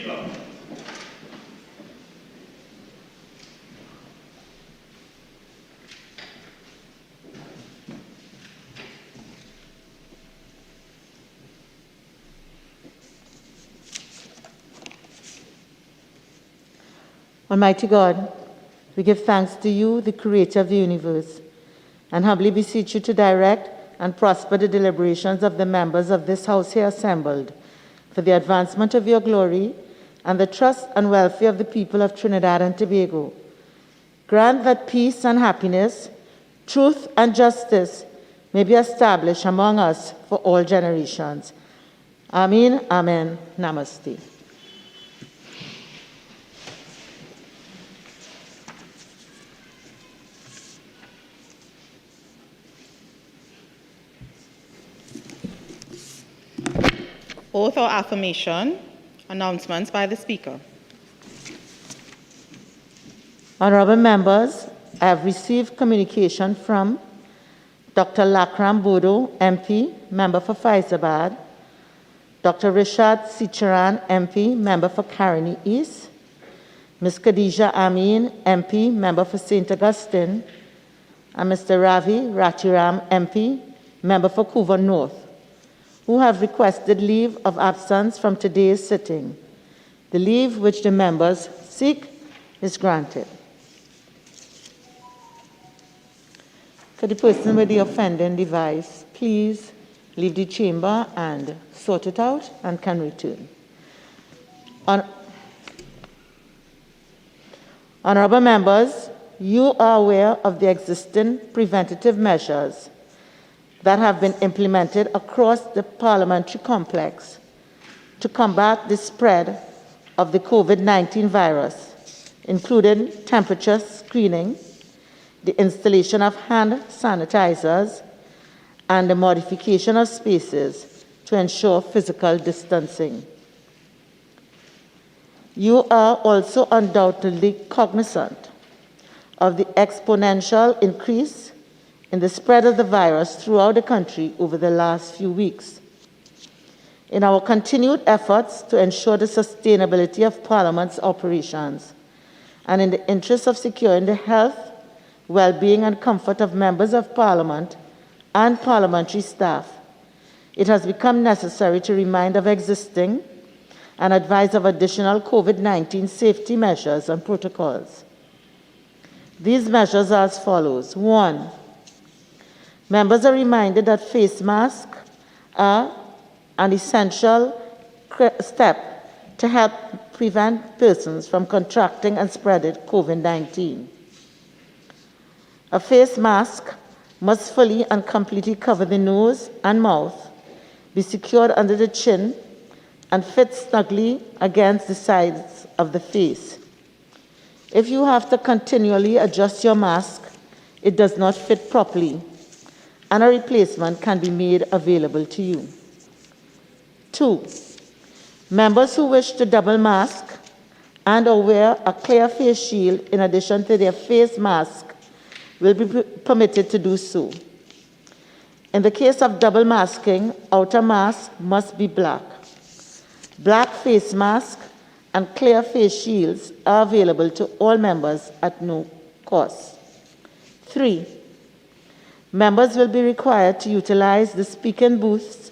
Speaker. Almighty God, we give thanks to you, the creator of the universe, and humbly beseech you to direct and prosper the deliberations of the members of this house here assembled for the advancement of your glory and the trust and welfare of the people of Trinidad and Tobago. Grant that peace and happiness, truth and justice may be established among us for all generations. Amen, amen, namaste. Oath or affirmation, announcements by the Speaker. Honorable members, I have received communication from Dr. Lakram Bodo, MP, member for Faizabad, Dr. Rishad Sicharan, MP, member for Caroni East, Ms. Khadija Amin, MP, member for St. Augustine, and Mr. Ravi Ratiram, MP, member for Couva North, who have requested leave of absence from today's sitting. The leave which the members seek is granted. For the person with the offending device, please leave the chamber and sort it out and can return. Honorable members, you are aware of the existing preventative measures that have been implemented across the parliamentary complex to combat the spread of the COVID-19 virus, including temperature screening, the installation of hand sanitizers, and the modification of spaces to ensure physical distancing. You are also undoubtedly cognizant of the exponential increase in the spread of the virus throughout the country over the last few weeks. In our continued efforts to ensure the sustainability of Parliament's operations, and in the interest of securing the health, well-being and comfort of members of Parliament and parliamentary staff, it has become necessary to remind of existing and advise of additional COVID-19 safety measures and protocols. These measures are as follows. 1, members are reminded that face masks are an essential step to help prevent persons from contracting and spreading COVID-19. A face mask must fully and completely cover the nose and mouth, be secured under the chin, and fit snugly against the sides of the face. If you have to continually adjust your mask, it does not fit properly, and a replacement can be made available to you. 2, members who wish to double mask and or wear a clear face shield in addition to their face mask will be permitted to do so. In the case of double masking, outer mask must be black. Black face mask and clear face shields are available to all members at no cost. 3, members will be required to utilize the speaking booths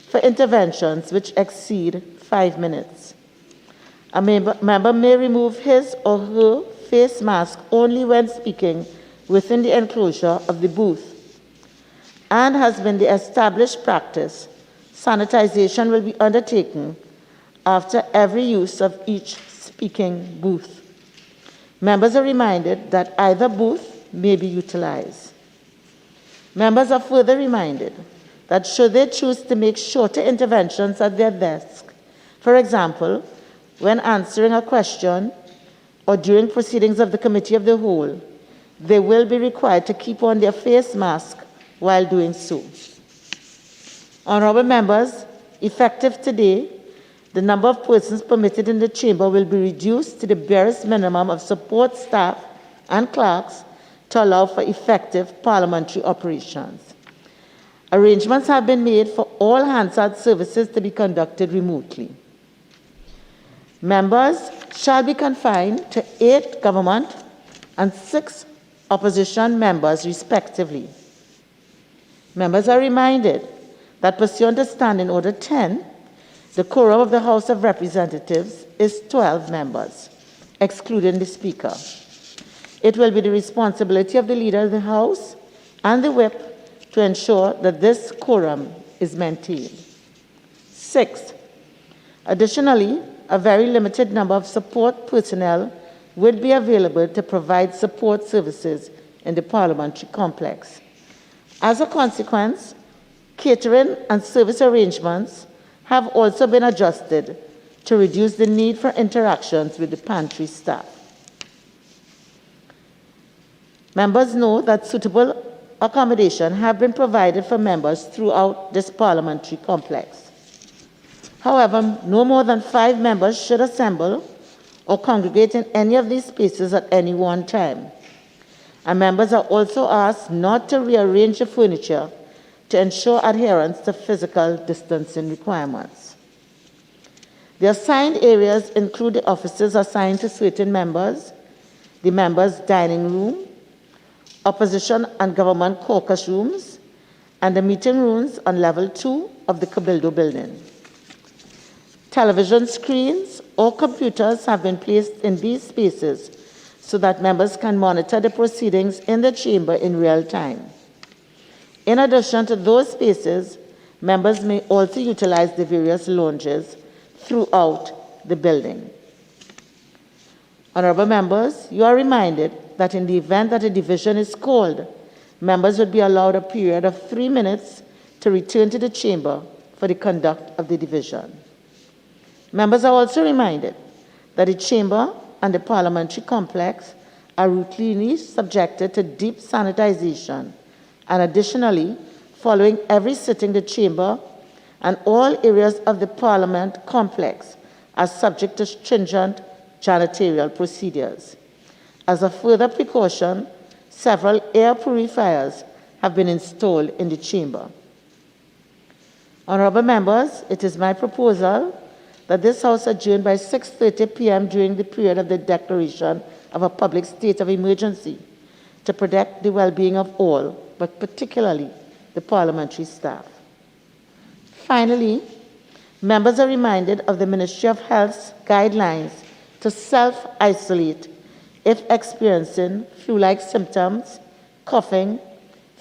for interventions which exceed 5 minutes. A member may remove his or her face mask only when speaking within the enclosure of the booth. And has been the established practice, sanitization will be undertaken after every use of each speaking booth. Members are reminded that either booth may be utilized. Members are further reminded that should they choose to make shorter interventions at their desk, for example, when answering a question or during proceedings of the Committee of the Whole, they will be required to keep on their face mask while doing so. Honorable members, effective today, the number of persons permitted in the chamber will be reduced to the barest minimum of support staff and clerks to allow for effective parliamentary operations. Arrangements have been made for all Hansard services to be conducted remotely. Members shall be confined to 8 government and 6 opposition members, respectively. Members are reminded that pursuant to Standing Order 10, the quorum of the House of Representatives is 12 members, excluding the Speaker. It will be the responsibility of the Leader of the House and the Whip to ensure that this quorum is maintained. 6. Additionally, a very limited number of support personnel would be available to provide support services in the parliamentary complex. As a consequence, catering and service arrangements have also been adjusted to reduce the need for interactions with the pantry staff. Members know that suitable accommodation have been provided for members throughout this parliamentary complex. However, no more than 5 members should assemble or congregate in any of these spaces at any one time. And members are also asked not to rearrange the furniture to ensure adherence to physical distancing requirements. The assigned areas include the offices assigned to certain members, the members' dining room, opposition and government caucus rooms, and the meeting rooms on level 2 of the Cabildo building. Television screens or computers have been placed in these spaces so that members can monitor the proceedings in the chamber in real time. In addition to those spaces, members may also utilize the various lounges throughout the building. Honorable members, you are reminded that in the event that a division is called, members would be allowed a period of 3 minutes to return to the chamber for the conduct of the division. Members are also reminded that the chamber and the parliamentary complex are routinely subjected to deep sanitization, and additionally, following every sitting, the chamber and all areas of the parliament complex are subject to stringent janitorial procedures. As a further precaution, several air purifiers have been installed in the chamber. Honorable members, it is my proposal that this House adjourn by 6:30 p.m. during the period of the declaration of a public state of emergency to protect the well-being of all, but particularly the parliamentary staff. Finally, members are reminded of the Ministry of Health's guidelines to self-isolate if experiencing flu-like symptoms, coughing,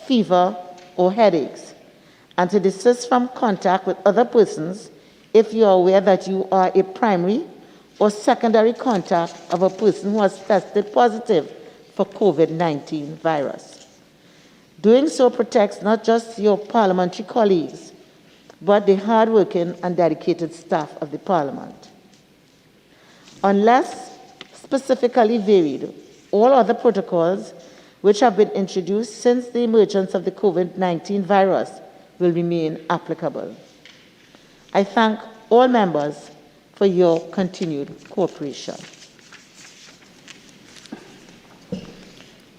fever, or headaches, and to desist from contact with other persons if you are aware that you are a primary or secondary contact of a person who has tested positive for COVID-19 virus. Doing so protects not just your parliamentary colleagues, but the hard-working and dedicated staff of the Parliament. Unless specifically varied, all other protocols which have been introduced since the emergence of the COVID-19 virus will remain applicable. I thank all members for your continued cooperation.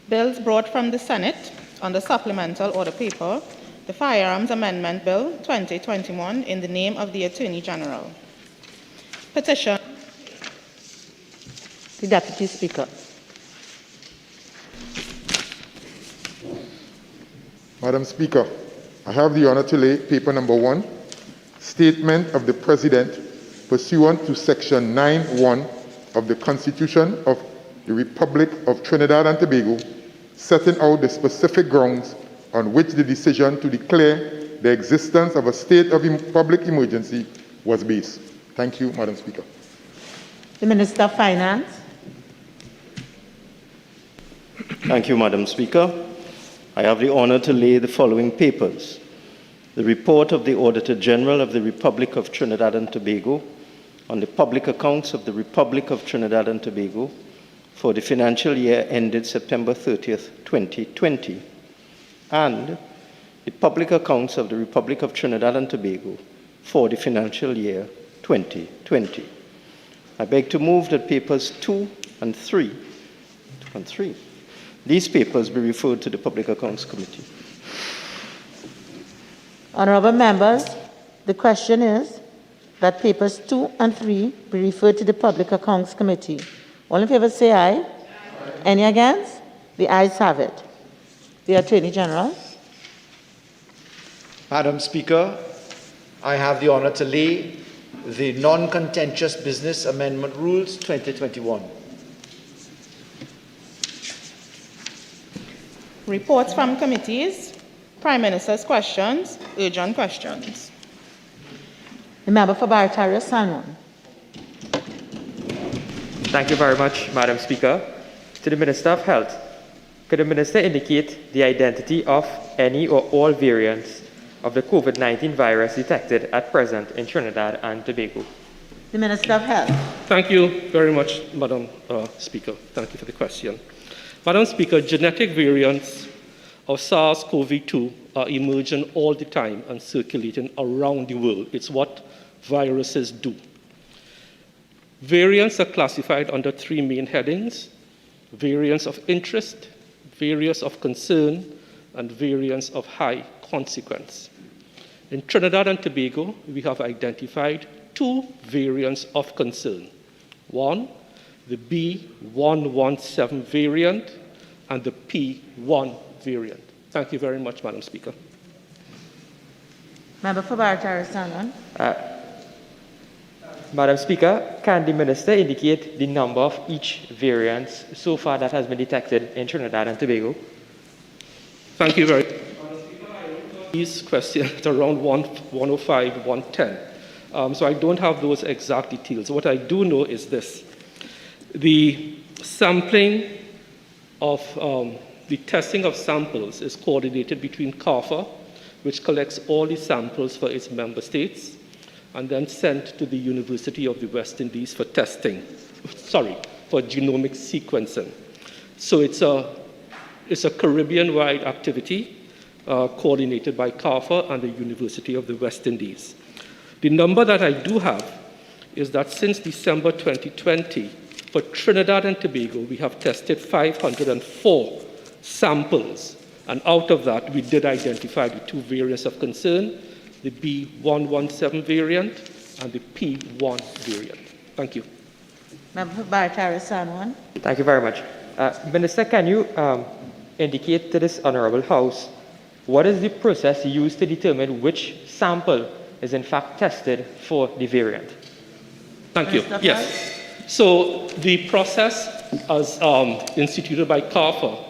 Bills brought from the Senate on the supplemental order paper, the Firearms Amendment Bill 2021 in the name of the Attorney General. Petition. The Deputy Speaker. Madam Speaker, I have the honor to lay paper number 1, Statement of the President pursuant to Section 9(1) of the Constitution of the Republic of Trinidad and Tobago, setting out the specific grounds on which the decision to declare the existence of a state of public emergency was based. Thank you, Madam Speaker. The Minister of Finance. Thank you, Madam Speaker. I have the honor to lay the following papers. The report of the Auditor General of the Republic of Trinidad and Tobago on the public accounts of the Republic of Trinidad and Tobago for the financial year ended September 30th, 2020, and the public accounts of the Republic of Trinidad and Tobago for the financial year 2020. I beg to move that papers 2 and 3, these papers be referred to the Public Accounts Committee. Honorable members, the question is, that papers 2 and 3 be referred to the Public Accounts Committee. All in favor say aye. Any against? The ayes have it. The Attorney General. Madam Speaker, I have the honor to lay the Non-Contentious Business Amendment Rules 2021. Reports from committees, Prime Minister's questions, urgent questions. The member for Barataria Sanwan. Thank you very much, Madam Speaker. To the Minister of Health, could the Minister indicate the identity of any or all variants of the COVID-19 virus detected at present in Trinidad and Tobago? The Minister of Health. Thank you very much, Madam Speaker. Thank you for the question. Madam Speaker, genetic variants of SARS-CoV-2 are emerging all the time and circulating around the world. It's what viruses do. Variants are classified under 3 main headings: variants of interest, variants of concern, and variants of high consequence. In Trinidad and Tobago, we have identified 2 variants of concern. One, the B117 variant, and the P1 variant. Thank you very much, Madam Speaker. Member for Barataria Sanwan. Madam Speaker, can the Minister indicate the number of each variant so far that has been detected in Trinidad and Tobago? Thank you very much. These questions around 105, 110. So I don't have those exact details. What I do know is this. The sampling of the testing of samples is coordinated between CARPHA, which collects all the samples for its member states, and then sent to the University of the West Indies for testing, for genomic sequencing. So it's a Caribbean-wide activity coordinated by CARPHA and the University of the West Indies. The number that I do have is that since December 2020, for Trinidad and Tobago, we have tested 504 samples, and out of that, we did identify the 2 variants of concern, the B117 variant and the P1 variant. Thank you. Member for Barataria Sanwan. Thank you very much. Minister, can you indicate to this Honourable House what is the process used to determine which sample is in fact tested for the variant? Thank you. Yes. So the process as instituted by CARPHA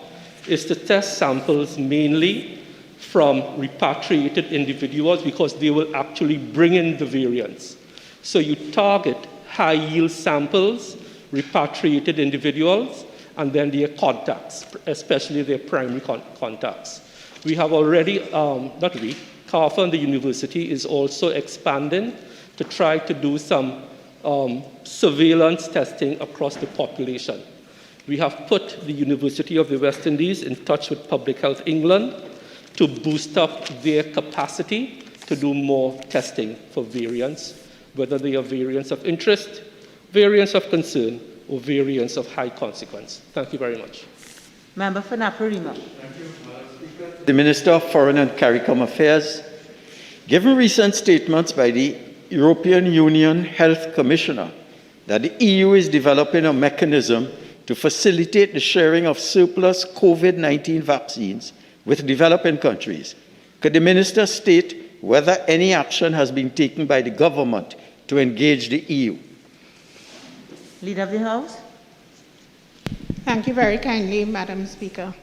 is to test samples mainly from repatriated individuals because they will actually bring in the variants. So you target high-yield samples, repatriated individuals, and then their contacts, especially their primary contacts. We have already, CARPHA and the university is also expanding to try to do some surveillance testing across the population. We have put the University of the West Indies in touch with Public Health England to boost up their capacity to do more testing for variants, whether they are variants of interest, variants of concern, or variants of high consequence. Thank you very much. Member for Naparima. Thank you, Madam Speaker. The Minister of Foreign and CARICOM Affairs, given recent statements by the European Union Health Commissioner that the EU is developing a mechanism to facilitate the sharing of surplus COVID-19 vaccines with developing countries, could the Minister state whether any action has been taken by the government to engage the EU? Leader of the House. Thank you very kindly, Madam Speaker.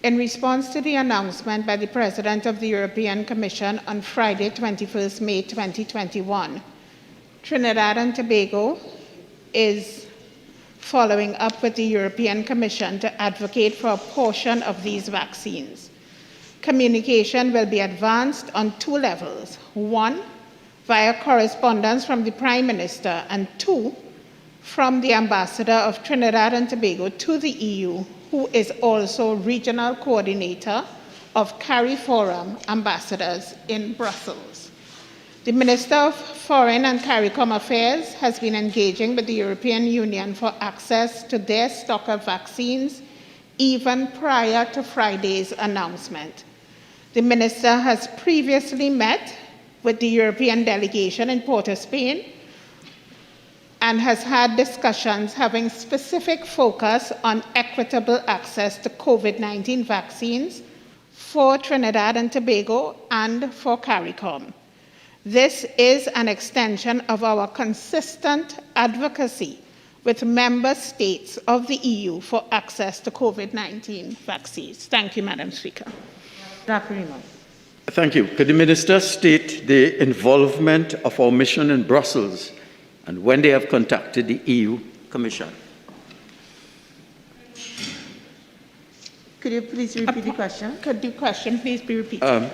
In response to the announcement by the President of the European Commission on Friday, 21st May 2021, Trinidad and Tobago is following up with the European Commission to advocate for a portion of these vaccines. Communication will be advanced on 2 levels. 1, via correspondence from the Prime Minister, and 2, from the Ambassador of Trinidad and Tobago to the EU, who is also regional coordinator of CARIFORUM ambassadors in Brussels. The Minister of Foreign and CARICOM Affairs has been engaging with the European Union for access to their stock of vaccines even prior to Friday's announcement. The Minister has previously met with the European delegation in Port of Spain and has had discussions having specific focus on equitable access to COVID-19 vaccines for Trinidad and Tobago and for CARICOM. This is an extension of our consistent advocacy with member states of the EU for access to COVID-19 vaccines. Thank you, Madam Speaker. Thank you. Could the Minister state the involvement of our mission in Brussels and when they have contacted the EU Commission? Could you please repeat the question? Could the question please be repeated?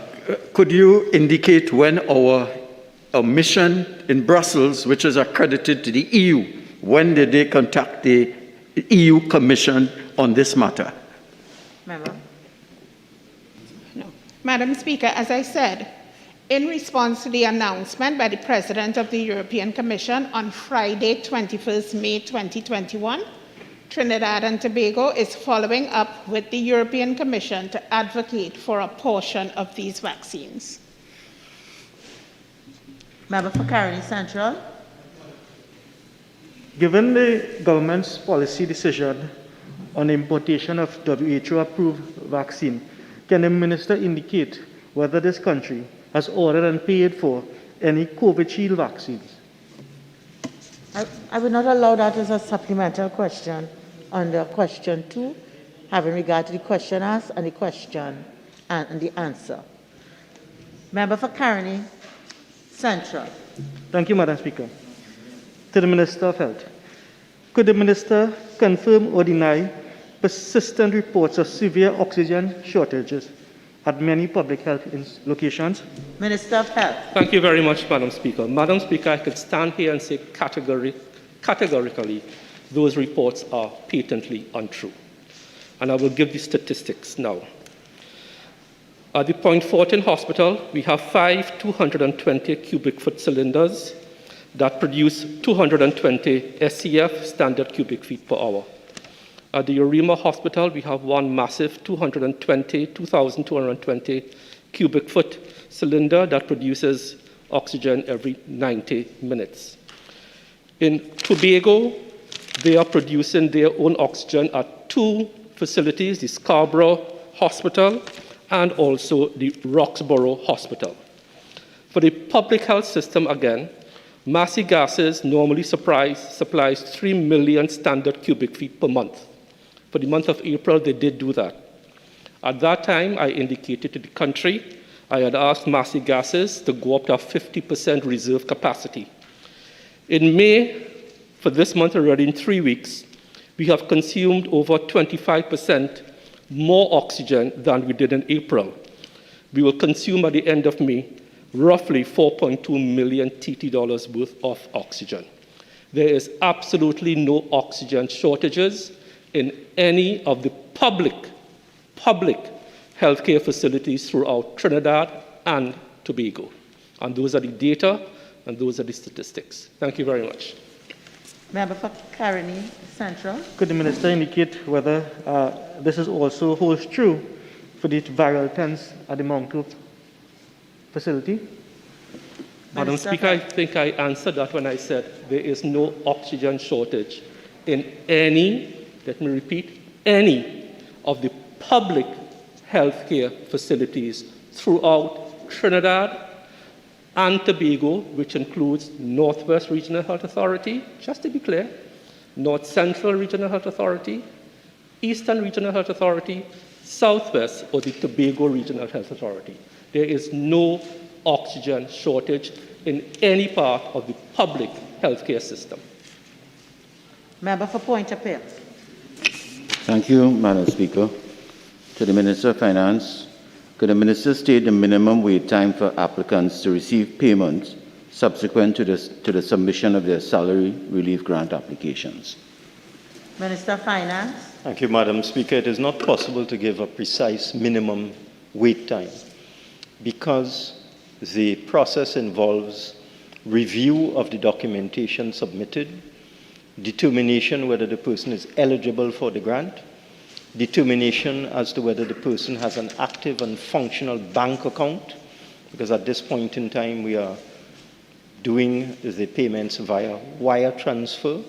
Could you indicate when our mission in Brussels, which is accredited to the EU, when did they contact the EU Commission on this matter? Member. No. Madam Speaker, as I said, in response to the announcement by the President of the European Commission on Friday, 21st May 2021, Trinidad and Tobago is following up with the European Commission to advocate for a portion of these vaccines. Member for Caroni Central. Given the government's policy decision on the importation of WHO-approved vaccine, can the Minister indicate whether this country has ordered and paid for any COVID-Shield vaccines? I would not allow that as a supplemental question under question 2, having regard to the question asked and the question and the answer. Member for Caroni Central. Thank you, Madam Speaker. To the Minister of Health. Could the Minister confirm or deny persistent reports of severe oxygen shortages at many public health locations? Minister of Health. Thank you very much, Madam Speaker. Madam Speaker, I could stand here and say categorically those reports are patently untrue. And I will give the statistics now. At the Point Fortin Hospital, we have 5 220 cubic foot cylinders that produce 220 SCF, standard cubic feet per hour. At the Urema Hospital, we have one massive 2,220 cubic foot cylinder that produces oxygen every 90 minutes. In Tobago, they are producing their own oxygen at 2 facilities, the Scarborough Hospital and also the Roxborough Hospital. For the public health system, again, Massey Gases normally supplies 3 million standard cubic feet per month. For the month of April, they did do that. At that time, I indicated to the country, I had asked Massey Gases to go up to a 50% reserve capacity. In May, for this month already in 3 weeks, we have consumed over 25% more oxygen than we did in April. We will consume at the end of May roughly 4.2 million TT dollars worth of oxygen. There is absolutely no oxygen shortages in any of the public healthcare facilities throughout Trinidad and Tobago. And those are the data and those are the statistics. Thank you very much. Member for Caroni Central. Could the Minister indicate whether this is also holds true for the viral tents at the Mount Hope facility? Madam Speaker, I think I answered that when I said there is no oxygen shortage in any, let me repeat, any of the public healthcare facilities throughout Trinidad and Tobago, which includes Northwest Regional Health Authority, just to be clear, North Central Regional Health Authority, Eastern Regional Health Authority, Southwest or the Tobago Regional Health Authority. There is no oxygen shortage in any part of the public healthcare system. Member for Point-à-Pierre. Thank you, Madam Speaker. To the Minister of Finance, could the Minister state the minimum wait time for applicants to receive payments subsequent to the submission of their salary relief grant applications? Minister of Finance. Thank you, Madam Speaker. It is not possible to give a precise minimum wait time because the process involves review of the documentation submitted, determination whether the person is eligible for the grant, determination as to whether the person has an active and functional bank account, because at this point in time we are doing the payments via wire transfer.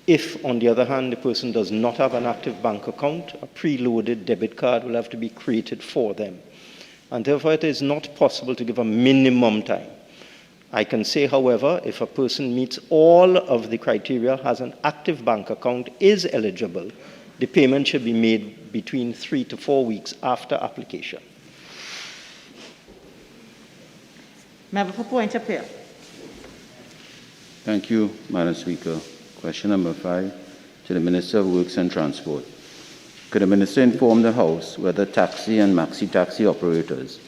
If, on the other hand, the person does not have an active bank account, a preloaded debit card will have to be created for them. And therefore, it is not possible to give a minimum time. I can say, however, if a person meets all of the criteria, has an active bank account, is eligible, the payment should be made between 3 to 4 weeks after application. Member for Point of Appeal. Thank you, Madam Speaker. Question number 5 to the Minister of Works and Transport. Could the Minister inform the House whether taxi and maxi-taxi operators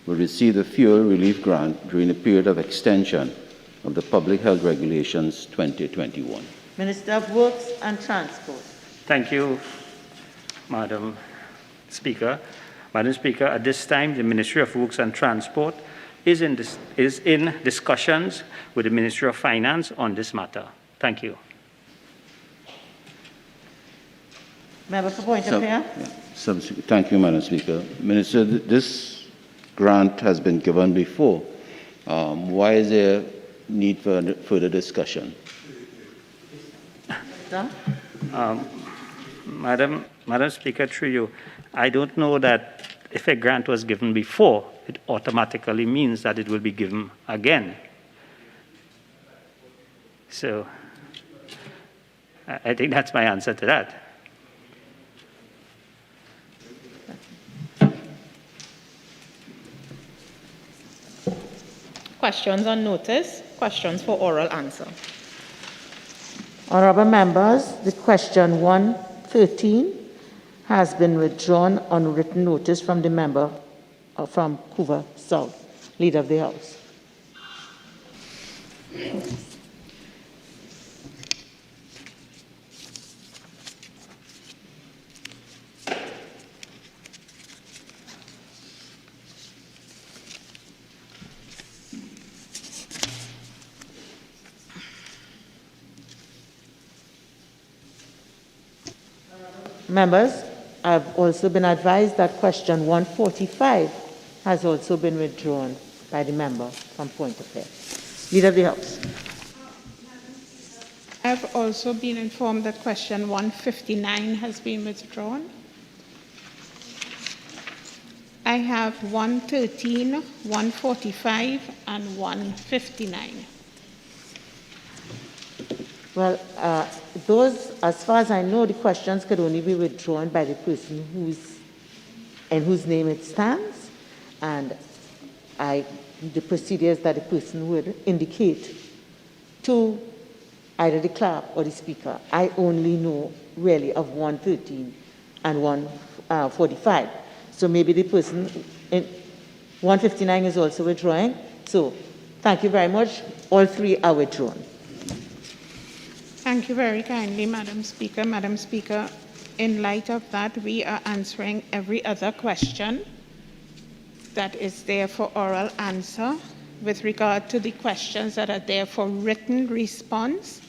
will receive the fuel relief grant during the period of extension of the Public Health Regulations 2021? Minister of Works and Transport. Thank you, Madam Speaker. Madam Speaker, at this time, the Ministry of Works and Transport is in discussions with the Ministry of Finance on this matter. Thank you. Member for Point of Appeal. Thank you, Madam Speaker. Minister, this grant has been given before. Why is there need for further discussion? Madam Speaker, through you, I don't know that if a grant was given before, it automatically means that it will be given again. So I think that's my answer to that. Questions on notice, questions for oral answer. Honourable members, the question 113 has been withdrawn on written notice from the member from Couva South, Leader of the House. Members, I've also been advised that question 145 has also been withdrawn by the member from Point of Appeal. Leader of the House. I've also been informed that question 159 has been withdrawn. I have 113, 145, and 159. Well, those, as far as I know, the questions could only be withdrawn by the person in whose name it stands, and the procedures that the person would indicate to either the clerk or the speaker. I only know really of 113 and 145. So maybe the person in 159 is also withdrawing. So thank you very much. All three are withdrawn. Thank you very kindly, Madam Speaker. Madam Speaker, in light of that, we are answering every other question that is there for oral answer. With regard to the questions that are there for written response,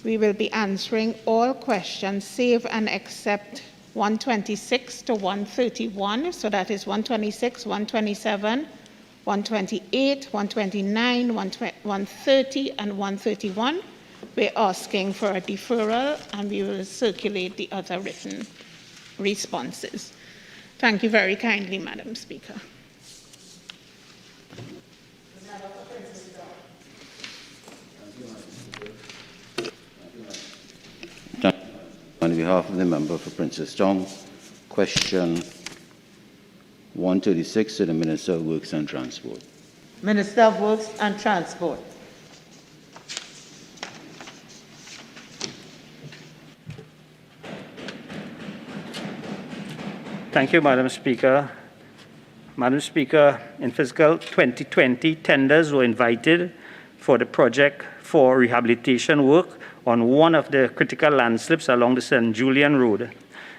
we will be answering all questions save and except 126 to 131. So that is 126, 127, 128, 129, 130, and 131. We're asking for a deferral, and we will circulate the other written responses. Thank you very kindly, Madam Speaker. On behalf of the member for Princess Tong, question 136 to the Minister of Works and Transport. Minister of Works and Transport. Thank you, Madam Speaker. Madam Speaker, in fiscal 2020, tenders were invited for the project for rehabilitation work on one of the critical landslips along the St. Julian Road.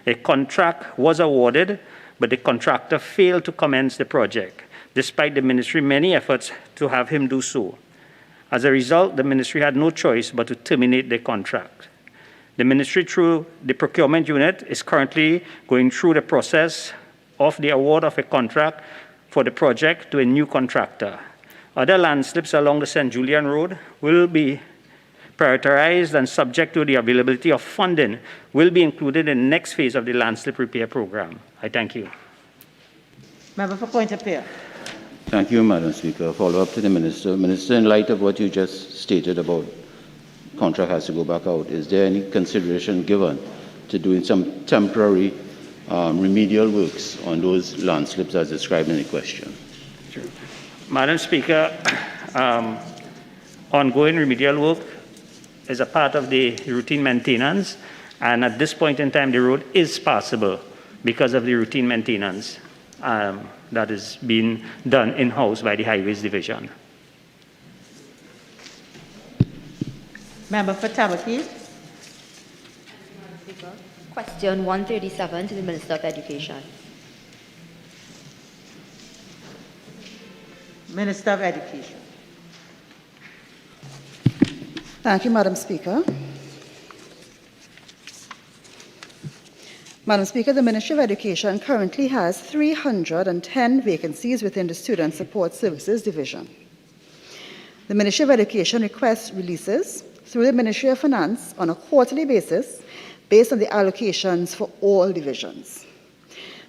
A contract was awarded, but the contractor failed to commence the project, despite the ministry many efforts to have him do so. As a result, the ministry had no choice but to terminate the contract. The ministry, through the procurement unit, is currently going through the process of the award of a contract for the project to a new contractor. Other landslips along the St. Julian Road will be prioritized and subject to the availability of funding will be included in the next phase of the landslip repair program. I thank you. Member for Point of Peer. Thank you, Madam Speaker. Follow up to the Minister. Minister, in light of what you just stated about contract has to go back out, is there any consideration given to doing some temporary remedial works on those landslips as described in the question? Sure. Madam Speaker, ongoing remedial work is a part of the routine maintenance, and at this point in time, the road is passable because of the routine maintenance that is being done in-house by the Highways Division. Member for Tabakis. Question 137 to the Minister of Education. Minister of Education. Thank you, Madam Speaker. Madam Speaker, the Ministry of Education currently has 310 vacancies within the Student Support Services Division. The Ministry of Education requests releases through the Ministry of Finance on a quarterly basis based on the allocations for all divisions.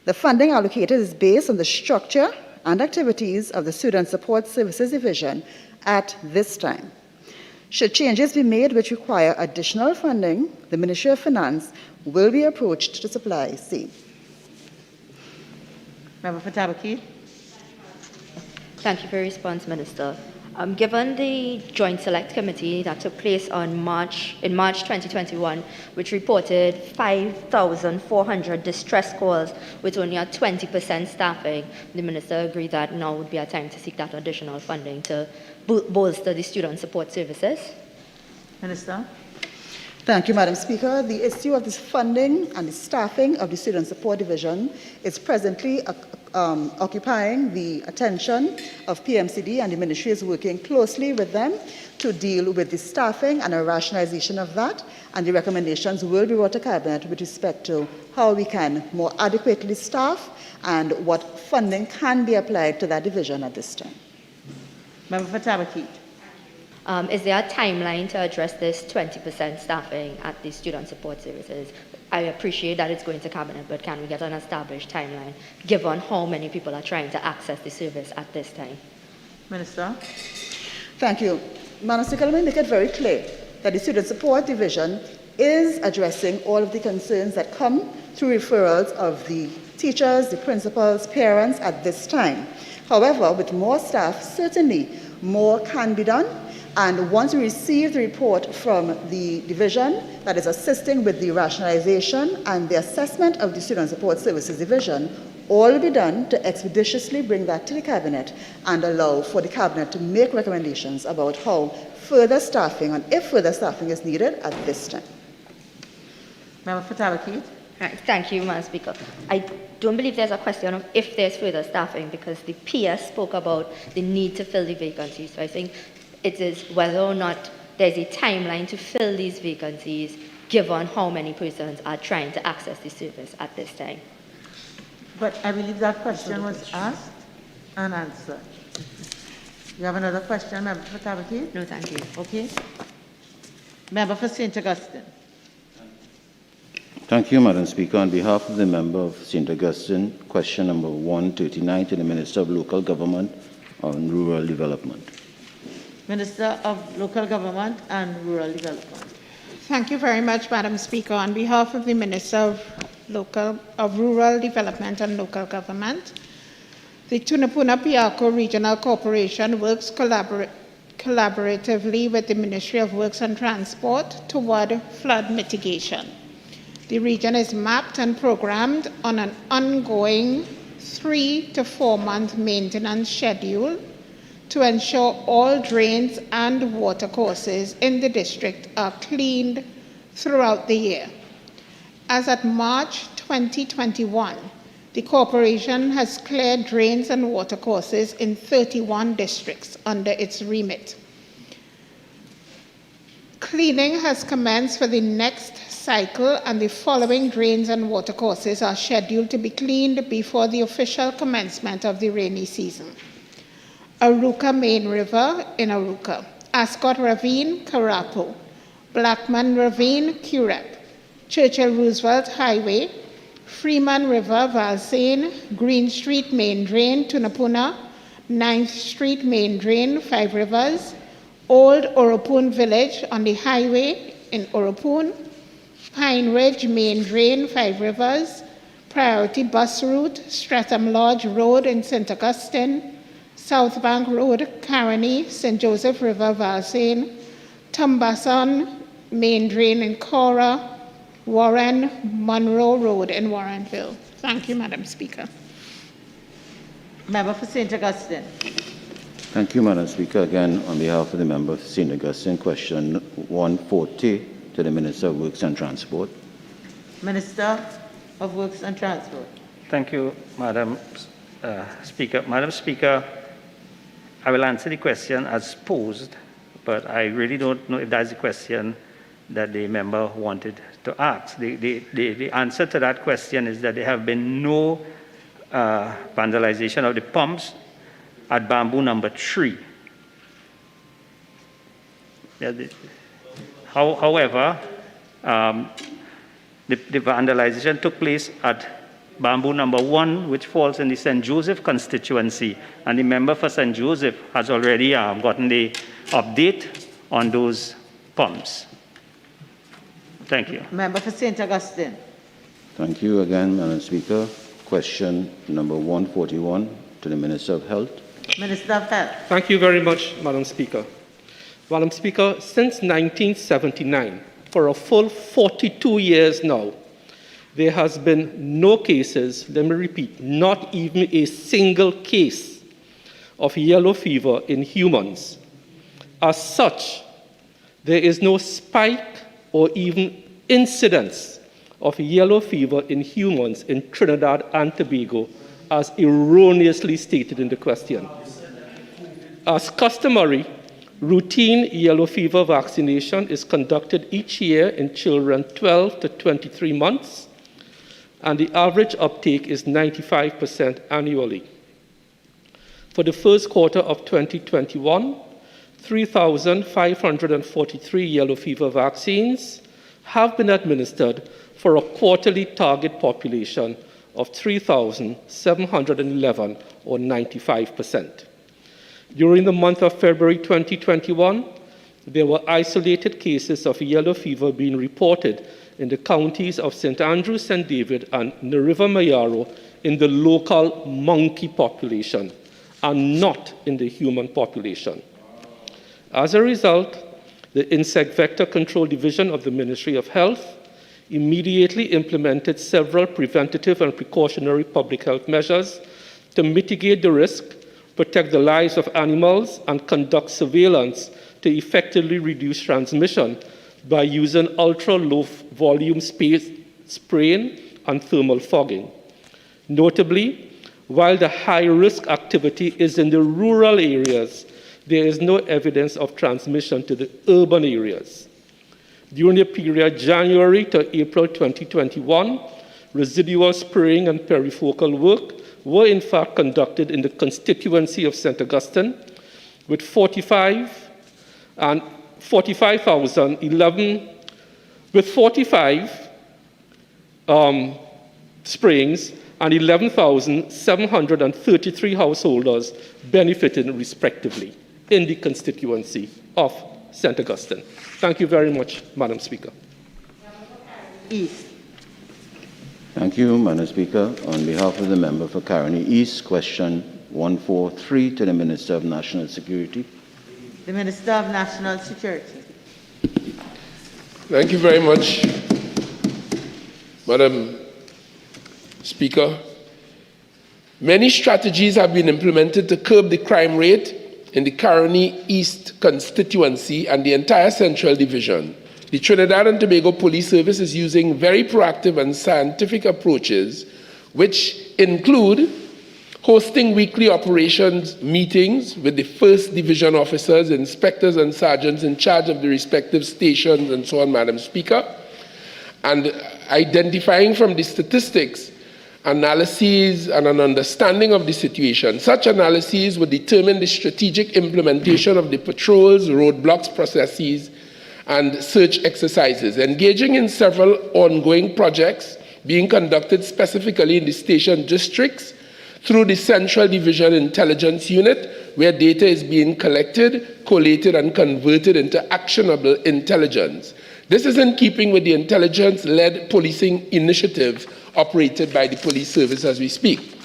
The funding allocated is based on the structure and activities of the Student Support Services Division at this time. Should changes be made which require additional funding, the Ministry of Finance will be approached to supply same. Member for Tabakis. Thank you for your response, Minister. Given the Joint Select Committee that took place in March 2021, which reported 5,400 distress calls with only a 20% staffing, the Minister agreed that now would be a time to seek that additional funding to bolster the student support services. Minister. Thank you, Madam Speaker. The issue of this funding and the staffing of the Student Support Division is presently occupying the attention of PMCD, and the Ministry is working closely with them to deal with the staffing and a rationalization of that, and the recommendations will be brought to Cabinet with respect to how we can more adequately staff and what funding can be applied to that division at this time. Member for Tabakis. Is there a timeline to address this 20% staffing at the student support services? I appreciate that it's going to Cabinet, but can we get an established timeline given how many people are trying to access the service at this time? Minister. Thank you. Madam Speaker, let me make it very clear that the Student Support Division is addressing all of the concerns that come through referrals of the teachers, the principals, parents at this time. However, with more staff, certainly more can be done. And once we receive the report from the division that is assisting with the rationalization and the assessment of the Student Support Services Division, all will be done to expeditiously bring that to the Cabinet and allow for the Cabinet to make recommendations about how further staffing and if further staffing is needed at this time. Member for Tabakis. Right, thank you, Madam Speaker. I don't believe there's a question of if there's further staffing because the PS spoke about the need to fill the vacancies. So I think it is whether or not there's a timeline to fill these vacancies given how many persons are trying to access the service at this time. But I believe that question was asked and answered. You have another question, Member for Tabakis? No, thank you. Okay. Member for St. Augustine. Thank you, Madam Speaker. On behalf of the member of St. Augustine, question number 139 to the Minister of Local Government and Rural Development. Minister of Local Government and Rural Development. Thank you very much, Madam Speaker. On behalf of the Minister of Rural Development and Local Government, the Tunapuna-Piarco Regional Corporation works collaboratively with the Ministry of Works and Transport toward flood mitigation. The region is mapped and programmed on an ongoing 3 to 4 month maintenance schedule to ensure all drains and watercourses in the district are cleaned throughout the year. As at March 2021, the corporation has cleared drains and watercourses in 31 districts under its remit. Cleaning has commenced for the next cycle, and the following drains and watercourses are scheduled to be cleaned before the official commencement of the rainy season. Aruka Main River in Aruka, Ascot Ravine, Karapo, Blackman Ravine, Curep, Churchill Roosevelt Highway, Freeman River, Valsane, Green Street Main Drain, Tunapuna, 9th Street Main Drain, Five Rivers, Old Oropun Village on the highway in Oropun, Pine Ridge Main Drain, Five Rivers, Priority Bus Route, Streatham Lodge Road in St. Augustine, South Bank Road, Caroni, St. Joseph River, Valsane, Tumbason Main Drain in Cora, Warren Monroe Road in Warrenville. Thank you, Madam Speaker. Member for St. Augustine. Thank you, Madam Speaker. Again, on behalf of the member for St. Augustine, question 140 to the Minister of Works and Transport. Minister of Works and Transport. Thank you, Madam Speaker. Madam Speaker, I will answer the question as posed, but I really don't know if that's the question that the member wanted to ask. The answer to that question is that there have been no vandalization of the pumps at bamboo number 3. However, the vandalization took place at bamboo number 1, which falls in the St. Joseph constituency, and the member for St. Joseph has already gotten the update on those pumps. Thank you. Member for St. Augustine. Thank you again, Madam Speaker. Question number 141 to the Minister of Health. Minister of Health. Thank you very much, Madam Speaker. Madam Speaker, since 1979, for a full 42 years now, there has been no cases, let me repeat, not even a single case of yellow fever in humans. As such, there is no spike or even incidence of yellow fever in humans in Trinidad and Tobago, as erroneously stated in the question. As customary, routine yellow fever vaccination is conducted each year in children 12 to 23 months, and the average uptake is 95% annually. For the first quarter of 2021, 3,543 yellow fever vaccines have been administered for a quarterly target population of 3,711, or 95%. During the month of February 2021, there were isolated cases of yellow fever being reported in the counties of St. Andrew, St. David, and Nariva Mayaro in the local monkey population, and not in the human population. As a result, the Insect Vector Control Division of the Ministry of Health immediately implemented several preventative and precautionary public health measures to mitigate the risk, protect the lives of animals, and conduct surveillance to effectively reduce transmission by using ultra-low volume spraying and thermal fogging. Notably, while the high-risk activity is in the rural areas, there is no evidence of transmission to the urban areas. During the period January to April 2021, residual spraying and perifocal work were in fact conducted in the constituency of St. Augustine, with 45 sprayings and 11,733 householders benefiting respectively in the constituency of St. Augustine. Thank you very much, Madam Speaker. East. Thank you, Madam Speaker. On behalf of the member for Caroni East, question 143 to the Minister of National Security. The Minister of National Security. Thank you very much, Madam Speaker. Many strategies have been implemented to curb the crime rate in the Caroni East constituency and the entire Central Division. The Trinidad and Tobago Police Service is using very proactive and scientific approaches, which include hosting weekly operations meetings with the 1st Division officers, inspectors and sergeants in charge of the respective stations and so on, Madam Speaker, and identifying from the statistics, analyses, and an understanding of the situation. Such analyses would determine the strategic implementation of the patrols, roadblocks, processes, and search exercises, engaging in several ongoing projects being conducted specifically in the station districts through the Central Division Intelligence Unit, where data is being collected, collated, and converted into actionable intelligence. This is in keeping with the intelligence-led policing initiative operated by the police service as we speak.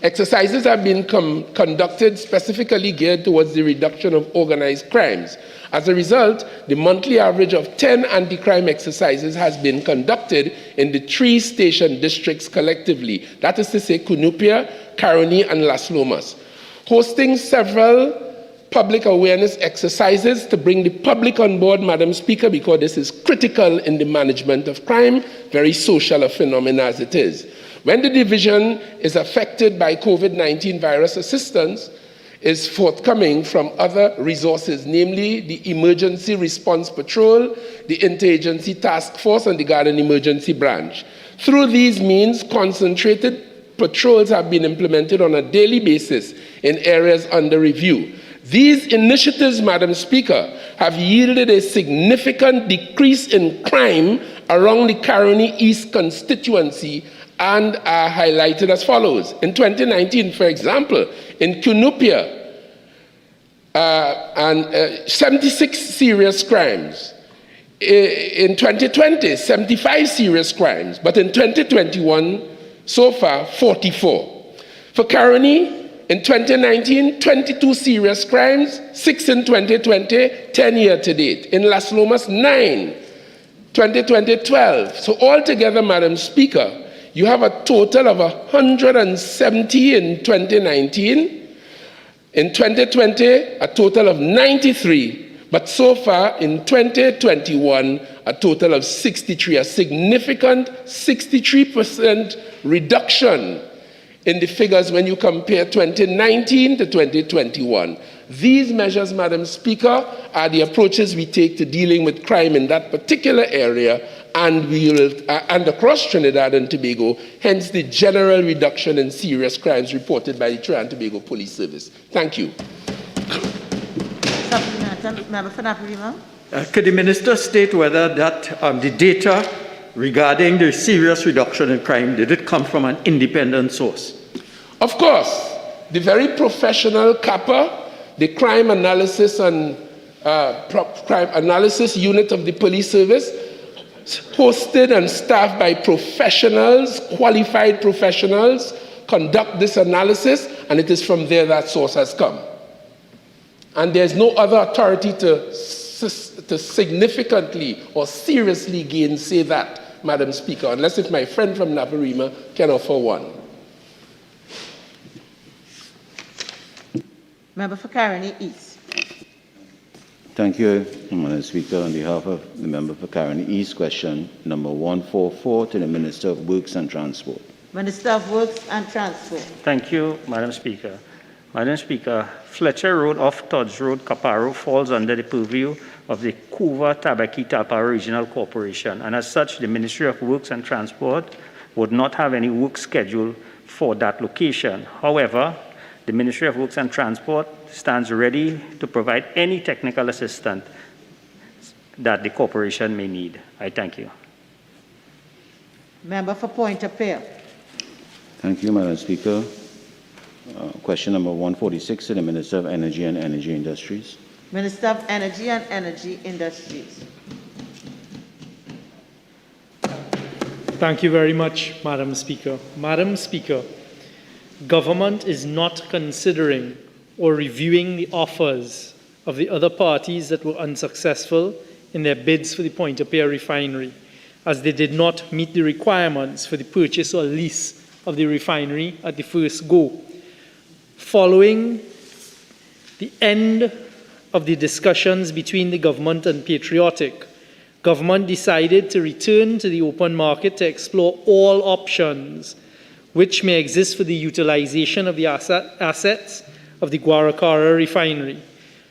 Exercises have been conducted specifically geared towards the reduction of organized crimes. As a result, the monthly average of 10 anti-crime exercises has been conducted in the 3 station districts collectively, that is to say Cunupia, Caroni, and Las Lomas, hosting several public awareness exercises to bring the public on board, Madam Speaker, because this is critical in the management of crime, very social a phenomenon as it is. When the division is affected by COVID-19 virus, assistance is forthcoming from other resources, namely the Emergency Response Patrol, the Interagency Task Force, and the Garden Emergency Branch. Through these means, concentrated patrols have been implemented on a daily basis in areas under review. These initiatives, Madam Speaker, have yielded a significant decrease in crime around the Caroni East constituency and are highlighted as follows. In 2019, for example, in Cunupia, 76 serious crimes. In 2020, 75 serious crimes. But in 2021, so far, 44. For Caroni, in 2019, 22 serious crimes, 6 in 2020, 10 year to date. In Las Lomas, 9. 2020, 12. So altogether, Madam Speaker, you have a total of 170 in 2019. In 2020, a total of 93. But so far, in 2021, a total of 63, a significant 63% reduction in the figures when you compare 2019 to 2021. These measures, Madam Speaker, are the approaches we take to dealing with crime in that particular area and across Trinidad and Tobago, hence the general reduction in serious crimes reported by the Trinidad and Tobago Police Service. Thank you. Member for Naparima. Could the Minister state whether that the data regarding the serious reduction in crime, did it come from an independent source? Of course. The very professional CAPA, the Crime Analysis and Crime Analysis Unit of the Police Service, hosted and staffed by professionals, qualified professionals, conduct this analysis, and it is from there that source has come. And there's no other authority to significantly or seriously gainsay that, Madam Speaker, unless if my friend from Naparima can offer one. Member for Caroni East. Thank you, Madam Speaker. On behalf of the member for Caroni East, question number 144 to the Minister of Works and Transport. Minister of Works and Transport. Thank you, Madam Speaker. Madam Speaker, Fletcher Road off Todd's Road, Caparo, falls under the purview of the Kuva Tabaki Talparo Regional Corporation, and as such, the Ministry of Works and Transport would not have any work schedule for that location. However, the Ministry of Works and Transport stands ready to provide any technical assistance that the corporation may need. I thank you. Member for Point-a-Pierre. Thank you, Madam Speaker. Question number 146 to the Minister of Energy and Energy Industries. Minister of Energy and Energy Industries. Thank you very much, Madam Speaker. Madam Speaker, government is not considering or reviewing the offers of the other parties that were unsuccessful in their bids for the Point-a-Pierre refinery, as they did not meet the requirements for the purchase or lease of the refinery at the first go. Following the end of the discussions between the government and Patriotic, government decided to return to the open market to explore all options which may exist for the utilization of the assets of the Guaracara refinery.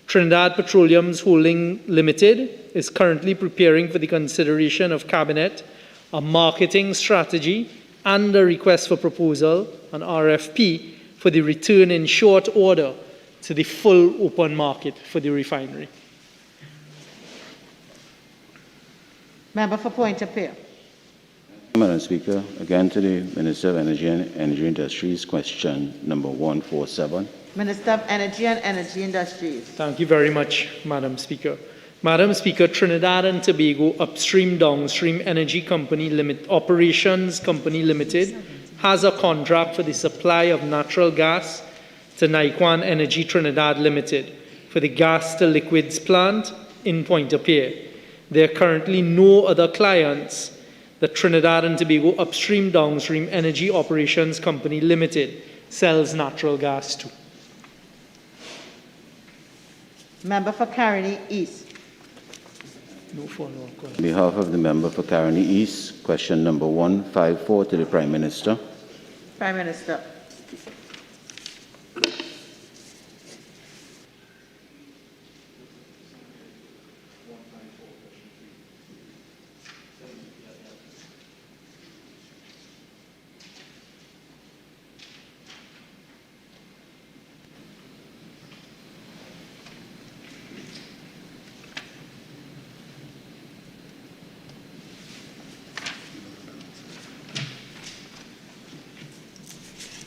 Trinidad Petroleum's Holding Limited is currently preparing for the consideration of Cabinet a marketing strategy and a request for proposal, an RFP, for the return in short order to the full open market for the refinery. Member for Point of Peer. Madam Speaker, again to the Minister of Energy and Energy Industries, question number 147. Minister of Energy and Energy Industries. Thank you very much, Madam Speaker. Madam Speaker, Trinidad and Tobago Upstream Downstream Energy Company Operations Company Limited has a contract for the supply of natural gas to Naikwan Energy Trinidad Limited for the gas to liquids plant in Point-a-Pear. There are currently no other clients that Trinidad and Tobago Upstream Downstream Energy Operations Company Limited sells natural gas to. Member for Caroni East. No follow-up. On behalf of the member for Caroni East, question number 154 to the Prime Minister. Prime Minister.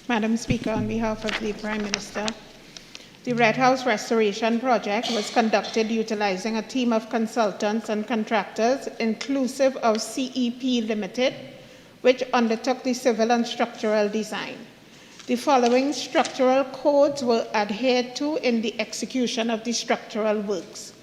Madam Speaker, on behalf of the Prime Minister, the Red House Restoration Project was conducted utilizing a team of consultants and contractors, inclusive of CEP Limited, which undertook the civil and structural design. The following structural codes were adhered to in the execution of the structural works.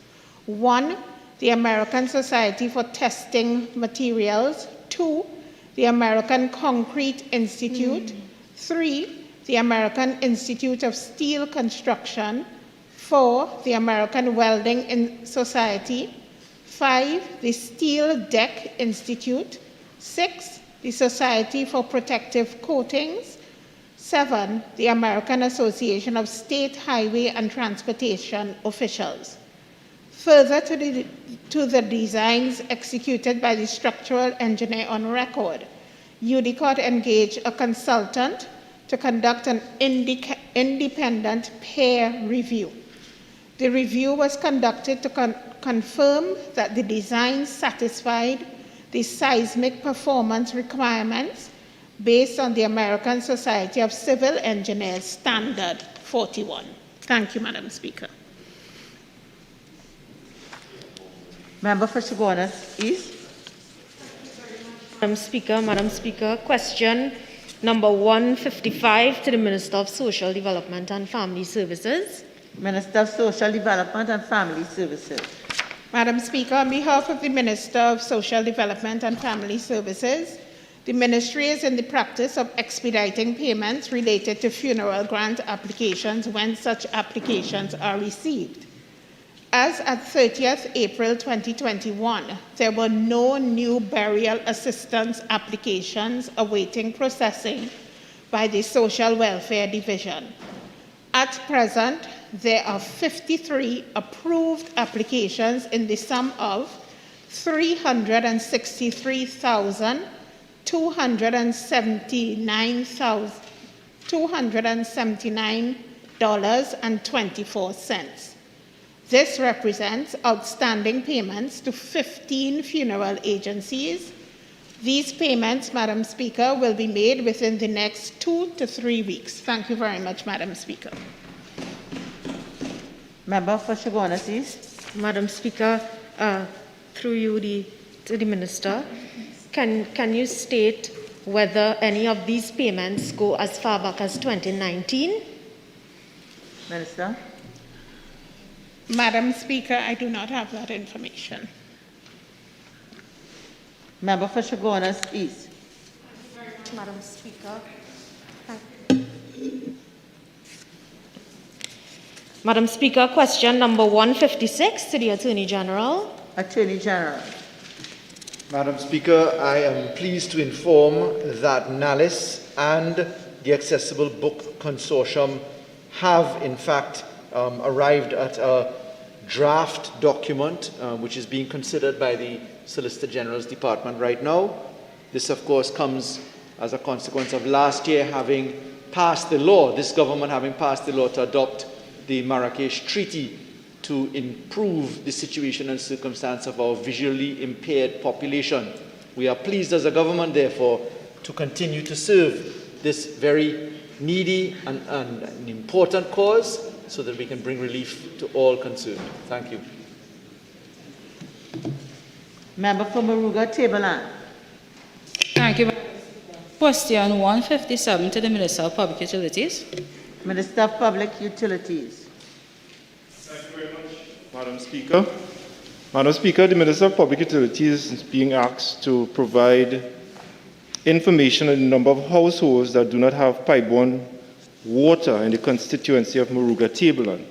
1, the American Society for Testing Materials. 2, the American Concrete Institute. 3, the American Institute of Steel Construction. 4, the American Welding Society. 5, the Steel Deck Institute. 6, the Society for Protective Coatings. 7, the American Association of State Highway and Transportation Officials. Further to the designs executed by the structural engineer on record, UDICOT engaged a consultant to conduct an independent peer review. The review was conducted to confirm that the design satisfied the seismic performance requirements based on the American Society of Civil Engineers Standard 41. Thank you, Madam Speaker. Member for Chaguanas East. Madam Speaker, question number 155 to the Minister of Social Development and Family Services. Minister of Social Development and Family Services. Madam Speaker, on behalf of the Minister of Social Development and Family Services, the Ministry is in the practice of expediting payments related to funeral grant applications when such applications are received. As at 30th April 2021, there were no new burial assistance applications awaiting processing by the Social Welfare Division. At present, there are 53 approved applications in the sum of $363,279.24. This represents outstanding payments to 15 funeral agencies. These payments, Madam Speaker, will be made within the next 2 to 3 weeks. Thank you very much, Madam Speaker. Member for Chaguanas East. Madam Speaker, through you to the Minister, can you state whether any of these payments go as far back as 2019? Minister. Madam Speaker, I do not have that information. Member for Chaguanas East. Madam Speaker. Madam Speaker, question number 156 to the Attorney General. Attorney General. Madam Speaker, I am pleased to inform that NALIS and the Accessible Book Consortium have, in fact, arrived at a draft document, which is being considered by the Solicitor General's Department right now. This, of course, comes as a consequence of last year having passed the law, this government having passed the law to adopt the Marrakesh Treaty to improve the situation and circumstance of our visually impaired population. We are pleased as a government, therefore, to continue to serve this very needy and important cause so that we can bring relief to all concerned. Thank you. Member for Moruga Tableland. Thank you. Question 157 to the Minister of Public Utilities. Minister of Public Utilities. Thank you very much, Madam Speaker. Madam Speaker, the Minister of Public Utilities is being asked to provide information on the number of households that do not have pipe-borne water in the constituency of Moruga Tableland.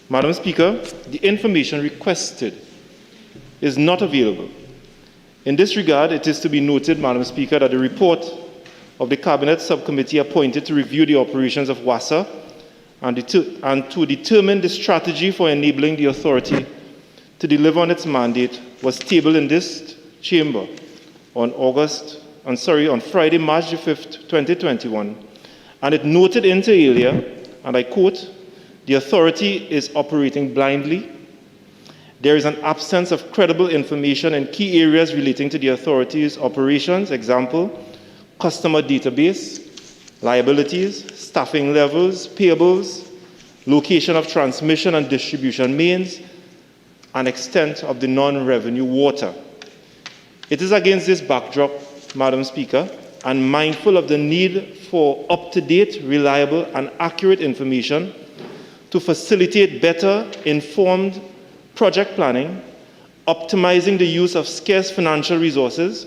Madam Speaker, the information requested is not available. In this regard, it is to be noted, Madam Speaker, that the report of the Cabinet Subcommittee appointed to review the operations of WASA and to determine the strategy for enabling the authority to deliver on its mandate was tabled in this chamber on Friday, March 5th, 2021, and it noted inter alia, and I quote, "The authority is operating blindly. There is an absence of credible information in key areas relating to the authority's operations, example, customer database, liabilities, staffing levels, payables, location of transmission and distribution mains, and extent of the non-revenue water." It is against this backdrop, Madam Speaker, and mindful of the need for up-to-date, reliable, and accurate information to facilitate better informed project planning, optimizing the use of scarce financial resources,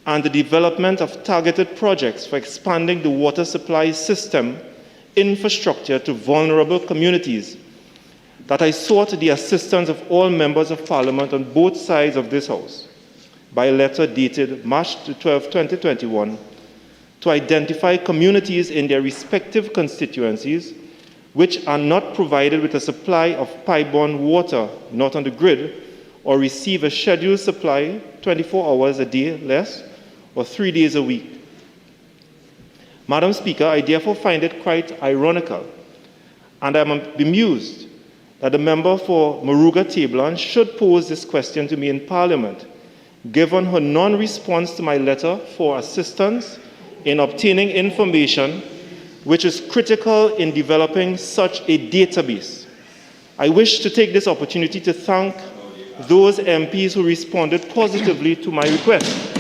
and the development of targeted projects for expanding the water supply system infrastructure to vulnerable communities, that I sought the assistance of all members of Parliament on both sides of this House by a letter dated March 12, 2021, to identify communities in their respective constituencies which are not provided with a supply of pipe-borne water not on the grid or receive a scheduled supply 24 hours a day less or 3 days a week. Madam Speaker, I therefore find it quite ironical, and I am bemused that the member for Moruga Tableland should pose this question to me in Parliament, given her non-response to my letter for assistance in obtaining information which is critical in developing such a database. I wish to take this opportunity to thank those MPs who responded positively to my request.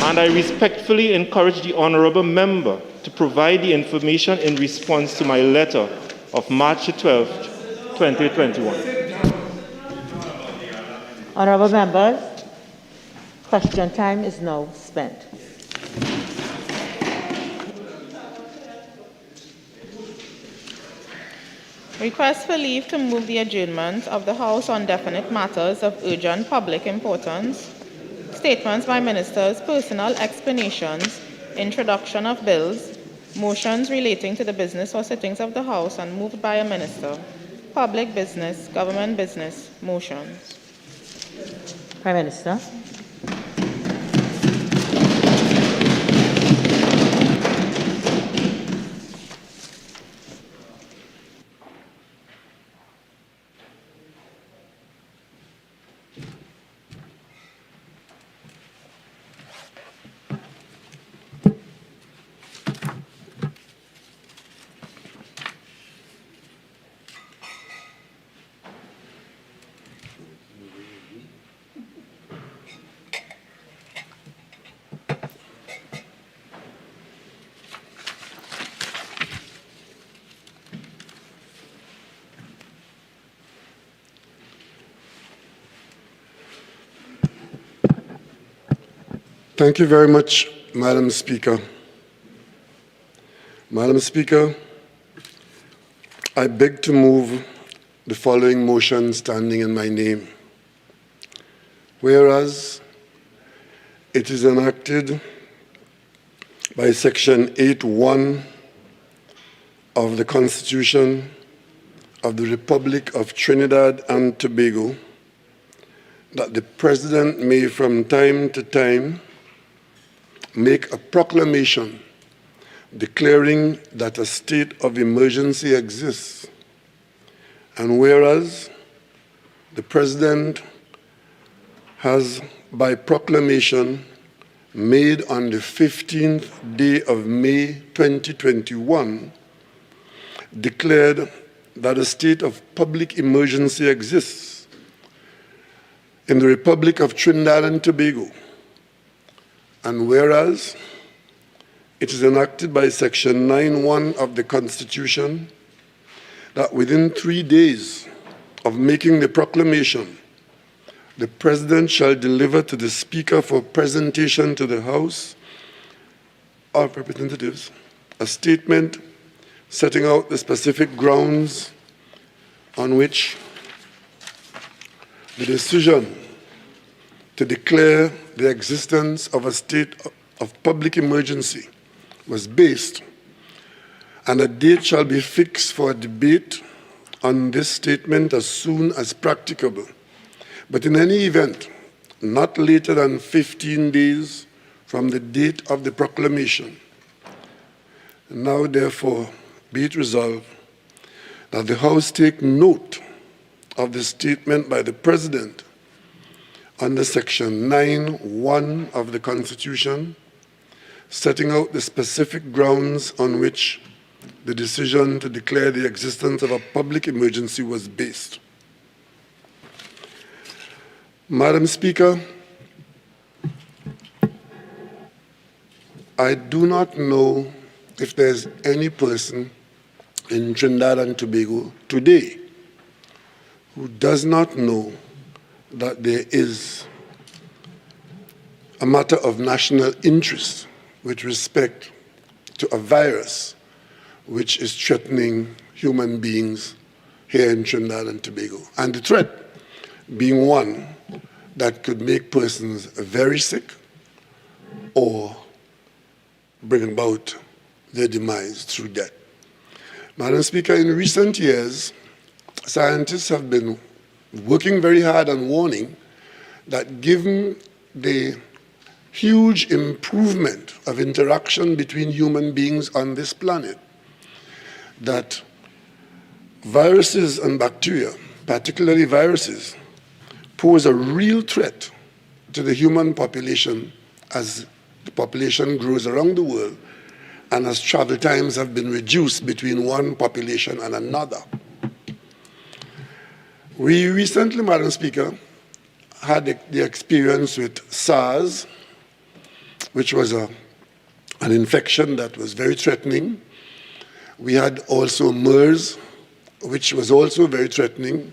And I respectfully encourage the honourable member to provide the information in response to my letter of March 12, 2021. Honourable members, question time is now spent. Request for leave to move the adjournment of the House on definite matters of urgent public importance. Statements by ministers, personal explanations, introduction of bills, motions relating to the business or sittings of the House and moved by a minister, public business, government business, motions. Prime Minister. Thank you very much, Madam Speaker. Madam Speaker, I beg to move the following motion standing in my name. Whereas it is enacted by Section 8(1) of the Constitution of the Republic of Trinidad and Tobago that the President may from time to time make a proclamation declaring that a state of emergency exists. And whereas the President has, by proclamation made on the 15th day of May 2021, declared that a state of public emergency exists in the Republic of Trinidad and Tobago. And whereas it is enacted by Section 9(1) of the Constitution that within 3 days of making the proclamation, the President shall deliver to the Speaker for presentation to the House of Representatives a statement setting out the specific grounds on which the decision to declare the existence of a state of public emergency was based, and a date shall be fixed for a debate on this statement as soon as practicable, but in any event, not later than 15 days from the date of the proclamation. Now, therefore, be it resolved that the House take note of the statement by the President under Section 9(1) of the Constitution, setting out the specific grounds on which the decision to declare the existence of a public emergency was based. Madam Speaker, I do not know if there's any person in Trinidad and Tobago today who does not know that there is a matter of national interest with respect to a virus which is threatening human beings here in Trinidad and Tobago, and the threat being one that could make persons very sick or bring about their demise through death. Madam Speaker, in recent years, scientists have been working very hard on warning that given the huge improvement of interaction between human beings on this planet, that viruses and bacteria, particularly viruses, pose a real threat to the human population as the population grows around the world and as travel times have been reduced between one population and another. We recently, Madam Speaker, had the experience with SARS, which was an infection that was very threatening. We had also MERS, which was also very threatening,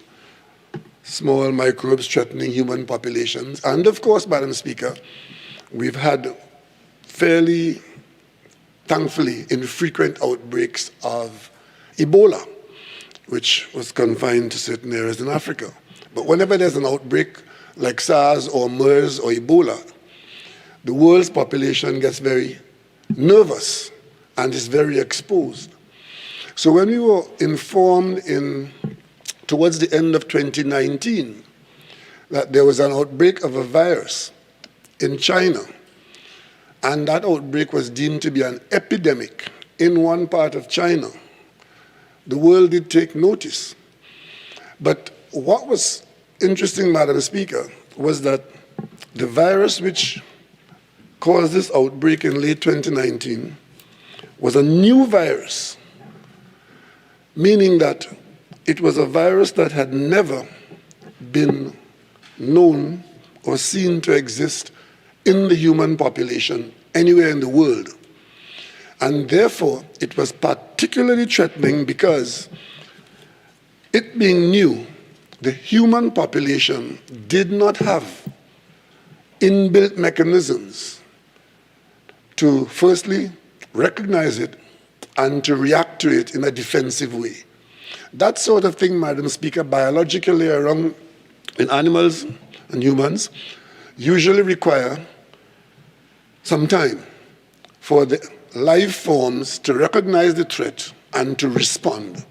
small microbes threatening human populations. And of course, Madam Speaker, we've had fairly, thankfully, infrequent outbreaks of Ebola, which was confined to certain areas in Africa. But whenever there's an outbreak like SARS or MERS or Ebola, the world's population gets very nervous and is very exposed. So when we were informed towards the end of 2019 that there was an outbreak of a virus in China, and that outbreak was deemed to be an epidemic in one part of China, the world did take notice. But what was interesting, Madam Speaker, was that the virus which caused this outbreak in late 2019 was a new virus, meaning that it was a virus that had never been known or seen to exist in the human population anywhere in the world. And therefore, it was particularly threatening because it being new, the human population did not have inbuilt mechanisms to firstly recognize it and to react to it in a defensive way. That sort of thing, Madam Speaker, biologically around in animals and humans, usually require some time for the life forms to recognize the threat and to respond.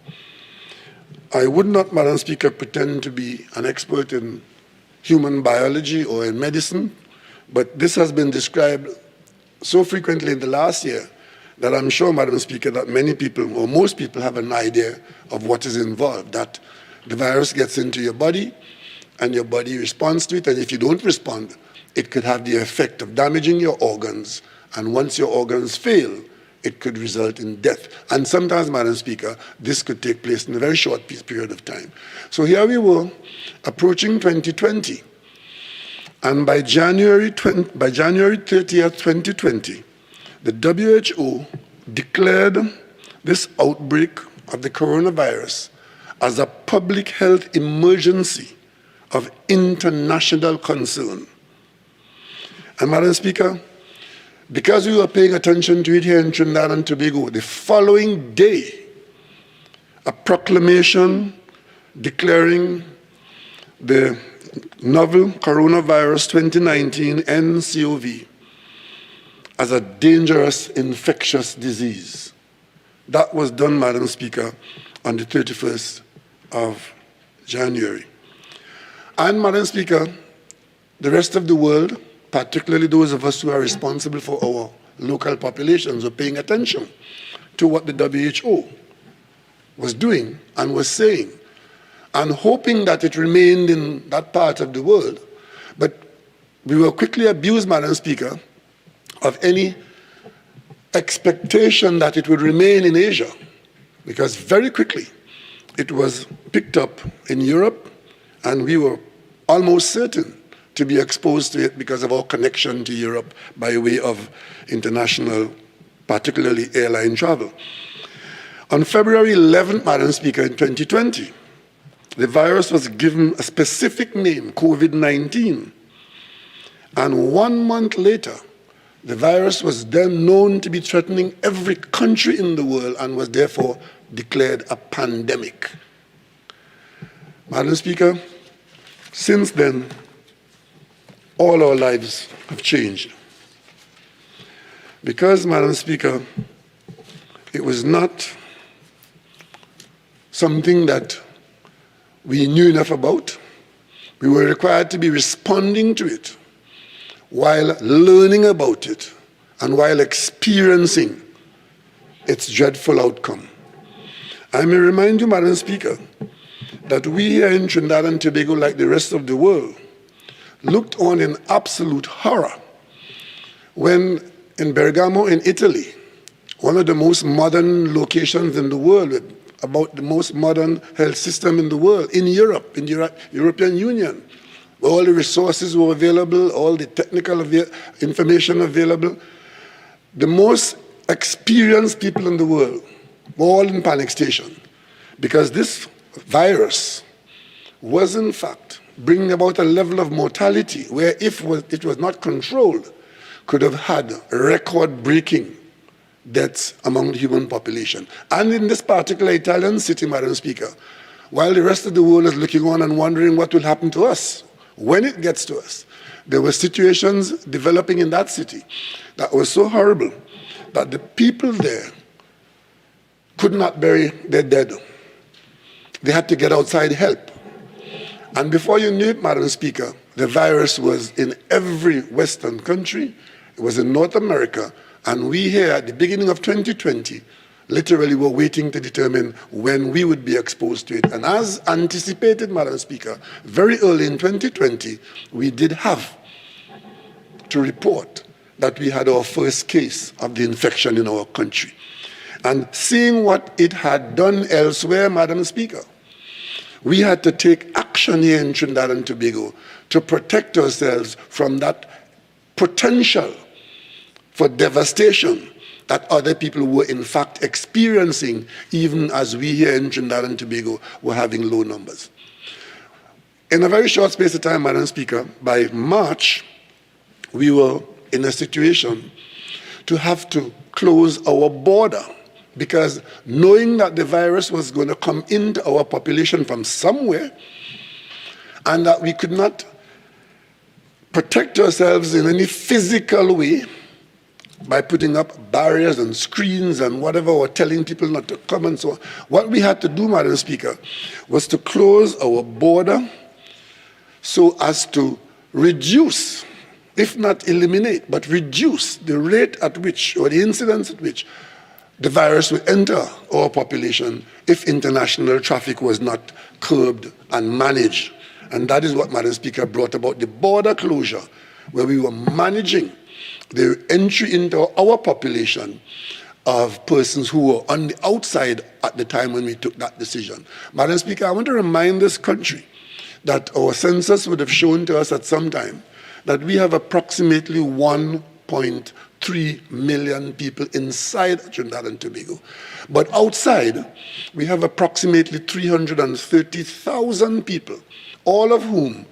I would not, Madam Speaker, pretend to be an expert in human biology or in medicine, but this has been described so frequently in the last year that I'm sure, Madam Speaker, that many people, or most people, have an idea of what is involved, that the virus gets into your body and your body responds to it, and if you don't respond, it could have the effect of damaging your organs, and once your organs fail, it could result in death. And sometimes, Madam Speaker, this could take place in a very short period of time. So here we were, approaching 2020, and by January 30th, 2020, the WHO declared this outbreak of the coronavirus as a public health emergency of international concern. And Madam Speaker, because we were paying attention to it here in Trinidad and Tobago, the following day, a proclamation declaring the novel coronavirus 2019 NCOV as a dangerous infectious disease. That was done, Madam Speaker, on the 31st of January. And, Madam Speaker, the rest of the world, particularly those of us who are responsible for our local populations, were paying attention to what the WHO was doing and was saying, and hoping that it remained in that part of the world. But we were quickly abused, Madam Speaker, of any expectation that it would remain in Asia, because very quickly it was picked up in Europe, and we were almost certain to be exposed to it because of our connection to Europe by way of international, particularly airline travel. On February 11th, Madam Speaker, in 2020, the virus was given a specific name, COVID-19. And 1 month later, the virus was then known to be threatening every country in the world and was therefore declared a pandemic. Madam Speaker, since then, all our lives have changed. Because, Madam Speaker, it was not something that we knew enough about. We were required to be responding to it while learning about it and while experiencing its dreadful outcome. I may remind you, Madam Speaker, that we here in Trinidad and Tobago, like the rest of the world, looked on in absolute horror when in Bergamo in Italy, one of the most modern locations in the world, with about the most modern health system in the world, in Europe, in the European Union, where all the resources were available, all the technical information available, the most experienced people in the world were all in panic station, because this virus was in fact bringing about a level of mortality where, if it was not controlled, could have had record-breaking deaths among the human population. And in this particular Italian city, Madam Speaker, while the rest of the world is looking on and wondering what will happen to us when it gets to us, there were situations developing in that city that were so horrible that the people there could not bury their dead. They had to get outside help. And before you knew it, Madam Speaker, the virus was in every Western country. It was in North America. And we here at the beginning of 2020 literally were waiting to determine when we would be exposed to it. And as anticipated, Madam Speaker, very early in 2020, we did have to report that we had our first case of the infection in our country. And seeing what it had done elsewhere, Madam Speaker, we had to take action here in Trinidad and Tobago to protect ourselves from that potential for devastation that other people were in fact experiencing, even as we here in Trinidad and Tobago were having low numbers. In a very short space of time, Madam Speaker, by March, we were in a situation to have to close our border, because knowing that the virus was going to come into our population from somewhere and that we could not protect ourselves in any physical way, by putting up barriers and screens and whatever, or telling people not to come and so on. What we had to do, Madam Speaker, was to close our border so as to reduce, if not eliminate, but reduce the rate at which, or the incidence at which, the virus will enter our population if international traffic was not curbed and managed. And that is what, Madam Speaker, brought about the border closure, where we were managing the entry into our population of persons who were on the outside at the time when we took that decision. Madam Speaker, I want to remind this country that our census would have shown to us at some time that we have approximately 1.3 million people inside Trinidad and Tobago. But outside, we have approximately 330,000 people, all of whom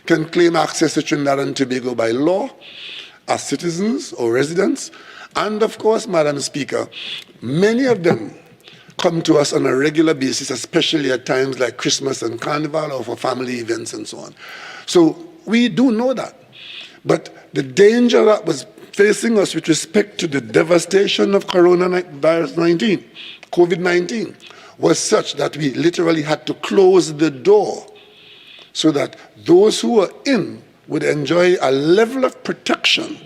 can claim access to Trinidad and Tobago by law, as citizens or residents. And of course, Madam Speaker, many of them come to us on a regular basis, especially at times like Christmas and Carnival or for family events and so on. So we do know that. But the danger that was facing us with respect to the devastation of coronavirus-19, COVID-19, was such that we literally had to close the door so that those who were in would enjoy a level of protection,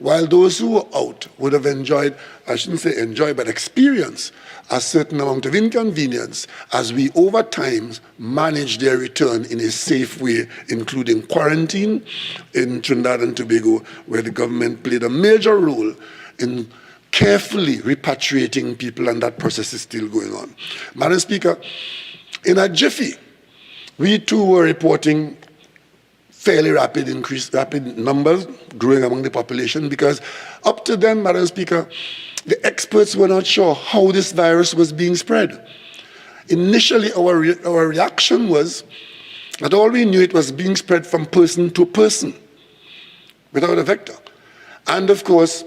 while those who were out would have enjoyed, I shouldn't say enjoy, but experience a certain amount of inconvenience as we over time manage their return in a safe way, including quarantine in Trinidad and Tobago, where the government played a major role in carefully repatriating people, and that process is still going on. Madam Speaker, in a jiffy, we too were reporting fairly rapid numbers growing among the population, because up to then, Madam Speaker, the experts were not sure how this virus was being spread. Initially, our reaction was that all we knew, it was being spread from person to person without a vector. And of course,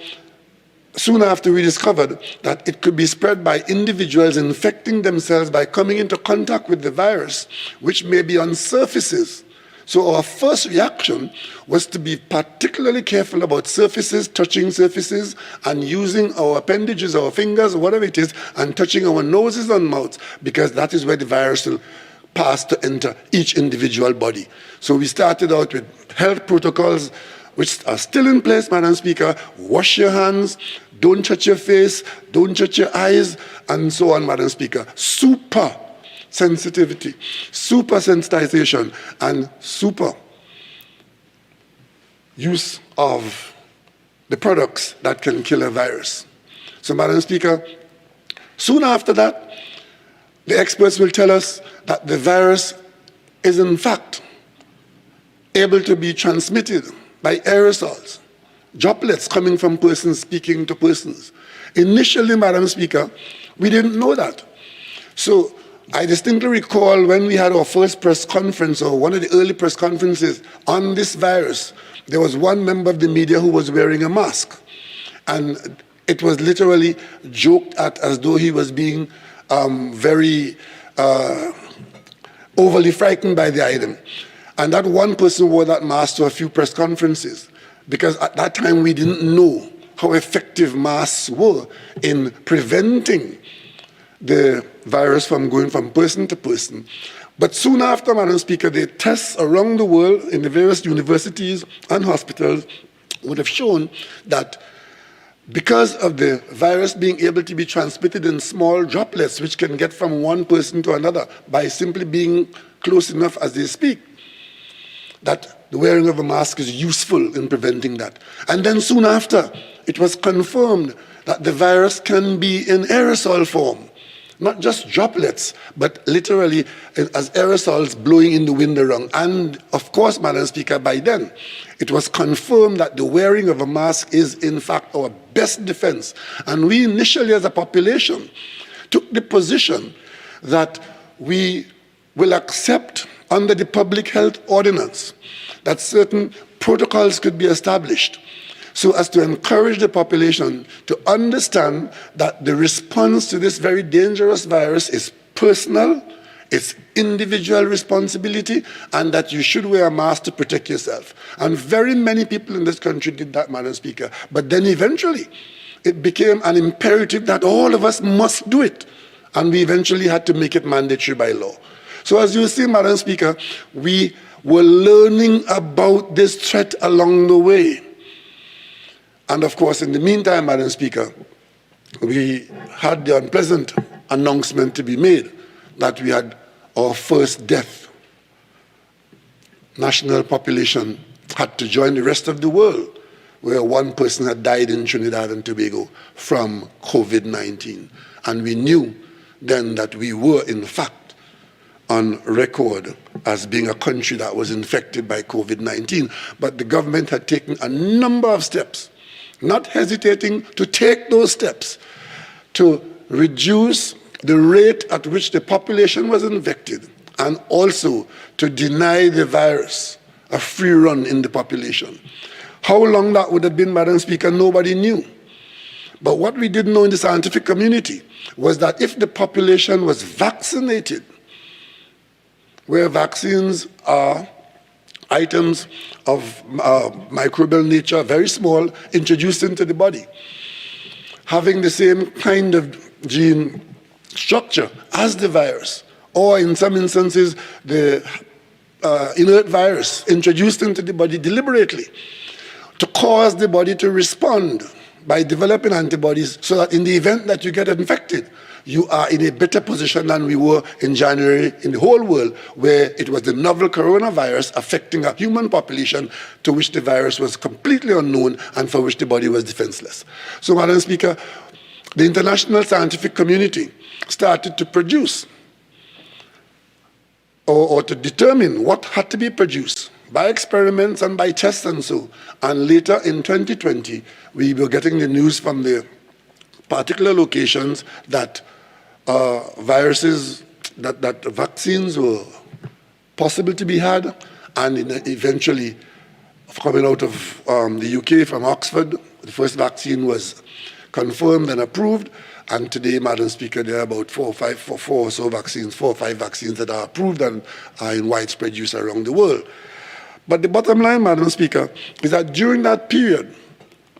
soon after, we discovered that it could be spread by individuals infecting themselves by coming into contact with the virus, which may be on surfaces. So our first reaction was to be particularly careful about surfaces, touching surfaces, and using our appendages, our fingers, whatever it is, and touching our noses and mouths, because that is where the virus will pass to enter each individual body. So we started out with health protocols, which are still in place, Madam Speaker. Wash your hands, don't touch your face, don't touch your eyes, and so on, Madam Speaker. Super sensitivity, super sensitization, and super use of the products that can kill a virus. So, Madam Speaker, soon after that, the experts will tell us that the virus is in fact able to be transmitted by aerosols, droplets coming from persons speaking to persons. Initially, Madam Speaker, we didn't know that. So I distinctly recall when we had our first press conference, or one of the early press conferences on this virus, there was one member of the media who was wearing a mask. And it was literally joked at as though he was being very overly frightened by the item. And that one person wore that mask to a few press conferences, because at that time we didn't know how effective masks were in preventing the virus from going from person to person. But soon after, Madam Speaker, the tests around the world in the various universities and hospitals would have shown that because of the virus being able to be transmitted in small droplets, which can get from one person to another by simply being close enough as they speak, that the wearing of a mask is useful in preventing that. And then soon after, it was confirmed that the virus can be in aerosol form. Not just droplets, but literally as aerosols blowing in the wind around. And of course, Madam Speaker, by then, it was confirmed that the wearing of a mask is in fact our best defense. And we initially as a population took the position that we will accept under the public health ordinance that certain protocols could be established so as to encourage the population to understand that the response to this very dangerous virus is personal, It's individual responsibility, and that you should wear a mask to protect yourself. And very many people in this country did that, Madam Speaker. But then eventually, it became an imperative that all of us must do it. And we eventually had to make it mandatory by law. So as you see, Madam Speaker, we were learning about this threat along the way. And of course, in the meantime, Madam Speaker, we had the unpleasant announcement to be made that we had our first death. National population had to join the rest of the world, where one person had died in Trinidad and Tobago from COVID-19. And we knew then that we were, in fact, on record as being a country that was infected by COVID-19. But the government had taken a number of steps, not hesitating to take those steps to reduce the rate at which the population was infected, and also to deny the virus a free run in the population. How long that would have been, Madam Speaker, nobody knew. But what we did know in the scientific community was that if the population was vaccinated, where vaccines are items of microbial nature, very small, introduced into the body, having the same kind of gene structure as the virus, or in some instances, the inert virus introduced into the body deliberately to cause the body to respond by developing antibodies so that in the event that you get infected, you are in a better position than we were in January in the whole world, where it was the novel coronavirus affecting a human population to which the virus was completely unknown and for which the body was defenseless. So, Madam Speaker, the international scientific community started to produce or to determine what had to be produced by experiments and by tests and so. And later in 2020, we were getting the news from the particular locations that that vaccines were possible to be had, and eventually coming out of the UK from Oxford, the first vaccine was confirmed and approved. And today, Madam Speaker, there are about four or five vaccines that are approved and are in widespread use around the world. But the bottom line, Madam Speaker, is that during that period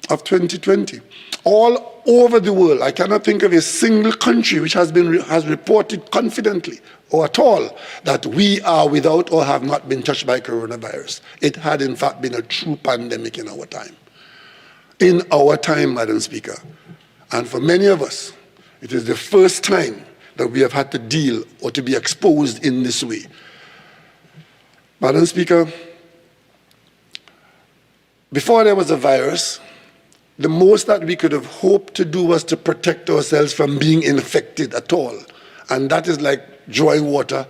of 2020, all over the world, I cannot think of a single country which has reported confidently or at all that we are without or have not been touched by coronavirus. It had, in fact, been a true pandemic in our time. In our time, Madam Speaker. And for many of us, it is the first time that we have had to deal or to be exposed in this way. Madam Speaker, before there was a virus, the most that we could have hoped to do was to protect ourselves from being infected at all. And that is like drawing water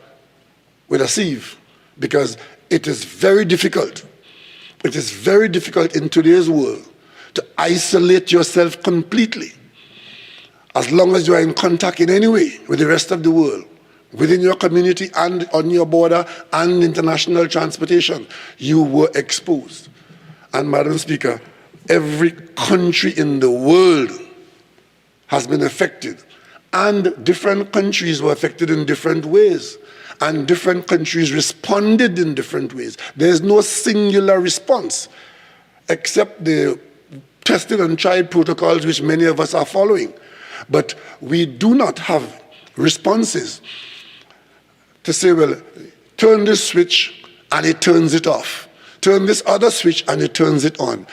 with a sieve, because it is very difficult. It is very difficult in today's world to isolate yourself completely. As long as you are in contact in any way with the rest of the world, within your community and on your border and international transportation, you were exposed. And Madam Speaker, every country in the world has been affected, and different countries were affected in different ways, and different countries responded in different ways. There's no singular response, except the tested and tried protocols which many of us are following. But we do not have responses to say, well, turn this switch and it turns it off. Turn this other switch and it turns it on.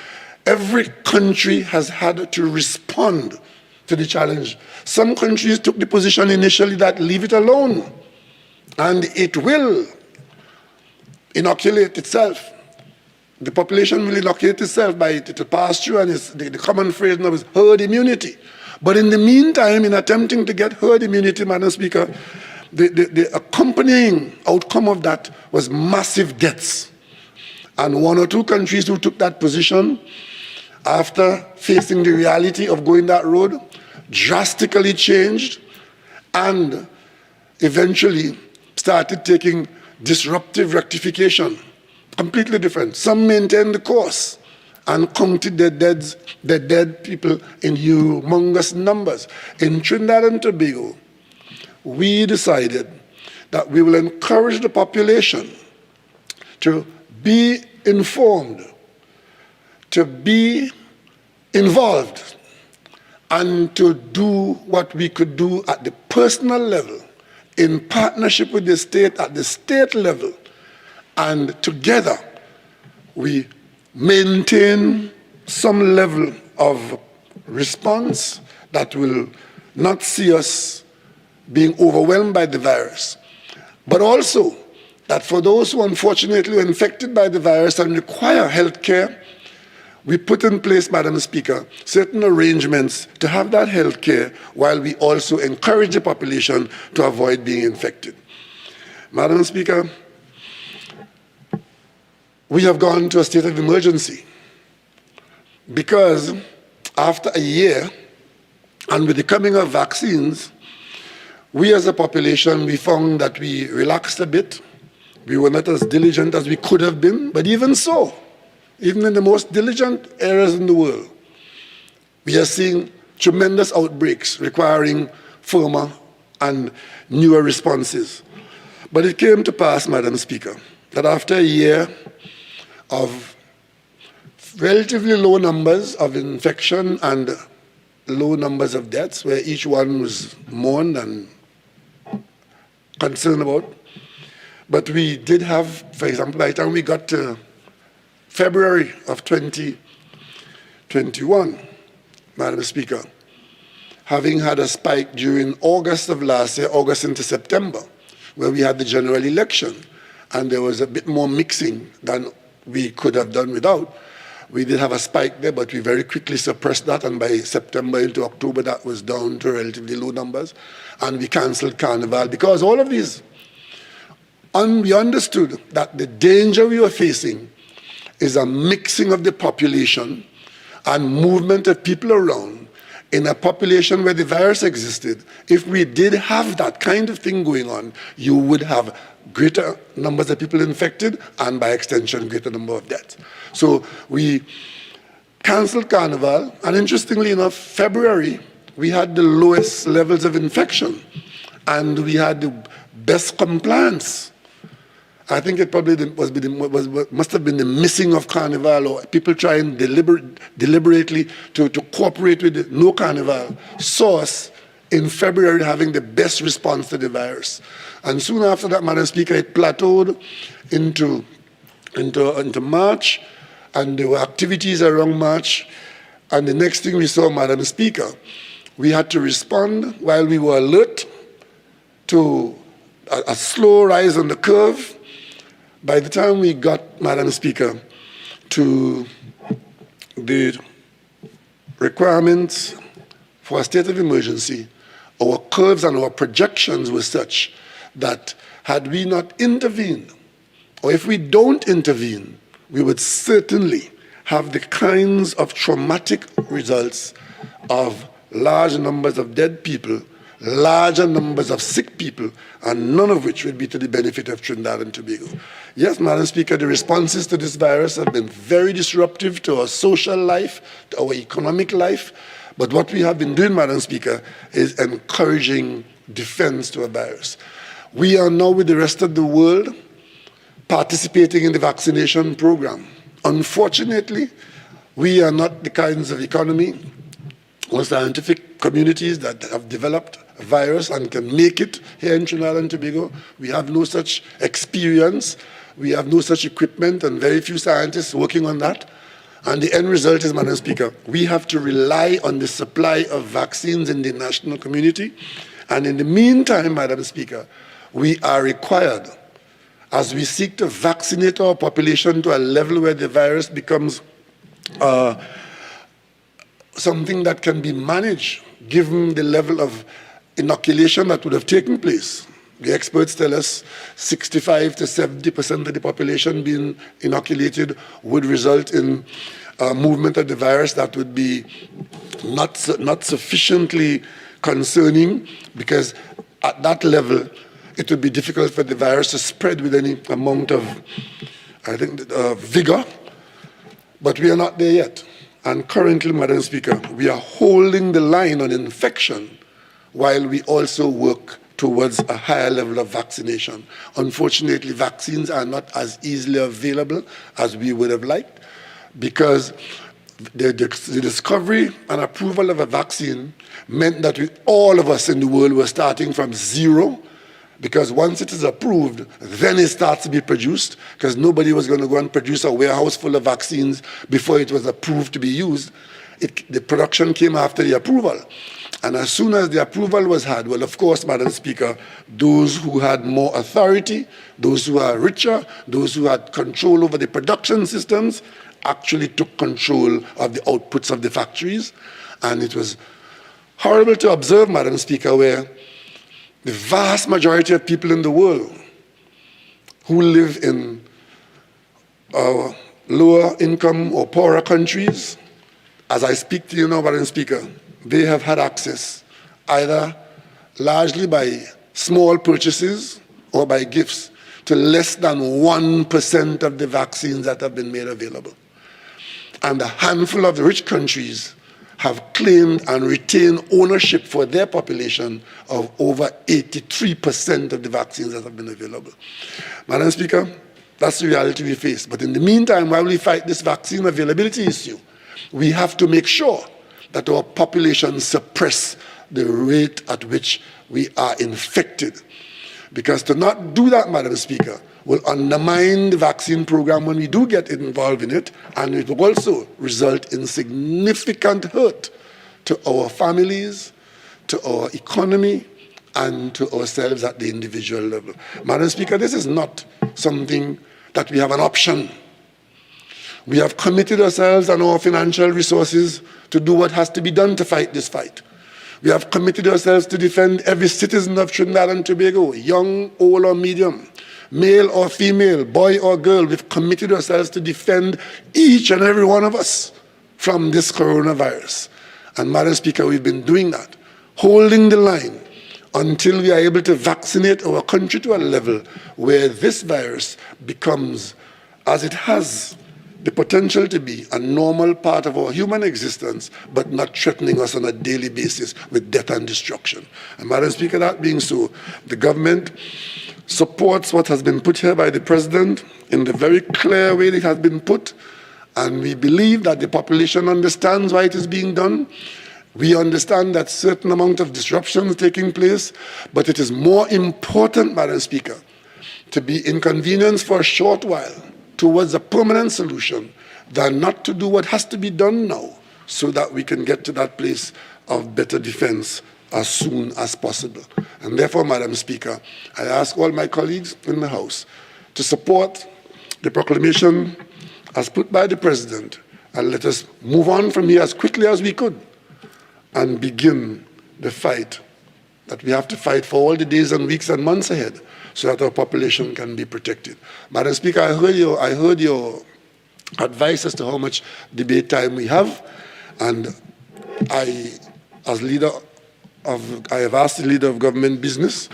Every country has had to respond to the challenge. Some countries took the position initially that leave it alone and it will inoculate itself. The population will inoculate itself by it will pass through, and the common phrase now is herd immunity. But in the meantime, in attempting to get herd immunity, Madam Speaker, the accompanying outcome of that was massive deaths. And one or two countries who took that position, after facing the reality of going that road, drastically changed and eventually started taking disruptive rectification, completely different. Some maintained the course and counted their dead people in humongous numbers. In Trinidad and Tobago, we decided that we will encourage the population to be informed, to be involved, and to do what we could do at the personal level, in partnership with the state at the state level, and together we maintain some level of response that will not see us being overwhelmed by the virus, but also that for those who unfortunately are infected by the virus and require health care, we put in place, Madam Speaker, certain arrangements to have that health care while we also encourage the population to avoid being infected. Madam Speaker, we have gone to a state of emergency because after a year, and with the coming of vaccines, we as a population, we found that we relaxed a bit. We were not as diligent as we could have been, but even so, even in the most diligent areas in the world, we are seeing tremendous outbreaks requiring firmer and newer responses. But it came to pass, Madam Speaker, that after a year of relatively low numbers of infection and low numbers of deaths, where each one was mourned and concerned about, but we did have, for example, by the time we got to February of 2021, Madam Speaker, having had a spike during August of last year, August into September, where we had the general election, and there was a bit more mixing than we could have done without. We did have a spike there, but we very quickly suppressed that, and by September into October, that was down to relatively low numbers, and we canceled Carnival because all of these, and we understood that the danger we were facing is a mixing of the population and movement of people around in a population where the virus existed. If we did have that kind of thing going on, you would have greater numbers of people infected and by extension, greater number of deaths. So we canceled Carnival, and interestingly enough, February, we had the lowest levels of infection and we had the best compliance. I think it probably must have been the missing of Carnival, or people trying deliberately to cooperate with the no Carnival, saw us in February having the best response to the virus. And soon after that, Madam Speaker, it plateaued into March, and there were activities around March. And the next thing we saw, Madam Speaker, we had to respond while we were alert to a slow rise on the curve. By the time we got, Madam Speaker, to the requirements for a state of emergency, our curves and our projections were such that had we not intervened, or if we don't intervene, we would certainly have the kinds of traumatic results of large numbers of dead people, larger numbers of sick people, and none of which would be to the benefit of Trinidad and Tobago. Yes, Madam Speaker, the responses to this virus have been very disruptive to our social life, to our economic life, but what we have been doing, Madam Speaker, is encouraging defense to a virus. We are now, with the rest of the world, participating in the vaccination program. Unfortunately, we are not the kinds of economy or scientific communities that have developed a virus and can make it here in Trinidad and Tobago. We have no such experience. We have no such equipment, and very few scientists working on that. And the end result is, Madam Speaker, we have to rely on the supply of vaccines in the national community. And in the meantime, Madam Speaker, we are required, as we seek to vaccinate our population to a level where the virus becomes something that can be managed, given the level of inoculation that would have taken place. The experts tell us 65 to 70% of the population being inoculated would result in movement of the virus that would be not sufficiently concerning, because at that level, it would be difficult for the virus to spread with any amount of, I think, vigor. But we are not there yet. And currently, Madam Speaker, we are holding the line on infection while we also work towards a higher level of vaccination. Unfortunately, vaccines are not as easily available as we would have liked, because the discovery and approval of a vaccine meant that all of us in the world were starting from zero, because once it is approved, then it starts to be produced, because nobody was going to go and produce a warehouse full of vaccines before it was approved to be used. The production came after the approval. And as soon as the approval was had, well, of course, Madam Speaker, those who had more authority, those who are richer, those who had control over the production systems, actually took control of the outputs of the factories. And it was horrible to observe, Madam Speaker, where the vast majority of people in the world who live in lower income or poorer countries, as I speak to you now, Madam Speaker, they have had access either largely by small purchases or by gifts to less than 1% of the vaccines that have been made available. And a handful of the rich countries have claimed and retained ownership for their population of over 83% of the vaccines that have been available. Madam Speaker, that's the reality we face. But in the meantime, while we fight this vaccine availability issue, we have to make sure that our population suppress the rate at which we are infected. Because to not do that, Madam Speaker, will undermine the vaccine program when we do get involved in it, and it will also result in significant hurt to our families, to our economy, and to ourselves at the individual level. Madam Speaker, this is not something that we have an option. We have committed ourselves and our financial resources to do what has to be done to fight this fight. We have committed ourselves to defend every citizen of Trinidad and Tobago, young, old, or medium, male or female, boy or girl. We've committed ourselves to defend each and every one of us from this coronavirus. And Madam Speaker, we've been doing that, holding the line until we are able to vaccinate our country to a level where this virus becomes, as it has the potential to be, a normal part of our human existence, but not threatening us on a daily basis with death and destruction. And Madam Speaker, that being so, the government supports what has been put here by the President in the very clear way it has been put, and we believe that the population understands why it is being done. We understand that certain amount of disruption is taking place, but it is more important, Madam Speaker, to be inconvenienced for a short while towards a permanent solution than not to do what has to be done now so that we can get to that place of better defense as soon as possible. And therefore, Madam Speaker, I ask all my colleagues in the House to support the proclamation as put by the President, and let us move on from here as quickly as we could and begin the fight that we have to fight for all the days and weeks and months ahead, so that our population can be protected. Madam Speaker, I heard your advice as to how much debate time we have, and I have asked the leader of government business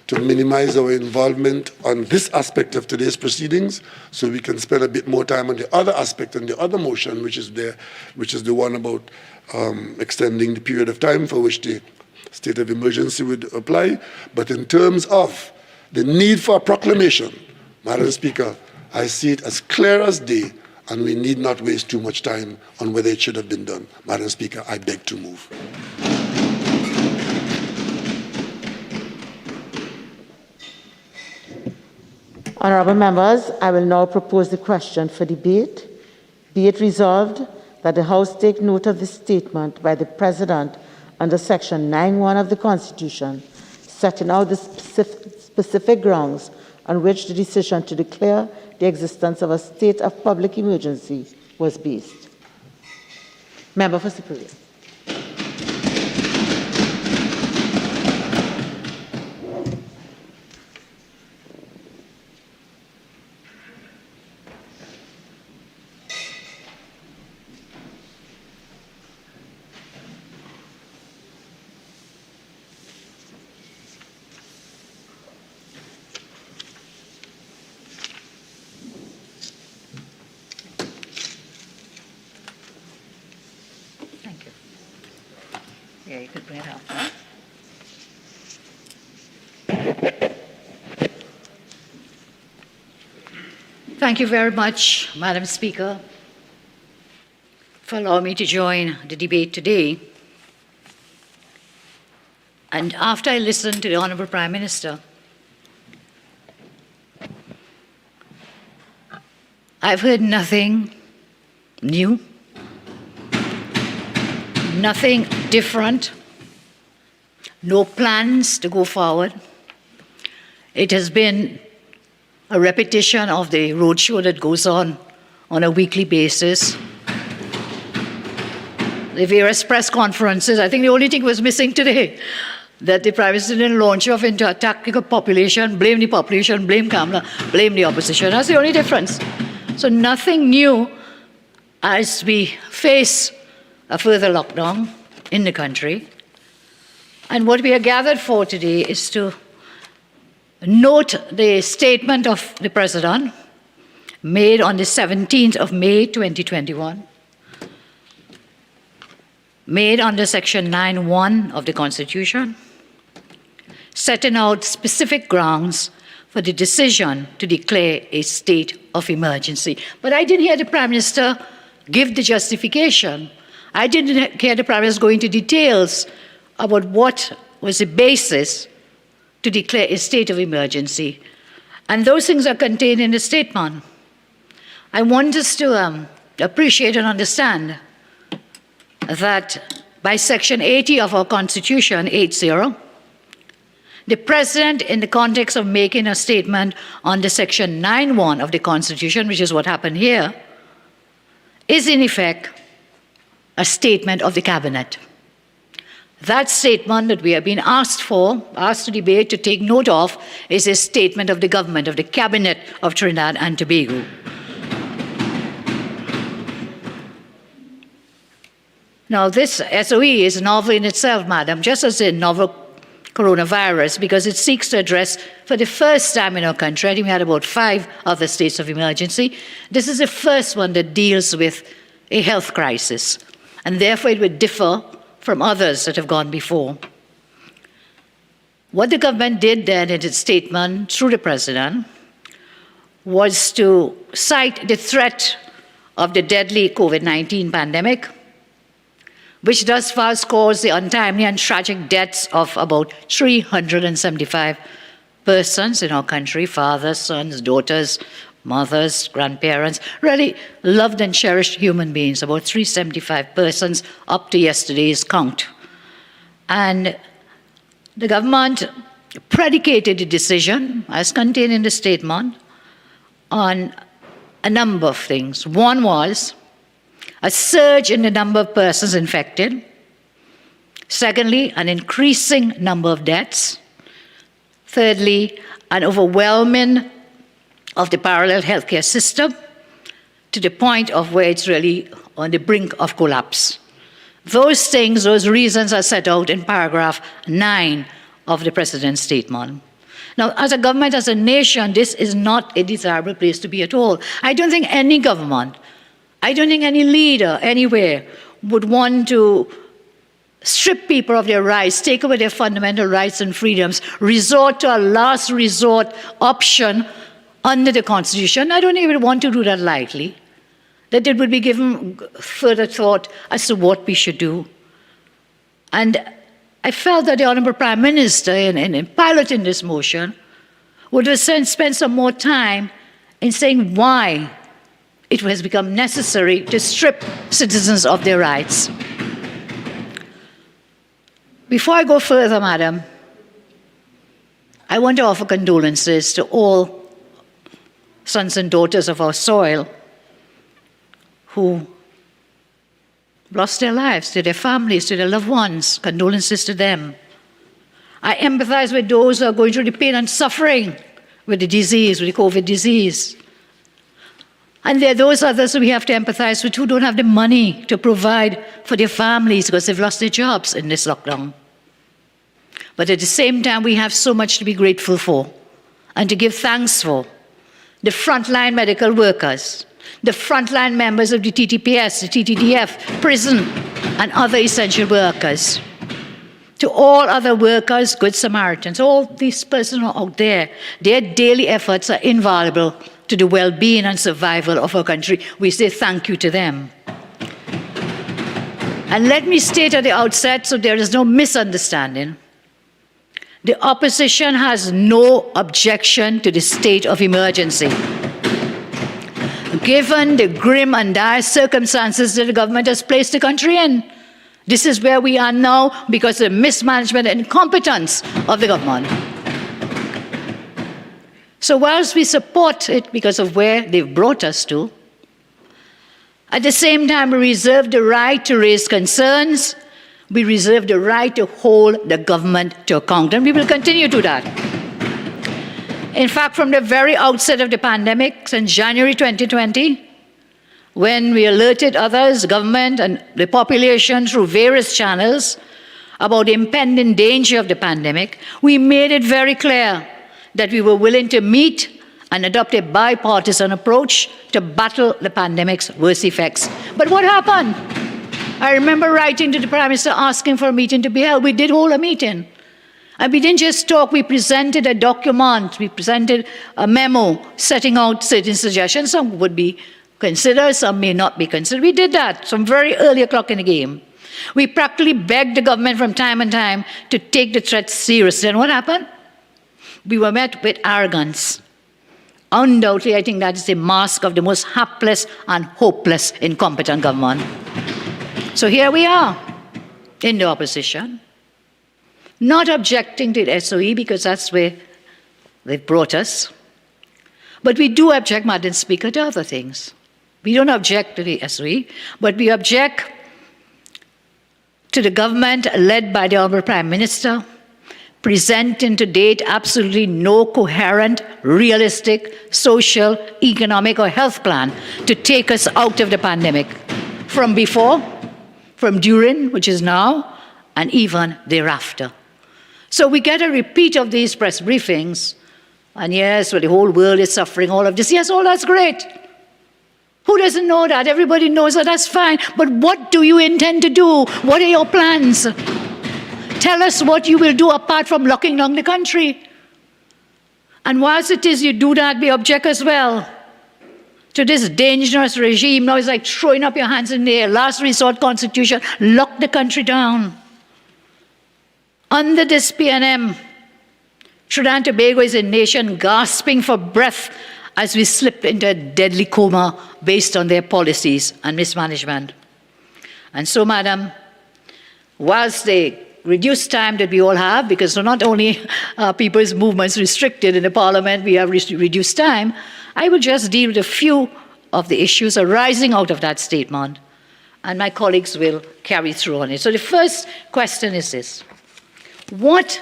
to minimize our involvement on this aspect of today's proceedings, so we can spend a bit more time on the other aspect and the other motion, which is the one about extending the period of time for which the state of emergency would apply. But in terms of the need for a proclamation, Madam Speaker, I see it as clear as day, and we need not waste too much time on whether it should have been done. Madam Speaker, I beg to move. Honourable members, I will now propose the question for debate. Be it resolved that the House take note of the statement by the President under Section 9(1) of the Constitution, setting out the specific grounds on which the decision to declare the existence of a state of public emergency was based. Member for Superior. Yeah, you could bring it up. Thank you very much, Madam Speaker, for allowing me to join the debate today. And after I listened to the Honourable Prime Minister, I've heard nothing new, nothing different, no plans to go forward. It has been a repetition of the roadshow that goes on a weekly basis. The various press conferences, I think the only thing was missing today, that the Prime Minister didn't launch off into attacking the population, blame Kamla, blame the opposition. That's the only difference. So nothing new as we face a further lockdown in the country. And what we are gathered for today is to note the statement of the President made on the 17th of May 2021, made under Section 9(1) of the Constitution, setting out specific grounds for the decision to declare a state of emergency. But I didn't hear the Prime Minister give the justification. I didn't hear the Prime Minister go into details about what was the basis to declare a state of emergency. And those things are contained in the statement. I want us to appreciate and understand that by Section 80 of our Constitution, 80, the President, in the context of making a statement under Section 9(1) of the Constitution, which is what happened here, is in effect a statement of the Cabinet. That statement that we have been asked to debate, to take note of, is a statement of the government, of the Cabinet of Trinidad and Tobago. Now, this SOE is novel in itself, Madam, just as the novel coronavirus, because it seeks to address, for the first time in our country, I think we had about 5 other states of emergency, this is the first one that deals with a health crisis, and therefore it would differ from others that have gone before. What the government did then in its statement through the President was to cite the threat of the deadly COVID-19 pandemic, which thus far has caused the untimely and tragic deaths of about 375 persons in our country, fathers, sons, daughters, mothers, grandparents, really loved and cherished human beings, about 375 persons up to yesterday's count. And the government predicated the decision, as contained in the statement, on a number of things. One was a surge in the number of persons infected. Secondly, an increasing number of deaths. Thirdly, an overwhelming of the parallel healthcare system to the point of where it's really on the brink of collapse. Those things, those reasons are set out in paragraph 9 of the President's statement. Now, as a government, as a nation, this is not a desirable place to be at all. I don't think any government, I don't think any leader anywhere would want to strip people of their rights, take away their fundamental rights and freedoms, resort to a last resort option under the Constitution. I don't even want to do that lightly, that it would be given further thought as to what we should do. And I felt that the Honourable Prime Minister, in piloting this motion, would have spent some more time in saying why it has become necessary to strip citizens of their rights. Before I go further, Madam, I want to offer condolences to all sons and daughters of our soil who lost their lives, to their families, to their loved ones. Condolences to them. I empathize with those who are going through the pain and suffering with the disease, with the COVID disease. And there are those others who we have to empathize with who don't have the money to provide for their families because they've lost their jobs in this lockdown. But at the same time, we have so much to be grateful for and to give thanks for. The frontline medical workers, the frontline members of the TTPS, the TTDF, prison, and other essential workers. To all other workers, Good Samaritans, all these persons out there, their daily efforts are invaluable to the well-being and survival of our country. We say thank you to them. And let me state at the outset, so there is no misunderstanding, the opposition has no objection to the state of emergency. Given the grim and dire circumstances that the government has placed the country in, this is where we are now because of the mismanagement and incompetence of the government. So whilst we support it because of where they've brought us to, at the same time we reserve the right to raise concerns, we reserve the right to hold the government to account, and we will continue to do that. In fact, from the very outset of the pandemic, since January 2020, when we alerted others, government and the population through various channels about the impending danger of the pandemic, we made it very clear that we were willing to meet and adopt a bipartisan approach to battle the pandemic's worst effects. But what happened? I remember writing to the Prime Minister asking for a meeting to be held. We did hold a meeting. And we didn't just talk, we presented a document, we presented a memo setting out certain suggestions. Some would be considered, some may not be considered. We did that, some very early o'clock in the game. We practically begged the government from time to time to take the threat seriously. And what happened? We were met with arrogance. Undoubtedly, I think that is the mask of the most hapless and hopeless incompetent government. So here we are, in the opposition, not objecting to the SOE because that's where they've brought us. But we do object, Madam Speaker, to other things. We don't object to the SOE, but we object to the government led by the Honourable Prime Minister, presenting to date absolutely no coherent, realistic, social, economic or health plan to take us out of the pandemic from before, from during, which is now, and even thereafter. So we get a repeat of these press briefings, and yes, well, the whole world is suffering all of this. Yes, all that's great. Who doesn't know that? Everybody knows that, that's fine. But what do you intend to do? What are your plans? Tell us what you will do apart from locking down the country. And whilst it is you do that, we object as well to this dangerous regime. Now it's like throwing up your hands in the air. Last resort constitution, lock the country down. Under this PNM, Trinidad and Tobago is a nation gasping for breath as we slip into a deadly coma based on their policies and mismanagement. And so, Madam, whilst the reduced time that we all have, because not only are people's movements restricted in the Parliament, we have reduced time, I will just deal with a few of the issues arising out of that statement, and my colleagues will carry through on it. So the first question is this: what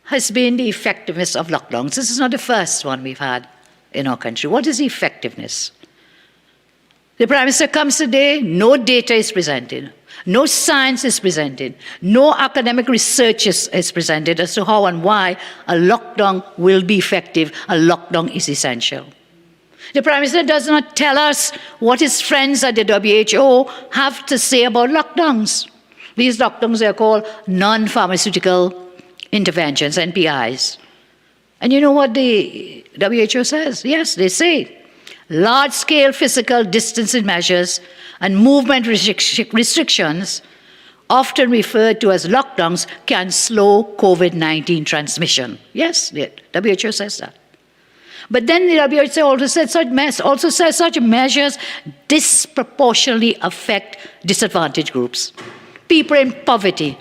has been the effectiveness of lockdowns? This is not the first one we've had in our country. What is the effectiveness? The Prime Minister comes today, no data is presented, no science is presented, no academic research is presented as to how and why a lockdown will be effective. A lockdown is essential. The Prime Minister does not tell us what his friends at the WHO have to say about lockdowns. These lockdowns are called non-pharmaceutical interventions, NPIs. And you know what the WHO says? Yes, they say large-scale physical distancing measures and movement restrictions, often referred to as lockdowns, can slow COVID-19 transmission. Yes, the WHO says that. But then the WHO also says such measures disproportionately affect disadvantaged groups. People in poverty,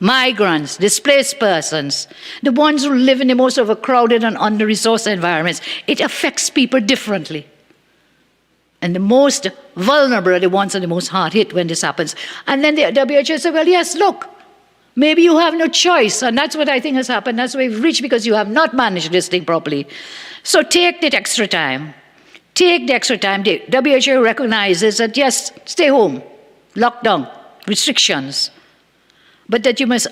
migrants, displaced persons, the ones who live in the most overcrowded and under-resourced environments. It affects people differently. And the most vulnerable are the ones that are the most hard hit when this happens. And then the WHO said, well, yes, look, maybe you have no choice. And that's what I think has happened. That's where we've reached, because you have not managed this thing properly. So take that extra time. Take the extra time. The WHO recognizes that, yes, stay home, lockdown, restrictions. But that you must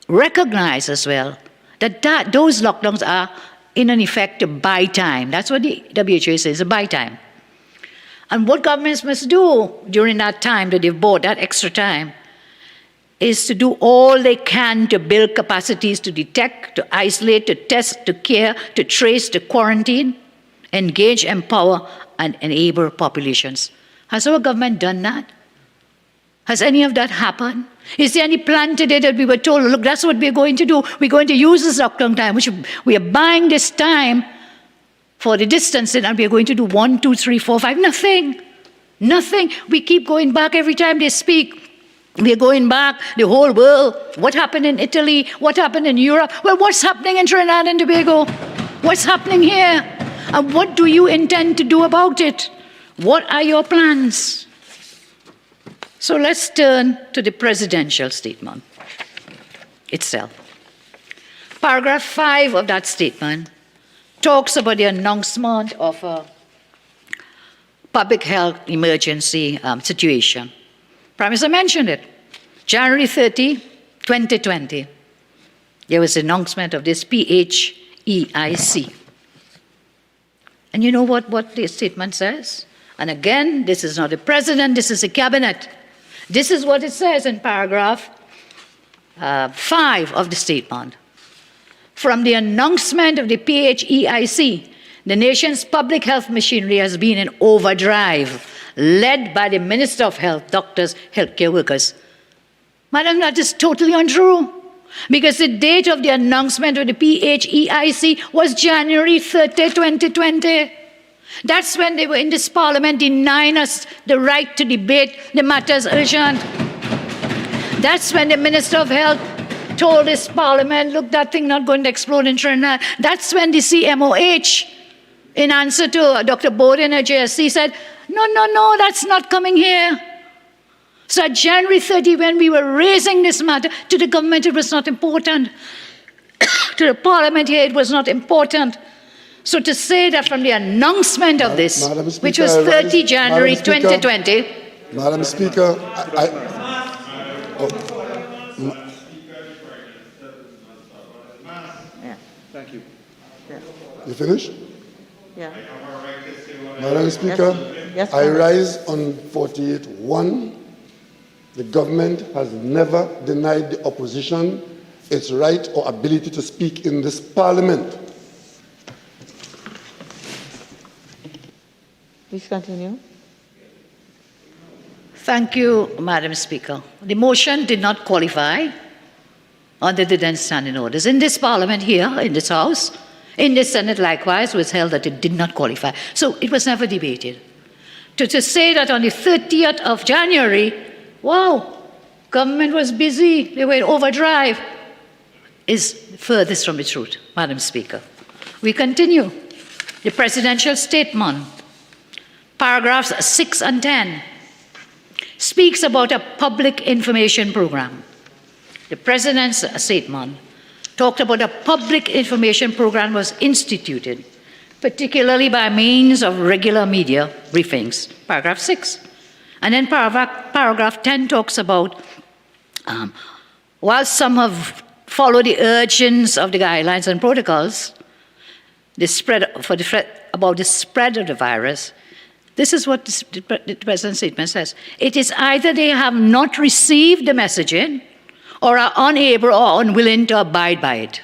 recognize as well that those lockdowns are, in an effect, to buy time. That's what the WHO says, a buy time. And what governments must do during that time that they've bought, that extra time, is to do all they can to build capacities to detect, to isolate, to test, to care, to trace, to quarantine. engage, empower, and enable populations. Has our government done that? Has any of that happened? Is there any plan today that we were told, look, that's what we're going to do. We're going to use this lockdown time, which we are buying this time for the distancing, and we're going to do 1, 2, 3, 4, 5. Nothing. Nothing. We keep going back every time they speak. We're going back, the whole world. What happened in Italy? What happened in Europe? Well, what's happening in Trinidad and Tobago? What's happening here? And what do you intend to do about it? What are your plans? So let's turn to the presidential statement itself. Paragraph 5 of that statement talks about the announcement of a public health emergency situation. Prime Minister mentioned it. January 30, 2020, there was an announcement of this PHEIC. And you know what the statement says? And again, this is not the president, this is the cabinet. This is what it says in paragraph 5 of the statement. From the announcement of the PHEIC, the nation's public health machinery has been in overdrive, led by the Minister of Health, doctors, healthcare workers. Madam, that is totally untrue. Because the date of the announcement of the PHEIC was January 30, 2020. That's when they were in this parliament denying us the right to debate the matters urgent. That's when the Minister of Health told this parliament, look, that thing not going to explode in Trinidad. That's when the CMOH, in answer to Dr. Bowden at JSC, said, no, that's not coming here. So at January 30, when we were raising this matter, to the government it was not important. To the parliament here it was not important. So to say that from the announcement of this, Speaker, which was 30 January 2020. Madam Speaker, Thank you. You finished? Yeah. Madam Speaker, Yes, I rise on 48.1. The government has never denied the opposition its right or ability to speak in this parliament. Please continue. Thank you, Madam Speaker. The motion did not qualify under the then standing orders. In this parliament here, in this House, in the Senate likewise, was held that it did not qualify. So it was never debated. To say that on the 30th of January, wow, government was busy, they were in overdrive, is furthest from the truth, Madam Speaker. We continue. The presidential statement, paragraphs 6 and 10, speaks about a public information program. The president's statement talked about a public information program was instituted, particularly by means of regular media briefings, paragraph 6. And then paragraph 10 talks about, while some have followed the urgings of the guidelines and protocols, about the spread of the virus, this is what the President's statement says. It is either they have not received the messaging or are unable or unwilling to abide by it.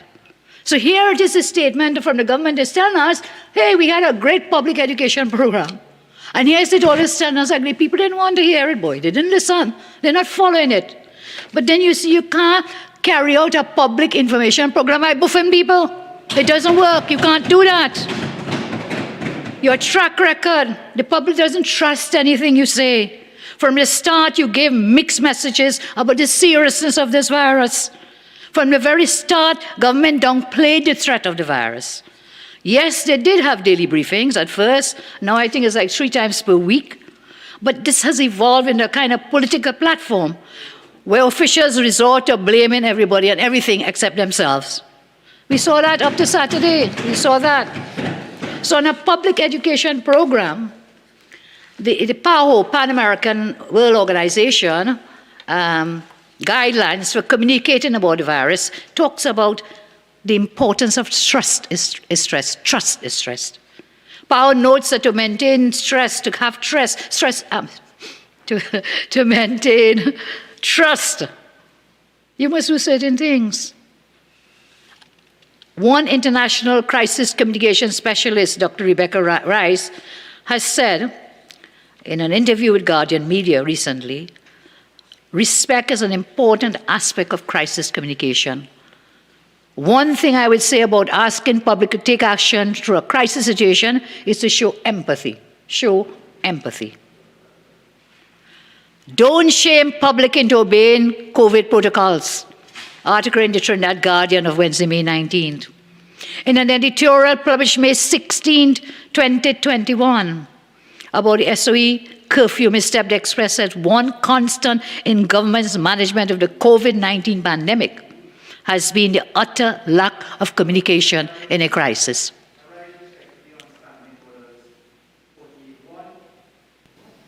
So here it is a statement from the government that's telling us, hey, we had a great public education program. And here's it always telling us, like, people didn't want to hear it, boy. They didn't listen. They're not following it. But then you see you can't carry out a public information program by buffing people. It doesn't work. You can't do that. Your track record, the public doesn't trust anything you say. From the start, you gave mixed messages about the seriousness of this virus. From the very start, government downplayed the threat of the virus. Yes, they did have daily briefings at first. Now I think it's like 3 times per week. But this has evolved into a kind of political platform where officials resort to blaming everybody and everything except themselves. We saw that up to Saturday. We saw that. So in a public education program, the PAHO, Pan American World Organization, guidelines for communicating about the virus talks about the importance of trust is stressed. Trust is stressed. PAHO notes that to maintain stress, to have to maintain trust, you must do certain things. One international crisis communication specialist, Dr. Rebecca Rice, has said in an interview with Guardian Media recently, respect is an important aspect of crisis communication. One thing I would say about asking public to take action through a crisis situation is to show empathy. Show empathy. Don't shame public into obeying COVID protocols. Article in the Trinidad Guardian of Wednesday, May 19th. In an editorial published May 16, 2021, about the SOE curfew misstep, the Express says one constant in government's management of the COVID-19 pandemic has been the utter lack of communication in a crisis.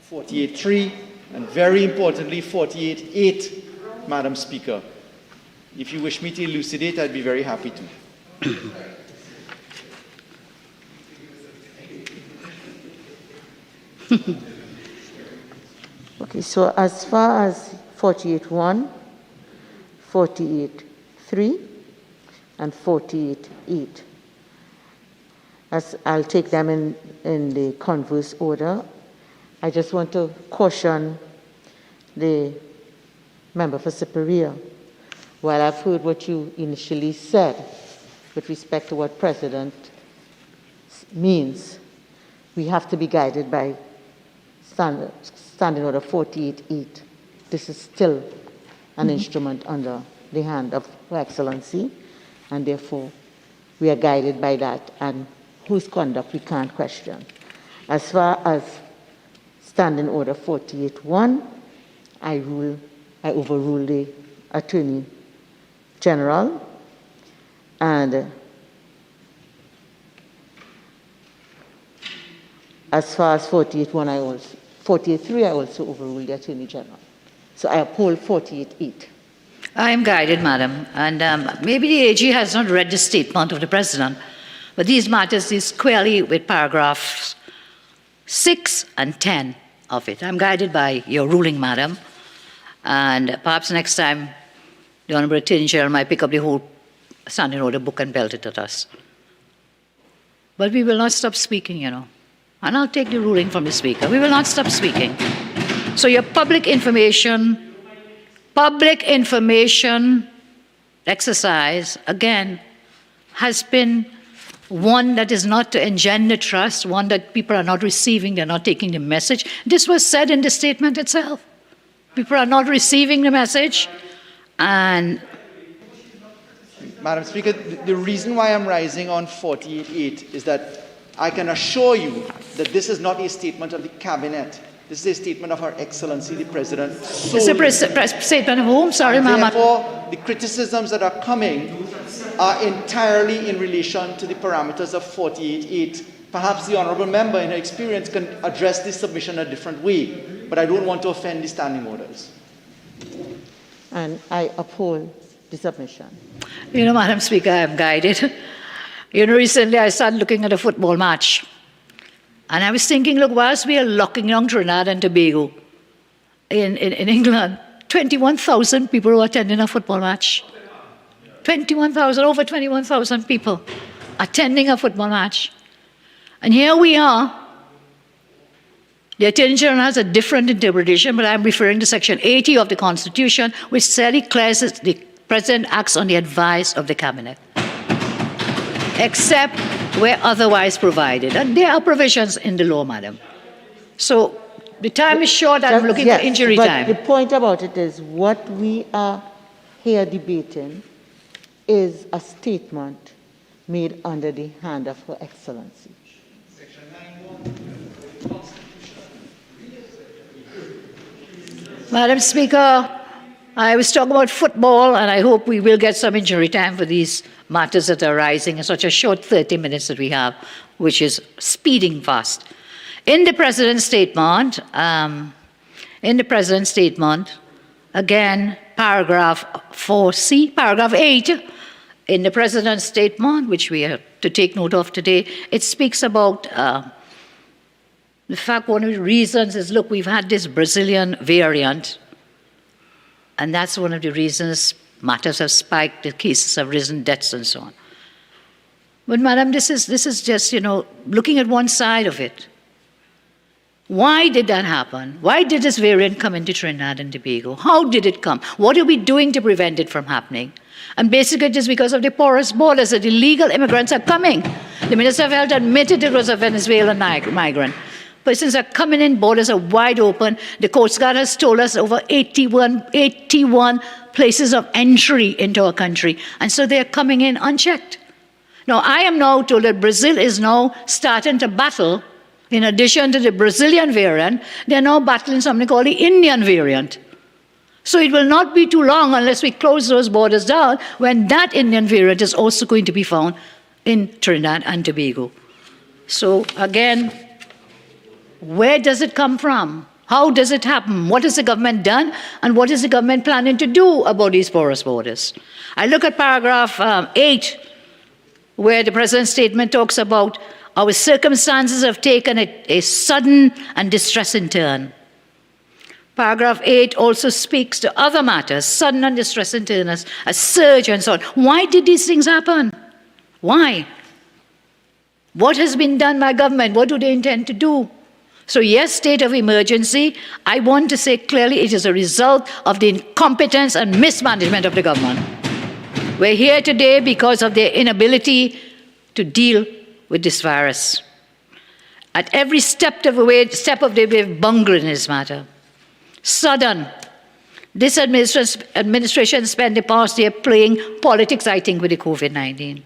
48.3, and very importantly, 48.8, Madam Speaker. If you wish me to elucidate, I'd be very happy to. Okay, so as far as 48.1, 48.3, and 48.8, as I'll take them in the converse order, I just want to caution the member for Superior. While I've heard what you initially said with respect to what President means, we have to be guided by Standing Order 48.8. This is still an instrument under the hand of Her Excellency, and therefore we are guided by that, and whose conduct we can't question. As far as Standing Order 48.1, I overrule the Attorney General, and as far as 48.1, 48.3, I also overrule the Attorney General. So I uphold 48.8. I am guided, Madam, and maybe the AG has not read the statement of the President, but these matters is clearly with paragraphs 6 and 10 of it. I'm guided by your ruling, Madam, and perhaps next time the Honourable Attorney General might pick up the whole Standing Order book and belt it at us. But we will not stop speaking, you know. And I'll take the ruling from the Speaker. We will not stop speaking. So your public information exercise, again, has been one that is not to engender trust, one that people are not receiving, they're not taking the message. This was said in the statement itself. People are not receiving the message, and... Madam Speaker, the reason why I'm rising on 48.8 is that I can assure you that this is not a statement of the Cabinet. This is a statement of Her Excellency, the President. It's a statement of whom? Sorry, Ma'am. Therefore, the criticisms that are coming are entirely in relation to the parameters of 48.8. Perhaps the Honourable Member, in her experience, can address this submission a different way, but I don't want to offend the standing orders. And I uphold the submission. You know, Madam Speaker, I am guided. You know, recently I started looking at a football match. And I was thinking, look, whilst we are locking down Trinidad and Tobago in England, 21,000 people were attending a football match. 21,000, over 21,000 people attending a football match. And here we are. The Attorney General has a different interpretation, but I'm referring to Section 80 of the Constitution, which clearly declares that the President acts on the advice of the Cabinet, except where otherwise provided. And there are provisions in the law, Madam. So the time is short, I'm looking for injury time. But the point about it is what we are here debating is a statement made under the hand of Her Excellency. Madam Speaker, I was talking about football, and I hope we will get some injury time for these matters that are rising in such a short 30 minutes that we have, which is speeding fast. In the President's statement, again, paragraph 4C, paragraph 8, in the President's statement, which we have to take note of today, it speaks about the fact one of the reasons is, look, we've had this Brazilian variant, and that's one of the reasons matters have spiked, the cases have risen, deaths and so on. But, Madam, this is just, looking at one side of it. Why did that happen? Why did this variant come into Trinidad and Tobago? How did it come? What are we doing to prevent it from happening? And basically just because of the porous borders that illegal immigrants are coming. The Minister of Health admitted it was a Venezuelan migrant. Persons are coming in, borders are wide open. The Coast Guard has told us over 81 places of entry into our country. And so they are coming in unchecked. Now, I am now told that Brazil is now starting to battle. In addition to the Brazilian variant, they are now battling something called the Indian variant. So it will not be too long unless we close those borders down when that Indian variant is also going to be found in Trinidad and Tobago. So again, where does it come from? How does it happen? What has the government done? And what is the government planning to do about these porous borders? I look at paragraph 8, where the President's statement talks about our circumstances have taken a sudden and distressing turn. Paragraph 8 also speaks to other matters, sudden and distressing turn, as a surge and so on. Why did these things happen? Why? What has been done by government? What do they intend to do? So yes, state of emergency. I want to say clearly it is a result of the incompetence and mismanagement of the government. We're here today because of their inability to deal with this virus. At every step of the way, we've bungled in this matter. Sudden. This administration spent the past year playing politics, I think, with the COVID-19.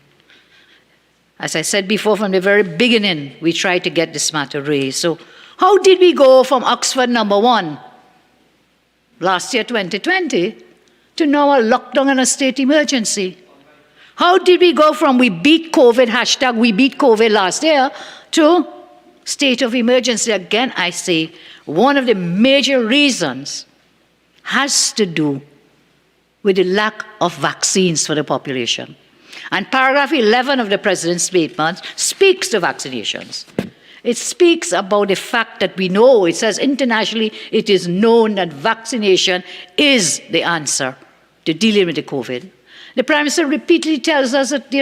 As I said before, from the very beginning, we tried to get this matter raised. So how did we go from Oxford #1, last year 2020, to now a lockdown and a state emergency? How did we go from we beat COVID, hashtag we beat COVID last year, to state of emergency? Again, I say, one of the major reasons has to do with the lack of vaccines for the population. And paragraph 11 of the President's statement speaks to vaccinations. It speaks about the fact that we know, it says internationally, it is known that vaccination is the answer to dealing with the COVID. The Prime Minister repeatedly tells us that,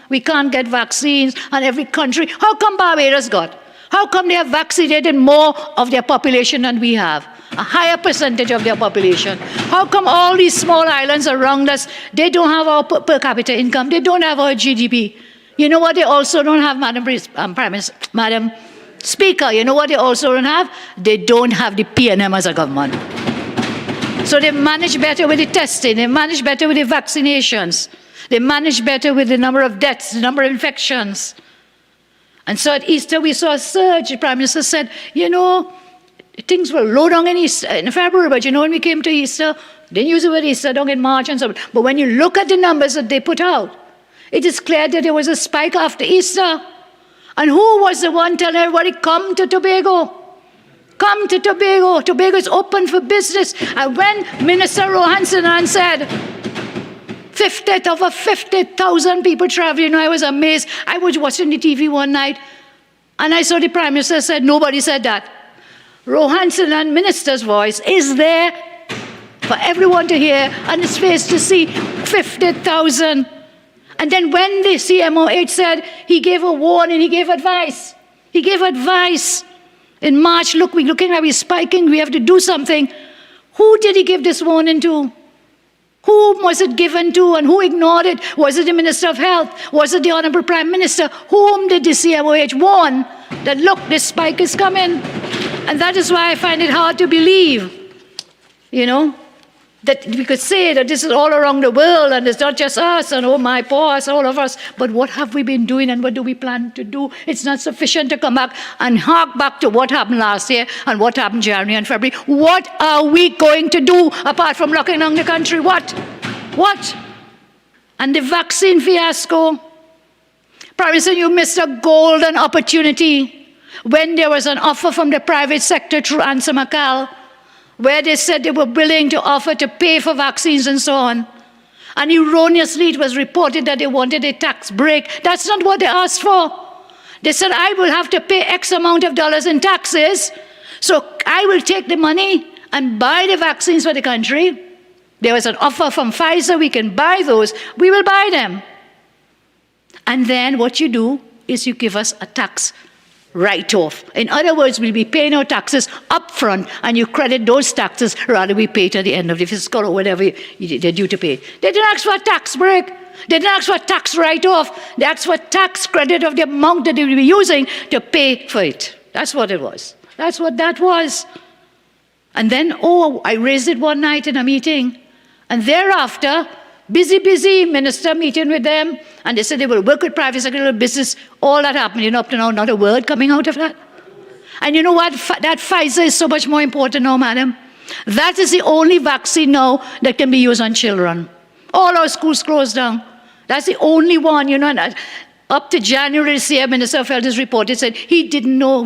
we can't get vaccines and every country. How come Barbados got? How come they have vaccinated more of their population than we have? A higher percentage of their population. How come all these small islands around us, they don't have our per capita income, they don't have our GDP? You know what they also don't have, Madam Speaker, you know what they also don't have? They don't have the PNM as a government. So they manage better with the testing, they manage better with the vaccinations, they manage better with the number of deaths, the number of infections. And so at Easter we saw a surge. The Prime Minister said, things were low down in February, but when we came to Easter, they use the word Easter down in March and so on. But when you look at the numbers that they put out, it is clear that there was a spike after Easter. And who was the one telling everybody, come to Tobago? Come to Tobago. Tobago is open for business. And when Minister Rohanson said, over 50,000 people traveling, I was amazed. I was watching the TV one night, and I saw the Prime Minister said, nobody said that. Rohanson and Minister's voice is there for everyone to hear, and his face to see 50,000. And then when the CMOH said, he gave a warning, he gave advice. He gave advice. In March, we're looking at, we're spiking, we have to do something. Who did he give this warning to? Whom was it given to and who ignored it? Was it the Minister of Health? Was it the Honourable Prime Minister? Whom did the CMOH warn that, look, this spike is coming? And that is why I find it hard to believe, that we could say that this is all around the world and it's not just us and oh my poor us, all of us. But what have we been doing and what do we plan to do? It's not sufficient to come back and hark back to what happened last year and what happened January and February. What are we going to do apart from locking down the country? What? And the vaccine fiasco. Prime Minister, you missed a golden opportunity when there was an offer from the private sector through Ansa McCall, where they said they were willing to offer to pay for vaccines and so on. And erroneously, it was reported that they wanted a tax break. That's not what they asked for. They said, I will have to pay X amount of dollars in taxes, so I will take the money and buy the vaccines for the country. There was an offer from Pfizer, we can buy those. We will buy them. And then what you do is you give us a tax write-off. In other words, we'll be paying our taxes up front, and you credit those taxes rather we pay it at the end of the fiscal or whatever they're due to pay. They didn't ask for a tax break. They didn't ask for a tax write-off. They asked for a tax credit of the amount that they will be using to pay for it. That's what it was. That's what that was. And then, I raised it one night in a meeting, and thereafter, busy minister meeting with them, and they said they will work with private sector business. All that happened, up to now, not a word coming out of that. And you know what? That Pfizer is so much more important now, madam. That is the only vaccine now that can be used on children. All our schools closed down. That's the only one, and up to January this year, Minister of Health has reported, said he doesn't know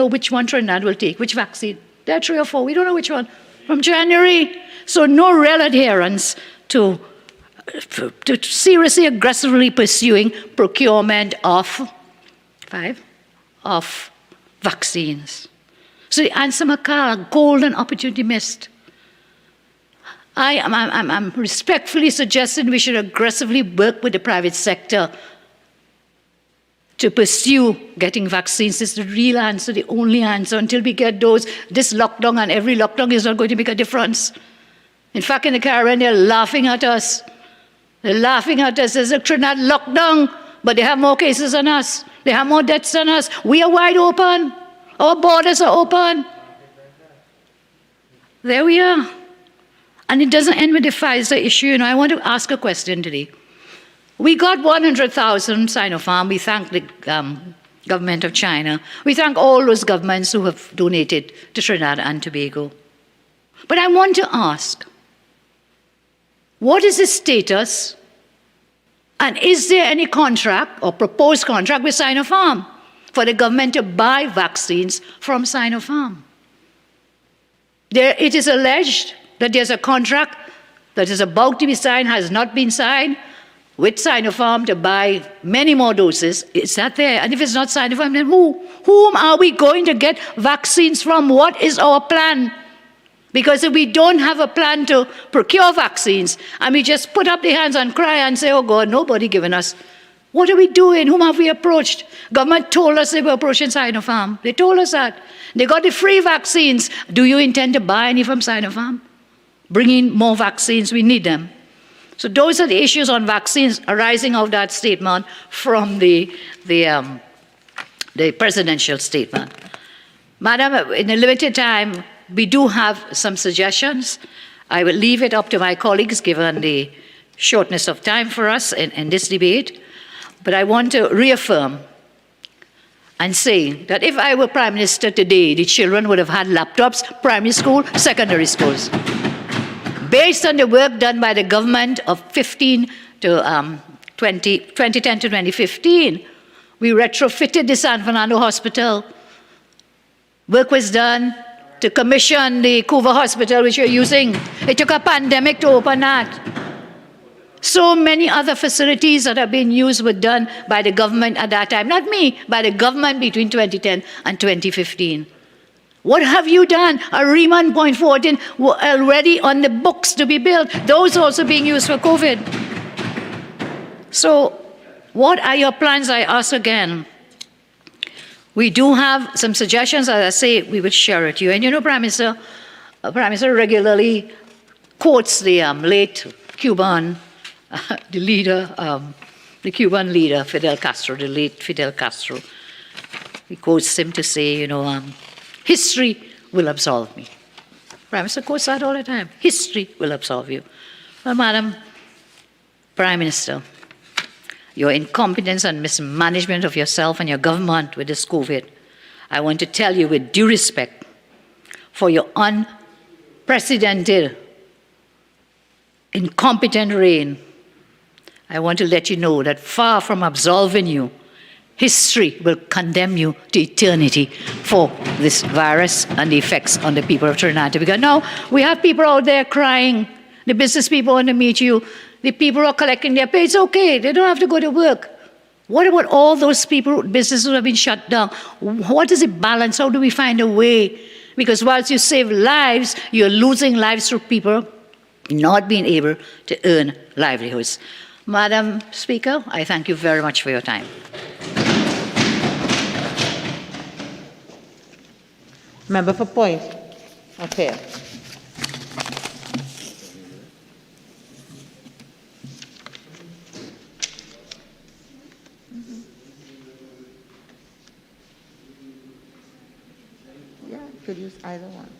which one Trinidad will take, which vaccine. There are 3 or 4, we don't know which one. From January. So no real adherence to seriously, aggressively pursuing procurement of vaccines. So the answer, Makala, golden opportunity missed. I'm respectfully suggesting we should aggressively work with the private sector to pursue getting vaccines. This is the real answer, the only answer. Until we get those, this lockdown and every lockdown is not going to make a difference. In fact, in the Caribbean, they're laughing at us. They're laughing at us. There's a Trinidad lockdown, but they have more cases than us. They have more deaths than us. We are wide open. Our borders are open. There we are. And it doesn't end with the Pfizer issue. I want to ask a question today. We got 100,000 Sinopharm. We thank the government of China. We thank all those governments who have donated to Trinidad and Tobago. But I want to ask, what is the status, and is there any contract or proposed contract with Sinopharm for the government to buy vaccines from Sinopharm? It is alleged that there's a contract that is about to be signed, has not been signed, with Sinopharm to buy many more doses. Is that there? And if it's not Sinopharm, then whom are we going to get vaccines from? What is our plan? Because if we don't have a plan to procure vaccines, and we just put up the hands and cry and say, oh God, nobody giving us, what are we doing? Whom have we approached? Government told us they were approaching Sinopharm. They told us that. They got the free vaccines. Do you intend to buy any from Sinopharm? Bring in more vaccines, we need them. So those are the issues on vaccines arising out of that statement from the presidential statement. Madam, in a limited time, we do have some suggestions. I will leave it up to my colleagues, given the shortness of time for us in this debate. But I want to reaffirm and say that if I were Prime Minister today, the children would have had laptops, primary school, secondary schools. Based on the work done by the government of 2010 to 2015, we retrofitted the San Fernando Hospital. Work was done to commission the Cuba Hospital, which you're using. It took a pandemic to open that. So many other facilities that have been used were done by the government at that time. Not me, by the government between 2010 and 2015. What have you done? A Riemann Point 14 were already on the books to be built. Those also being used for COVID. So what are your plans? I ask again. We do have some suggestions. As I say, we will share it with you. And Prime Minister regularly quotes the late Cuban, the Cuban leader, Fidel Castro, the late Fidel Castro. He quotes him to say, history will absolve me. Prime Minister quotes that all the time. History will absolve you. Well, Madam Prime Minister, your incompetence and mismanagement of yourself and your government with this COVID, I want to tell you with due respect for your unprecedented, incompetent reign, I want to let you know that far from absolving you, history will condemn you to eternity for this virus and the effects on the people of Trinidad. Because now we have people out there crying. The business people want to meet you. The people who are collecting their pay. It's okay. They don't have to go to work. What about all those people, businesses who have been shut down? What is the balance? How do we find a way? Because whilst you save lives, you're losing lives through people not being able to earn livelihoods. Madam Speaker, I thank you very much for your time. Member for Point. Okay. Yeah, could use either one.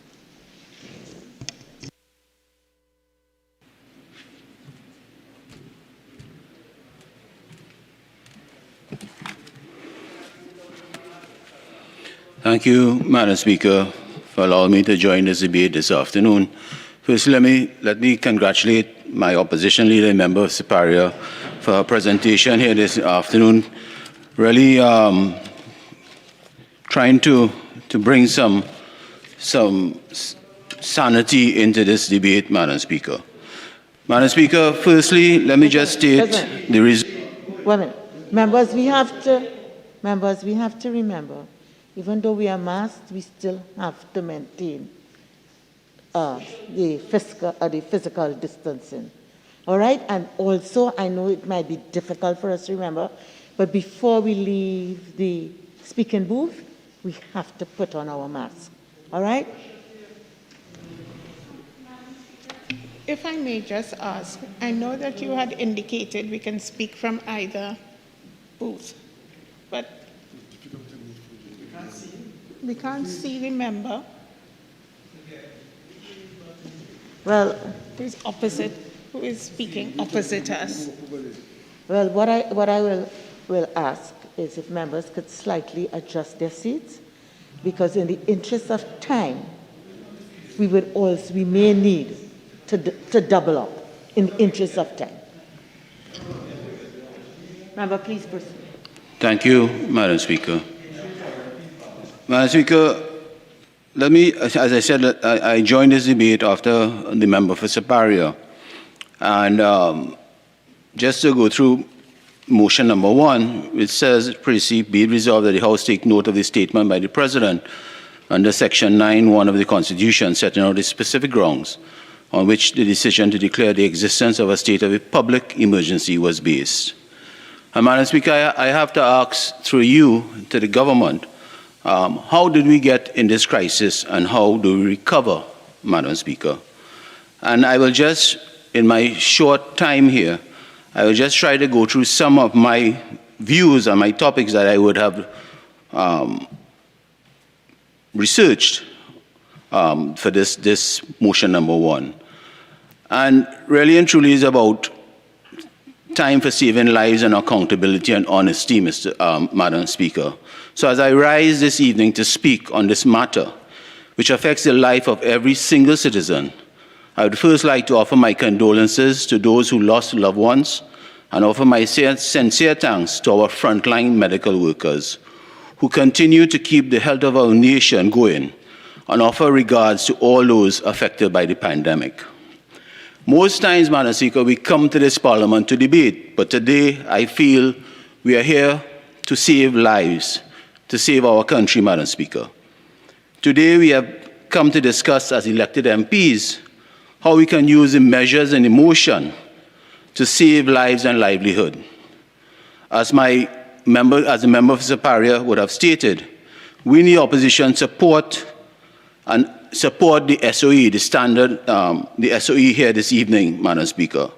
Thank you, Madam Speaker, for allowing me to join this debate this afternoon. First, let me congratulate my opposition leader, Member Superior, for her presentation here this afternoon. Really trying to bring some sanity into this debate, Madam Speaker. Madam Speaker, firstly, let me just state the reason. Wait a minute. Members, we have to remember, even though we are masked, we still have to maintain the physical distancing. All right? And also, I know it might be difficult for us to remember, but before we leave the speaking booth, we have to put on our mask. All right? If I may just ask, I know that you had indicated we can speak from either booth, but we can't see the member. Well, who is speaking opposite us. Well, what I will ask is if members could slightly adjust their seats, because in the interest of time, we may need to double up in the interest of time. Member, please proceed. Thank you, Madam Speaker. Madam Speaker, let me, as I said, I joined this debate after the member for Superior. And just to go through motion number 1, which says, proceed, be it resolved that the House take note of the statement by the President under Section 9(1) of the Constitution, setting out the specific grounds on which the decision to declare the existence of a state of a public emergency was based. And Madam Speaker, I have to ask through you to the government, how did we get in this crisis and how do we recover, Madam Speaker? And I will just, in my short time here, I will just try to go through some of my views and my topics that I would have researched for this motion number 1. And really and truly is about time for saving lives and accountability and honesty, Madam Speaker. So as I rise this evening to speak on this matter, which affects the life of every single citizen, I would first like to offer my condolences to those who lost loved ones and offer my sincere thanks to our frontline medical workers who continue to keep the health of our nation going, and offer regards to all those affected by the pandemic. Most times, Madam Speaker, we come to this Parliament to debate, but today I feel we are here to save lives, to save our country, Madam Speaker. Today we have come to discuss as elected MPs how we can use the measures and emotion to save lives and livelihood. As a member of Superior would have stated, we in the opposition support the SOE, the standard, the SOE here this evening, Madam Speaker.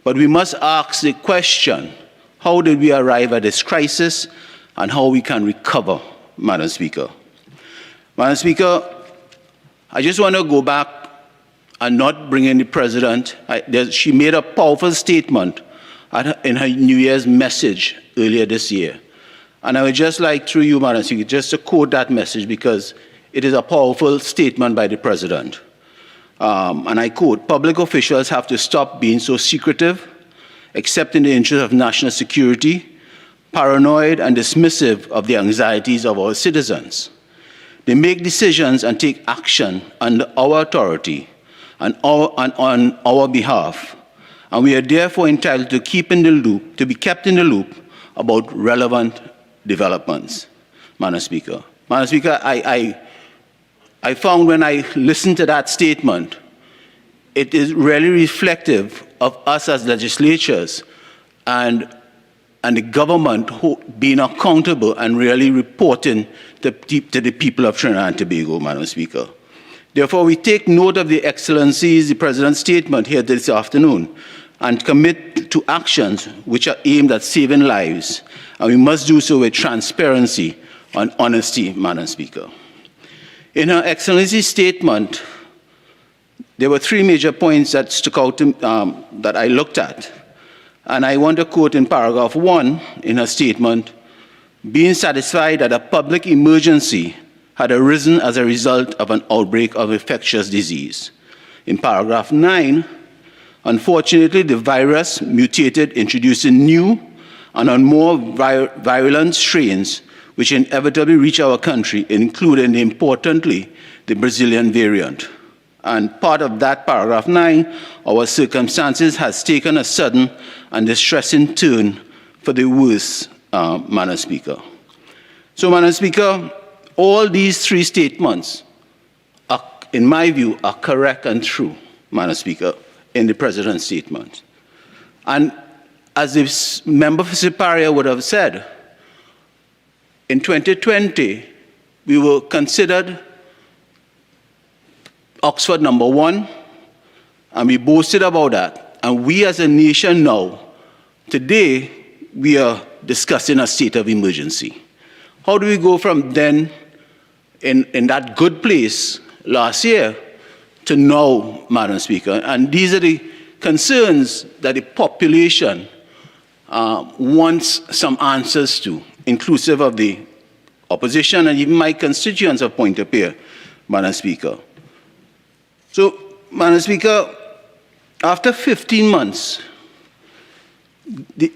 But we must ask the question, how did we arrive at this crisis and how we can recover, Madam Speaker? Madam Speaker, I just want to go back and not bring in the President. She made a powerful statement in her New Year's message earlier this year. And I would just like, through you, Madam Speaker, just to quote that message because it is a powerful statement by the President. And I quote, "Public officials have to stop being so secretive, except in the interest of national security, paranoid and dismissive of the anxieties of our citizens. They make decisions and take action under our authority and on our behalf. And we are therefore entitled to be kept in the loop about relevant developments." Madam Speaker. Madam Speaker, I found when I listened to that statement, it is really reflective of us as legislatures and the government being accountable and really reporting to the people of Trinidad and Tobago, Madam Speaker. Therefore, we take note of the Excellencies, the President's statement here this afternoon, and commit to actions which are aimed at saving lives, and we must do so with transparency and honesty, Madam Speaker. In Her Excellency's statement, there were three major points that stuck out that I looked at. And I want to quote in paragraph 1 in her statement, being satisfied that a public emergency had arisen as a result of an outbreak of infectious disease. In paragraph 9, unfortunately, the virus mutated, introducing new and more virulent strains, which inevitably reach our country, including, importantly, the Brazilian variant. And part of that paragraph 9, our circumstances has taken a sudden and distressing turn for the worse, Madam Speaker. So, Madam Speaker, all these three statements, in my view, are correct and true, Madam Speaker, in the President's statement. And as the member for Siparia would have said, in 2020, we were considered Oxford #1, and we boasted about that. And we as a nation now, today, we are discussing a state of emergency. How do we go from then, in that good place last year, to now, Madam Speaker? And these are the concerns that the population wants some answers to, inclusive of the opposition and even my constituents of Point of Peer, Madam Speaker. So, Madam Speaker, after 15 months,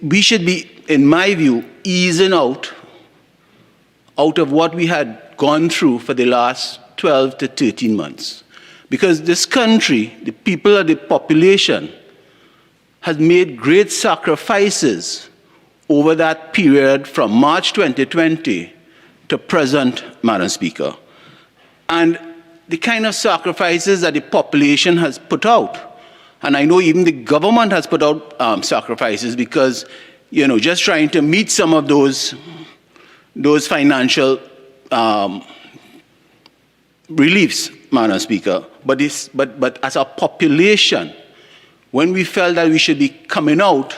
we should be, in my view, easing out of what we had gone through for the last 12 to 13 months. Because this country, the people of the population, has made great sacrifices over that period from March 2020 to present, Madam Speaker. And the kind of sacrifices that the population has put out, and I know even the government has put out sacrifices because, you know, just trying to meet some of those financial reliefs, Madam Speaker. But as a population, when we felt that we should be coming out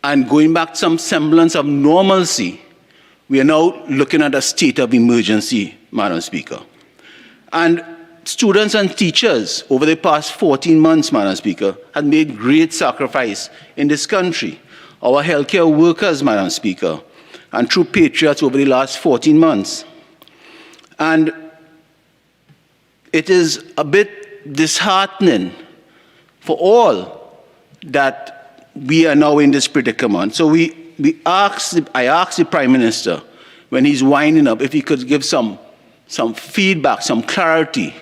and going back to some semblance of normalcy, we are now looking at a state of emergency, Madam Speaker. And students and teachers over the past 14 months, Madam Speaker, have made great sacrifice in this country. Our healthcare workers, Madam Speaker, and true patriots over the last 14 months. And it is a bit disheartening for all that we are now in this predicament. So I asked the Prime Minister, when he's winding up, if he could give some feedback, some clarity,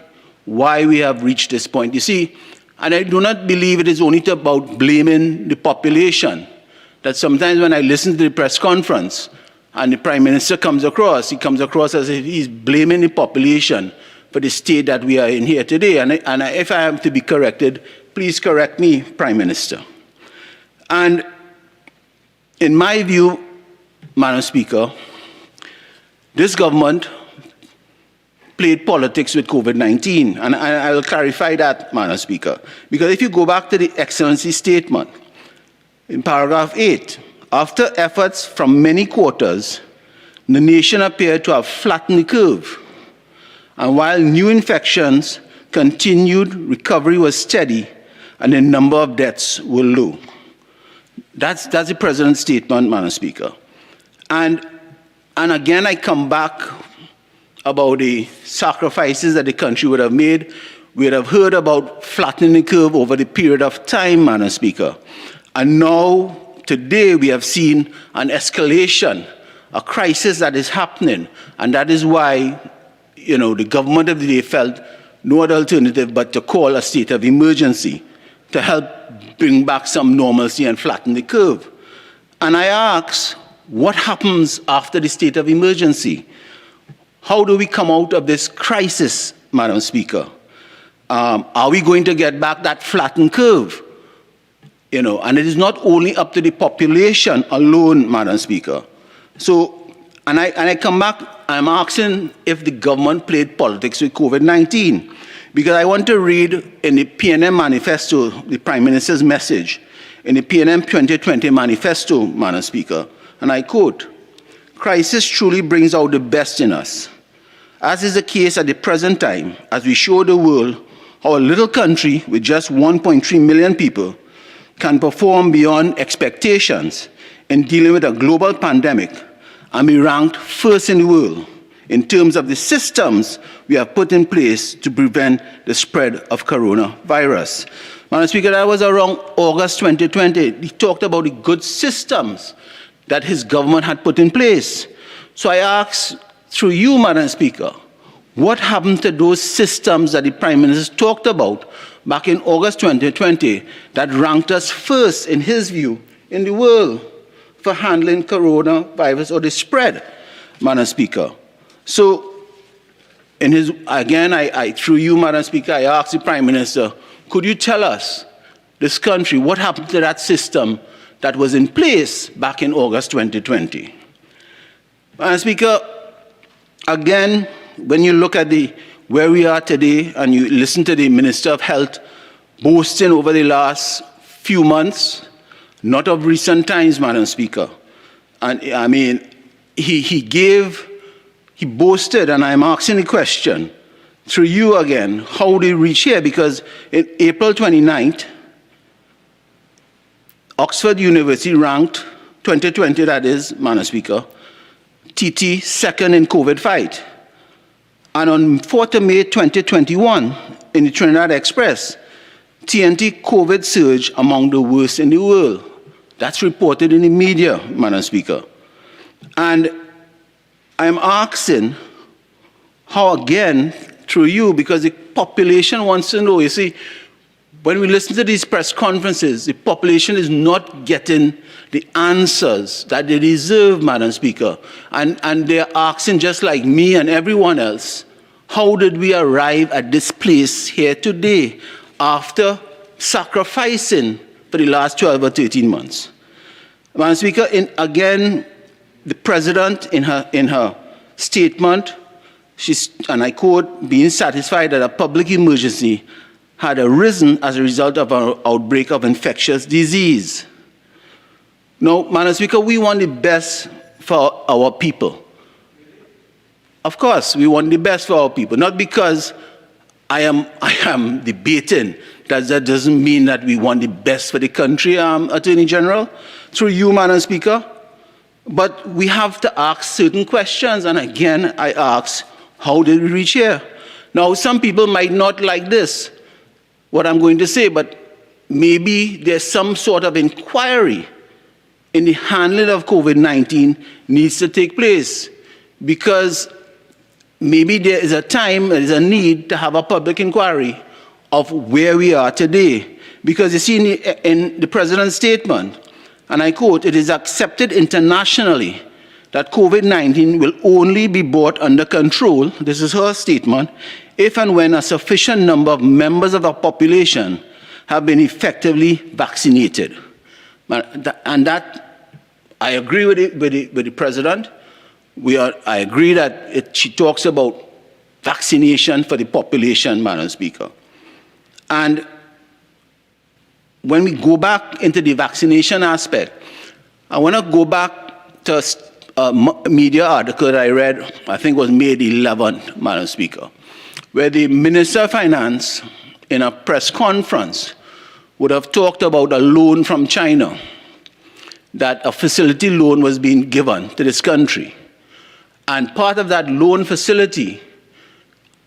why we have reached this point. You see, and I do not believe it is only about blaming the population, that sometimes when I listen to the press conference and the Prime Minister comes across, he comes across as if he's blaming the population for the state that we are in here today. And if I am to be corrected, please correct me, Prime Minister. And in my view, Madam Speaker, this government played politics with COVID-19. And I will clarify that, Madam Speaker. Because if you go back to the Excellency statement, in paragraph 8, after efforts from many quarters, the nation appeared to have flattened the curve. And while new infections continued, recovery was steady, and the number of deaths were low. That's the President's statement, Madam Speaker. And again, I come back about the sacrifices that the country would have made. We would have heard about flattening the curve over the period of time, Madam Speaker. And now, today, we have seen an escalation, a crisis that is happening. And that is why, you know, the government of the day felt no other alternative but to call a state of emergency to help bring back some normalcy and flatten the curve. And I ask, what happens after the state of emergency? How do we come out of this crisis, Madam Speaker? Are we going to get back that flattened curve? and it is not only up to the population alone, Madam Speaker. So, and I come back, I'm asking if the government played politics with COVID-19, because I want to read in the PNM manifesto, the Prime Minister's message, in the PNM 2020 manifesto, Madam Speaker, and I quote, "Crisis truly brings out the best in us, as is the case at the present time, as we show the world how a little country with just 1.3 million people can perform beyond expectations in dealing with a global pandemic and be ranked first in the world in terms of the systems we have put in place to prevent the spread of coronavirus." Madam Speaker, that was around August 2020. He talked about the good systems that his government had put in place. So I ask, through you, Madam Speaker, what happened to those systems that the Prime Minister talked about back in August 2020 that ranked us first, in his view, in the world for handling coronavirus or the spread, Madam Speaker? So, through you, Madam Speaker, I ask the Prime Minister, could you tell us, this country, what happened to that system that was in place back in August 2020? Madam Speaker, again, when you look at where we are today and you listen to the Minister of Health boasting over the last few months, not of recent times, Madam Speaker, and I mean, he boasted, and I'm asking the question, through you again, how did he reach here? Because in April 29th, Oxford University ranked, 2020 that is, Madam Speaker, TT second in COVID fight. And on 4th of May 2021, in the Trinidad Express, TNT COVID surge among the worst in the world. That's reported in the media, Madam Speaker. And I'm asking how, again, through you, because the population wants to know. You see, when we listen to these press conferences, the population is not getting the answers that they deserve, Madam Speaker. And they're asking, just like me and everyone else, how did we arrive at this place here today after sacrificing for the last 12 or 13 months? Madam Speaker, again, the President, in her statement, she's, and I quote, being satisfied that a public emergency had arisen as a result of an outbreak of infectious disease. Now, Madam Speaker, we want the best for our people. Of course, we want the best for our people, not because I am debating that doesn't mean that we want the best for the country, Attorney General, through you, Madam Speaker. But we have to ask certain questions, and again, I ask, how did we reach here? Now, some people might not like this, what I'm going to say, but maybe there's some sort of inquiry in the handling of COVID-19 needs to take place, because maybe there is a time, there is a need to have a public inquiry of where we are today. Because you see in the President's statement, and I quote, "It is accepted internationally that COVID-19 will only be brought under control," this is her statement, "if and when a sufficient number of members of our population have been effectively vaccinated." And that, I agree with the President. I agree that she talks about vaccination for the population, Madam Speaker. And when we go back into the vaccination aspect, I want to go back to a media article that I read, I think it was May 11th, Madam Speaker, where the Minister of Finance, in a press conference, would have talked about a loan from China, that a facility loan was being given to this country. And part of that loan facility,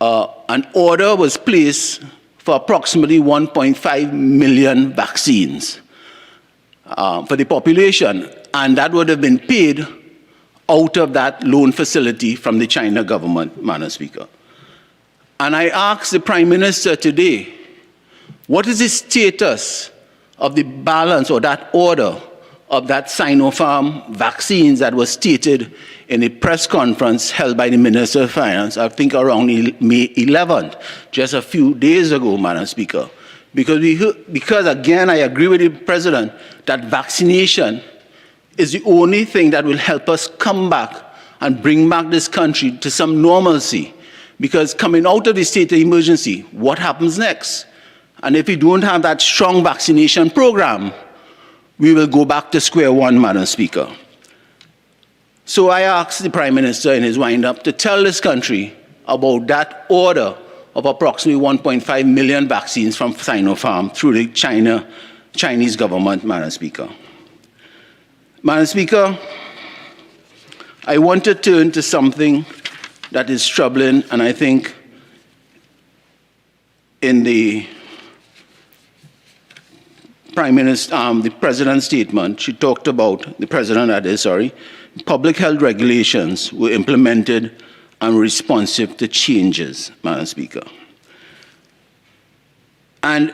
an order was placed for approximately 1.5 million vaccines for the population. And that would have been paid out of that loan facility from the China government, Madam Speaker. And I asked the Prime Minister today, what is the status of the balance or that order of that Sinopharm vaccines that was stated in a press conference held by the Minister of Finance, I think around May 11th, just a few days ago, Madam Speaker. Because again, I agree with the President that vaccination is the only thing that will help us come back and bring back this country to some normalcy. Because coming out of the state of emergency, what happens next? And if we don't have that strong vaccination program, we will go back to square one, Madam Speaker. So I asked the Prime Minister in his wind-up to tell this country about that order of approximately 1.5 million vaccines from Sinopharm through the Chinese government, Madam Speaker. Madam Speaker, I want to turn to something that is troubling, and I think in the the President's statement, she talked about, the President that is, sorry, public health regulations were implemented and responsive to changes, Madam Speaker. And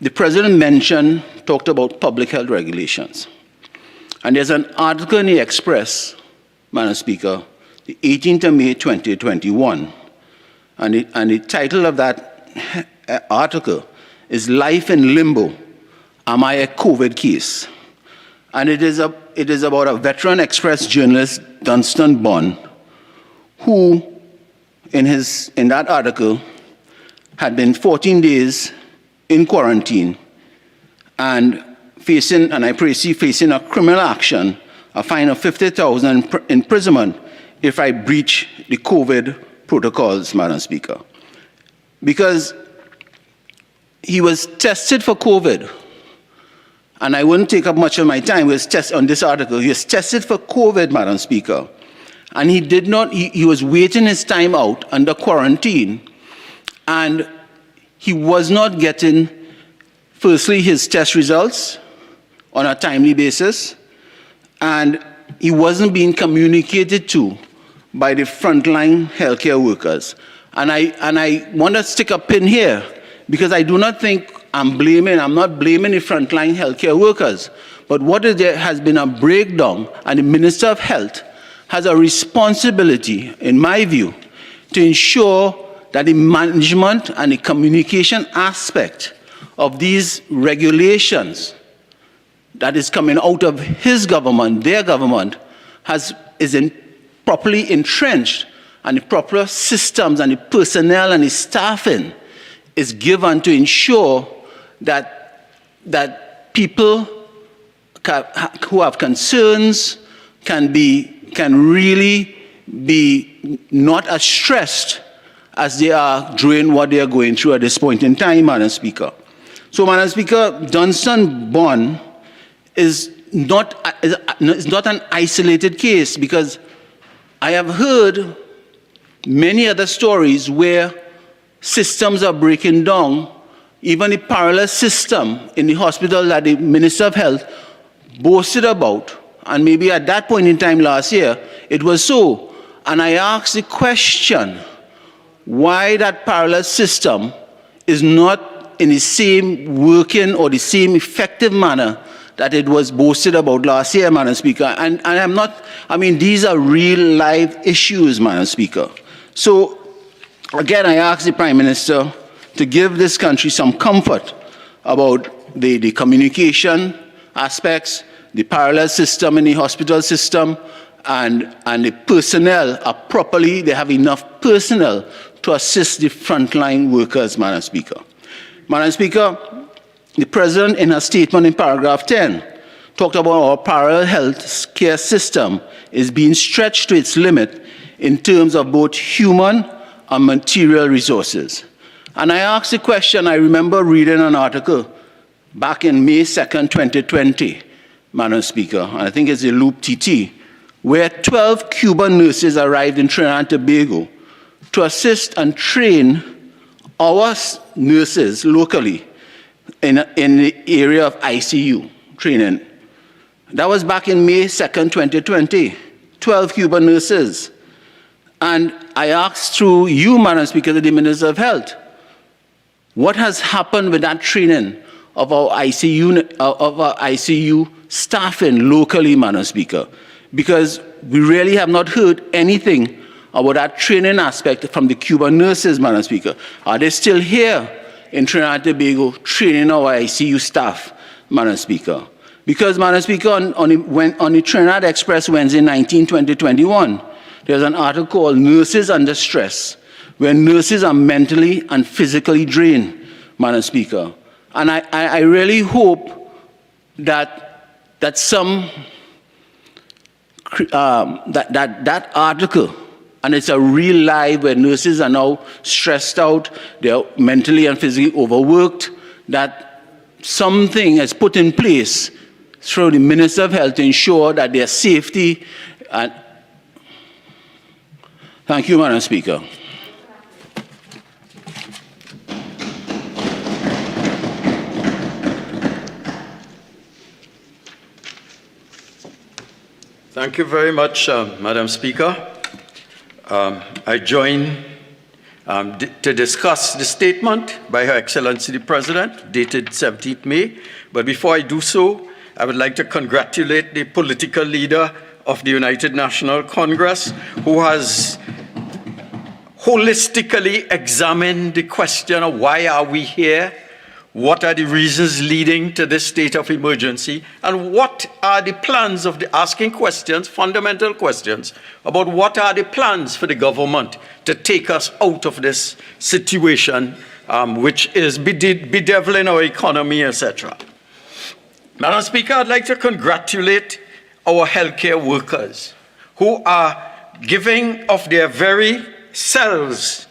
the President talked about public health regulations. And there's an article in the Express, Madam Speaker, the 18th of May 2021, and the title of that article is Life in Limbo, Am I a COVID Case? And it is about a veteran Express journalist, Dunstan Bond, who in that article had been 14 days in quarantine and facing a criminal action, a fine of 50,000 imprisonment if I breach the COVID protocols, Madam Speaker. Because he was tested for COVID, and I wouldn't take up much of my time on this article. He was tested for COVID, Madam Speaker, and he was waiting his time out under quarantine, and he was not getting, firstly, his test results on a timely basis, and he wasn't being communicated to by the frontline healthcare workers. And I want to stick a pin here, because I do not think I'm not blaming the frontline healthcare workers, but there has been a breakdown, and the Minister of Health has a responsibility, in my view, to ensure that the management and the communication aspect of these regulations that is coming out of his government, their government, is properly entrenched, and the proper systems and the personnel and the staffing is given to ensure that people who have concerns can really be not as stressed as they are during what they are going through at this point in time, Madam Speaker. So, Madam Speaker, Dunstan Bond is not an isolated case, because I have heard many other stories where systems are breaking down, even the parallel system in the hospital that the Minister of Health boasted about, and maybe at that point in time last year, it was so. And I asked the question, why that parallel system is not in the same working or the same effective manner that it was boasted about last year, Madam Speaker. And these are real live issues, Madam Speaker. So, again, I ask the Prime Minister to give this country some comfort about the communication aspects, the parallel system in the hospital system, and the personnel they have enough personnel to assist the frontline workers, Madam Speaker. Madam Speaker, the President, in her statement in paragraph 10, talked about our parallel health care system is being stretched to its limit in terms of both human and material resources. And I asked the question, I remember reading an article back in May 2nd, 2020, Madam Speaker, and I think it's the Loop TT, where 12 Cuban nurses arrived in Trinidad and Tobago to assist and train our nurses locally in the area of ICU training. That was back in May 2nd, 2020, 12 Cuban nurses. And I asked through you, Madam Speaker, to the Minister of Health, what has happened with that training of our ICU staffing locally, Madam Speaker? Because we really have not heard anything about that training aspect from the Cuban nurses, Madam Speaker. Are they still here in Trinidad and Tobago training our ICU staff, Madam Speaker. Because, Madam Speaker, on the Trinidad Express Wednesday 19, 2021, there's an article called Nurses Under Stress, where nurses are mentally and physically drained, Madam Speaker. And I really hope that some that article, and it's a real live where nurses are now stressed out, they're mentally and physically overworked, that something is put in place through the Minister of Health to ensure that their safety. And thank you, Madam Speaker. Thank you very much, Madam Speaker. I join to discuss the statement by Her Excellency the President, dated 17th May. But before I do so, I would like to congratulate the political leader of the United National Congress, who has holistically examined the question of why are we here, what are the reasons leading to this state of emergency, and what are the plans of the asking questions, fundamental questions, about what are the plans for the government to take us out of this situation, which is bedeviling our economy, etc. Madam Speaker, I'd like to congratulate our healthcare workers who are giving of their very selves,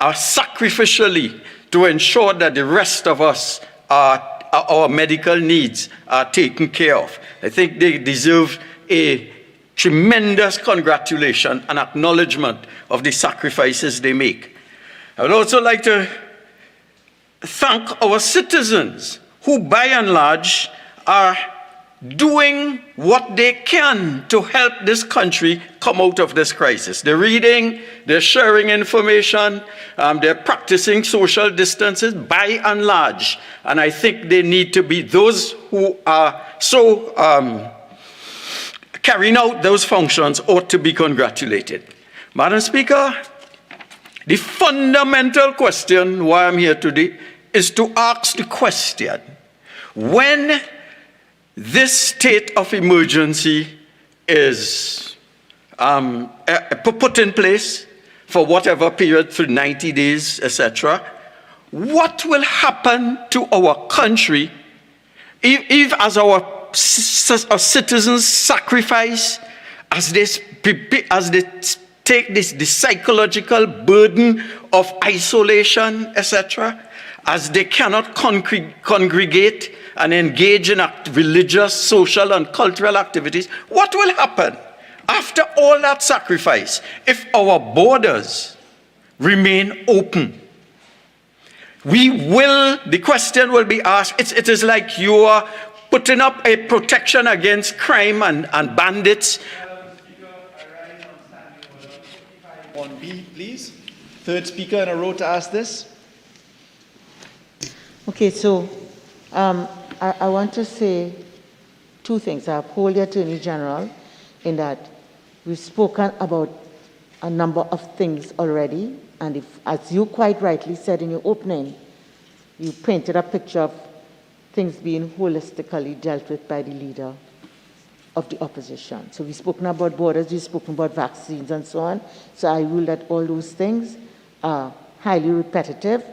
are sacrificially to ensure that the rest of us, our medical needs are taken care of. I think they deserve a tremendous congratulation and acknowledgement of the sacrifices they make. I would also like to thank our citizens who, by and large, are doing what they can to help this country come out of this crisis. They're reading, they're sharing information, they're practicing social distances by and large. And I think they need to be those who are so carrying out those functions ought to be congratulated. Madam Speaker, the fundamental question why I'm here today is to ask the question, when this state of emergency is put in place for whatever period, through 90 days, etc., what will happen to our country if as our citizens sacrifice, as they take the psychological burden of isolation, etc., as they cannot congregate and engage in religious, social, and cultural activities, what will happen after all that sacrifice if our borders remain open? The question will be asked, it is like you are putting up a protection against crime and bandits. 1B, please. Third speaker in a row to ask this. Okay, so I want to say two things. I uphold the Attorney General in that we've spoken about a number of things already, and if, as you quite rightly said in your opening, you painted a picture of things being holistically dealt with by the leader of the opposition. So we've spoken about borders, we've spoken about vaccines and so on. So I rule that all those things are highly repetitive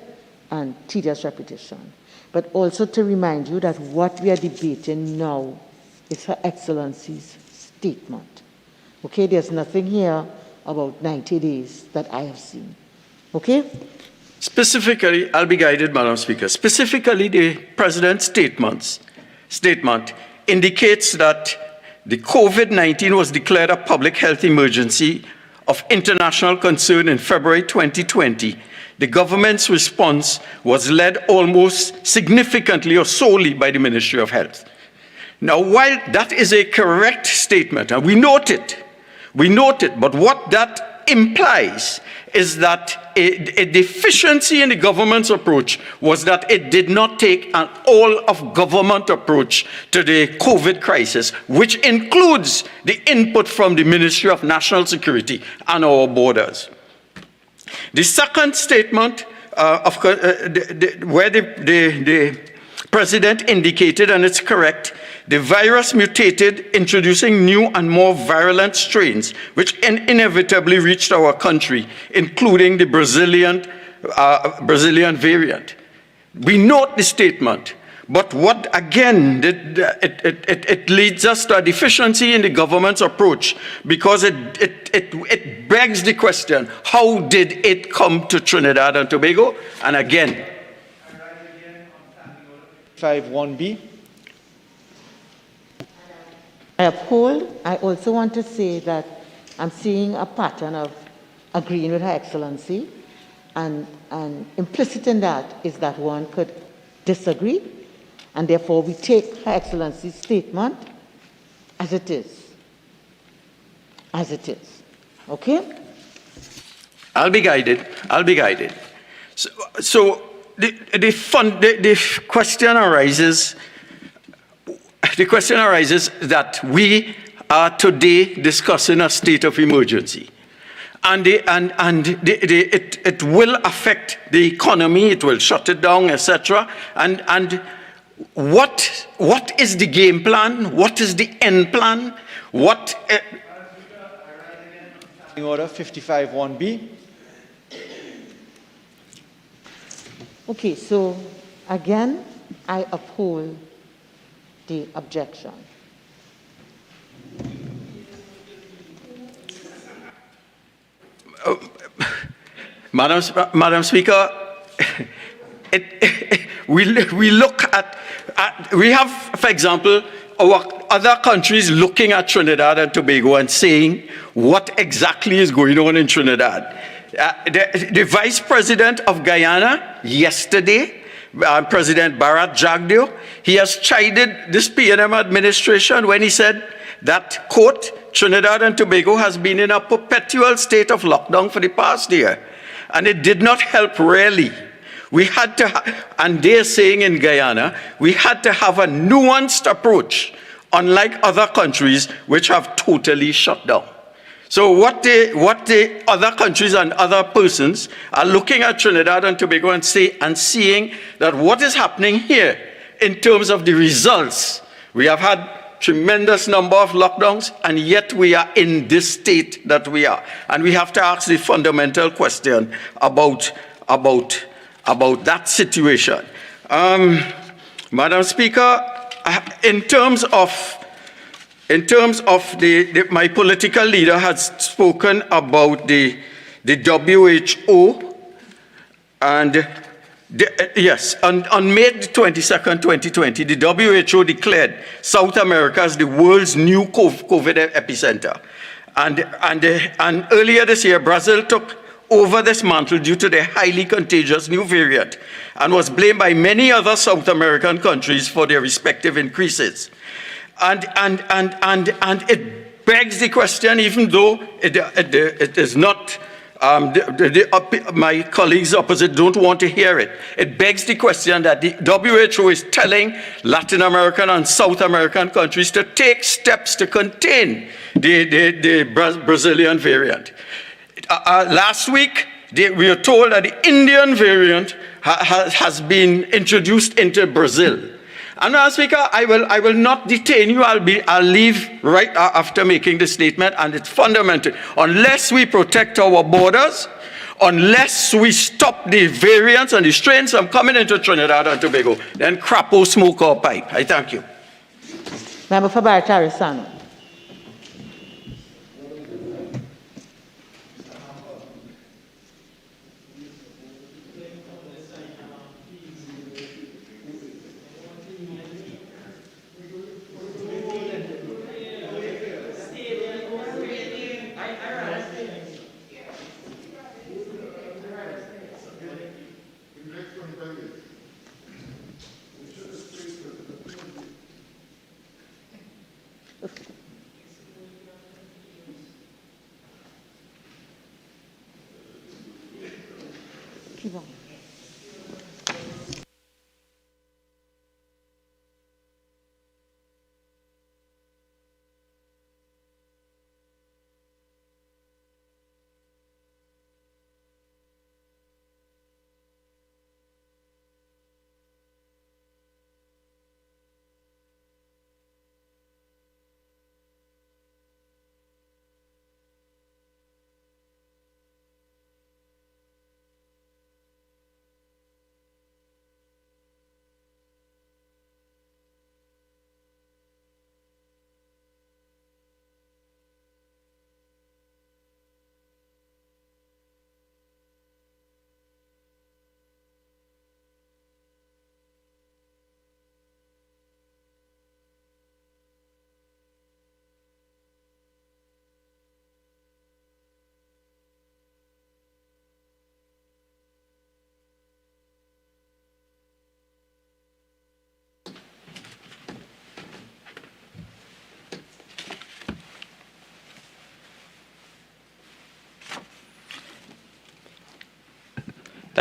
and tedious repetition. But also to remind you that what we are debating now is Her Excellency's statement. Okay, there's nothing here about 90 days that I have seen. Okay? Specifically, I'll be guided, Madam Speaker. Specifically, the President's statement indicates that the COVID-19 was declared a public health emergency of international concern in February 2020. The government's response was led almost significantly or solely by the Ministry of Health. Now, while that is a correct statement, and we note it, but what that implies is that a deficiency in the government's approach was that it did not take an all-of-government approach to the COVID crisis, which includes the input from the Ministry of National Security and our borders. The second statement of course, where the president indicated, and it's correct, the virus mutated, introducing new and more virulent strains, which inevitably reached our country, including the Brazilian variant. We note the statement, but what again, it leads us to a deficiency in the government's approach, because it begs the question, how did it come to Trinidad and Tobago? And again, 51B. I uphold. I also want to say that I'm seeing a pattern of agreeing with Her Excellency, and implicit in that is that one could disagree, and therefore we take Her Excellency's statement as it is. As it is. Okay? I'll be guided. I'll be guided. So the question arises. The question arises that we are today discussing a state of emergency, and it will affect the economy. It will shut it down, etc. And what is the game plan? What is the end plan? What? Order 55(1)B. Okay, so again, I uphold the objection. Madam Speaker, we look at, we have, for example, our other countries looking at Trinidad and Tobago and saying what exactly is going on in Trinidad. The Vice President of Guyana yesterday, President Bharat Jagdeo, he has chided this PNM administration when he said that, quote, Trinidad and Tobago has been in a perpetual state of lockdown for the past year, and it did not help really. We had to, and they're saying in Guyana, we had to have a nuanced approach, unlike other countries which have totally shut down. So what the other countries and other persons are looking at Trinidad and Tobago and seeing that what is happening here in terms of the results, we have had tremendous number of lockdowns, and yet we are in this state that we are. And we have to ask the fundamental question about that situation. Madam Speaker, in terms of my political leader has spoken about the WHO, and yes, on May 22nd, 2020, the WHO declared South America as the world's new COVID epicenter. And earlier this year, Brazil took over this mantle due to the highly contagious new variant and was blamed by many other South American countries for their respective increases. And it begs the question, even though it is not, my colleagues opposite don't want to hear it. It begs the question that the WHO is telling Latin American and South American countries to take steps to contain the Brazilian variant. Last week, we were told that the Indian variant has been introduced into Brazil. And Madam Speaker, I will not detain you. I'll leave right after making the statement, and it's fundamental. Unless we protect our borders, unless we stop the variants and the strains from coming into Trinidad and Tobago, then crapo smoke or pipe. I thank you. Member for Baratarisano.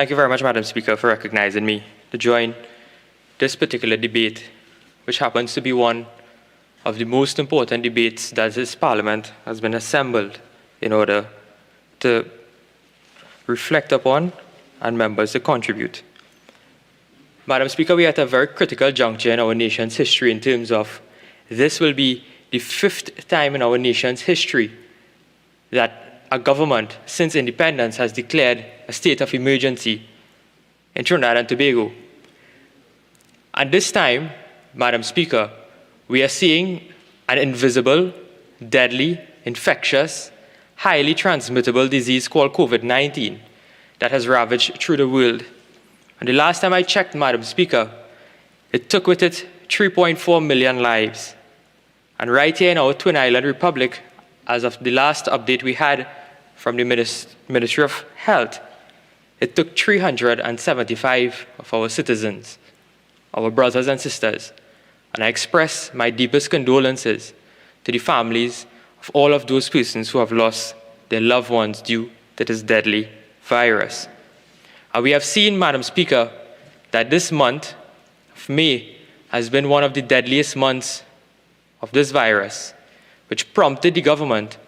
Thank you very much, Madam Speaker, for recognizing me to join this particular debate, which happens to be one of the most important debates that this Parliament has been assembled in order to reflect upon and members to contribute. Madam Speaker, we are at a very critical juncture in our nation's history in terms of this will be the 5th time in our nation's history that a government since independence has declared a state of emergency in Trinidad and Tobago. And this time, Madam Speaker, we are seeing an invisible, deadly, infectious, highly transmittable disease called COVID-19 that has ravaged through the world. And the last time I checked, Madam Speaker, it took with it 3.4 million lives. And right here in our Twin Island Republic, as of the last update we had from the Ministry of Health, it took 375 of our citizens, our brothers and sisters. And I express my deepest condolences to the families of all of those persons who have lost their loved ones due to this deadly virus. And we have seen, Madam Speaker, that this month of May has been one of the deadliest months of this virus, which prompted the government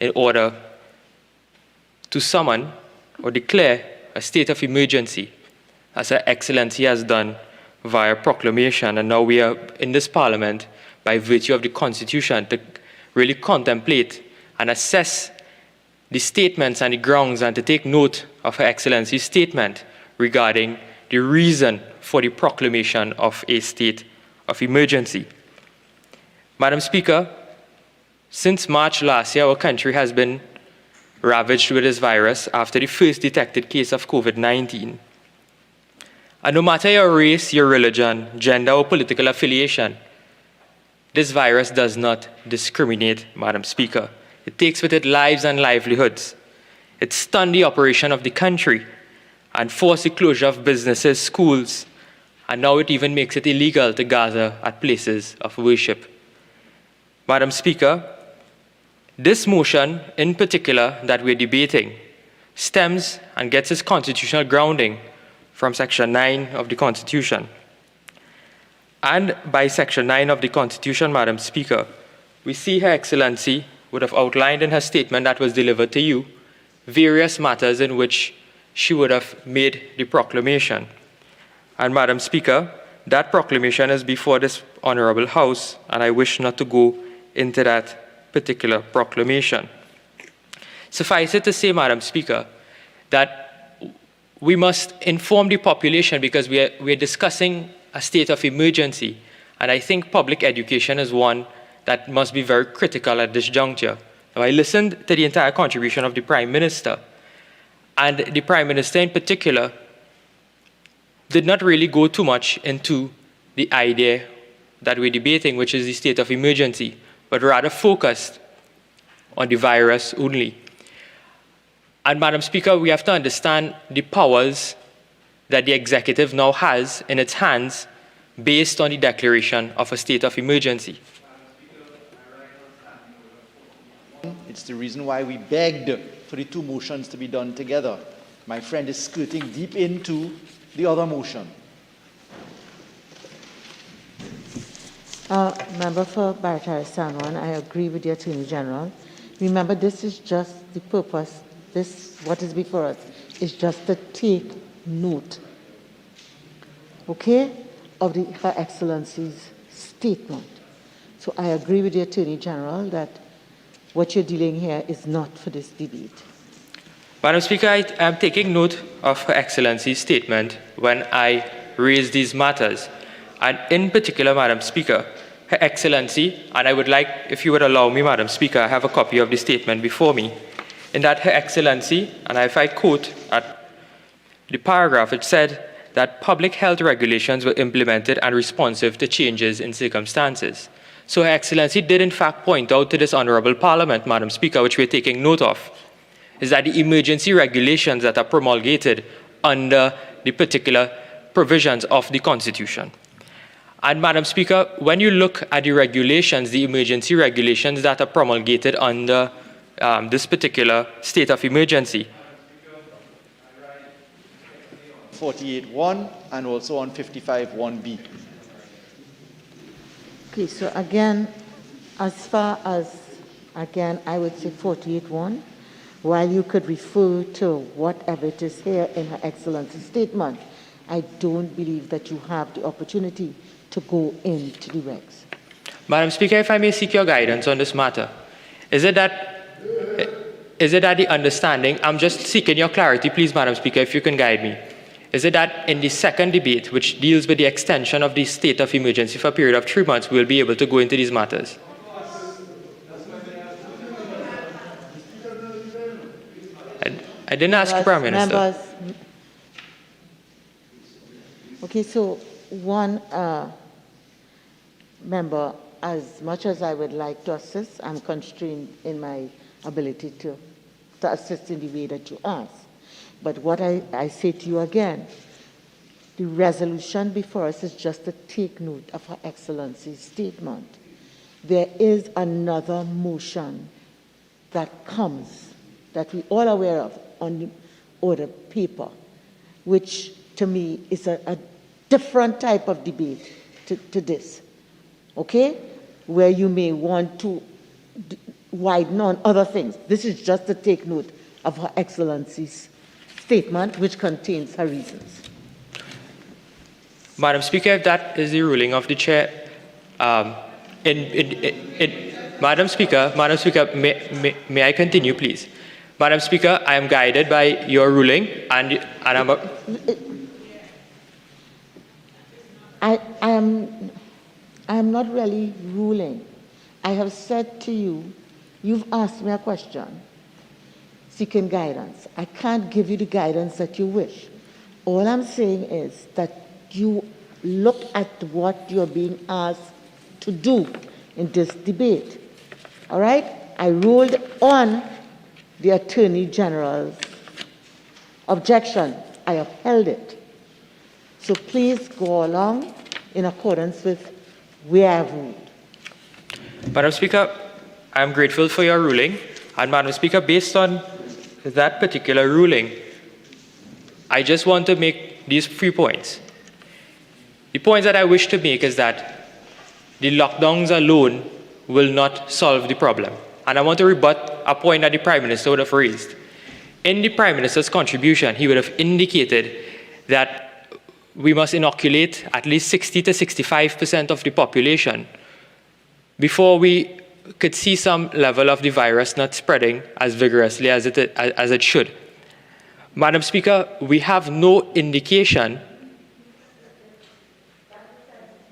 in order to summon or declare a state of emergency, as Her Excellency has done via proclamation. And now we are in this Parliament by virtue of the Constitution to really contemplate and assess the statements and the grounds and to take note of Her Excellency's statement regarding the reason for the proclamation of a state of emergency. Madam Speaker, since March last year, our country has been ravaged with this virus after the first detected case of COVID-19. And no matter your race, your religion, gender, or political affiliation, this virus does not discriminate, Madam Speaker. It takes with it lives and livelihoods. It stunned the operation of the country and forced the closure of businesses, schools, and now it even makes it illegal to gather at places of worship. Madam Speaker, this motion in particular that we're debating stems and gets its constitutional grounding from Section 9 of the Constitution. And by Section 9 of the Constitution, Madam Speaker, we see Her Excellency would have outlined in her statement that was delivered to you various matters in which she would have made the proclamation. And Madam Speaker, that proclamation is before this Honourable House, and I wish not to go into that particular proclamation. Suffice it to say, Madam Speaker, that we must inform the population because we are discussing a state of emergency, and I think public education is one that must be very critical at this juncture. Now, I listened to the entire contribution of the Prime Minister, and the Prime Minister in particular did not really go too much into the idea that we're debating, which is the state of emergency, but rather focused on the virus only. And Madam Speaker, we have to understand the powers that the executive now has in its hands based on the declaration of a state of emergency. It's the reason why we begged for the two motions to be done together. My friend is skirting deep into the other motion. Member for Barataria Sanwan, I agree with the Attorney General. Remember, this is just the purpose. What is before us is just to take note, okay, of Her Excellency's statement. So I agree with the Attorney General that what you're dealing here is not for this debate. Madam Speaker, I am taking note of Her Excellency's statement when I raise these matters. And in particular, Madam Speaker, Her Excellency, and I would like, if you would allow me, Madam Speaker, I have a copy of the statement before me, in that Her Excellency, and if I quote at the paragraph, it said that public health regulations were implemented and responsive to changes in circumstances. So Her Excellency did in fact point out to this Honourable Parliament, Madam Speaker, which we're taking note of, is that the emergency regulations that are promulgated under the particular provisions of the Constitution. And Madam Speaker, when you look at the regulations, the emergency regulations that are promulgated under this particular state of emergency, 48.1 and also on 55.1b. Okay, so again, as far as, again, I would say 48.1, while you could refer to whatever it is here in Her Excellency's statement, I don't believe that you have the opportunity to go into the regs. Madam Speaker, if I may seek your guidance on this matter, is it that the understanding, I'm just seeking your clarity, please, Madam Speaker, if you can guide me. Is it that in the second debate, which deals with the extension of the state of emergency for a period of 3 months, we'll be able to go into these matters? I didn't ask you, Prime Minister. Members, okay, so one member, as much as I would like to assist, I'm constrained in my ability to assist in the way that you ask. But what I say to you again, the resolution before us is just to take note of Her Excellency's statement. There is another motion that comes, that we all are aware of on the order paper, which to me is a different type of debate to this, okay? Where you may want to widen on other things. This is just to take note of Her Excellency's statement, which contains her reasons. Madam Speaker, if that is the ruling of the chair, Madam Speaker, may I continue, please? Madam Speaker, I am guided by your ruling, and I'm I am not really ruling. I have said to you, you've asked me a question, seeking guidance. I can't give you the guidance that you wish. All I'm saying is that you look at what you're being asked to do in this debate. All right? I ruled on the Attorney General's objection. I upheld it. So please go along in accordance with where I've ruled. Madam Speaker, I am grateful for your ruling. And Madam Speaker, based on that particular ruling, I just want to make these 3 points. The points that I wish to make is that the lockdowns alone will not solve the problem. And I want to rebut a point that the Prime Minister would have raised. In the Prime Minister's contribution, he would have indicated that we must inoculate at least 60 to 65% of the population before we could see some level of the virus not spreading as vigorously as it should. Madam Speaker, we have no indication.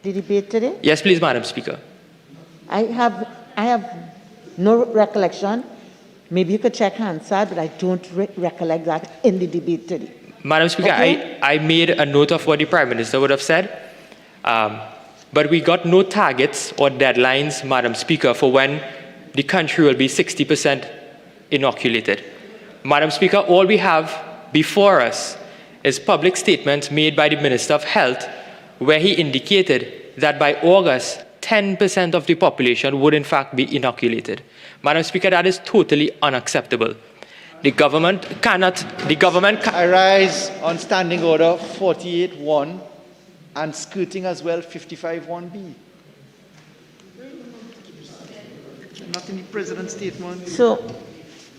The debate today? Yes, please, Madam Speaker. I have no recollection. Maybe you could check Hansard, but I don't recollect that in the debate today. Madam Speaker, okay? I made a note of what the Prime Minister would have said, but we got no targets or deadlines, Madam Speaker, for when the country will be 60% inoculated. Madam Speaker, all we have before us is public statements made by the Minister of Health, where he indicated that by August, 10% of the population would in fact be inoculated. Madam Speaker, that is totally unacceptable. The government cannot, I rise on standing order 48.1 and skirting as well 55.1b. Not in the President's statement. So,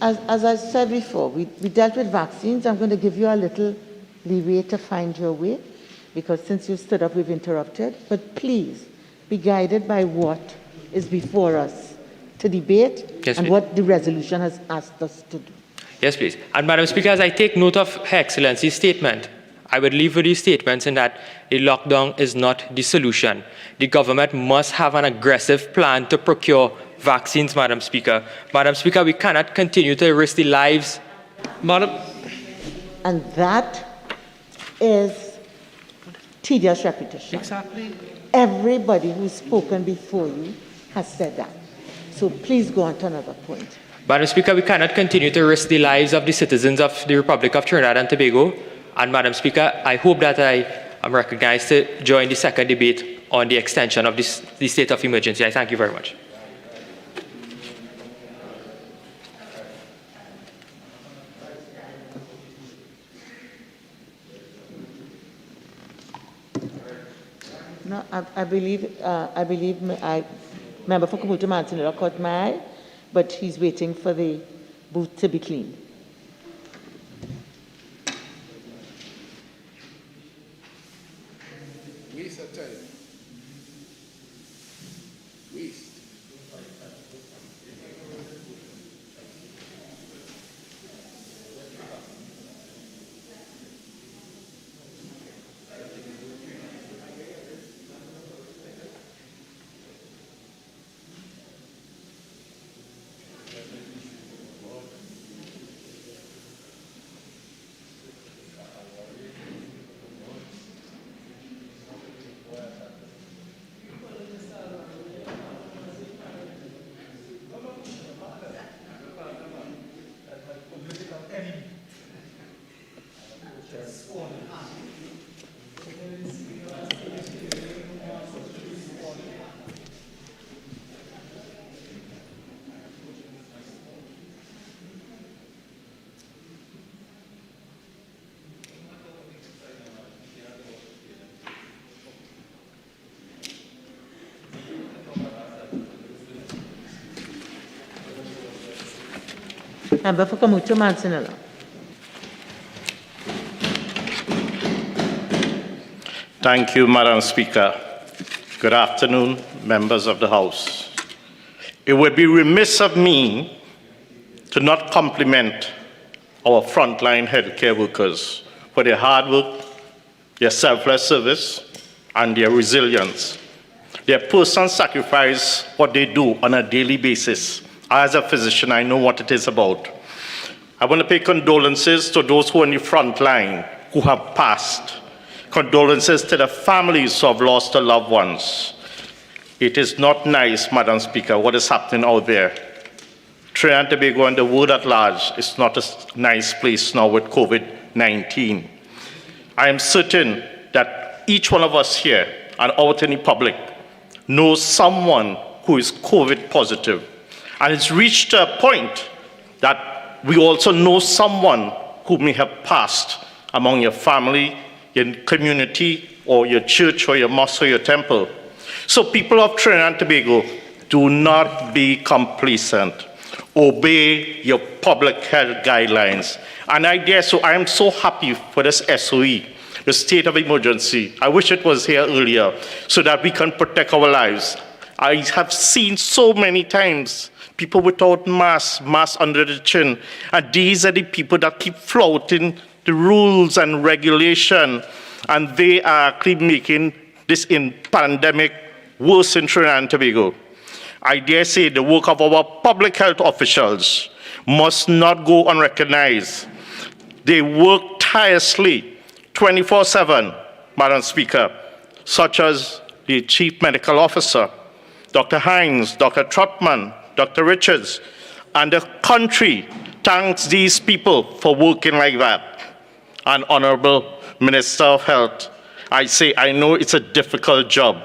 as I said before, we dealt with vaccines. I'm going to give you a little leeway to find your way, because since you stood up, we've interrupted. But please, be guided by what is before us to debate, yes, and please, what the resolution has asked us to do. Yes, please. And Madam Speaker, as I take note of Her Excellency's statement, I would leave with these statements in that the lockdown is not the solution. The government must have an aggressive plan to procure vaccines, Madam Speaker. Madam Speaker, we cannot continue to risk the lives. Madam. And that is tedious repetition. Exactly. Everybody who's spoken before you has said that. So please go on to another point. Madam Speaker, we cannot continue to risk the lives of the citizens of the Republic of Trinidad and Tobago. And Madam Speaker, I hope that I am recognized to join the second debate on the extension of the state of emergency. I thank you very much. No, I believe Member for Kamuta Mansinela caught my eye, but he's waiting for the booth to be cleaned. Waste of time. Waste. Member for Kamuta Mansinela. Thank you, Madam Speaker. Good afternoon, members of the House. It would be remiss of me to not compliment our frontline healthcare workers for their hard work, their selfless service, and their resilience. Their personal sacrifice, what they do on a daily basis. As a physician, I know what it is about. I want to pay condolences to those who are in the front line who have passed. Condolences to the families who have lost their loved ones. It is not nice, Madam Speaker, what is happening out there. Trinidad and Tobago and the world at large is not a nice place now with COVID-19. I am certain that each one of us here and out in the public knows someone who is COVID positive. And it's reached a point that we also know someone who may have passed among your family, your community, or your church, or your mosque, or your temple. So people of Trinidad and Tobago, do not be complacent. Obey your public health guidelines. And I am so happy for this SOE, the state of emergency. I wish it was here earlier so that we can protect our lives. I have seen so many times people without masks under the chin. And these are the people that keep flouting the rules and regulation. And they are actually making this pandemic worse in Trinidad and Tobago. I dare say the work of our public health officials must not go unrecognized. They work tirelessly 24/7, Madam Speaker, such as the Chief Medical Officer, Dr. Hinds, Dr. Trotman, Dr. Richards, and the country thanks these people for working like that. And Honorable Minister of Health, I say, I know it's a difficult job,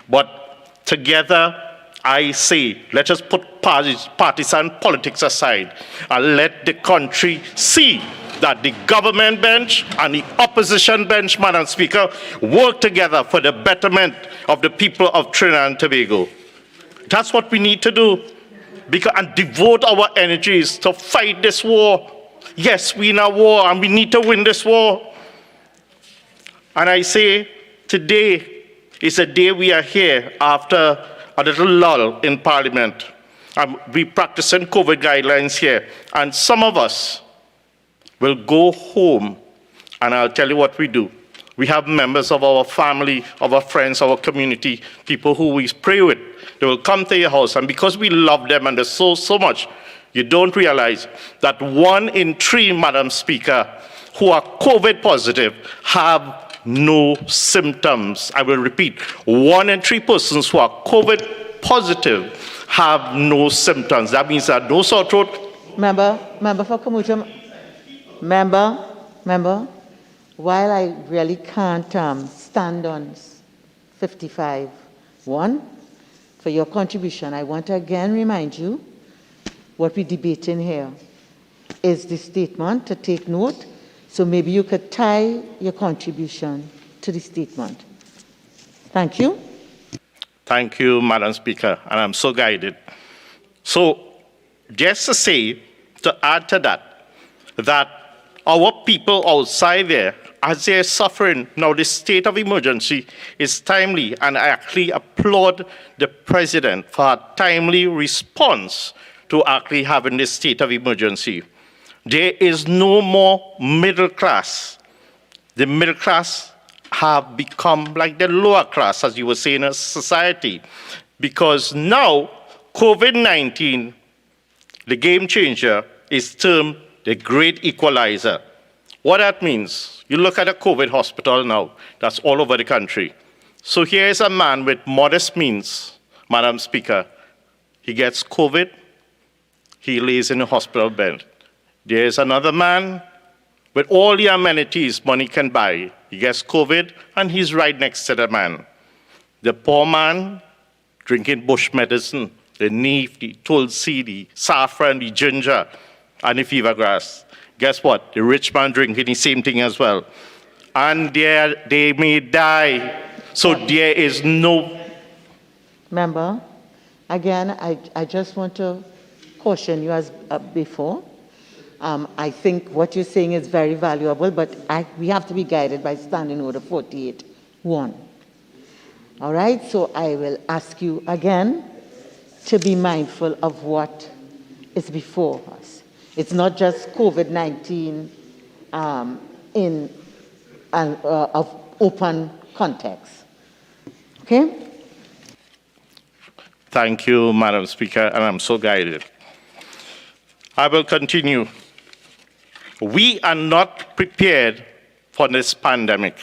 but together, I say, let us put partisan politics aside and let the country see that the government bench and the opposition bench, Madam Speaker, work together for the betterment of the people of Trinidad and Tobago. That's what we need to do, and devote our energies to fight this war. Yes, we're in a war and we need to win this war. And I say, today is a day we are here after a little lull in Parliament. We practicing COVID guidelines here. And some of us will go home, and I'll tell you what we do. We have members of our family, of our friends, our community, people who we pray with. They will come to your house, and because we love them and there's so much, you don't realize that 1 in 3, Madam Speaker, who are COVID positive have no symptoms. I will repeat, 1 in 3 persons who are COVID positive have no symptoms. That means that no sore throat. Member for Kamuta, member, while I really can't stand on 55, for your contribution, I want to again remind you what we're debating here is the statement to take note. So maybe you could tie your contribution to the statement. Thank you. Thank you, Madam Speaker, and I'm so guided. So, just to say, to add to that, that our people outside there, as they're suffering, now the state of emergency is timely, and I actually applaud the President for a timely response to actually having this state of emergency. There is no more middle class. The middle class have become like the lower class, as you were saying, in society, because now COVID-19, the game changer, is termed the great equalizer. What that means, you look at a COVID hospital now, that's all over the country. So here is a man with modest means, Madam Speaker. He gets COVID, he lays in a hospital bed. There is another man with all the amenities money can buy. He gets COVID, and he's right next to the man. The poor man drinking bush medicine, the neem, the tulsi, the saffron, the ginger, and the fever grass. Guess what? The rich man drinking the same thing as well. And they may die. So there is no... Member, again, I just want to caution you as before. I think what you're saying is very valuable, but we have to be guided by Standing Order 48.1. All right, so I will ask you again to be mindful of what is before us. It's not just COVID-19 of open context. Okay? Thank you, Madam Speaker, and I'm so guided. I will continue. We are not prepared for this pandemic.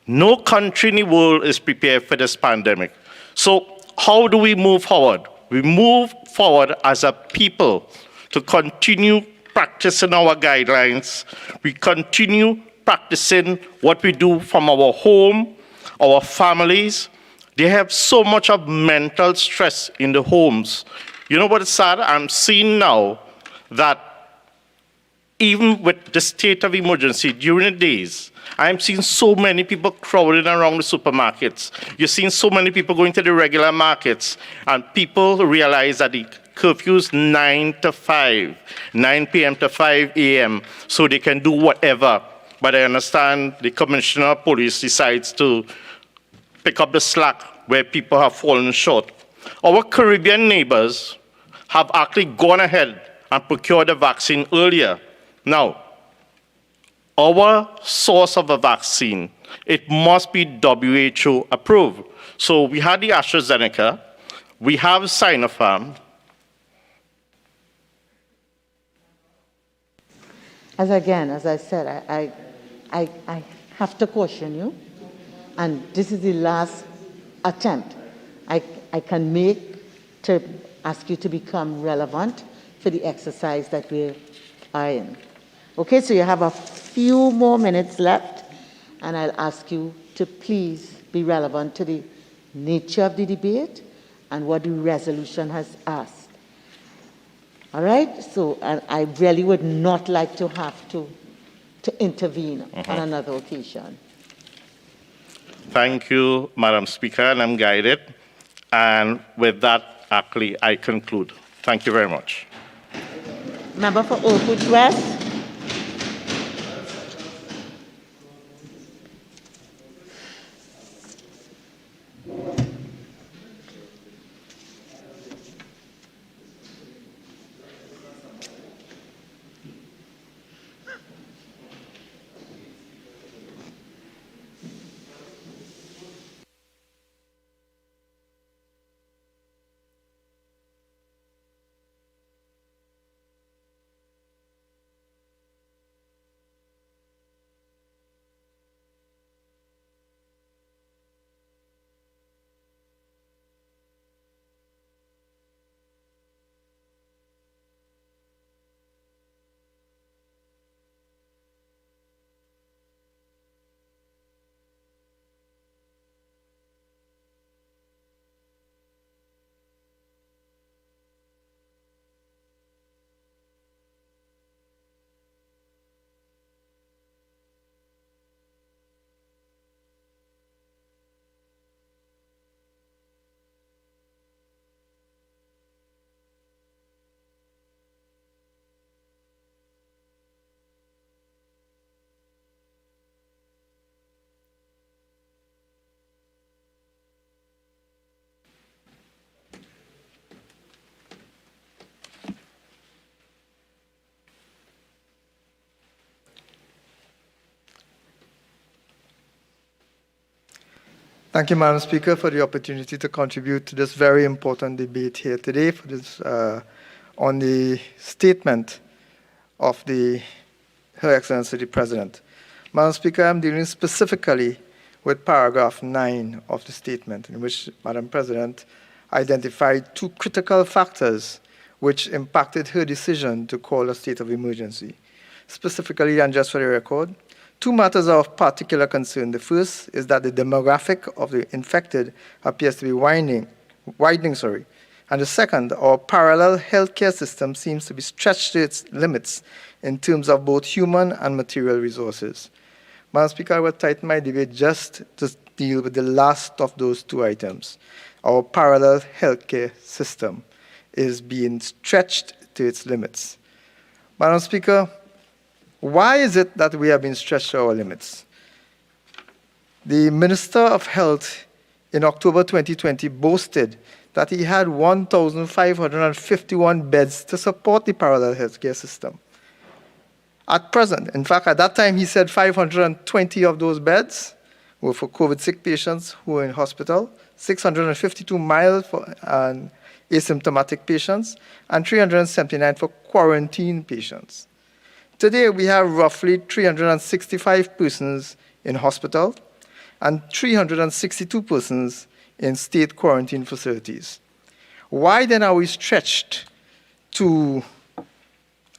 No country in the world is prepared for this pandemic. So how do we move forward? We move forward as a people to continue practicing our guidelines. We continue practicing what we do from our home, our families. They have so much of mental stress in the homes. You know what is sad? I'm seeing now that even with the state of emergency during the days, I'm seeing so many people crowding around the supermarkets. You're seeing so many people going to the regular markets, and people realize that the curfew is 9 to 5, 9 p.m. to 5 a.m., so they can do whatever. But I understand the Commissioner of Police decides to pick up the slack where people have fallen short. Our Caribbean neighbors have actually gone ahead and procured the vaccine earlier. Now, our source of a vaccine, it must be WHO approved. So we had the AstraZeneca, we have Sinopharm. As I said, I have to caution you, and this is the last attempt I can make to ask you to become relevant for the exercise that we are in. Okay, so you have a few more minutes left, and I'll ask you to please be relevant to the nature of the debate and what the resolution has asked. All right, so I really would not like to have to intervene on another occasion. Thank you, Madam Speaker, and I'm guided. And with that, actually, I conclude. Thank you very much. Member for Oakwood West. Thank you, Madam Speaker, for the opportunity to contribute to this very important debate here today for this, on the statement of Her Excellency the President. Madam Speaker, I'm dealing specifically with paragraph 9 of the statement, in which Madam President identified two critical factors which impacted her decision to call a state of emergency. Specifically, and just for the record, two matters are of particular concern. The first is that the demographic of the infected appears to be widening. And the second, our parallel healthcare system seems to be stretched to its limits in terms of both human and material resources. Madam Speaker, I will tighten my debate just to deal with the last of those two items. Our parallel healthcare system is being stretched to its limits. Madam Speaker, why is it that we have been stretched to our limits? The Minister of Health in October 2020 boasted that he had 1,551 beds to support the parallel healthcare system. At present, in fact, at that time he said 520 of those beds were for COVID sick patients who were in hospital, 652 mild for asymptomatic patients, and 379 for quarantine patients. Today, we have roughly 365 persons in hospital and 362 persons in state quarantine facilities. Why then are we stretched to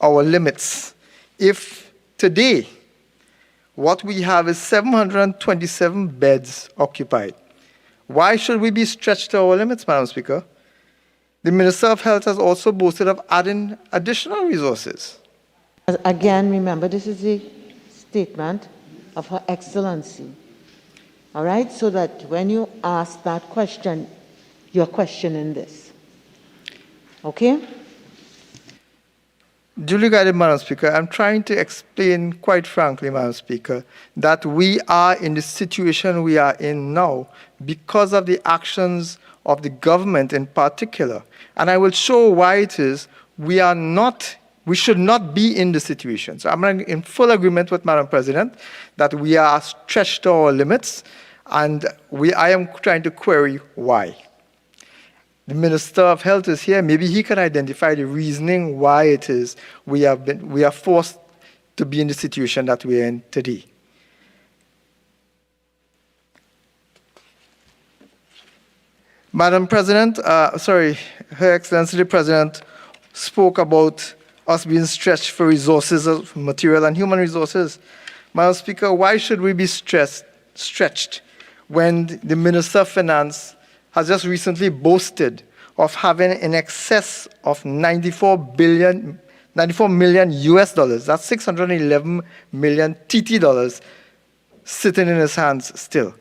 our limits if today what we have is 727 beds occupied? Why should we be stretched to our limits, Madam Speaker? The Minister of Health has also boasted of adding additional resources. Again, remember, this is a statement of Her Excellency. All right? So that when you ask that question, you're questioning this. Okay? Duly guided, Madam Speaker, I'm trying to explain quite frankly, Madam Speaker, that we are in the situation we are in now because of the actions of the government in particular. And I will show why it is we should not be in the situation. So I'm in full agreement with Madam President that we are stretched to our limits, and I am trying to query why. The Minister of Health is here. Maybe he can identify the reasoning why it is we are forced to be in the situation that we are in today. Madam President, Her Excellency the President spoke about us being stretched for resources, material and human resources. Madam Speaker, why should we be stretched when the Minister of Finance has just recently boasted of having in excess of 94 million US dollars, that's 611 million TT dollars, sitting in his hands still.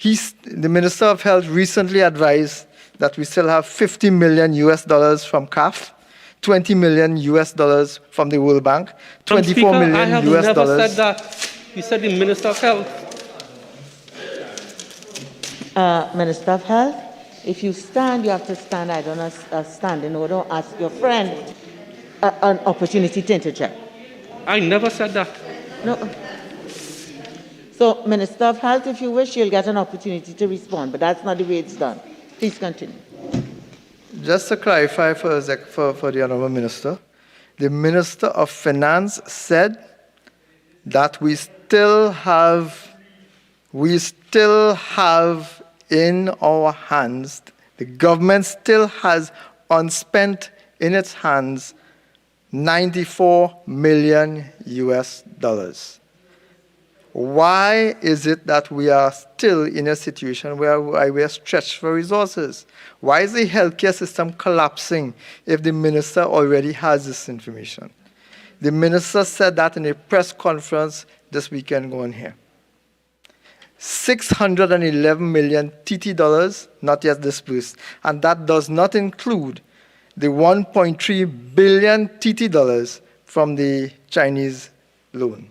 The Minister of Health recently advised that we still have 50 million US dollars from CAF, 20 million US dollars from the World Bank, 24 million US dollars. I have never said that. You said the Minister of Health. Minister of Health, if you stand, you have to stand. I don't stand in order. Ask your friend an opportunity to interject. I never said that. No. So, Minister of Health, if you wish, you'll get an opportunity to respond, but that's not the way it's done. Please continue. Just to clarify for the Honourable Minister, the Minister of Finance said that we still have in our hands, the government still has unspent in its hands 94 million US dollars. Why is it that we are still in a situation where we are stretched for resources? Why is the healthcare system collapsing if the minister already has this information? The minister said that in a press conference this weekend going here. 611 million TT dollars not yet disbursed, and that does not include the 1.3 billion TT dollars from the Chinese loan.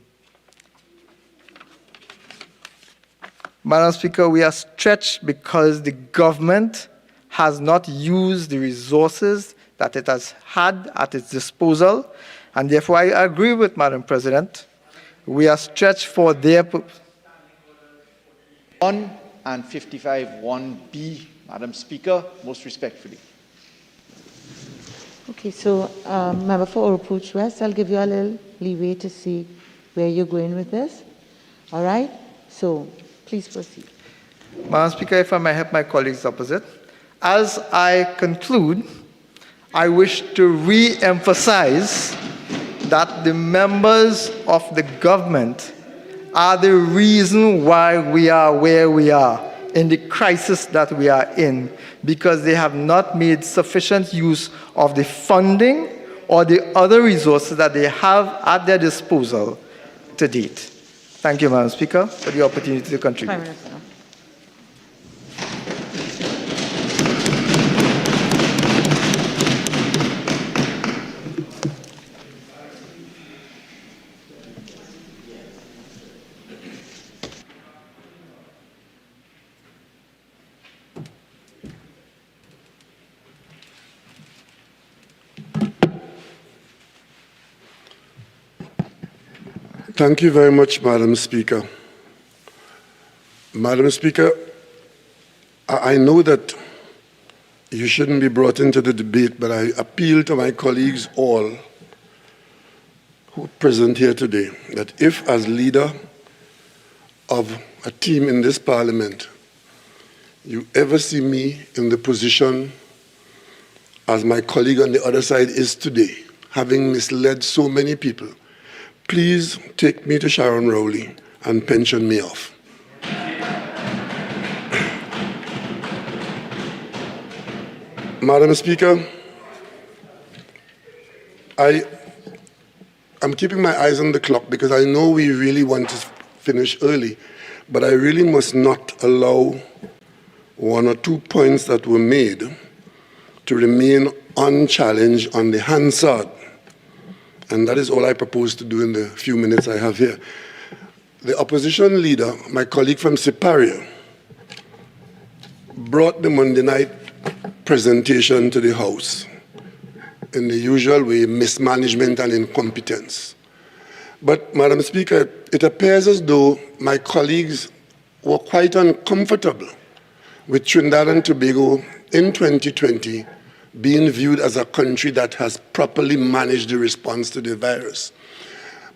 Madam Speaker, we are stretched because the government has not used the resources that it has had at its disposal, and therefore I agree with Madam President. We are stretched for their purpose. 1 and 55(1)(b, Madam Speaker, most respectfully. Okay, so Member for Oropouche West, I'll give you a little leeway to see where you're going with this. All right? So please proceed. Madam Speaker, if I may help my colleagues opposite. As I conclude, I wish to re-emphasize that the members of the government are the reason why we are where we are in the crisis that we are in, because they have not made sufficient use of the funding or the other resources that they have at their disposal to date. Thank you, Madam Speaker, for the opportunity to contribute. Prime Minister. Thank you very much, Madam Speaker. Madam Speaker, I know that you shouldn't be brought into the debate, but I appeal to my colleagues all who are present here today that if, as leader of a team in this Parliament, you ever see me in the position as my colleague on the other side is today, having misled so many people, please take me to Sharon Rowley and pension me off. Madam Speaker, I'm keeping my eyes on the clock because I know we really want to finish early, but I really must not allow one or two points that were made to remain unchallenged on the Hansard. And that is all I propose to do in the few minutes I have here. The opposition leader, my colleague from Siparia, brought the Monday night presentation to the House in the usual way, mismanagement and incompetence. But, Madam Speaker, it appears as though my colleagues were quite uncomfortable with Trinidad and Tobago in 2020 being viewed as a country that has properly managed the response to the virus.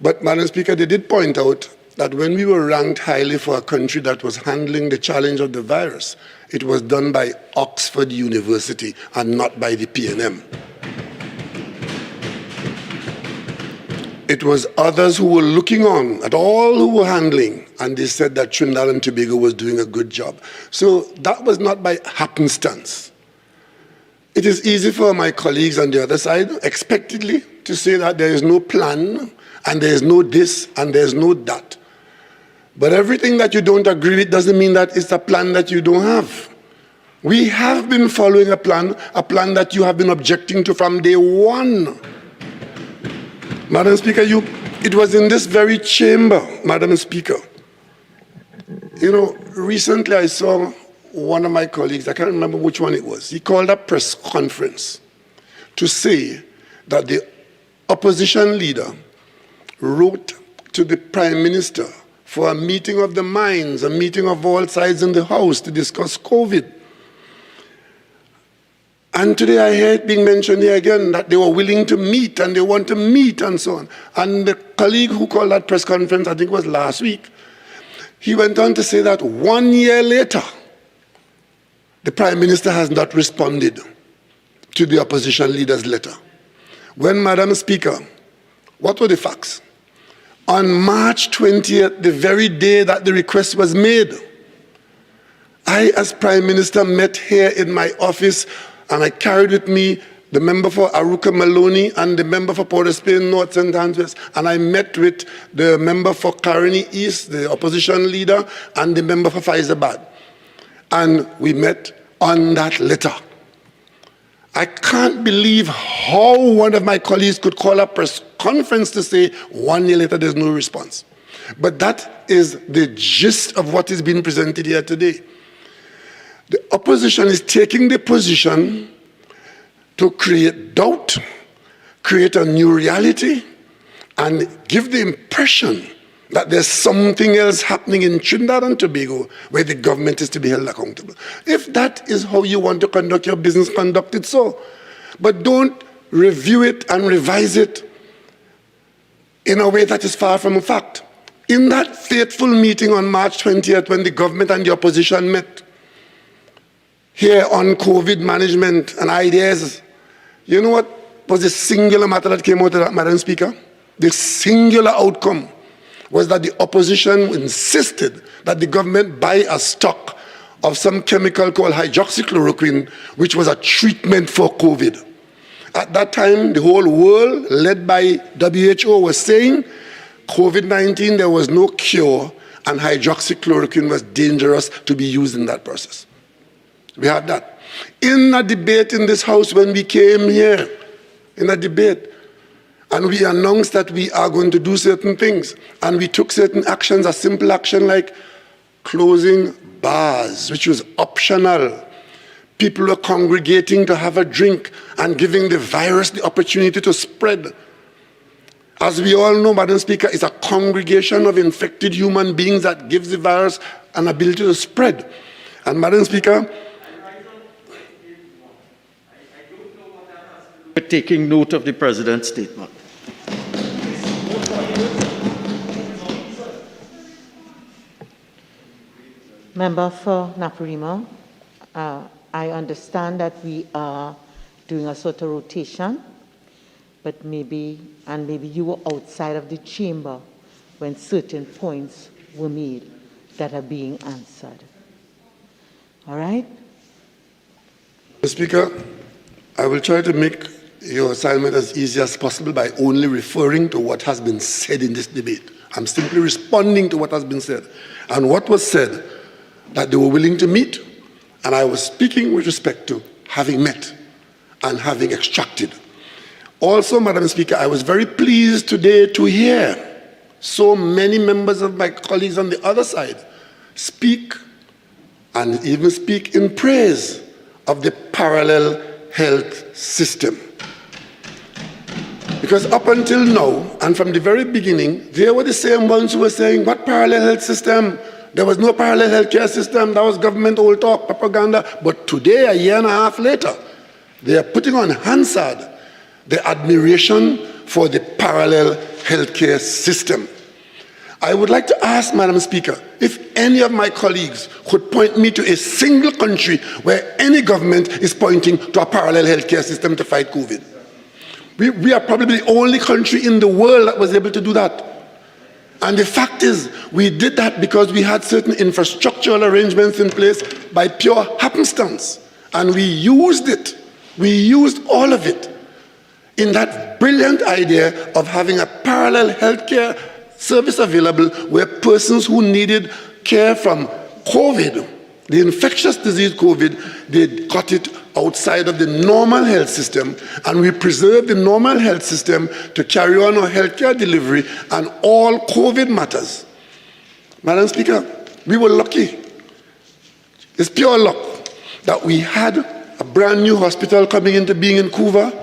But, Madam Speaker, they did point out that when we were ranked highly for a country that was handling the challenge of the virus, it was done by Oxford University and not by the PNM. It was others who were looking on at all who were handling, and they said that Trinidad and Tobago was doing a good job. So that was not by happenstance. It is easy for my colleagues on the other side, expectedly, to say that there is no plan, and there is no this, and there is no that. But everything that you don't agree with doesn't mean that it's a plan that you don't have. We have been following a plan that you have been objecting to from day one. Madam Speaker, it was in this very chamber, Madam Speaker. You know, recently I saw one of my colleagues, I can't remember which one it was, he called a press conference to say that the opposition leader wrote to the Prime Minister for a meeting of the minds, a meeting of all sides in the House to discuss COVID. And today I hear it being mentioned here again that they were willing to meet and they want to meet and so on. And the colleague who called that press conference, I think it was last week, he went on to say that 1 year later, the Prime Minister has not responded to the opposition leader's letter. When, Madam Speaker, what were the facts? On March 20th, the very day that the request was made, I, as Prime Minister, met here in my office and I carried with me the member for Aruka Maloney and the member for Port of Spain North St. Anne's West, and I met with the member for Caroni East, the opposition leader, and the member for Faizabad. And we met on that letter. I can't believe how one of my colleagues could call a press conference to say 1 year later there's no response. But that is the gist of what is being presented here today. The opposition is taking the position to create doubt, create a new reality, and give the impression that there's something else happening in Trinidad and Tobago where the government is to be held accountable. If that is how you want to conduct your business, conduct it so. But don't review it and revise it in a way that is far from a fact. In that fateful meeting on March 20th, when the government and the opposition met here on COVID management and ideas, you know what was the singular matter that came out of that, Madam Speaker? The singular outcome was that the opposition insisted that the government buy a stock of some chemical called hydroxychloroquine, which was a treatment for COVID. At that time, the whole world, led by WHO, was saying COVID-19, there was no cure, and hydroxychloroquine was dangerous to be used in that process. We had that. In a debate in this house, when we came here, in a debate, and we announced that we are going to do certain things, and we took certain actions, a simple action like closing bars, which was optional. People were congregating to have a drink and giving the virus the opportunity to spread. As we all know, Madam Speaker, it's a congregation of infected human beings that gives the virus an ability to spread. And Madam Speaker, we're taking note of the President's statement. Member for Naparima, I understand that we are doing a sort of rotation, but maybe you were outside of the chamber when certain points were made that are being answered. All right? Mr. Speaker, I will try to make your assignment as easy as possible by only referring to what has been said in this debate. I'm simply responding to what has been said. And what was said, that they were willing to meet, and I was speaking with respect to having met and having extracted. Also, Madam Speaker, I was very pleased today to hear so many members of my colleagues on the other side speak, and even speak in praise of the parallel health system. Because up until now, and from the very beginning, they were the same ones who were saying, what parallel health system? There was no parallel healthcare system. That was government old talk, propaganda. But today, a year and a half later, they are putting on Hansard the admiration for the parallel healthcare system. I would like to ask, Madam Speaker, if any of my colleagues could point me to a single country where any government is pointing to a parallel healthcare system to fight COVID. We are probably the only country in the world that was able to do that. And the fact is, we did that because we had certain infrastructural arrangements in place by pure happenstance. And we used it. We used all of it in that brilliant idea of having a parallel healthcare service available where persons who needed care from COVID, the infectious disease COVID, they got it outside of the normal health system, and we preserve the normal health system to carry on our healthcare delivery and all COVID matters. Madam Speaker, we were lucky. It's pure luck that we had a brand new hospital coming into being in Couva.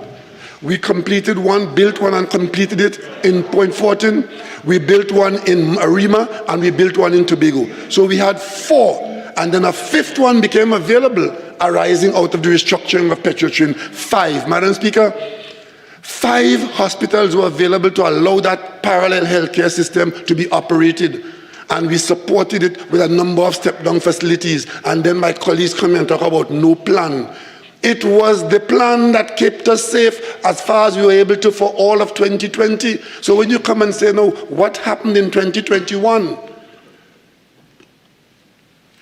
We completed one, built one and completed it in Point Fortin. We built one in Arima and we built one in Tobago. So we had 4, and then a 5th one became available arising out of the restructuring of Petrotrin. 5. Madam Speaker, 5 hospitals were available to allow that parallel healthcare system to be operated. And we supported it with a number of step-down facilities. And then my colleagues come and talk about no plan. It was the plan that kept us safe as far as we were able to for all of 2020. So when you come and say, no, what happened in 2021?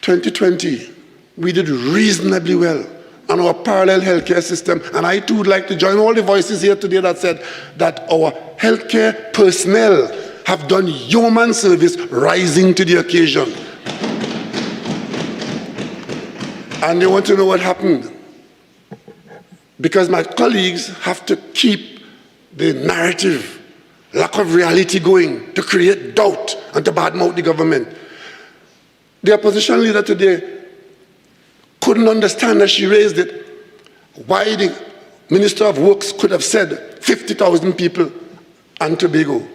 2020, we did reasonably well on our parallel healthcare system. And I too would like to join all the voices here today that said that our healthcare personnel have done yeoman service rising to the occasion. And they want to know what happened. Because my colleagues have to keep the narrative, lack of reality going, to create doubt and to badmouth the government. The opposition leader today couldn't understand, as she raised it, why the Minister of Works could have said 50,000 people and Tobago.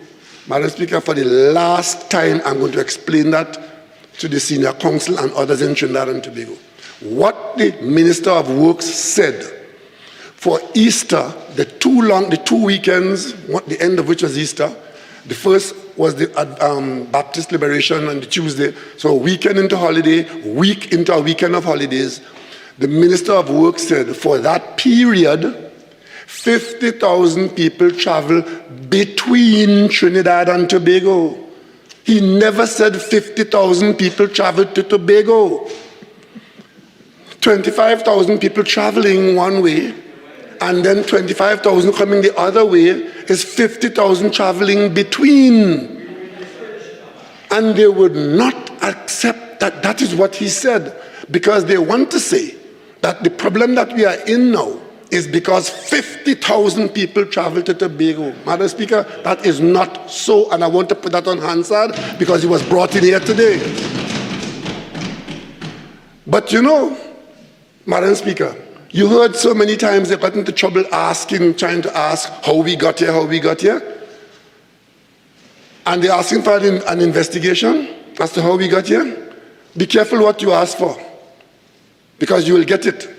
Madam Speaker, for the last time, I'm going to explain that to the Senior Council and others in Trinidad and Tobago. What the Minister of Works said for Easter, the two weekends, the end of which was Easter, the first was the Baptist Liberation on the Tuesday, so a weekend into holiday, week into a weekend of holidays. The Minister of Works said for that period, 50,000 people travel between Trinidad and Tobago. He never said 50,000 people traveled to Tobago. 25,000 people traveling one way, and then 25,000 coming the other way is 50,000 traveling between. And they would not accept that that is what he said, because they want to say that the problem that we are in now is because 50,000 people travel to Tobago. Madam Speaker, that is not so, and I want to put that on Hansard because he was brought in here today. But you know, Madam Speaker, you heard so many times they got into trouble trying to ask how we got here. And they're asking for an investigation as to how we got here. Be careful what you ask for, because you will get it.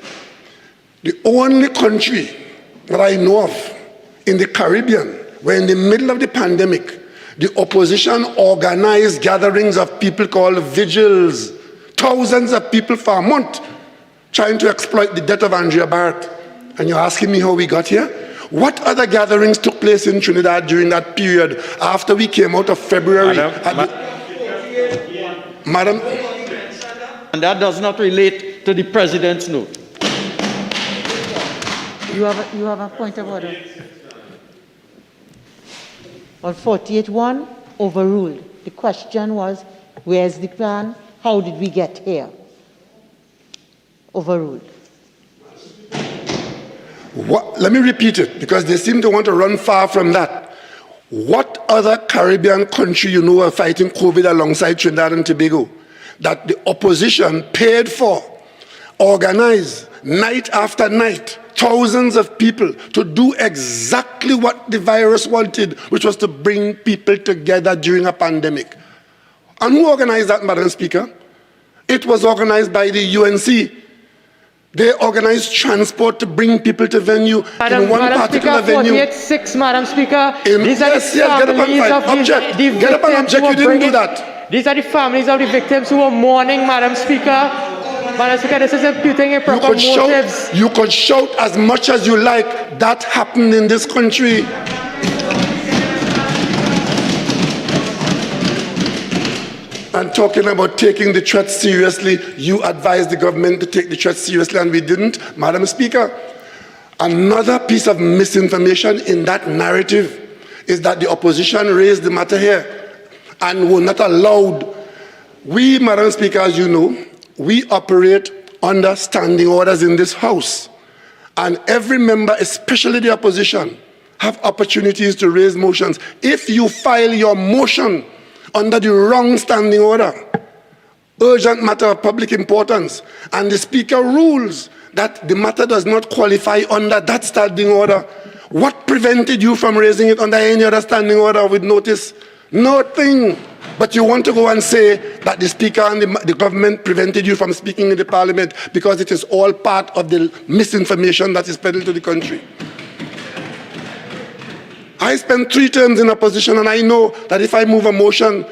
The only country that I know of in the Caribbean where in the middle of the pandemic, the opposition organized gatherings of people called vigils, thousands of people for a month, trying to exploit the death of Andrea Barrett. And you're asking me how we got here? What other gatherings took place in Trinidad during that period after we came out of February? Madam? And that does not relate to the President's note. You have a point of order. On 48-1, overruled. The question was, where's the plan? How did we get here? Overruled. Let me repeat it, because they seem to want to run far from that. What other Caribbean country you know are fighting COVID alongside Trinidad and Tobago that the opposition paid for, organized, night after night, thousands of people to do exactly what the virus wanted, which was to bring people together during a pandemic? And who organized that, Madam Speaker? It was organized by the UNC. They organized transport to bring people to venue in one particular venue. 48-6, Madam Speaker. These are the families of the victims who didn't do that. These are the families of the victims who were mourning, Madam Speaker. Madam Speaker, this is imputing improper motives. You could shout as much as you like. That happened in this country. And talking about taking the threat seriously, you advised the government to take the threat seriously, and we didn't. Madam Speaker, another piece of misinformation in that narrative is that the opposition raised the matter here and were not allowed. We, Madam Speaker, as you know, we operate under standing orders in this House. And every member, especially the opposition, have opportunities to raise motions. If you file your motion under the wrong standing order, urgent matter of public importance, and the Speaker rules that the matter does not qualify under that standing order, what prevented you from raising it under any other standing order with notice? Nothing. But you want to go and say that the Speaker and the government prevented you from speaking in the Parliament because it is all part of the misinformation that is peddled to the country. I spent 3 terms in opposition, and I know that if I move a motion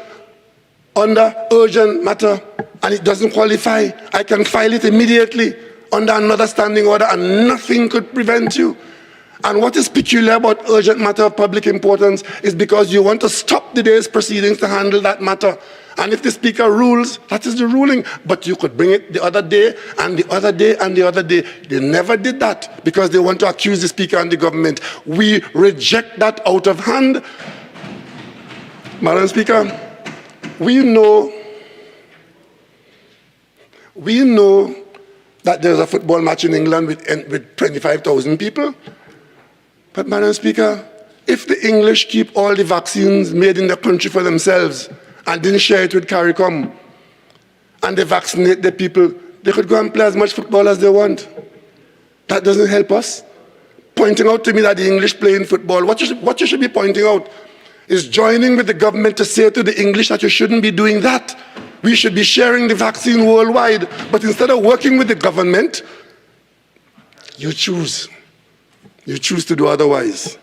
under urgent matter and it doesn't qualify, I can file it immediately under another standing order and nothing could prevent you. And what is peculiar about urgent matter of public importance is because you want to stop the day's proceedings to handle that matter. And if the Speaker rules, that is the ruling. But you could bring it the other day, and the other day, and the other day. They never did that because they want to accuse the Speaker and the government. We reject that out of hand. Madam Speaker, we know that there's a football match in England with 25,000 people. But, Madam Speaker, if the English keep all the vaccines made in the country for themselves and didn't share it with CARICOM, and they vaccinate the people, they could go and play as much football as they want. That doesn't help us. Pointing out to me that the English play in football, what you should be pointing out is joining with the government to say to the English that you shouldn't be doing that. We should be sharing the vaccine worldwide. But instead of working with the government, you choose to do otherwise.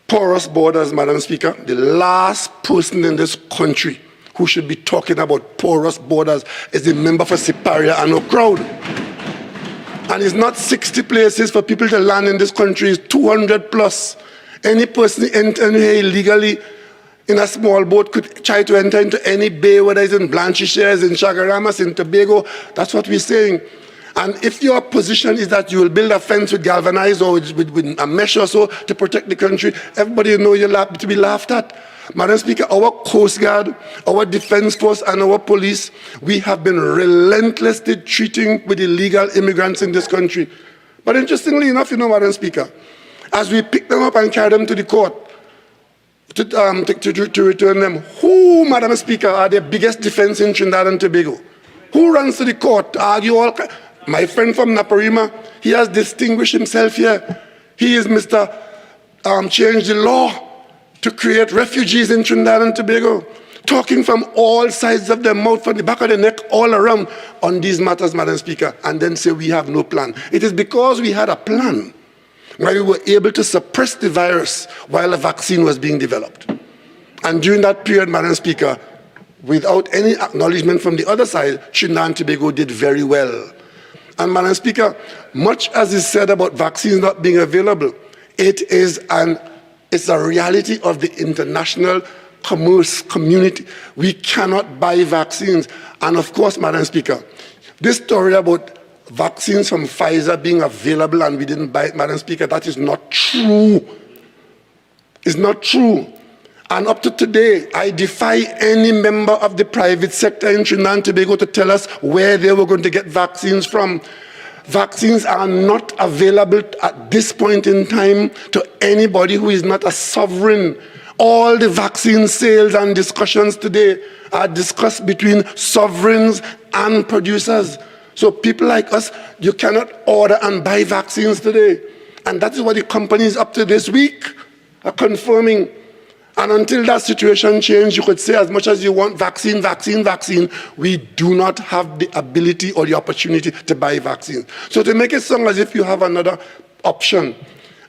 Porous borders, Madam Speaker. The last person in this country who should be talking about porous borders is the member for Siparia and O'Crowd. And it's not 60 places for people to land in this country, it's 200 plus. Any person entering here illegally in a small boat could try to enter into any bay, whether it's in Blanchisseuse, in Chagaramas, in Tobago. That's what we're saying. And if your position is that you will build a fence with galvanized or with a mesh or so to protect the country, everybody will know you're to be laughed at. Madam Speaker, our Coast Guard, our Defense Force and our police, we have been relentlessly treating with illegal immigrants in this country. But interestingly enough, Madam Speaker, as we pick them up and carry them to the court to return them, who, Madam Speaker, are the biggest defense in Trinidad and Tobago? Who runs to the court to argue all? My friend from Naparima, he has distinguished himself here. He is Mr. Change the law to create refugees in Trinidad and Tobago, talking from all sides of their mouth, from the back of the neck, all around on these matters, Madam Speaker, and then say we have no plan. It is because we had a plan why we were able to suppress the virus while a vaccine was being developed. And during that period, Madam Speaker, without any acknowledgement from the other side, Trinidad and Tobago did very well. And Madam Speaker, much as is said about vaccines not being available, it's a reality of the international commerce community. We cannot buy vaccines. And of course, Madam Speaker, this story about vaccines from Pfizer being available and we didn't buy it, Madam Speaker, that is not true. It's not true. And up to today, I defy any member of the private sector in Trinidad and Tobago to tell us where they were going to get vaccines from. Vaccines are not available at this point in time to anybody who is not a sovereign. All the vaccine sales and discussions today are discussed between sovereigns and producers. So people like us, you cannot order and buy vaccines today. And that is what the companies up to this week are confirming. And until that situation changes, you could say as much as you want vaccine, vaccine, vaccine, we do not have the ability or the opportunity to buy vaccine. So to make it sound as if you have another option,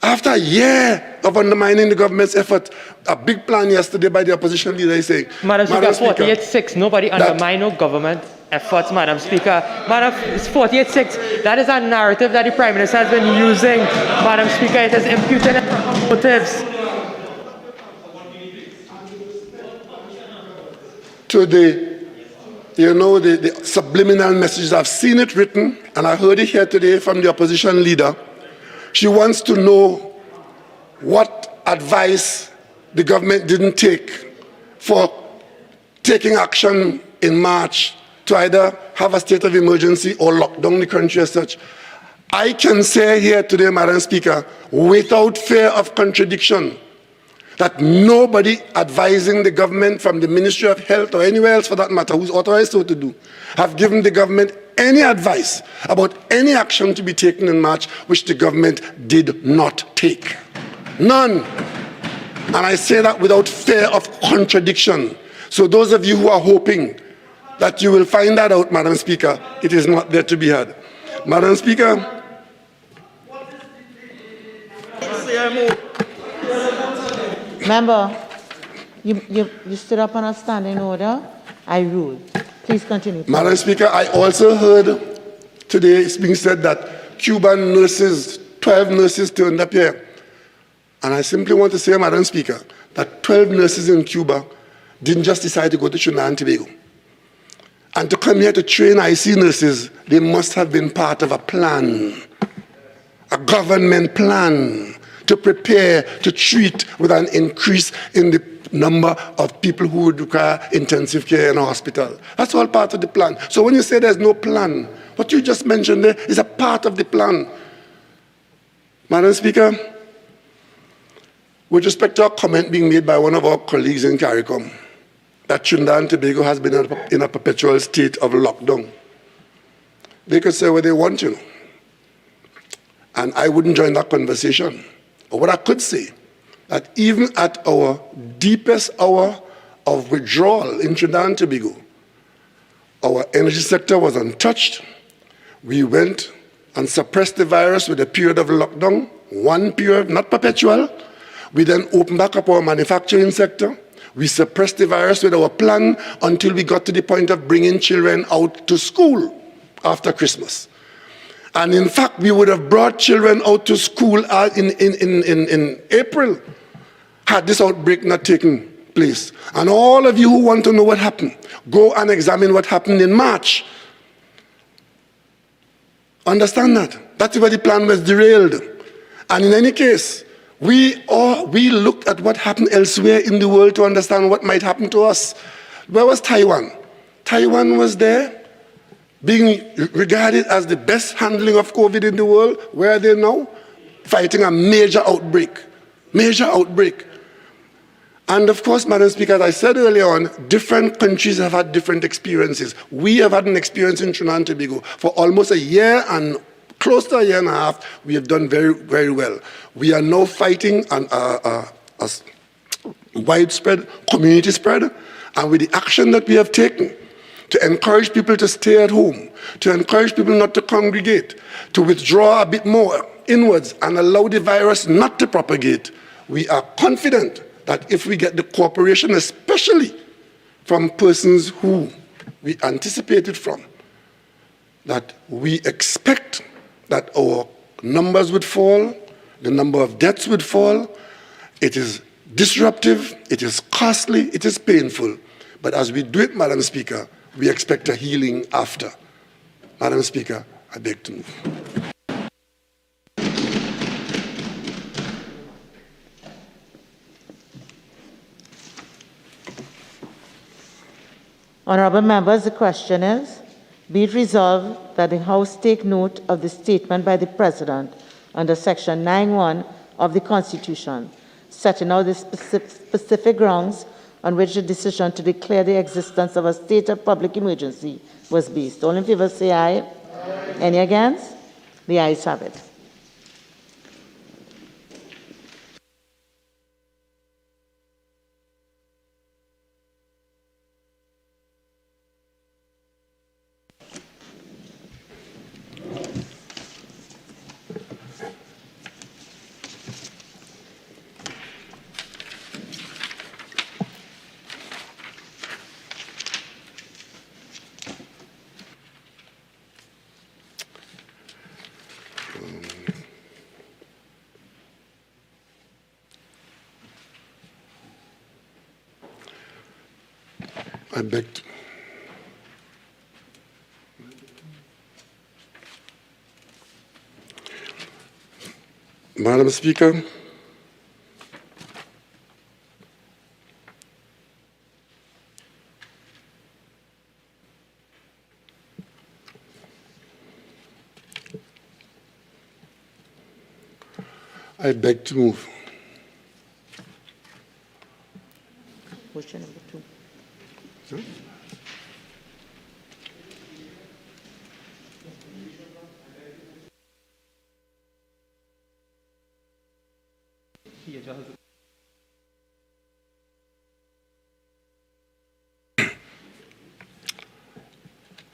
after a year of undermining the government's effort, a big plan yesterday by the opposition leader is saying, Madam Speaker, 48-6, nobody undermine no government efforts, Madam Speaker. Madam, it's 48-6. That is a narrative that the Prime Minister has been using, Madam Speaker. It is imputed motives. To the subliminal messages. I've seen it written, and I heard it here today from the opposition leader. She wants to know what advice the government didn't take for taking action in March to either have a state of emergency or lock down the country as such. I can say here today, Madam Speaker, without fear of contradiction, that nobody advising the government from the Ministry of Health or anywhere else for that matter who's authorized so to do have given the government any advice about any action to be taken in March which the government did not take. None. And I say that without fear of contradiction. So those of you who are hoping that you will find that out, Madam Speaker, it is not there to be had. Madam Speaker. Member, you stood up on a standing order. I ruled. Please continue. Madam Speaker, I also heard today it's being said that Cuban nurses, 12 nurses turned up here. And I simply want to say, Madam Speaker, that 12 nurses in Cuba didn't just decide to go to Trinidad and Tobago. And to come here to train IC nurses, they must have been part of a plan, a government plan, to prepare to treat with an increase in the number of people who would require intensive care in a hospital. That's all part of the plan. So when you say there's no plan, what you just mentioned there is a part of the plan. Madam Speaker, with respect to a comment being made by one of our colleagues in CARICOM, that Trinidad and Tobago has been in a perpetual state of lockdown. They could say what they want, you know. And I wouldn't join that conversation. But what I could say, that even at our deepest hour of withdrawal in Trinidad and Tobago, our energy sector was untouched. We went and suppressed the virus with a period of lockdown, one period, not perpetual. We then opened back up our manufacturing sector. We suppressed the virus with our plan until we got to the point of bringing children out to school after Christmas. And in fact, we would have brought children out to school in April had this outbreak not taken place. And all of you who want to know what happened, go and examine what happened in March. Understand that? That's where the plan was derailed. And in any case, we looked at what happened elsewhere in the world to understand what might happen to us. Where was Taiwan? Taiwan was there, being regarded as the best handling of COVID in the world. Where are they now? Fighting a major outbreak. Major outbreak. And of course, Madam Speaker, as I said earlier on, different countries have had different experiences. We have had an experience in Trinidad and Tobago for almost a year and close to a year and a half. We have done very, very well. We are now fighting a widespread community spread, and with the action that we have taken to encourage people to stay at home, to encourage people not to congregate, to withdraw a bit more inwards and allow the virus not to propagate, we are confident that if we get the cooperation, especially from persons who we anticipated from, that we expect that our numbers would fall, the number of deaths would fall. It is disruptive, it is costly, it is painful. But as we do it, Madam Speaker, we expect a healing after. Madam Speaker, I beg to move. Honourable members, the question is, be it resolved that the House take note of the statement by the President under Section 9(1) of the Constitution, setting out the specific grounds on which the decision to declare the existence of a state of public emergency was based. All in favour say aye. Aye. Any against? The ayes have it. I beg to. Madam Speaker, I beg to move. Motion number 2. Huh?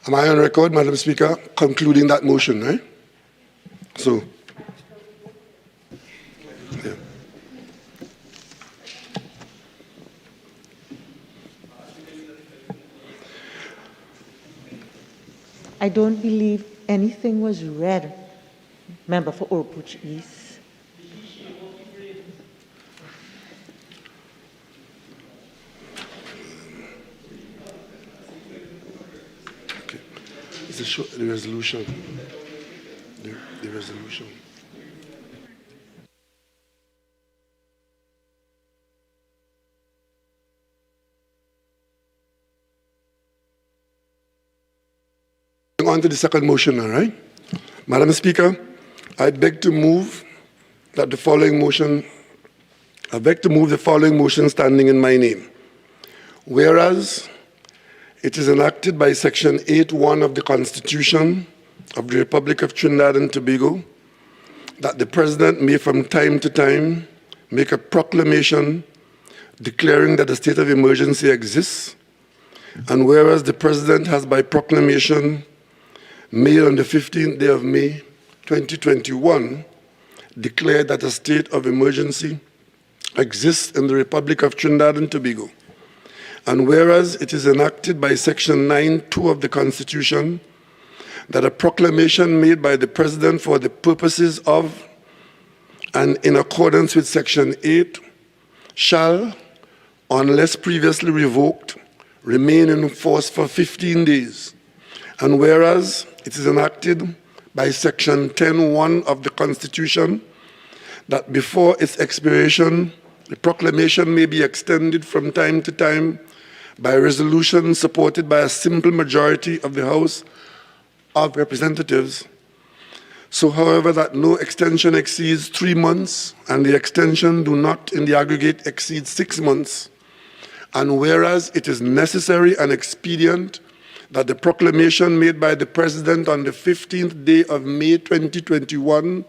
Am I on record, Madam Speaker, concluding that motion, right? So, yeah. I don't believe anything was read. Member for Oropouche East. Okay. The resolution. The resolution. On to the second motion, all right? Madam Speaker, I beg to move that the following motion, I beg to move the following motion standing in my name. Whereas it is enacted by Section 8(1) of the Constitution of the Republic of Trinidad and Tobago that the President may from time to time make a proclamation declaring that a state of emergency exists, and whereas the President has by proclamation made on the 15th day of May 2021 declared that a state of emergency exists in the Republic of Trinidad and Tobago, and whereas it is enacted by Section 9(2) of the Constitution that a proclamation made by the President for the purposes of and in accordance with Section 8 shall, unless previously revoked, remain in force for 15 days. And whereas it is enacted by Section 10(1) of the Constitution that before its expiration, the proclamation may be extended from time to time by resolution supported by a simple majority of the House of Representatives. So, however, that no extension exceeds 3 months, and the extension do not in the aggregate exceed 6 months. And whereas it is necessary and expedient that the proclamation made by the President on the 15th day of May 2021,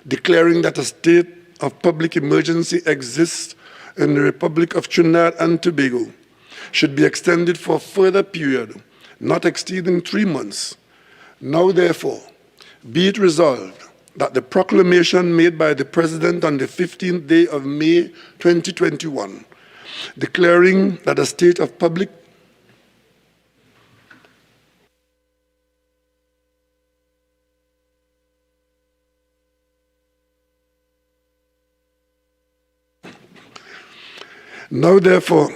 declaring that a state of public emergency exists in the Republic of Trinidad and Tobago, should be extended for a further period, not exceeding 3 months. Now, therefore, be it resolved that the proclamation made by the President on the 15th day of May 2021, declaring that a state of public Now, therefore,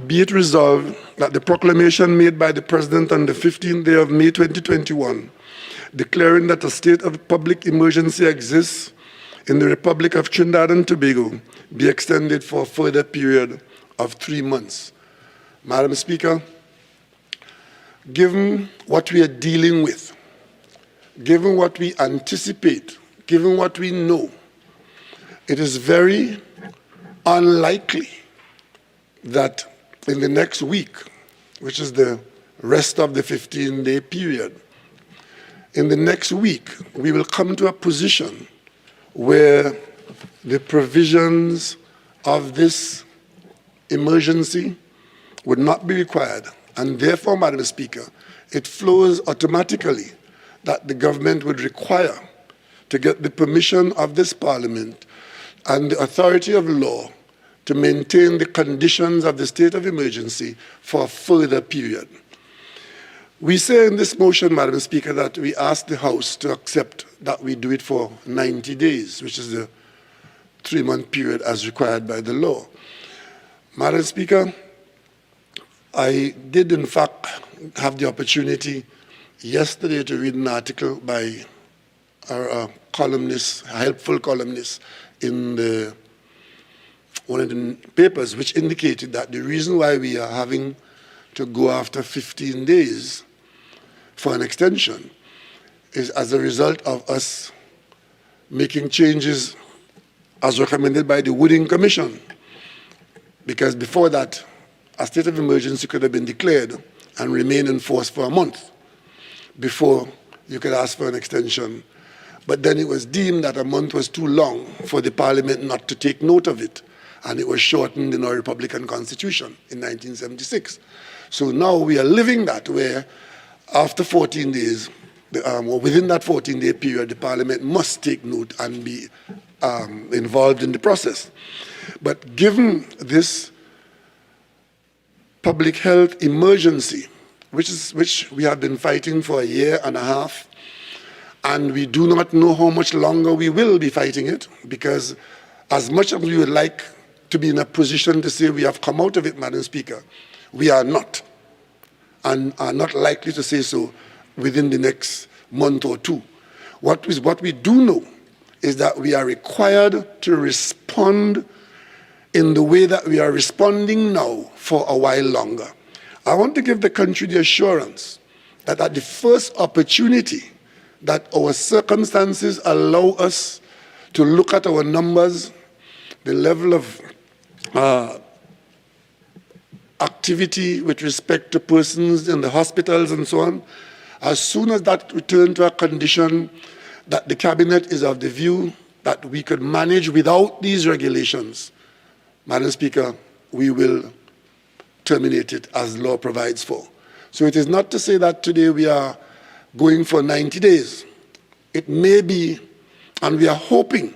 be it resolved that the proclamation made by the President on the 15th day of May 2021, declaring that a state of public emergency exists in the Republic of Trinidad and Tobago, be extended for a further period of 3 months. Madam Speaker, given what we are dealing with, given what we anticipate, given what we know, it is very unlikely that in the next week, which is the rest of the 15-day period, in the next week, we will come to a position where the provisions of this emergency would not be required. And therefore, Madam Speaker, it flows automatically that the government would require to get the permission of this Parliament and the authority of law to maintain the conditions of the state of emergency for a further period. We say in this motion, Madam Speaker, that we ask the House to accept that we do it for 90 days, which is the 3-month period as required by the law. Madam Speaker, I did in fact have the opportunity yesterday to read an article by a columnist, a helpful columnist in one of the papers, which indicated that the reason why we are having to go after 15 days for an extension is as a result of us making changes as recommended by the Wooding Commission. Because before that, a state of emergency could have been declared and remain in force for a month before you could ask for an extension. But then it was deemed that a month was too long for the Parliament not to take note of it, and it was shortened in our Republican Constitution in 1976. So now we are living that where after 14 days, or within that 14-day period, the Parliament must take note and be involved in the process. But given this public health emergency, which we have been fighting for a year and a half, and we do not know how much longer we will be fighting it, because as much as we would like to be in a position to say we have come out of it, Madam Speaker, we are not, and are not likely to say so within the next month or two. What we do know is that we are required to respond in the way that we are responding now for a while longer. I want to give the country the assurance that at the first opportunity that our circumstances allow us to look at our numbers, the level of activity with respect to persons in the hospitals and so on, as soon as that return to a condition that the Cabinet is of the view that we could manage without these regulations, Madam Speaker, we will terminate it as law provides for. So it is not to say that today we are going for 90 days. It may be, and we are hoping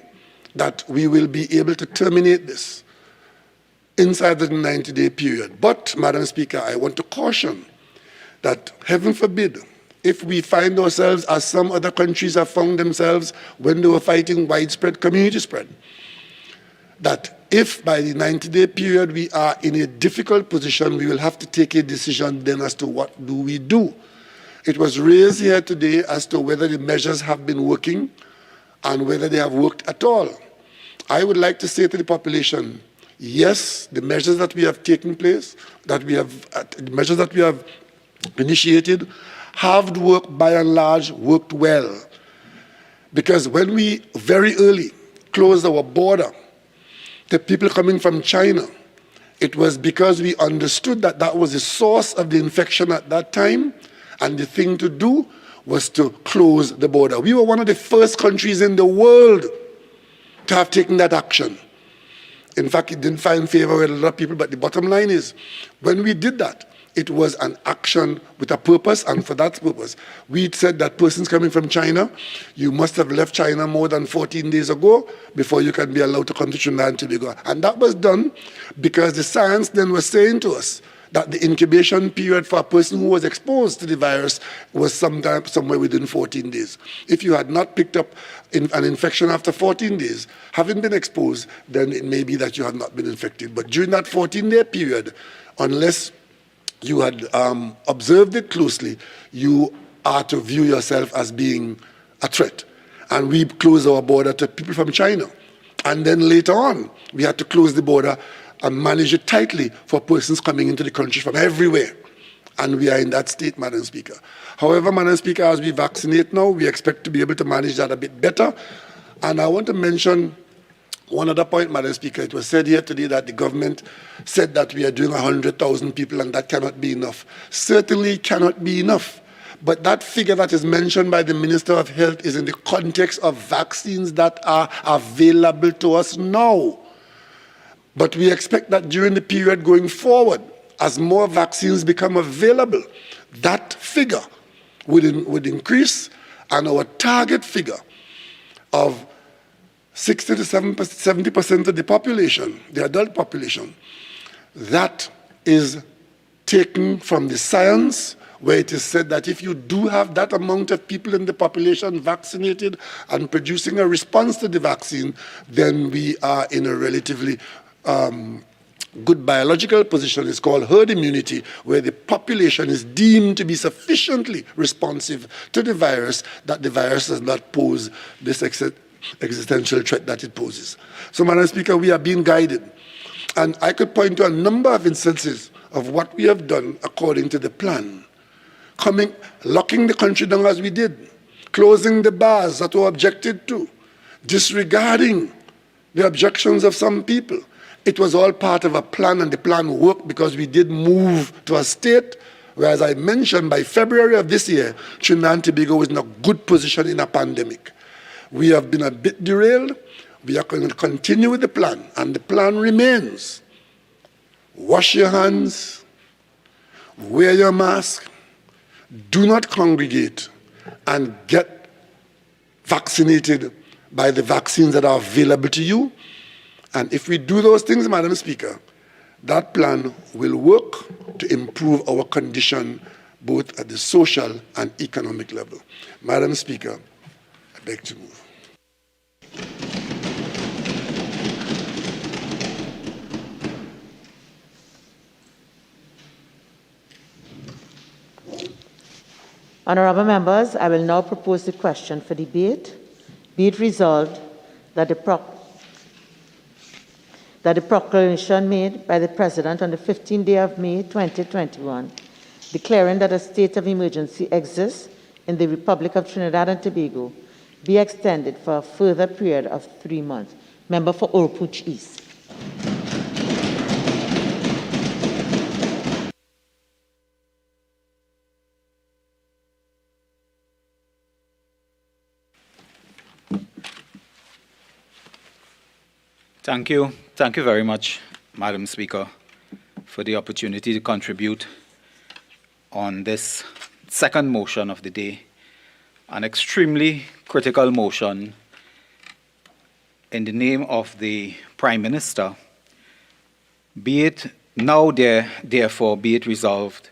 that we will be able to terminate this inside the 90-day period. But, Madam Speaker, I want to caution that, heaven forbid, if we find ourselves as some other countries have found themselves when they were fighting widespread community spread, that if by the 90-day period we are in a difficult position, we will have to take a decision then as to what do we do. It was raised here today as to whether the measures have been working and whether they have worked at all. I would like to say to the population, yes, the measures that we have taken place, the measures that we have initiated have worked, by and large, worked well. Because when we very early closed our border to people coming from China, it was because we understood that that was the source of the infection at that time, and the thing to do was to close the border. We were one of the first countries in the world to have taken that action. In fact, it didn't find favor with a lot of people, but the bottom line is, when we did that, it was an action with a purpose, and for that purpose, we said that persons coming from China, you must have left China more than 14 days ago before you can be allowed to come to Trinidad and Tobago. And that was done because the science then was saying to us that the incubation period for a person who was exposed to the virus was somewhere within 14 days. If you had not picked up an infection after 14 days, having been exposed, then it may be that you had not been infected. But during that 14-day period, unless you had observed it closely, you are to view yourself as being a threat. And we closed our border to people from China. And then later on, we had to close the border and manage it tightly for persons coming into the country from everywhere. And we are in that state, Madam Speaker. However, Madam Speaker, as we vaccinate now, we expect to be able to manage that a bit better. And I want to mention one other point, Madam Speaker. It was said here today that the government said that we are doing 100,000 people and that cannot be enough. Certainly cannot be enough. But that figure that is mentioned by the Minister of Health is in the context of vaccines that are available to us now. But we expect that during the period going forward, as more vaccines become available, that figure would increase, and our target figure of 60 to 70% of the population, the adult population, that is taken from the science, where it is said that if you do have that amount of people in the population vaccinated and producing a response to the vaccine, then we are in a relatively good biological position. Is called herd immunity, where the population is deemed to be sufficiently responsive to the virus that the virus does not pose this existential threat that it poses. So, Madam Speaker, we are being guided. And I could point to a number of instances of what we have done according to the plan. Locking the country down as we did, closing the bars that were objected to, disregarding the objections of some people. It was all part of a plan, and the plan worked because we did move to a state where, as I mentioned, by February of this year, Trinidad and Tobago was in a good position in a pandemic. We have been a bit derailed. We are going to continue with the plan, and the plan remains. Wash your hands, wear your mask, do not congregate, and get vaccinated by the vaccines that are available to you. And if we do those things, Madam Speaker, that plan will work to improve our condition both at the social and economic level. Madam Speaker, I beg to move. Honourable members, I will now propose the question for debate. Be it resolved that the proclamation made by the President on the 15th day of May 2021, declaring that a state of emergency exists in the Republic of Trinidad and Tobago, be extended for a further period of 3 months. Member for Oropouche East. Thank you. Thank you very much, Madam Speaker, for the opportunity to contribute on this second motion of the day, an extremely critical motion in the name of the Prime Minister. Be it now, therefore, be it resolved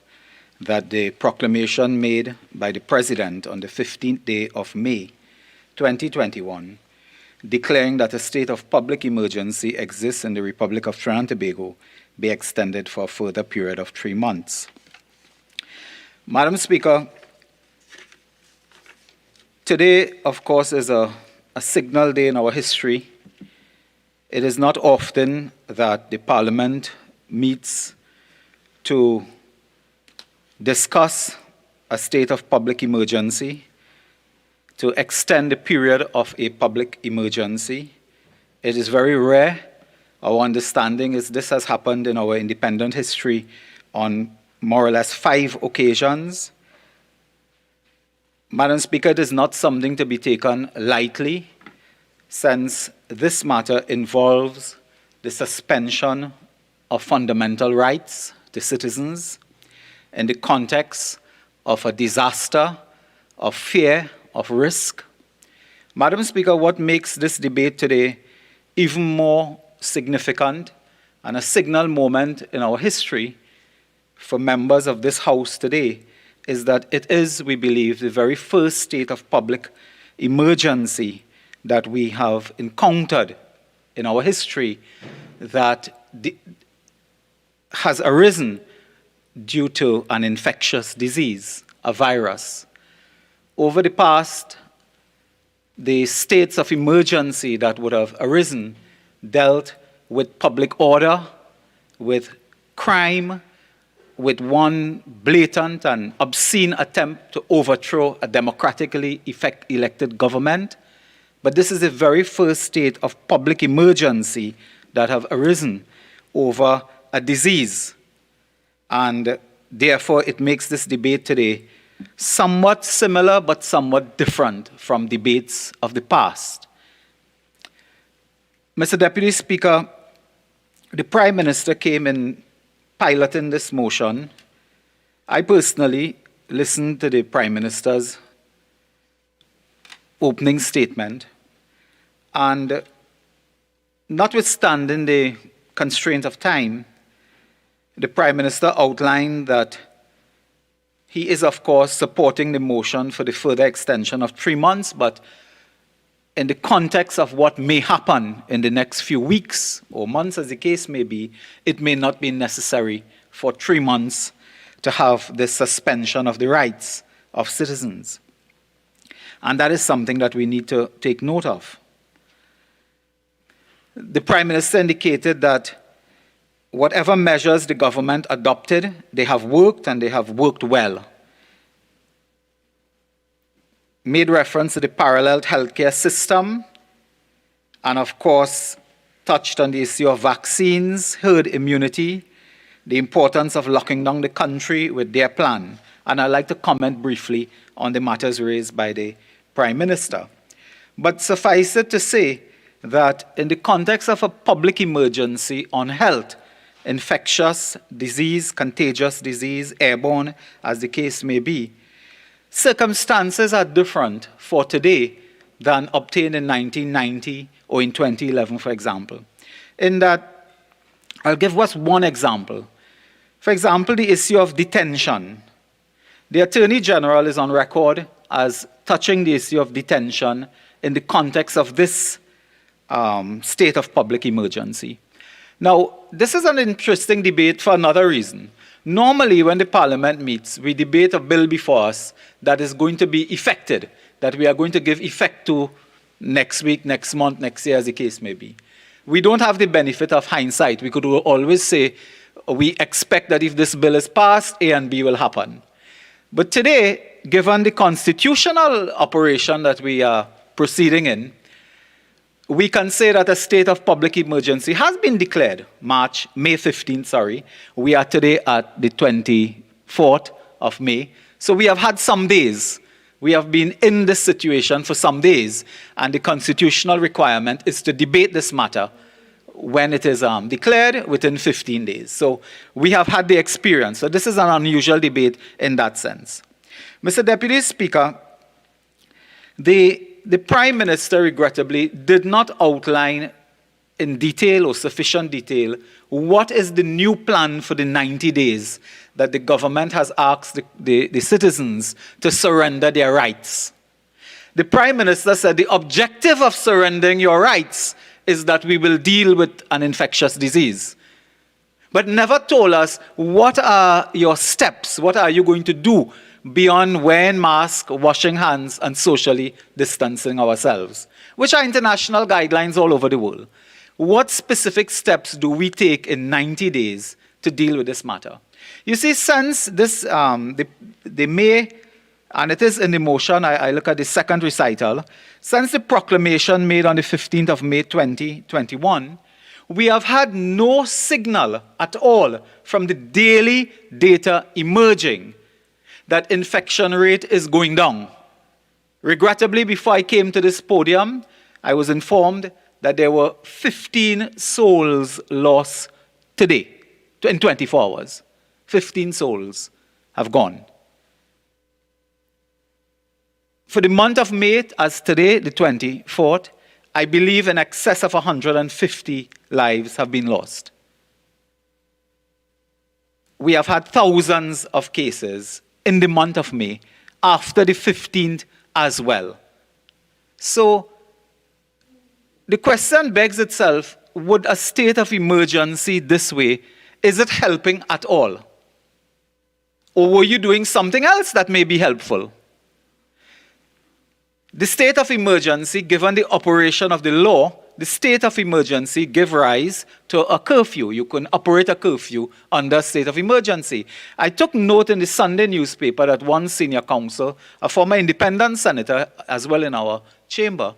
that the proclamation made by the President on the 15th day of May 2021, declaring that a state of public emergency exists in the Republic of Trinidad and Tobago, be extended for a further period of 3 months. Madam Speaker, today, of course, is a signal day in our history. It is not often that the Parliament meets to discuss a state of public emergency, to extend the period of a public emergency. It is very rare. Our understanding is this has happened in our independent history on more or less 5 occasions. Madam Speaker, it is not something to be taken lightly, since this matter involves the suspension of fundamental rights to citizens in the context of a disaster, of fear, of risk. Madam Speaker, what makes this debate today even more significant and a signal moment in our history for members of this House today is that it is, we believe, the very first state of public emergency that we have encountered in our history that has arisen due to an infectious disease, a virus. Over the past, the states of emergency that would have arisen dealt with public order, with crime, with one blatant and obscene attempt to overthrow a democratically elected government. But this is the very first state of public emergency that have arisen over a disease. And therefore, it makes this debate today somewhat similar but somewhat different from debates of the past. Mr. Deputy Speaker, the Prime Minister came in piloting this motion. I personally listened to the Prime Minister's opening statement, and notwithstanding the constraint of time, the Prime Minister outlined that he is, of course, supporting the motion for the further extension of 3 months, but in the context of what may happen in the next few weeks or months, as the case may be, it may not be necessary for 3 months to have this suspension of the rights of citizens. And that is something that we need to take note of. The Prime Minister indicated that whatever measures the government adopted, they have worked and they have worked well. Made reference to the parallel healthcare system, and of course, touched on the issue of vaccines, herd immunity, the importance of locking down the country with their plan. And I'd like to comment briefly on the matters raised by the Prime Minister. But suffice it to say that in the context of a public emergency on health, infectious disease, contagious disease, airborne, as the case may be, circumstances are different for today than obtained in 1990 or in 2011, for example. In that, I'll give us one example. For example, the issue of detention. The Attorney General is on record as touching the issue of detention in the context of this state of public emergency. Now, this is an interesting debate for another reason. Normally, when the Parliament meets, we debate a bill before us that is going to be effected, that we are going to give effect to next week, next month, next year, as the case may be. We don't have the benefit of hindsight. We could always say, we expect that if this bill is passed, A and B will happen. But today, given the constitutional operation that we are proceeding in, we can say that a state of public emergency has been declared, May 15th, sorry. We are today at the 24th of May. So we have had some days. We have been in this situation for some days, and the constitutional requirement is to debate this matter when it is declared within 15 days. So we have had the experience. So this is an unusual debate in that sense. Mr. Deputy Speaker, the Prime Minister, regrettably, did not outline in detail or sufficient detail what is the new plan for the 90 days that the government has asked the citizens to surrender their rights. The Prime Minister said the objective of surrendering your rights is that we will deal with an infectious disease, but never told us what are your steps, what are you going to do beyond wearing masks, washing hands, and socially distancing ourselves, which are international guidelines all over the world. What specific steps do we take in 90 days to deal with this matter? You see, since this, the May, and it is in the motion, I look at the second recital, since the proclamation made on the 15th of May 2021, we have had no signal at all from the daily data emerging that infection rate is going down. Regrettably, before I came to this podium, I was informed that there were 15 souls lost today, in 24 hours. 15 souls have gone. For the month of May, as today, the 24th, I believe in excess of 150 lives have been lost. We have had thousands of cases in the month of May, after the 15th as well. So, the question begs itself, would a state of emergency this way, is it helping at all? Or were you doing something else that may be helpful? The state of emergency, given the operation of the law, the state of emergency give rise to a curfew. You can operate a curfew under state of emergency. I took note in the Sunday newspaper that one senior counsel, a former independent senator as well in our chamber,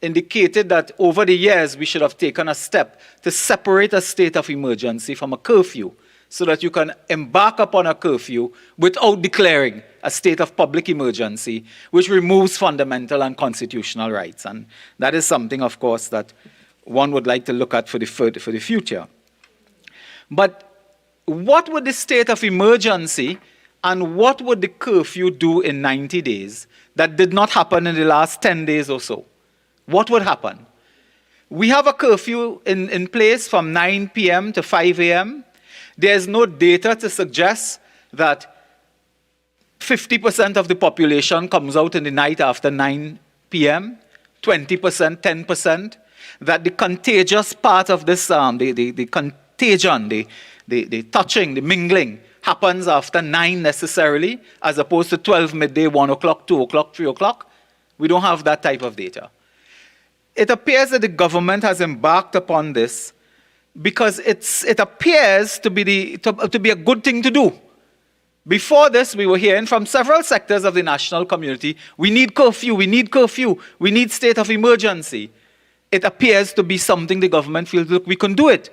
indicated that over the years we should have taken a step to separate a state of emergency from a curfew so that you can embark upon a curfew without declaring a state of public emergency, which removes fundamental and constitutional rights. And that is something, of course, that one would like to look at for the future. But what would the state of emergency and what would the curfew do in 90 days that did not happen in the last 10 days or so? What would happen? We have a curfew in place from 9 p.m. to 5 a.m. There's no data to suggest that 50% of the population comes out in the night after 9 p.m., 20%, 10%, that the contagious part of this, the contagion, the touching, the mingling, happens after 9 necessarily, as opposed to 12 midday, 1 o'clock, 2 o'clock, 3 o'clock. We don't have that type of data. It appears that the government has embarked upon this because it appears to be a good thing to do. Before this, we were hearing from several sectors of the national community, we need curfew, we need curfew, we need state of emergency. It appears to be something the government feels, look, we can do it.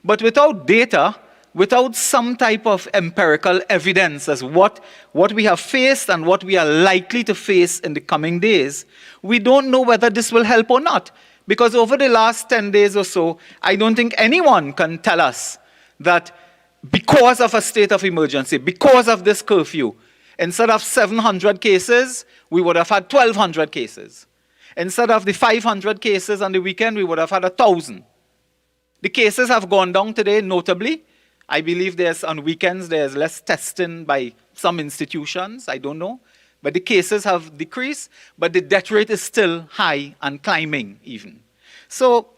But without data, without some type of empirical evidence as what we have faced and what we are likely to face in the coming days, we don't know whether this will help or not. Because over the last 10 days or so, I don't think anyone can tell us that because of a state of emergency, because of this curfew, instead of 700 cases, we would have had 1,200 cases. Instead of the 500 cases on the weekend, we would have had 1,000. The cases have gone down today, notably. I believe on weekends, there's less testing by some institutions, I don't know. But the cases have decreased, but the death rate is still high and climbing even. So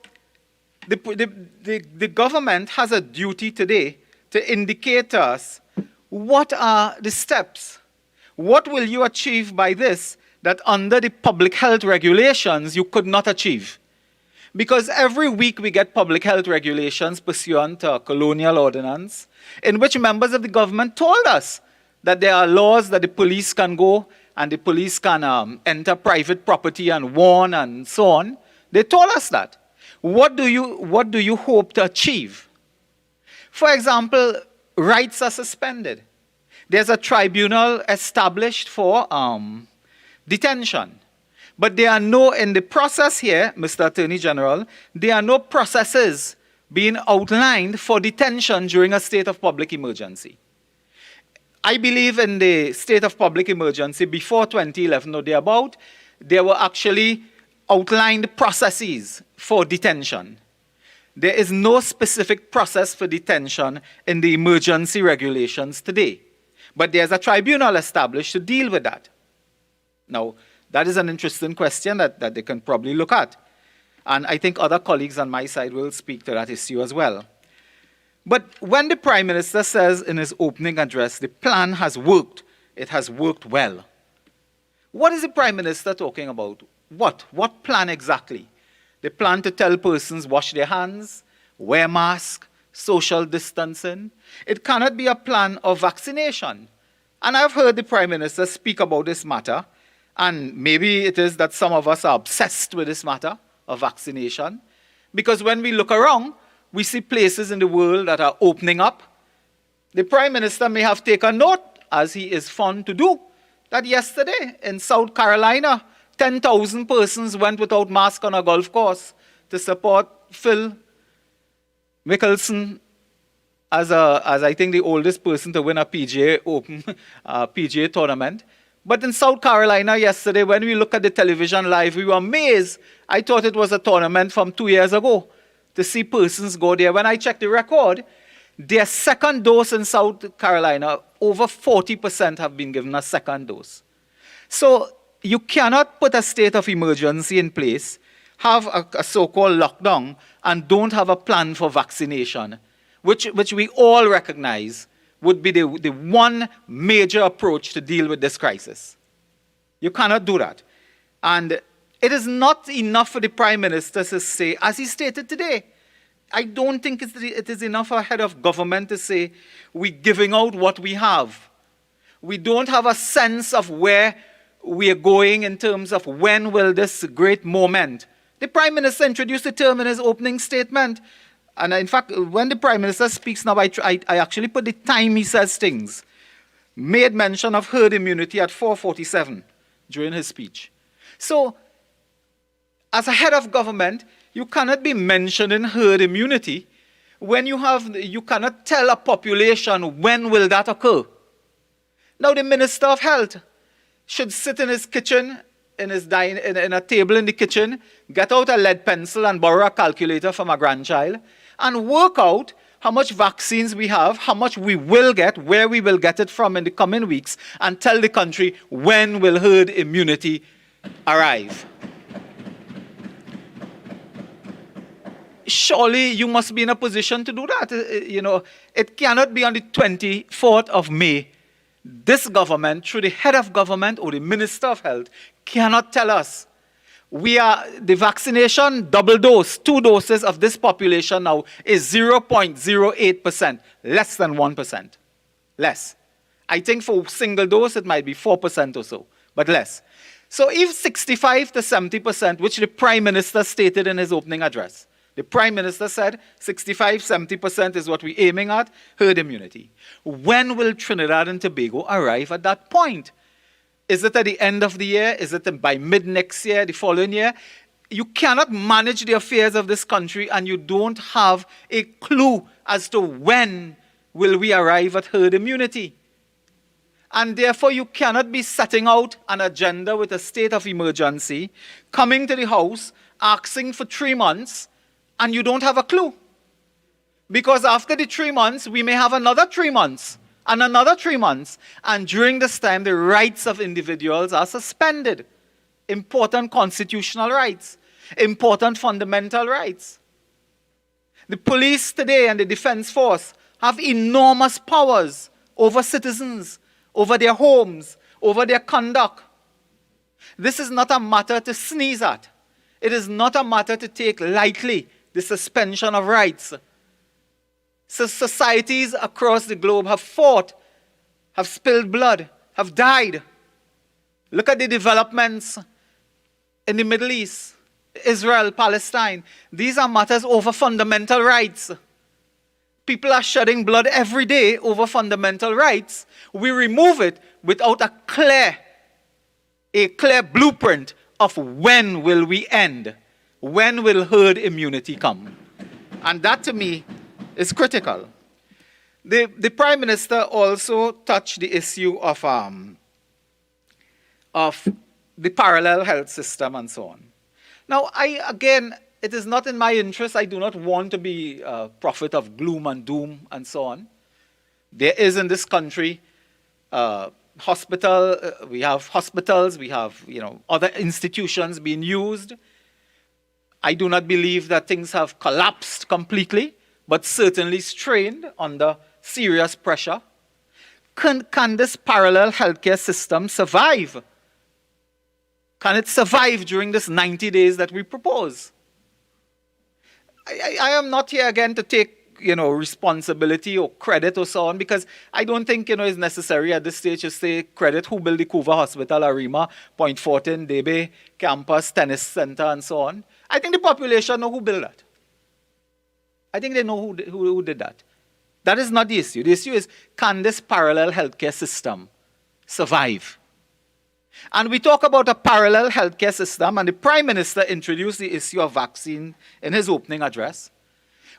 the government has a duty today to indicate to us what are the steps. What will you achieve by this that under the public health regulations you could not achieve? Because every week we get public health regulations pursuant to a colonial ordinance in which members of the government told us that there are laws that the police can go and the police can enter private property and warn and so on. They told us that. What do you hope to achieve? For example, rights are suspended. There's a tribunal established for detention. But there are no, in the process here, Mr. Attorney General, there are no processes being outlined for detention during a state of public emergency. I believe in the state of public emergency before 2011 or thereabout, there were actually outlined processes for detention. There is no specific process for detention in the emergency regulations today, but there's a tribunal established to deal with that. Now, that is an interesting question that they can probably look at. And I think other colleagues on my side will speak to that issue as well. But when the Prime Minister says in his opening address, the plan has worked, it has worked well. What is the Prime Minister talking about? What plan exactly? The plan to tell persons wash their hands, wear masks, social distancing. It cannot be a plan of vaccination. And I've heard the Prime Minister speak about this matter, and maybe it is that some of us are obsessed with this matter of vaccination, because when we look around, we see places in the world that are opening up. The Prime Minister may have taken note, as he is fond to do, that yesterday in South Carolina, 10,000 persons went without mask on a golf course to support Phil Mickelson as I think the oldest person to win a PGA Open, PGA tournament. But in South Carolina yesterday, when we look at the television live, we were amazed. I thought it was a tournament from 2 years ago to see persons go there. When I checked the record, their second dose in South Carolina, over 40% have been given a second dose. So you cannot put a state of emergency in place, have a so-called lockdown, and don't have a plan for vaccination, which we all recognize would be the one major approach to deal with this crisis. You cannot do that. And it is not enough for the Prime Minister to say, as he stated today, I don't think it is enough for a head of government to say, we're giving out what we have. We don't have a sense of where we are going in terms of when will this great moment. The Prime Minister introduced the term in his opening statement. And in fact, when the Prime Minister speaks now, I actually put the time he says things. Made mention of herd immunity at 4:47 during his speech. So, as a head of government, you cannot be mentioning herd immunity when you cannot tell a population when will that occur. Now, the Minister of Health should sit in his kitchen, in a table in the kitchen, get out a lead pencil and borrow a calculator from a grandchild, and work out how much vaccines we have, how much we will get, where we will get it from in the coming weeks, and tell the country when will herd immunity arrive. Surely you must be in a position to do that. It cannot be on the 24th of May. This government, through the head of government or the Minister of Health, cannot tell us the vaccination double dose, 2 doses of this population now is 0.08%, less than 1%. Less. I think for single dose it might be 4% or so, but less. So if 65 to 70%, which the Prime Minister stated in his opening address, the Prime Minister said 65, 70% is what we're aiming at, herd immunity. When will Trinidad and Tobago arrive at that point? Is it at the end of the year? Is it by mid-next year, the following year? You cannot manage the affairs of this country and you don't have a clue as to when will we arrive at herd immunity. And therefore, you cannot be setting out an agenda with a state of emergency, coming to the House, asking for 3 months, and you don't have a clue. Because after the 3 months, we may have another 3 months, and another 3 months. And during this time, the rights of individuals are suspended. Important constitutional rights, important fundamental rights. The police today and the defense force have enormous powers over citizens, over their homes, over their conduct. This is not a matter to sneeze at. It is not a matter to take lightly, the suspension of rights. So societies across the globe have fought, have spilled blood, have died. Look at the developments in the Middle East, Israel, Palestine. These are matters over fundamental rights. People are shedding blood every day over fundamental rights. We remove it without a clear blueprint of when will we end. When will herd immunity come? And that to me is critical. The Prime Minister also touched the issue of the parallel health system and so on. Now, again, it is not in my interest. I do not want to be a prophet of gloom and doom and so on. There is in this country we have hospitals, we have other institutions being used. I do not believe that things have collapsed completely, but certainly strained under serious pressure. Can this parallel healthcare system survive? Can it survive during this 90 days that we propose? I am not here again to take responsibility or credit or so on, because I don't think it's necessary at this stage to say credit who built the Couva Hospital, Arima, Point Fortin, Debe, campus, tennis center, and so on. I think the population know who built that. I think they know who did that. That is not the issue. The issue is, can this parallel healthcare system survive? And we talk about a parallel healthcare system, and the Prime Minister introduced the issue of vaccine in his opening address.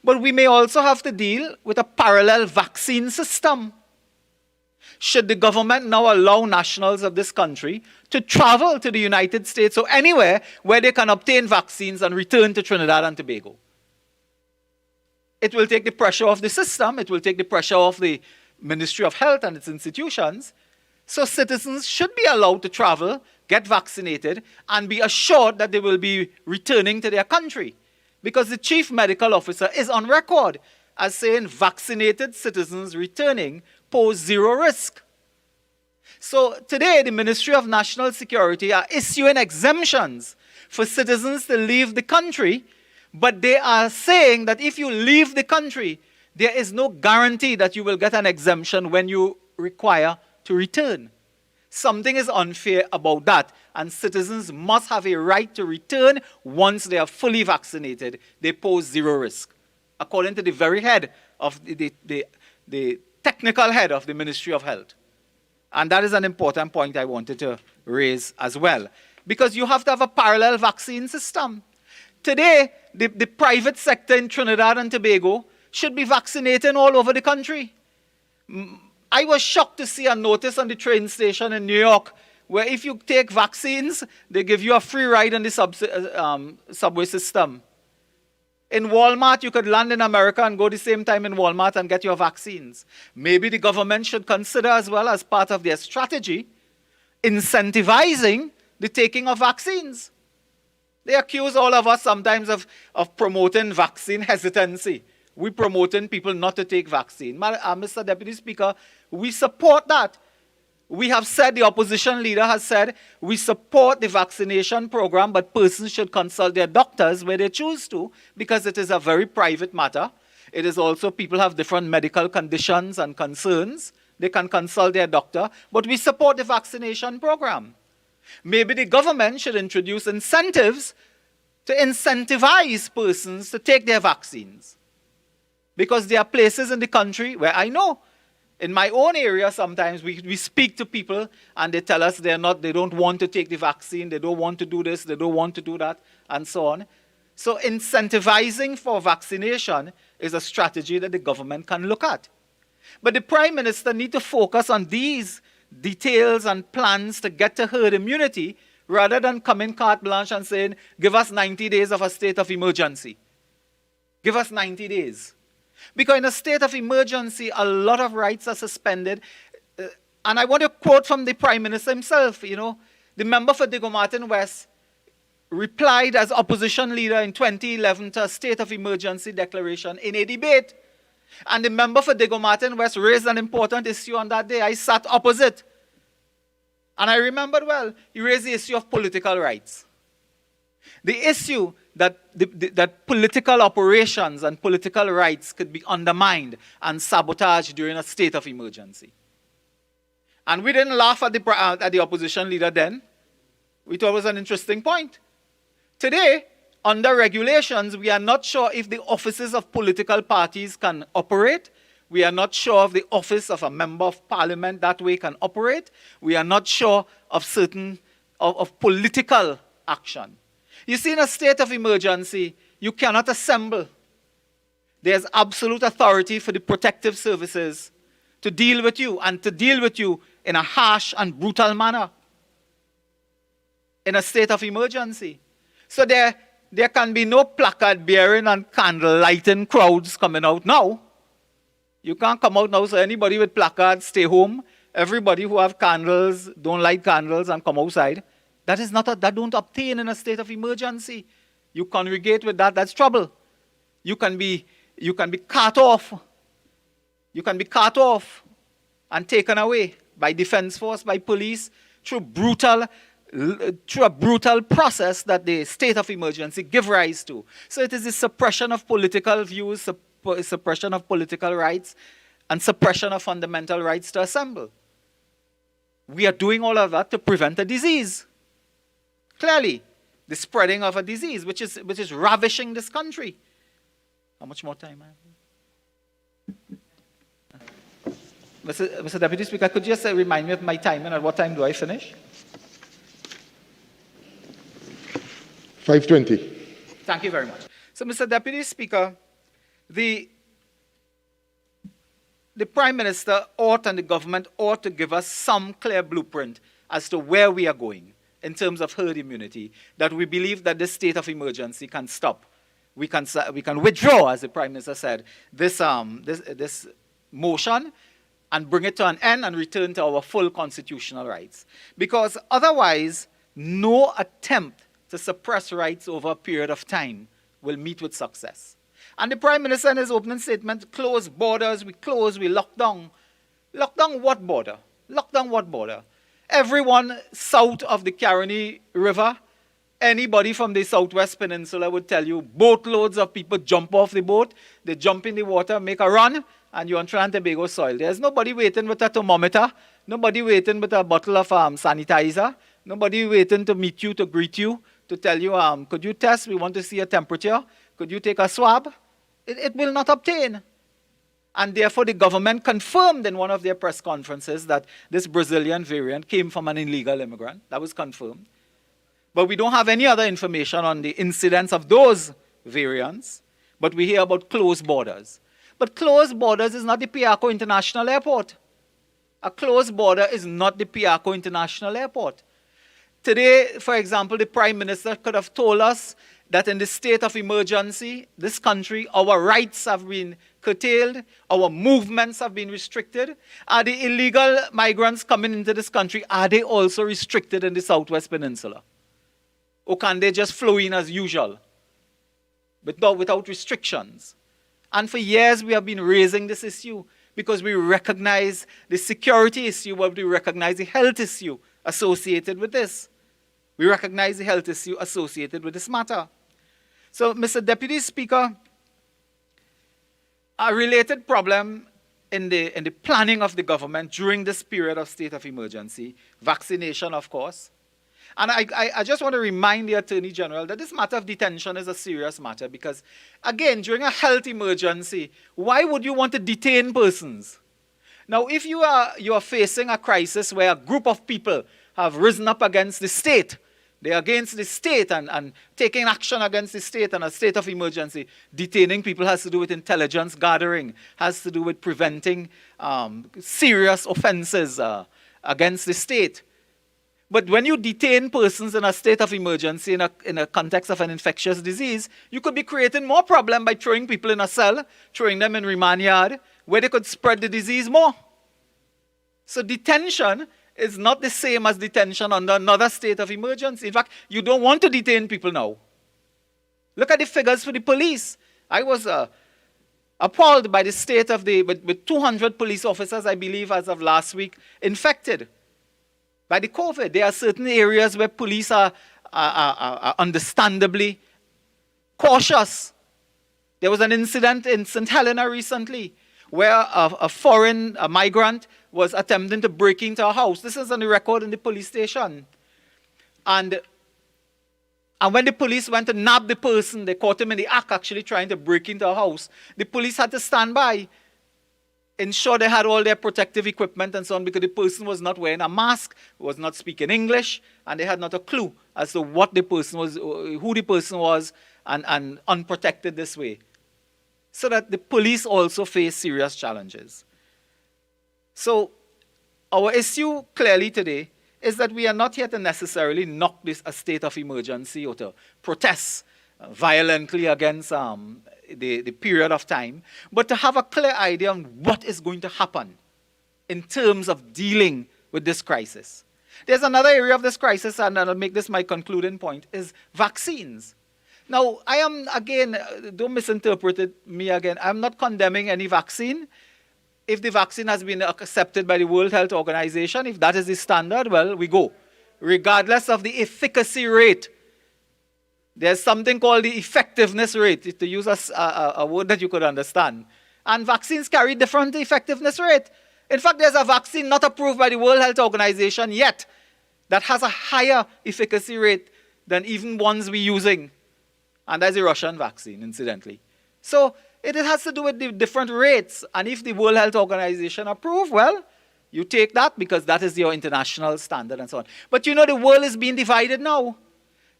But we may also have to deal with a parallel vaccine system. Should the government now allow nationals of this country to travel to the United States or anywhere where they can obtain vaccines and return to Trinidad and Tobago? It will take the pressure off the system. It will take the pressure off the Ministry of Health and its institutions. So citizens should be allowed to travel, get vaccinated, and be assured that they will be returning to their country. Because the chief medical officer is on record as saying vaccinated citizens returning pose zero risk. So today, the Ministry of National Security are issuing exemptions for citizens to leave the country, but they are saying that if you leave the country, there is no guarantee that you will get an exemption when you require to return. Something is unfair about that, and citizens must have a right to return once they are fully vaccinated. They pose zero risk, according to the very head of the technical head of the Ministry of Health. And that is an important point I wanted to raise as well, because you have to have a parallel vaccine system. Today, the private sector in Trinidad and Tobago should be vaccinating all over the country. I was shocked to see a notice on the train station in New York where if you take vaccines, they give you a free ride on the subway system. In Walmart, you could land in America and go the same time in Walmart and get your vaccines. Maybe the government should consider as well, as part of their strategy, incentivizing the taking of vaccines. They accuse all of us sometimes of promoting vaccine hesitancy. We're promoting people not to take vaccine. Mr. Deputy Speaker, we support that. We have said, the opposition leader has said, we support the vaccination program, but persons should consult their doctors where they choose to, because it is a very private matter. It is also, people have different medical conditions and concerns. They can consult their doctor, but we support the vaccination program. Maybe the government should introduce incentives to incentivize persons to take their vaccines. Because there are places in the country where I know, in my own area sometimes, we speak to people and they tell us they don't want to take the vaccine, they don't want to do this, they don't want to do that, and so on. So incentivizing for vaccination is a strategy that the government can look at. But the Prime Minister needs to focus on these details and plans to get to herd immunity, rather than coming carte blanche and saying, give us 90 days of a state of emergency. Give us 90 days. Because in a state of emergency, a lot of rights are suspended. And I want to quote from the Prime Minister himself. The member for Diego Martin West replied as opposition leader in 2011 to a state of emergency declaration in a debate. And the member for Diego Martin West raised an important issue on that day. I sat opposite. And I remembered well, he raised the issue of political rights. The issue that political operations and political rights could be undermined and sabotaged during a state of emergency. And we didn't laugh at the opposition leader then. We thought it was an interesting point. Today, under regulations, we are not sure if the offices of political parties can operate. We are not sure if the office of a member of parliament that way can operate. We are not sure of certain of political action. You see, in a state of emergency, you cannot assemble. There's absolute authority for the protective services to deal with you, and to deal with you in a harsh and brutal manner in a state of emergency. So there can be no placard bearing and candle lighting crowds coming out now. You can't come out now, so anybody with placards, stay home. Everybody who have candles, don't light candles and come outside. That don't obtain in a state of emergency. You congregate with that, that's trouble. You can be cut off. You can be cut off and taken away by defense force, by police, through a brutal process that the state of emergency give rise to. So it is the suppression of political views, suppression of political rights, and suppression of fundamental rights to assemble. We are doing all of that to prevent a disease. Clearly, the spreading of a disease which is ravishing this country. How much more time I have? Mr. Deputy Speaker, could you just remind me of my time and at what time do I finish? 5:20. Thank you very much. So, Mr. Deputy Speaker, the Prime Minister ought and the government ought to give us some clear blueprint as to where we are going in terms of herd immunity, that we believe that this state of emergency can stop. We can withdraw, as the Prime Minister said, this motion and bring it to an end and return to our full constitutional rights. Because otherwise, no attempt to suppress rights over a period of time will meet with success. And the Prime Minister in his opening statement, close borders, we close, we lock down. Lock down what border? Lock down what border? Everyone south of the Caroni River, anybody from the Southwest Peninsula would tell you, boatloads of people jump off the boat, they jump in the water, make a run, and you're on Trinidad and Tobago soil. There's nobody waiting with a thermometer, nobody waiting with a bottle of sanitizer, nobody waiting to meet you, to greet you, to tell you, could you test? We want to see your temperature. Could you take a swab? It will not obtain. And therefore, the government confirmed in one of their press conferences that this Brazilian variant came from an illegal immigrant. That was confirmed. But we don't have any other information on the incidence of those variants. But we hear about closed borders. But closed borders is not the Piarco International Airport. A closed border is not the Piarco International Airport. Today, for example, the Prime Minister could have told us that in the state of emergency, this country, our rights have been curtailed, our movements have been restricted. Are the illegal migrants coming into this country, are they also restricted in the Southwest Peninsula? Or can they just flow in as usual, without restrictions? And for years we have been raising this issue because we recognize the security issue, but we recognize the health issue associated with this. We recognize the health issue associated with this matter. So, Mr. Deputy Speaker, a related problem in the planning of the government during this period of state of emergency, vaccination, of course. And I just want to remind the Attorney General that this matter of detention is a serious matter because, again, during a health emergency, why would you want to detain persons? Now, if you are facing a crisis where a group of people have risen up against the state, they are against the state and taking action against the state and a state of emergency. Detaining people has to do with intelligence gathering, has to do with preventing serious offenses against the state. But when you detain persons in a state of emergency, in a context of an infectious disease, you could be creating more problem by throwing people in a cell, throwing them in remand yard, where they could spread the disease more. So detention is not the same as detention under another state of emergency. In fact, you don't want to detain people now. Look at the figures for the police. I was appalled by the state of with 200 police officers, I believe, as of last week, infected by the COVID. There are certain areas where police are understandably cautious. There was an incident in St. Helena recently where a migrant was attempting to break into a house. This is on the record in the police station. And when the police went to nab the person, they caught him in the act actually trying to break into a house. The police had to stand by, ensure they had all their protective equipment and so on, because the person was not wearing a mask, was not speaking English, and they had not a clue as to what the person was, who the person was, and unprotected this way. so that the police also face serious challenges. So our issue clearly today is that we are not here to necessarily knock this a state of emergency or to protest violently against the period of time, but to have a clear idea on what is going to happen in terms of dealing with this crisis. There's another area of this crisis, and I'll make this my concluding point, is vaccines. Now, I am, again, don't misinterpret me again, I'm not condemning any vaccine. If the vaccine has been accepted by the World Health Organization, if that is the standard, well, we go. Regardless of the efficacy rate, there's something called the effectiveness rate, to use a word that you could understand. And vaccines carry different effectiveness rate. In fact, there's a vaccine not approved by the World Health Organization yet that has a higher efficacy rate than even ones we're using. And that's the Russian vaccine, incidentally. So it has to do with the different rates. And if the World Health Organization approve, well, you take that because that is your international standard and so on. But you know, the world is being divided now.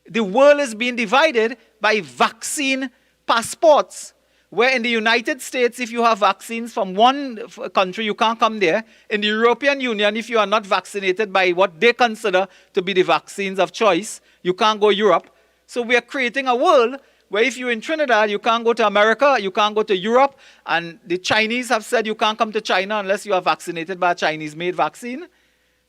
The world is being divided by vaccine passports, where in the United States, if you have vaccines from one country, you can't come there. In the European Union, if you are not vaccinated by what they consider to be the vaccines of choice, you can't go Europe. So we are creating a world where if you're in Trinidad, you can't go to America, you can't go to Europe, and the Chinese have said you can't come to China unless you are vaccinated by a Chinese-made vaccine.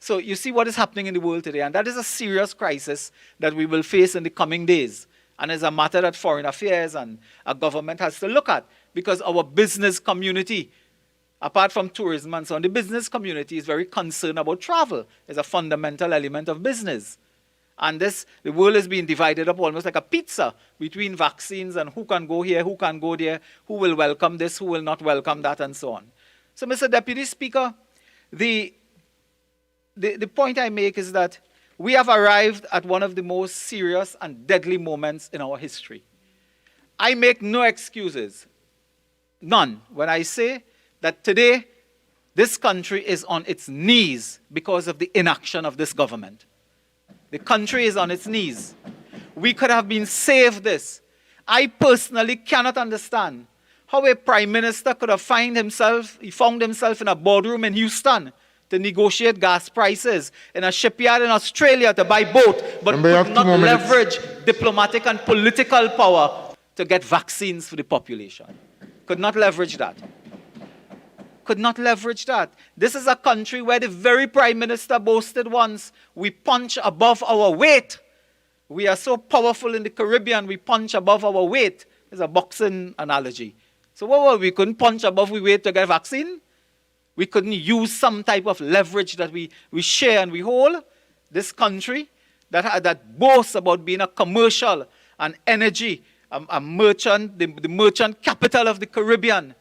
So you see what is happening in the world today, and that is a serious crisis that we will face in the coming days. And it's a matter that foreign affairs and a government has to look at, because our business community, apart from tourism and so on, the business community is very concerned about travel. It's a fundamental element of business. And the world is being divided up almost like a pizza between vaccines and who can go here, who can go there, who will welcome this, who will not welcome that, and so on. So, Mr. Deputy Speaker, the point I make is that we have arrived at one of the most serious and deadly moments in our history. I make no excuses, none, when I say that today this country is on its knees because of the inaction of this government. The country is on its knees. We could have been saved this. I personally cannot understand how a prime minister could have found himself in a boardroom in Houston to negotiate gas prices, in a shipyard in Australia to buy boat, but could not leverage diplomatic and political power to get vaccines for the population. Could not leverage that. Could not leverage that. This is a country where the very prime minister boasted once, we punch above our weight. We are so powerful in the Caribbean, we punch above our weight. It's a boxing analogy. So we couldn't punch above our weight to get vaccine? We couldn't use some type of leverage that we share and we hold? This country that boasts about being a commercial and energy, a merchant, the merchant capital of the Caribbean,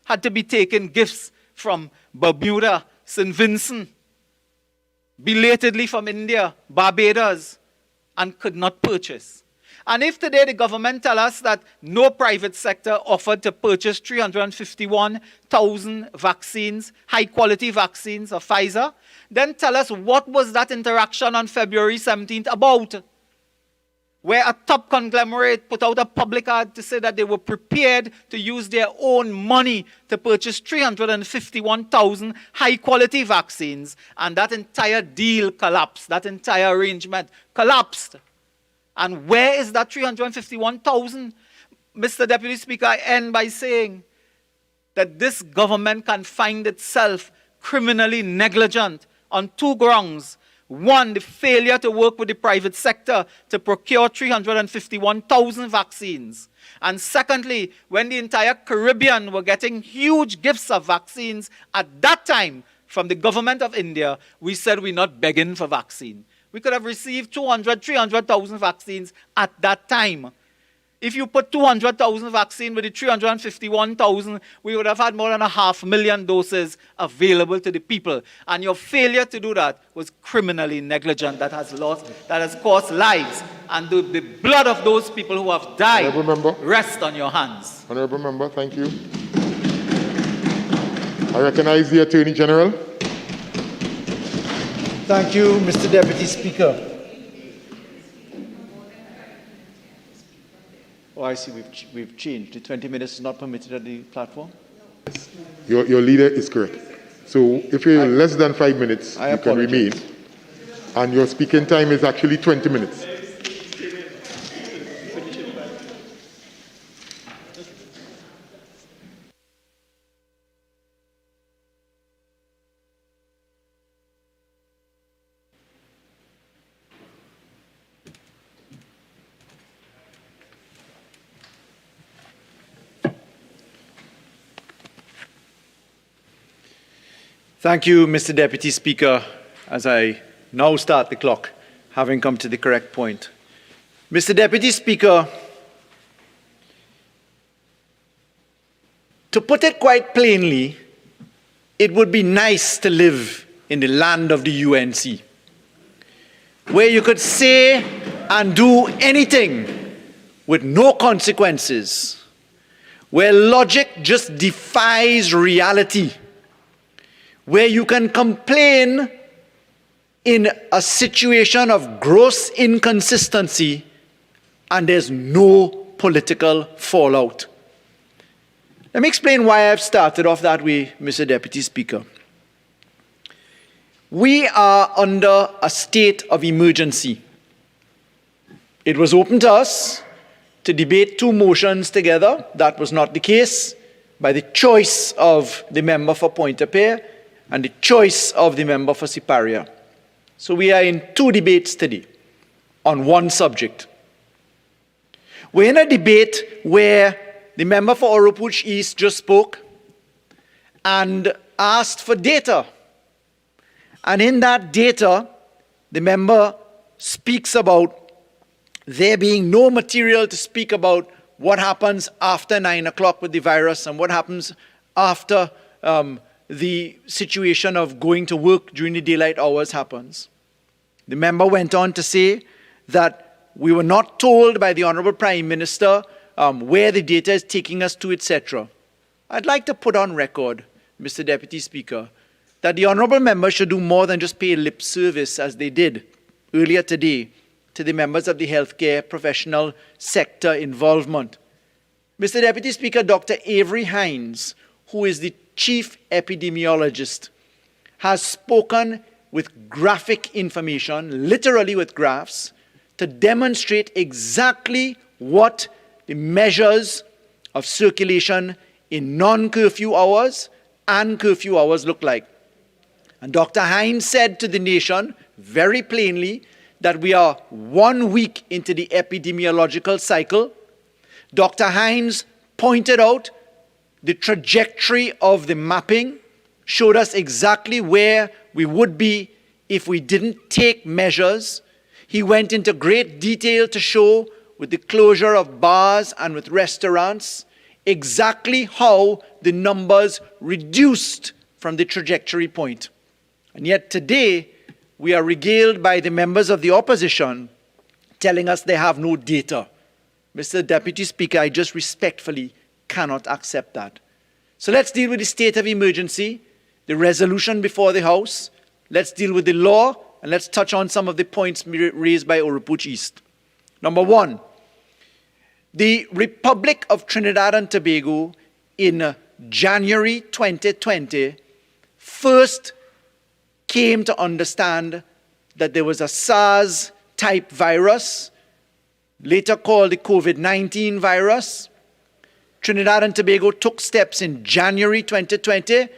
had to be taking gifts from Bermuda, St. Vincent, belatedly from India, Barbados, and could not purchase. And if today the government tell us that no private sector offered to purchase 351,000 vaccines, high-quality vaccines of Pfizer, then tell us what was that interaction on February 17th about, where a top conglomerate put out a public ad to say that they were prepared to use their own money to purchase 351,000 high-quality vaccines, and that entire deal collapsed, that entire arrangement collapsed. And where is that 351,000? Mr. Deputy Speaker, I end by saying that this government can find itself criminally negligent on two grounds. One, the failure to work with the private sector to procure 351,000 vaccines. And secondly, when the entire Caribbean were getting huge gifts of vaccines at that time from the government of India, we said we're not begging for vaccine. We could have received 300,000 vaccines at that time. If you put 200,000 vaccines with the 351,000, we would have had more than 500,000 doses available to the people. And your failure to do that was criminally negligent. That has cost lives. And the blood of those people who have died rest on your hands. Honourable Member, thank you. I recognize the Attorney General. Thank you, Mr. Deputy Speaker. Oh, I see. We've changed. The 20 minutes is not permitted at the platform? Your leader is correct. So if you're less than 5 minutes, you can remain. And your speaking time is actually 20 minutes. Thank you, Mr. Deputy Speaker, as I now start the clock, having come to the correct point. Mr. Deputy Speaker, to put it quite plainly, it would be nice to live in the land of the UNC, where you could say and do anything with no consequences, where logic just defies reality, where you can complain in a situation of gross inconsistency and there's no political fallout. Let me explain why I've started off that way, Mr. Deputy Speaker. We are under a state of emergency. It was open to us to debate two motions together. That was not the case by the choice of the member for Pointe-a-Pierre and the choice of the member for Siparia. So we are in two debates today on one subject. We're in a debate where the member for Oropouche East just spoke and asked for data. And in that data, the member speaks about there being no material to speak about what happens after 9 o'clock with the virus and what happens after the situation of going to work during the daylight hours happens. The member went on to say that we were not told by the Honorable Prime Minister where the data is taking us to, etc. I'd like to put on record, Mr. Deputy Speaker, that the Honorable Member should do more than just pay lip service, as they did earlier today, to the members of the healthcare professional sector involvement. Mr. Deputy Speaker, Dr. Avery Hinds, who is the Chief Epidemiologist, has spoken with graphic information, literally with graphs, to demonstrate exactly what the measures of circulation in non-curfew hours and curfew hours look like. And Dr. Hinds said to the nation very plainly that we are 1 week into the epidemiological cycle. Dr. Hinds pointed out the trajectory of the mapping, showed us exactly where we would be if we didn't take measures. He went into great detail to show, with the closure of bars and with restaurants, exactly how the numbers reduced from the trajectory point. And yet today, we are regaled by the members of the opposition telling us they have no data. Mr. Deputy Speaker, I just respectfully cannot accept that. So let's deal with the state of emergency, the resolution before the House. Let's deal with the law, and let's touch on some of the points raised by Oropouche East. Number one, the Republic of Trinidad and Tobago in January 2020 first came to understand that there was a SARS-type virus, later called the COVID-19 virus. Trinidad and Tobago took steps in January 2020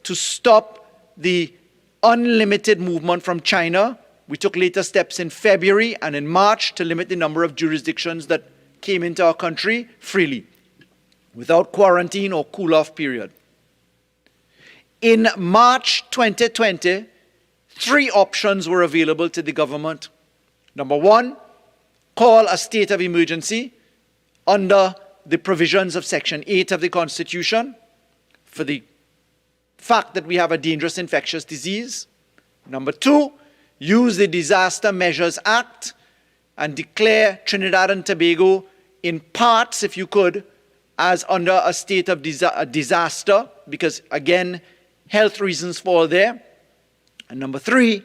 to stop the unlimited movement from China. We took later steps in February and in March to limit the number of jurisdictions that came into our country freely, without quarantine or cool-off period. In March 2020, 3 options were available to the government. Number one, call a state of emergency under the provisions of Section 8 of the Constitution for the fact that we have a dangerous infectious disease. Number 2, use the Disaster Measures Act and declare Trinidad and Tobago in parts, if you could, as under a state of disaster, because again, health reasons fall there. And number 3,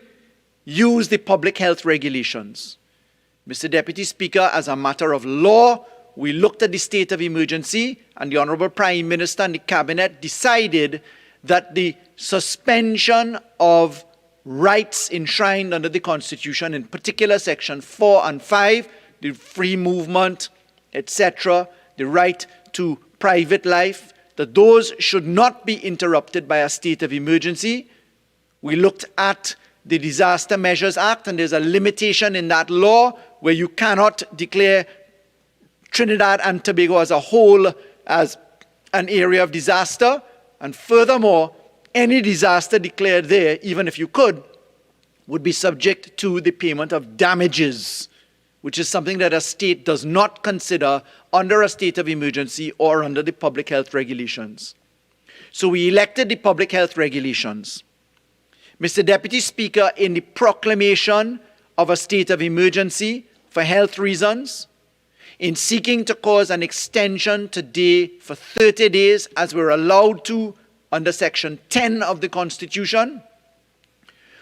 use the public health regulations. Mr. Deputy Speaker, as a matter of law, we looked at the state of emergency, and the Honorable Prime Minister and the Cabinet decided that the suspension of rights enshrined under the Constitution, in particular Section 4 and 5, the free movement, etc., the right to private life, that those should not be interrupted by a state of emergency. We looked at the Disaster Measures Act, and there's a limitation in that law where you cannot declare Trinidad and Tobago as a whole as an area of disaster. And furthermore, any disaster declared there, even if you could, would be subject to the payment of damages, which is something that a state does not consider under a state of emergency or under the public health regulations. So we elected the public health regulations. Mr. Deputy Speaker, in the proclamation of a state of emergency for health reasons, in seeking to cause an extension today for 30 days, as we're allowed to under Section 10 of the Constitution,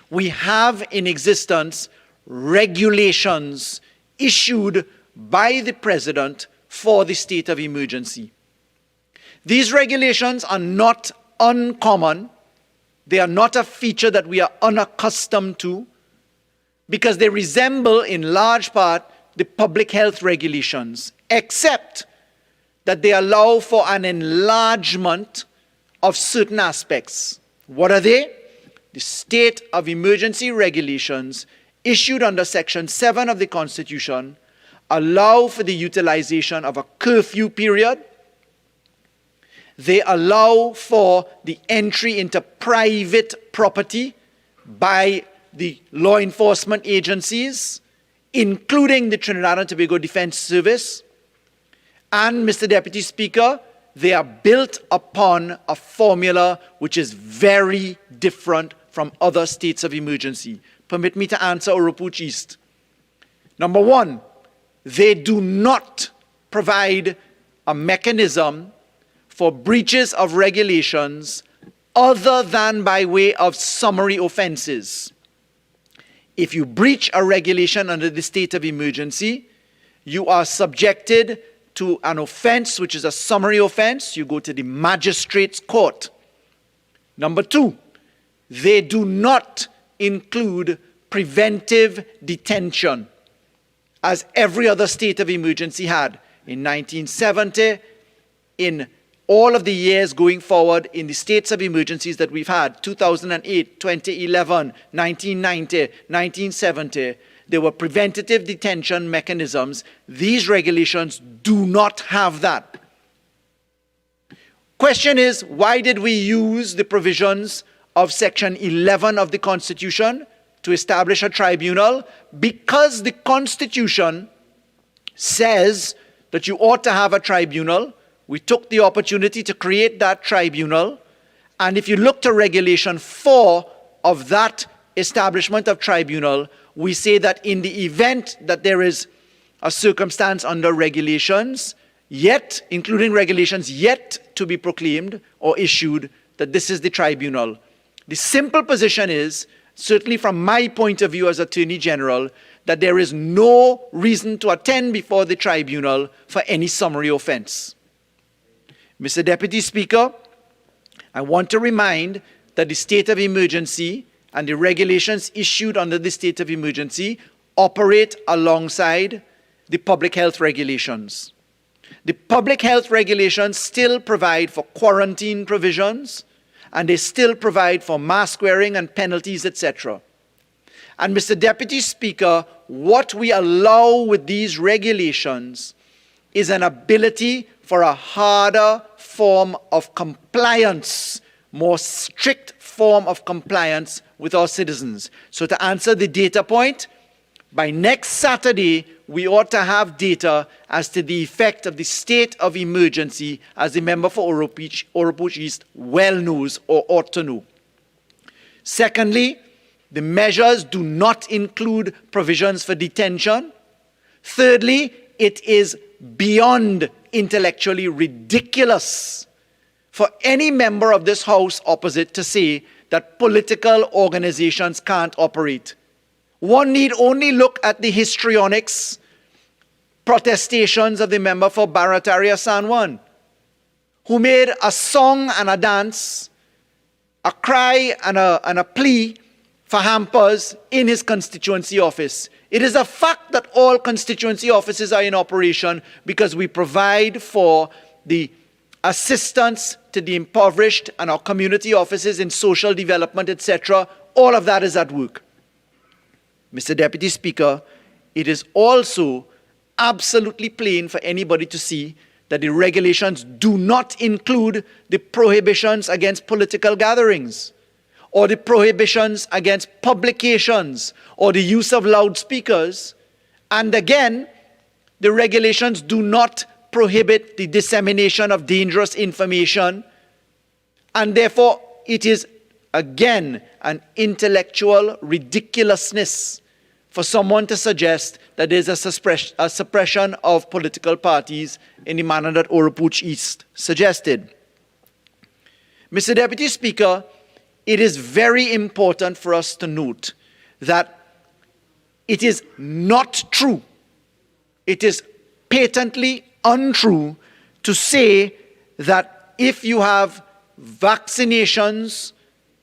we have in existence regulations issued by the President for the state of emergency. These regulations are not uncommon. They are not a feature that we are unaccustomed to, because they resemble in large part the public health regulations, except that they allow for an enlargement of certain aspects. What are they? The state of emergency regulations issued under Section 7 of the Constitution allow for the utilization of a curfew period. They allow for the entry into private property by the law enforcement agencies, including the Trinidad and Tobago Defense Service. And, Mr. Deputy Speaker, they are built upon a formula which is very different from other states of emergency. Permit me to answer Oropuch East. Number one, they do not provide a mechanism for breaches of regulations other than by way of summary offenses. If you breach a regulation under the state of emergency, you are subjected to an offense which is a summary offense. You go to the magistrate's court. Number two, they do not include preventive detention, as every other state of emergency had in 1970, in all of the years going forward in the states of emergencies that we've had, 2008, 2011, 1990, 1970, there were preventative detention mechanisms. These regulations do not have that. Question is, why did we use the provisions of Section 11 of the Constitution to establish a tribunal? Because the Constitution says that you ought to have a tribunal. We took the opportunity to create that tribunal. And if you look to Regulation 4 of that establishment of tribunal, we say that in the event that there is a circumstance under regulations, yet, including regulations yet to be proclaimed or issued, that this is the tribunal. The simple position is, certainly from my point of view as Attorney General, that there is no reason to attend before the tribunal for any summary offense. Mr. Deputy Speaker, I want to remind that the state of emergency and the regulations issued under the state of emergency operate alongside the public health regulations. The public health regulations still provide for quarantine provisions, and they still provide for mask wearing and penalties, etc. And Mr. Deputy Speaker, what we allow with these regulations is an ability for a harder form of compliance, more strict form of compliance with our citizens. So to answer the data point, by next Saturday, we ought to have data as to the effect of the state of emergency, as the member for Oropuch East well knows or ought to know. Secondly, the measures do not include provisions for detention. Thirdly, it is beyond intellectually ridiculous for any member of this House opposite to say that political organizations can't operate. One need only look at the histrionics protestations of the member for Barataria San Juan, who made a song and a dance, a cry and a plea for hampers in his constituency office. It is a fact that all constituency offices are in operation because we provide for the assistance to the impoverished and our community offices in social development, etc. All of that is at work. Mr. Deputy Speaker, it is also absolutely plain for anybody to see that the regulations do not include the prohibitions against political gatherings, or the prohibitions against publications, or the use of loudspeakers. And again, the regulations do not prohibit the dissemination of dangerous information, and therefore it is again an intellectual ridiculousness for someone to suggest that there's a suppression of political parties in the manner that Oropouche East suggested. Mr. Deputy Speaker, it is very important for us to note that it is not true, it is patently untrue to say that if you have vaccinations,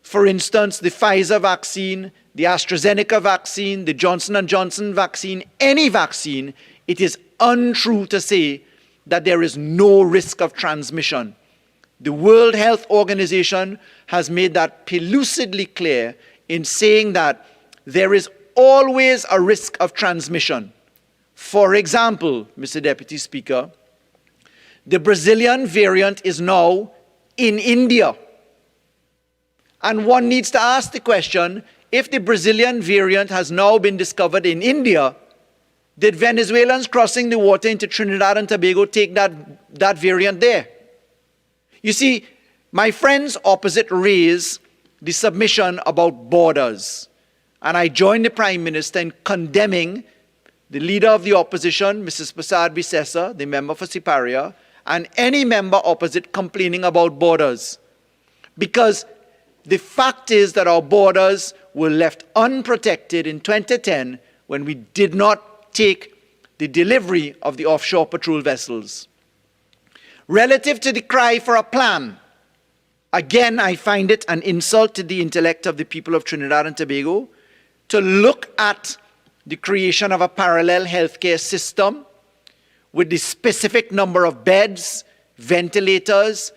for instance, the Pfizer vaccine, the AstraZeneca vaccine, the Johnson & Johnson vaccine, any vaccine, it is untrue to say that there is no risk of transmission. The World Health Organization has made that pellucidly clear in saying that there is always a risk of transmission. For example, Mr. Deputy Speaker, the Brazilian variant is now in India. And one needs to ask the question, if the Brazilian variant has now been discovered in India, did Venezuelans crossing the water into Trinidad and Tobago take that variant there? You see, my friends opposite raise the submission about borders. And I join the Prime Minister in condemning the leader of the opposition, Mrs. Persad-Bissessar, the member for Siparia, and any member opposite complaining about borders. Because the fact is that our borders were left unprotected in 2010 when we did not take the delivery of the offshore patrol vessels. Relative to the cry for a plan, again, I find it an insult to the intellect of the people of Trinidad and Tobago to look at the creation of a parallel healthcare system with the specific number of beds, ventilators,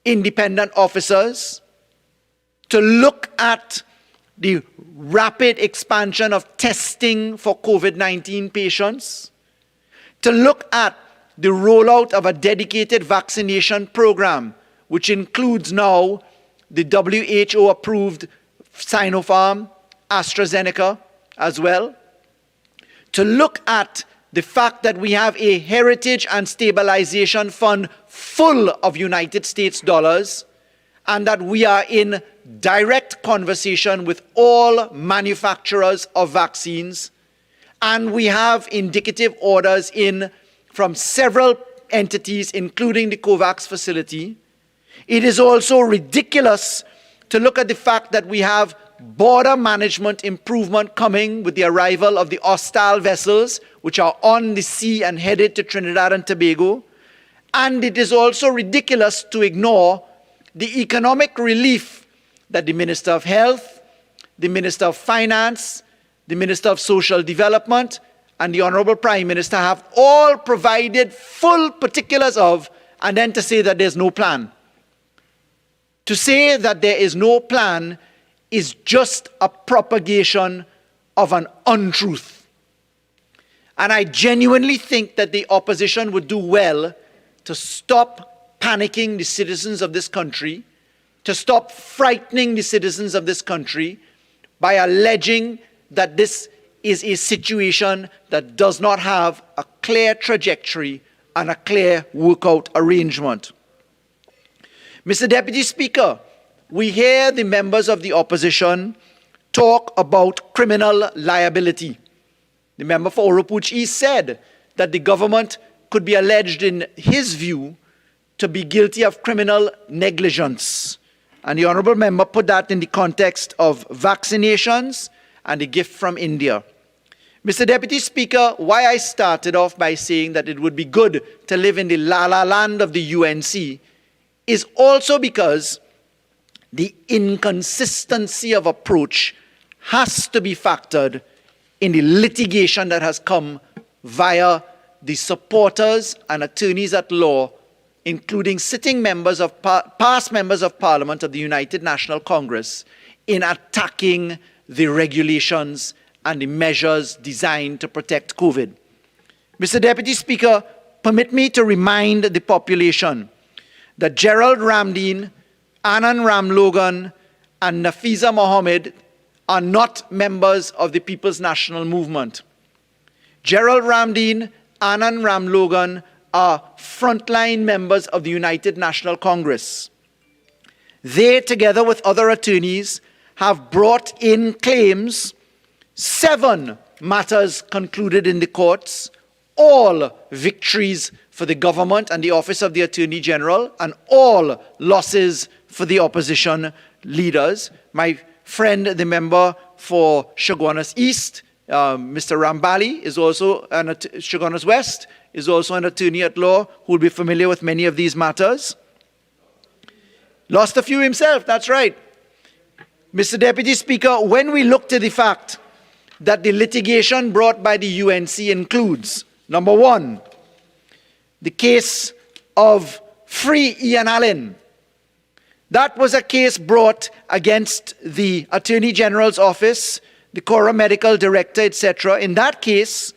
independent officers, to look at the rapid expansion of testing for COVID-19 patients, to look at the rollout of a dedicated vaccination program, which includes now the WHO-approved Sinopharm, AstraZeneca as well, to look at the fact that we have a heritage and stabilization fund full of United States dollars, and that we are in direct conversation with all manufacturers of vaccines, and we have indicative orders in from several entities, including the COVAX facility. It is also ridiculous to look at the fact that we have border management improvement coming with the arrival of the hostile vessels, which are on the sea and headed to Trinidad and Tobago. And it is also ridiculous to ignore the economic relief that the Minister of Health, the Minister of Finance, the Minister of Social Development, and the Honorable Prime Minister have all provided full particulars of, and then to say that there's no plan. To say that there is no plan is just a propagation of an untruth. And I genuinely think that the opposition would do well to stop panicking the citizens of this country, to stop frightening the citizens of this country by alleging that this is a situation that does not have a clear trajectory and a clear workout arrangement. Mr. Deputy Speaker, we hear the members of the opposition talk about criminal liability. The member for Oropouche East said that the government could be alleged, in his view, to be guilty of criminal negligence. And the honourable member put that in the context of vaccinations and the gift from India. Mr. Deputy Speaker, why I started off by saying that it would be good to live in the la-la land of the UNC is also because the inconsistency of approach has to be factored in the litigation that has come via the supporters and attorneys at law, including sitting members of past members of Parliament of the United National Congress, in attacking the regulations and the measures designed to protect COVID. Mr. Deputy Speaker, permit me to remind the population that Gerald Ramdeen, Anand Ramlogan, and Nafiza Mohammed are not members of the People's National Movement. Gerald Ramdeen, Anand Ramlogan are frontline members of the United National Congress. They, together with other attorneys, have brought in claims, 7 matters concluded in the courts, all victories for the government and the Office of the Attorney General, and all losses for the opposition leaders. My friend, the member for Chaguanas East, Mr. Rambally, is also Chaguanas West, is also an attorney at law who will be familiar with many of these matters. Lost a few himself, that's right. Mr. Deputy Speaker, when we look to the fact that the litigation brought by the UNC includes, number 1, the case of Free Ian Allen. That was a case brought against the Attorney General's office, the Cora Medical Director, etc. In that case,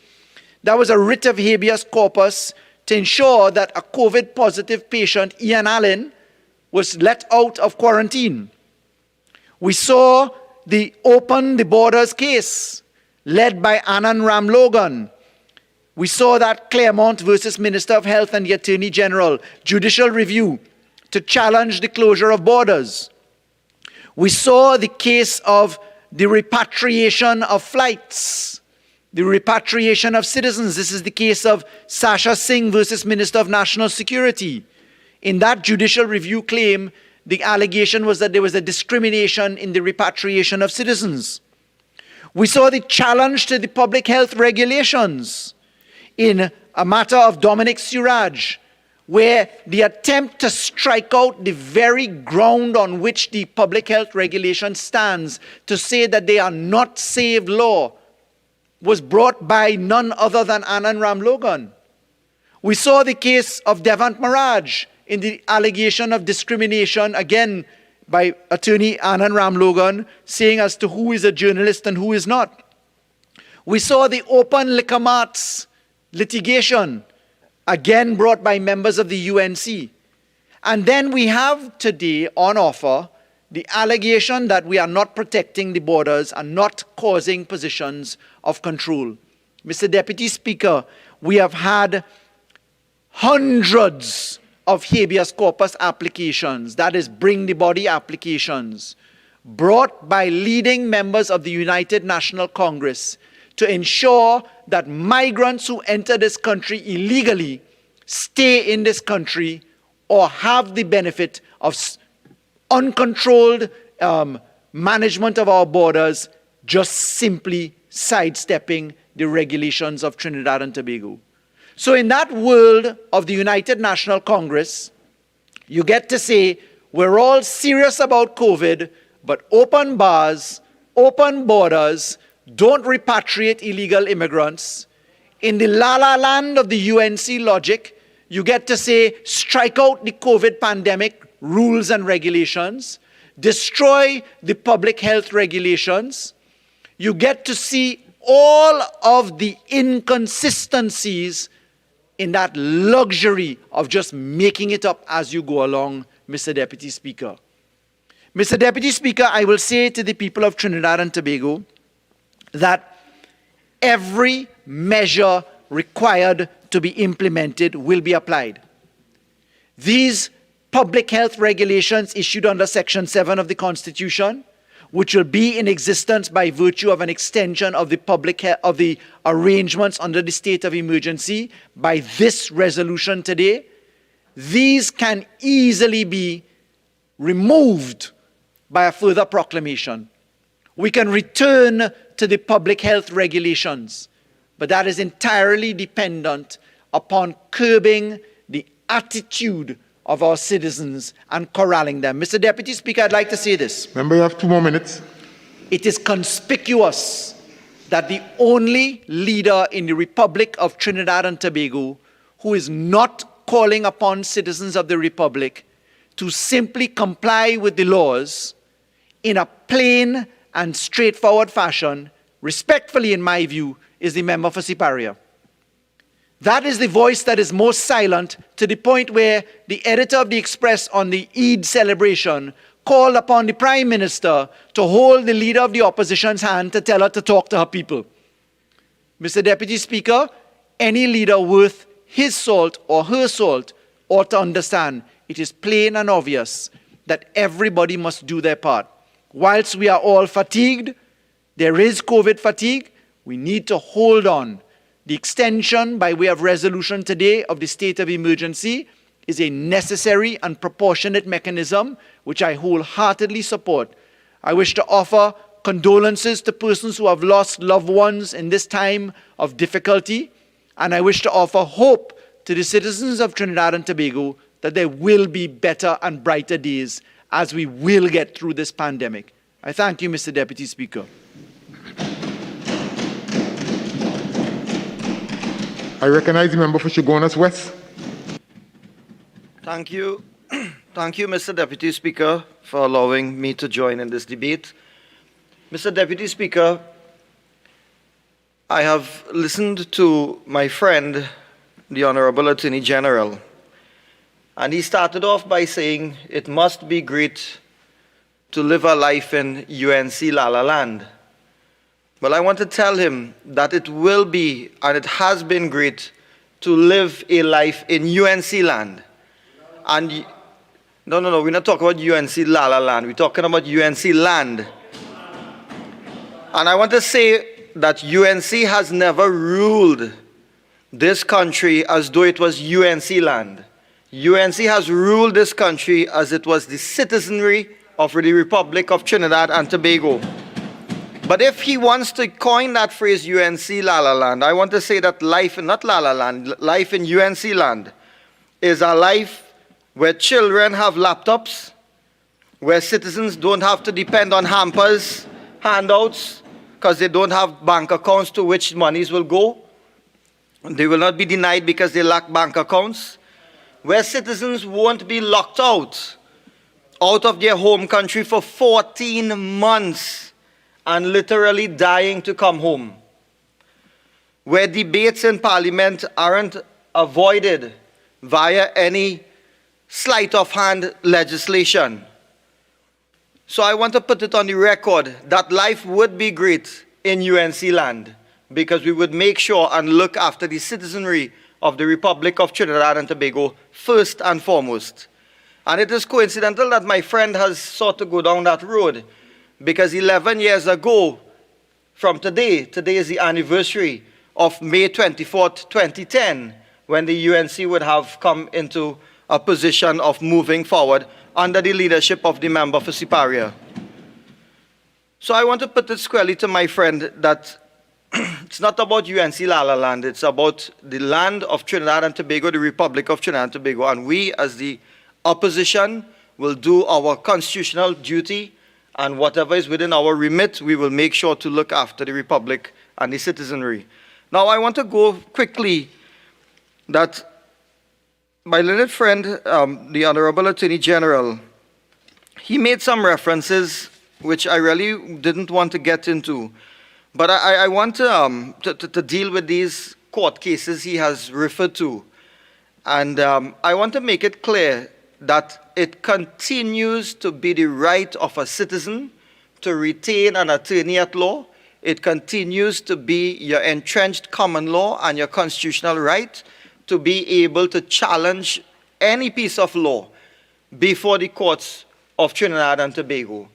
there was a writ of habeas corpus to ensure that a COVID-positive patient, Ian Allen, was let out of quarantine. We saw the Open the Borders case led by Anand Ramlogan. We saw that Claremont versus Minister of Health and the Attorney General judicial review to challenge the closure of borders. We saw the case of the repatriation of flights, the repatriation of citizens. This is the case of Sasha Singh versus Minister of National Security. In that judicial review claim, the allegation was that there was a discrimination in the repatriation of citizens. We saw the challenge to the public health regulations in a matter of Dominic Suraj, where the attempt to strike out the very ground on which the public health regulation stands to say that they are not saved law was brought by none other than Anand Ramlogan. We saw the case of Devant Maraj in the allegation of discrimination, again by attorney Anand Ramlogan, saying as to who is a journalist and who is not. We saw the Open Liquor Marts litigation, again brought by members of the UNC. And then we have today on offer the allegation that we are not protecting the borders and not causing positions of control. Mr. Deputy Speaker, we have had hundreds of habeas corpus applications, that is, bring the body applications, brought by leading members of the United National Congress to ensure that migrants who enter this country illegally stay in this country or have the benefit of uncontrolled management of our borders, just simply sidestepping the regulations of Trinidad and Tobago. So in that world of the United National Congress, you get to say, we're all serious about COVID, but open bars, open borders, don't repatriate illegal immigrants. In the la-la land of the UNC logic, you get to say, strike out the COVID pandemic rules and regulations, destroy the public health regulations. You get to see all of the inconsistencies in that luxury of just making it up as you go along, Mr. Deputy Speaker. Mr. Deputy Speaker, I will say to the people of Trinidad and Tobago that every measure required to be implemented will be applied. These public health regulations issued under Section 7 of the Constitution, which will be in existence by virtue of an extension of the arrangements under the state of emergency by this resolution today, these can easily be removed by a further proclamation. We can return to the public health regulations. but that is entirely dependent upon curbing the attitude of our citizens and corralling them. Mr. Deputy Speaker, I'd like to say this. Member, you have 2 more minutes. It is conspicuous that the only leader in the Republic of Trinidad and Tobago who is not calling upon citizens of the Republic to simply comply with the laws in a plain and straightforward fashion, respectfully in my view, is the member for Siparia. That is the voice that is most silent, to the point where the editor of the Express on the Eid celebration called upon the Prime Minister to hold the leader of the opposition's hand to tell her to talk to her people. Mr. Deputy Speaker, any leader worth his salt or her salt ought to understand it is plain and obvious that everybody must do their part. Whilst we are all fatigued, there is COVID fatigue, we need to hold on. The extension by way of resolution today of the state of emergency is a necessary and proportionate mechanism which I wholeheartedly support. I wish to offer condolences to persons who have lost loved ones in this time of difficulty, and I wish to offer hope to the citizens of Trinidad and Tobago that there will be better and brighter days as we will get through this pandemic. I thank you, Mr. Deputy Speaker. I recognize the member for Chaguanas West. Thank you. Thank you, Mr. Deputy Speaker, for allowing me to join in this debate. Mr. Deputy Speaker, I have listened to my friend, the Honorable Attorney General, and he started off by saying it must be great to live a life in UNC La La Land. Well, I want to tell him that it will be, and it has been great, to live a life in UNC land. And no, we're not talking about UNC La La Land. We're talking about UNC land. And I want to say that UNC has never ruled this country as though it was UNC land. UNC has ruled this country as it was the citizenry of the Republic of Trinidad and Tobago. But if he wants to coin that phrase UNC La La Land, I want to say that life, not La La Land, life in UNC land is a life where children have laptops, where citizens don't have to depend on hampers, handouts, because they don't have bank accounts to which monies will go. They will not be denied because they lack bank accounts, where citizens won't be locked out of their home country for 14 months and literally dying to come home, where debates in Parliament aren't avoided via any sleight of hand legislation. So I want to put it on the record that life would be great in UNC land, because we would make sure and look after the citizenry of the Republic of Trinidad and Tobago first and foremost. And it is coincidental that my friend has sought to go down that road, because 11 years ago from today is the anniversary of May 24th, 2010, when the UNC would have come into a position of moving forward under the leadership of the member for Siparia. So I want to put it squarely to my friend that it's not about UNC La La Land, it's about the land of Trinidad and Tobago, the Republic of Trinidad and Tobago, and we as the opposition will do our constitutional duty, and whatever is within our remit, we will make sure to look after the Republic and the citizenry. Now I want to go quickly that my learned friend, the Honorable Attorney General, he made some references which I really didn't want to get into. But I want to deal with these court cases he has referred to. And I want to make it clear that it continues to be the right of a citizen to retain an attorney at law. It continues to be your entrenched common law and your constitutional right to be able to challenge any piece of law before the courts of Trinidad and Tobago.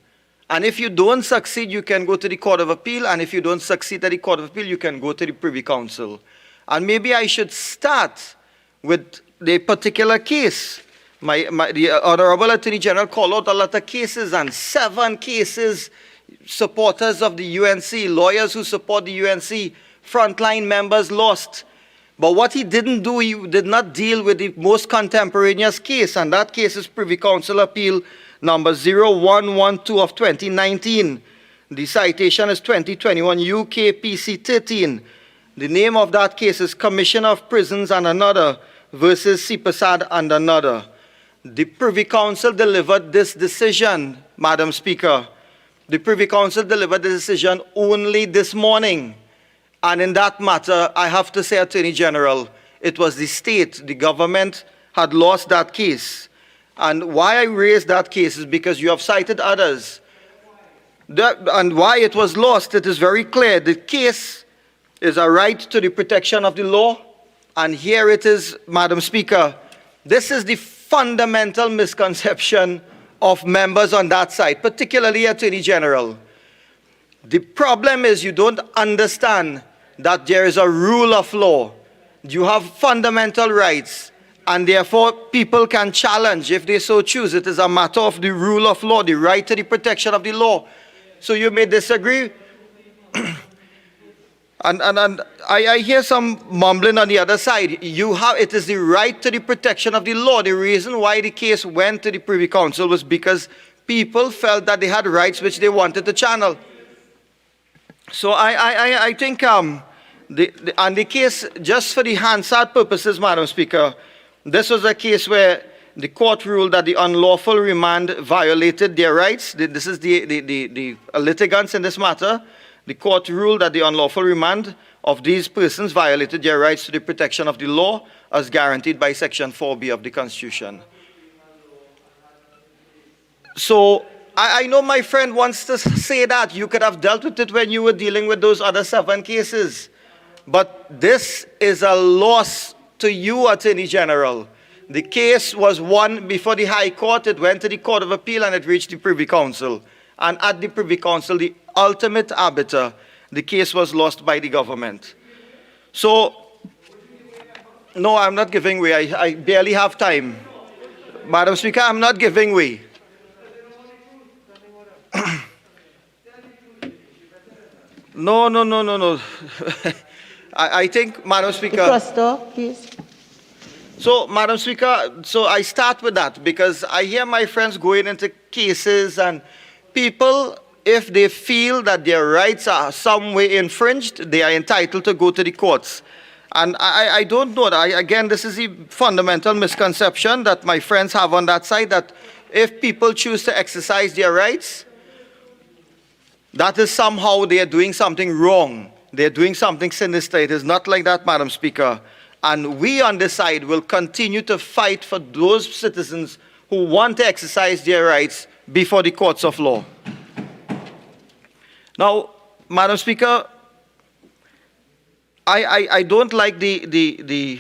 And if you don't succeed, you can go to the Court of Appeal, and if you don't succeed at the Court of Appeal, you can go to the Privy Council. And maybe I should start with the particular case. The Honorable Attorney General called out a lot of cases, and 7 cases, supporters of the UNC, lawyers who support the UNC, frontline members lost. But what he didn't do, he did not deal with the most contemporaneous case, and that case is Privy Council Appeal number 0112 of 2019. The citation is 2021 UK PC 13. The name of that case is Commissioner of Prisons and Another versus Persad and Another. The Privy Council delivered this decision, Madam Speaker. The Privy Council delivered the decision only this morning. And in that matter, I have to say, Attorney General, it was the state, the government had lost that case. And why I raised that case is because you have cited others. And why it was lost, it is very clear. The case is a right to the protection of the law. And here it is, Madam Speaker. This is the fundamental misconception of members on that side, particularly Attorney General. The problem is you don't understand that there is a rule of law. You have fundamental rights, and therefore people can challenge if they so choose. It is a matter of the rule of law, the right to the protection of the law. So you may disagree. And I hear some mumbling on the other side. It is the right to the protection of the law. The reason why the case went to the Privy Council was because people felt that they had rights which they wanted to channel. So I think the case, just for the Hansard purposes, Madam Speaker, this was a case where the court ruled that the unlawful remand violated their rights. This is the litigants in this matter. The court ruled that the unlawful remand of these persons violated their rights to the protection of the law as guaranteed by Section 4B of the Constitution. So I know my friend wants to say that you could have dealt with it when you were dealing with those other 7 cases. But this is a loss to you, Attorney General. The case was won before the High Court. It went to the Court of Appeal and it reached the Privy Council. And at the Privy Council, the ultimate arbiter, the case was lost by the government. So, no, I'm not giving way. I barely have time. Madam Speaker, I'm not giving way. No. I think, Madam Speaker... Cluster, please. So, Madam Speaker, so I start with that because I hear my friends going into cases and people, if they feel that their rights are some way infringed, they are entitled to go to the courts. And I don't know that. Again, this is the fundamental misconception that my friends have on that side, that if people choose to exercise their rights, that is somehow they are doing something wrong. They are doing something sinister. It is not like that, Madam Speaker. And we on this side will continue to fight for those citizens who want to exercise their rights before the courts of law. Now, Madam Speaker, I don't like the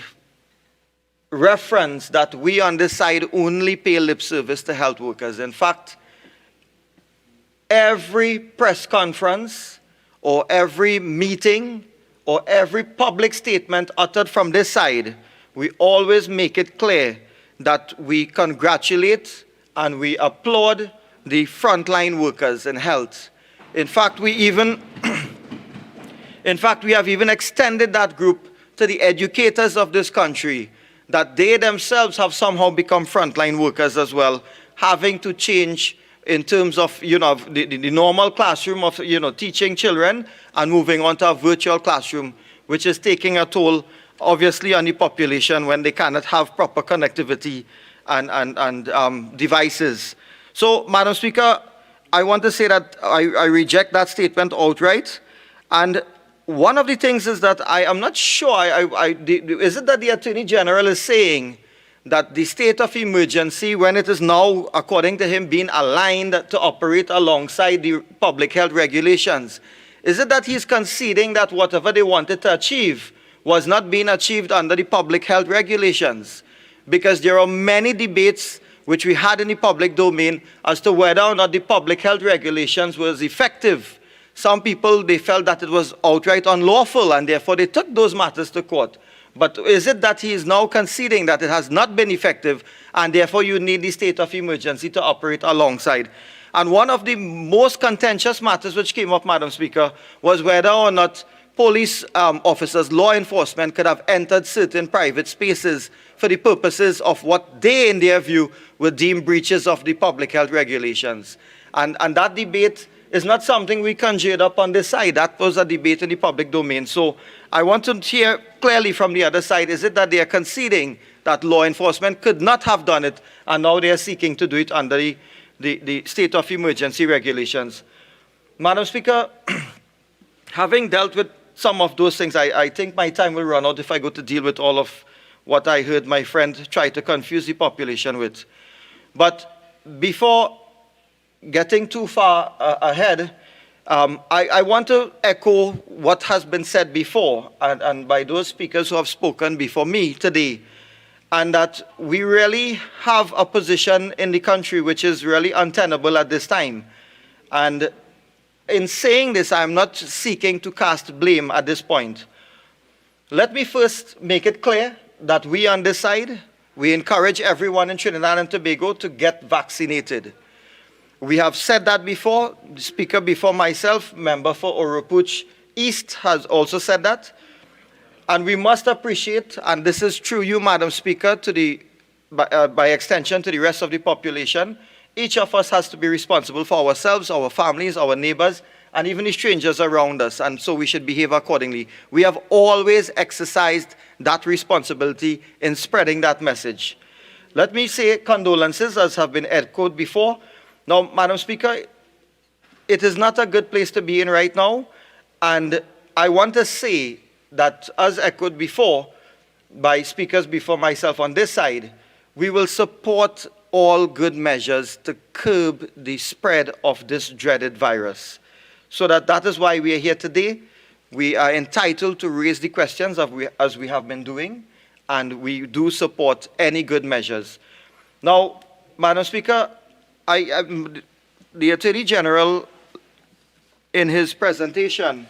reference that we on this side only pay lip service to health workers. In fact, every press conference or every meeting or every public statement uttered from this side, we always make it clear that we congratulate and we applaud the frontline workers in health. In fact, we have even extended that group to the educators of this country, that they themselves have somehow become frontline workers as well, having to change in terms of, the normal classroom of, teaching children and moving on to a virtual classroom, which is taking a toll, obviously, on the population when they cannot have proper connectivity and devices. So, Madam Speaker, I want to say that I reject that statement outright. And one of the things is that I am not sure, is it that the Attorney General is saying that the state of emergency, when it is now, according to him, being aligned to operate alongside the public health regulations, is it that he's conceding that whatever they wanted to achieve was not being achieved under the public health regulations? Because there are many debates which we had in the public domain as to whether or not the public health regulations was effective. Some people, they felt that it was outright unlawful, and therefore they took those matters to court. But is it that he is now conceding that it has not been effective, and therefore you need the state of emergency to operate alongside? And one of the most contentious matters which came up, Madam Speaker, was whether or not police officers, law enforcement could have entered certain private spaces for the purposes of what they, in their view, would deem breaches of the public health regulations. And that debate is not something we conjured up on this side. That was a debate in the public domain. So I want to hear clearly from the other side, is it that they are conceding that law enforcement could not have done it, and now they are seeking to do it under the state of emergency regulations? Madam Speaker, having dealt with some of those things, I think my time will run out if I go to deal with all of what I heard my friend try to confuse the population with. But before getting too far ahead, I want to echo what has been said before, and by those speakers who have spoken before me today, and that we really have a position in the country which is really untenable at this time. And in saying this, I'm not seeking to cast blame at this point. Let me first make it clear that we on this side, we encourage everyone in Trinidad and Tobago to get vaccinated. We have said that before. The speaker before myself, member for Oropuch East, has also said that. And we must appreciate, and this is through you, Madam Speaker, to by extension to the rest of the population, each of us has to be responsible for ourselves, our families, our neighbors, and even the strangers around us, and so we should behave accordingly. We have always exercised that responsibility in spreading that message. Let me say condolences, as have been echoed before. Now, Madam Speaker, it is not a good place to be in right now, and I want to say that, as echoed before by speakers before myself on this side, we will support all good measures to curb the spread of this dreaded virus. So that is why we are here today. We are entitled to raise the questions as we have been doing, and we do support any good measures. Now, Madam Speaker, the Attorney General, in his presentation,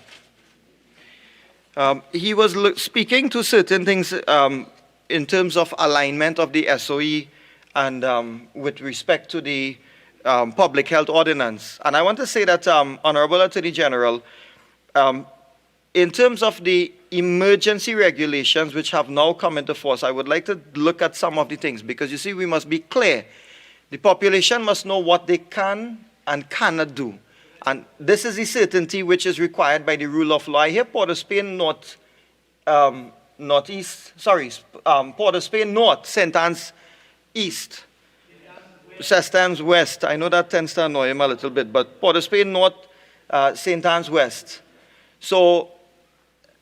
he was speaking to certain things in terms of alignment of the SOE and with respect to the public health ordinance. And I want to say that, Honorable Attorney General, in terms of the emergency regulations which have now come into force, I would like to look at some of the things, because you see, we must be clear. The population must know what they can and cannot do. And this is the certainty which is required by the rule of law. I hear Port of Spain North, Port of Spain North, St. Anne's East, St. Anne's West. I know that tends to annoy him a little bit, but Port of Spain North, St. Anne's West. So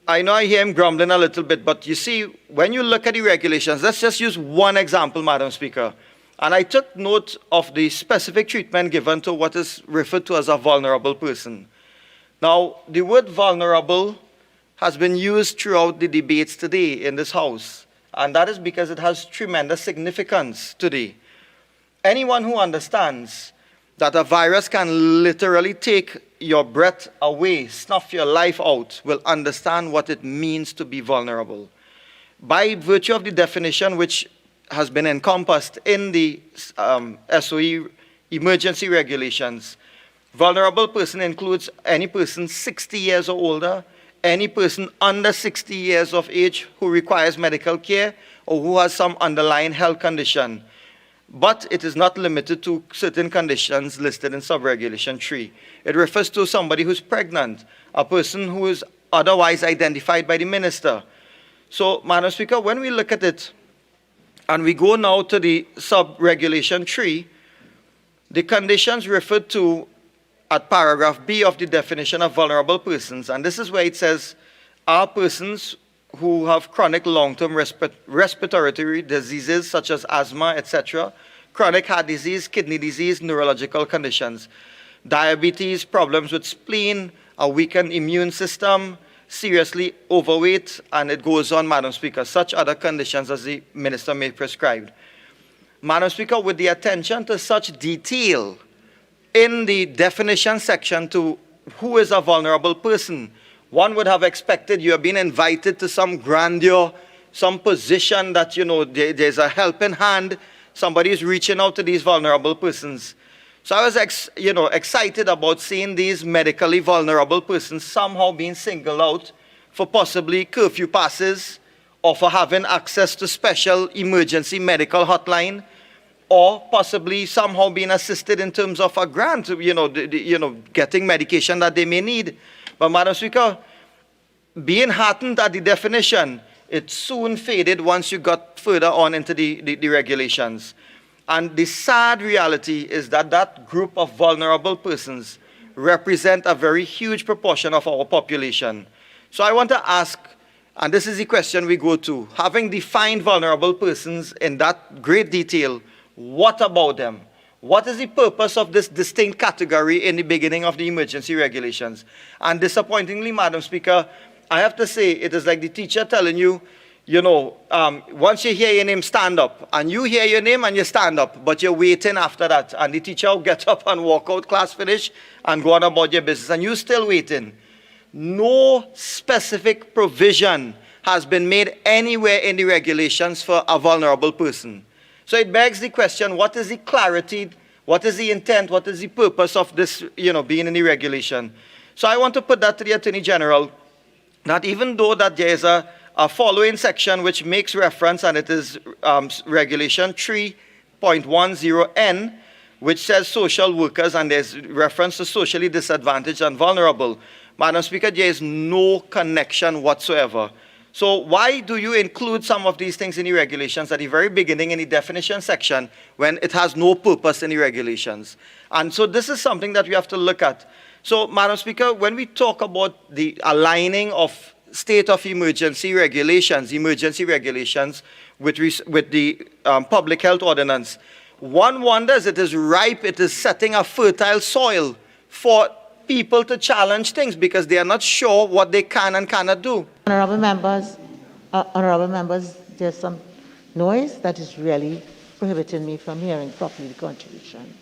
I know I hear him grumbling a little bit, but you see, when you look at the regulations, let's just use one example, Madam Speaker. And I took note of the specific treatment given to what is referred to as a vulnerable person. Now, the word vulnerable has been used throughout the debates today in this House, and that is because it has tremendous significance today. Anyone who understands that a virus can literally take your breath away, snuff your life out, will understand what it means to be vulnerable. By virtue of the definition which has been encompassed in the SOE emergency regulations, vulnerable person includes any person 60 years or older, any person under 60 years of age who requires medical care or who has some underlying health condition. But it is not limited to certain conditions listed in subregulation 3. It refers to somebody who's pregnant, a person who is otherwise identified by the minister. So, Madam Speaker, when we look at it, and we go now to the sub-regulation 3, the conditions referred to at paragraph B of the definition of vulnerable persons, and this is where it says, are persons who have chronic long-term respiratory diseases such as asthma, etc., chronic heart disease, kidney disease, neurological conditions, diabetes, problems with spleen, a weakened immune system, seriously overweight, and it goes on, Madam Speaker, such other conditions as the Minister may prescribe. Madam Speaker, with the attention to such detail in the definition section to who is a vulnerable person, one would have expected you have been invited to some grandeur, some position that, you know, there's a helping hand, somebody is reaching out to these vulnerable persons. So I was excited about seeing these medically vulnerable persons somehow being singled out for possibly curfew passes, or for having access to special emergency medical hotline, or possibly somehow being assisted in terms of a grant, getting medication that they may need. But Madam Speaker, being heartened at the definition, it soon faded once you got further on into the regulations. And the sad reality is that that group of vulnerable persons represent a very huge proportion of our population. So I want to ask, and this is the question we go to, having defined vulnerable persons in that great detail, what about them? What is the purpose of this distinct category in the beginning of the emergency regulations? And disappointingly, Madam Speaker, I have to say, it is like the teacher telling you, once you hear your name, stand up. And you hear your name and you stand up, but you're waiting after that. And the teacher will get up and walk out, class finish, and go on about your business. And you're still waiting. No specific provision has been made anywhere in the regulations for a vulnerable person. So it begs the question, what is the clarity, what is the intent, what is the purpose of this, being in the regulation? So I want to put that to the Attorney General, that even though that there is a following section which makes reference, and it is Regulation 3.10N, which says social workers, and there's reference to socially disadvantaged and vulnerable. Madam Speaker, there is no connection whatsoever. So why do you include some of these things in the regulations at the very beginning in the definition section when it has no purpose in the regulations? And so this is something that we have to look at. So, Madam Speaker, when we talk about the aligning of state of emergency regulations with the public health ordinance, one wonders it is ripe, it is setting a fertile soil for people to challenge things because they are not sure what they can and cannot do. Honorable members, there's some noise that is really prohibiting me from hearing properly the contribution.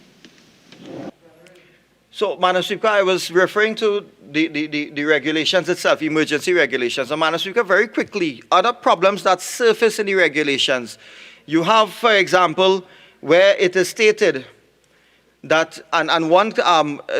So, Madam Speaker, I was referring to the regulations itself, emergency regulations. And Madam Speaker, very quickly, other problems that surface in the regulations. You have, for example, where it is stated that, and one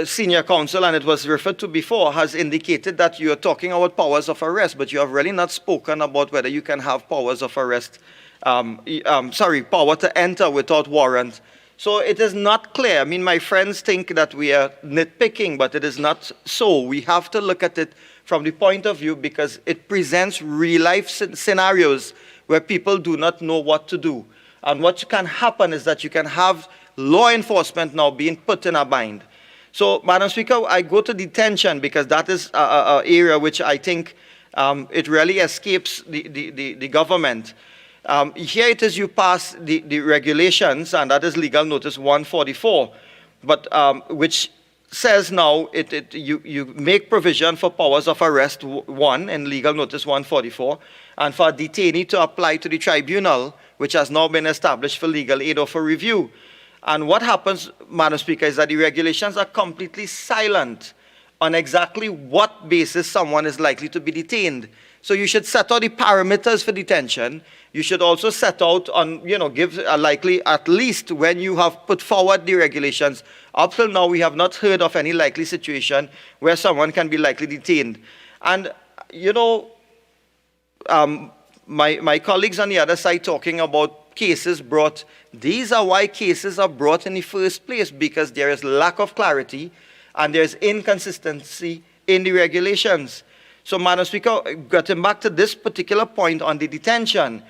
senior counsel, and it was referred to before, has indicated that you are talking about powers of arrest, but you have really not spoken about whether you can have powers of arrest, power to enter without warrant. So it is not clear. I mean, my friends think that we are nitpicking, but it is not so. We have to look at it from the point of view because it presents real-life scenarios where people do not know what to do. And what can happen is that you can have law enforcement now being put in a bind. So, Madam Speaker, I go to detention because that is an area which I think it really escapes the government. Here it is you pass the regulations, and that is Legal Notice 144, but which says now you make provision for powers of arrest 1 in Legal Notice 144, and for a detainee to apply to the tribunal, which has now been established for legal aid or for review. And what happens, Madam Speaker, is that the regulations are completely silent on exactly what basis someone is likely to be detained. So you should set out the parameters for detention. You should also set out on, give a likely, at least when you have put forward the regulations. Up till now, we have not heard of any likely situation where someone can be likely detained. And, my colleagues on the other side talking about cases brought, these are why cases are brought in the first place, because there is lack of clarity and there is inconsistency in the regulations. So, Madam Speaker, getting back to this particular point on the detention,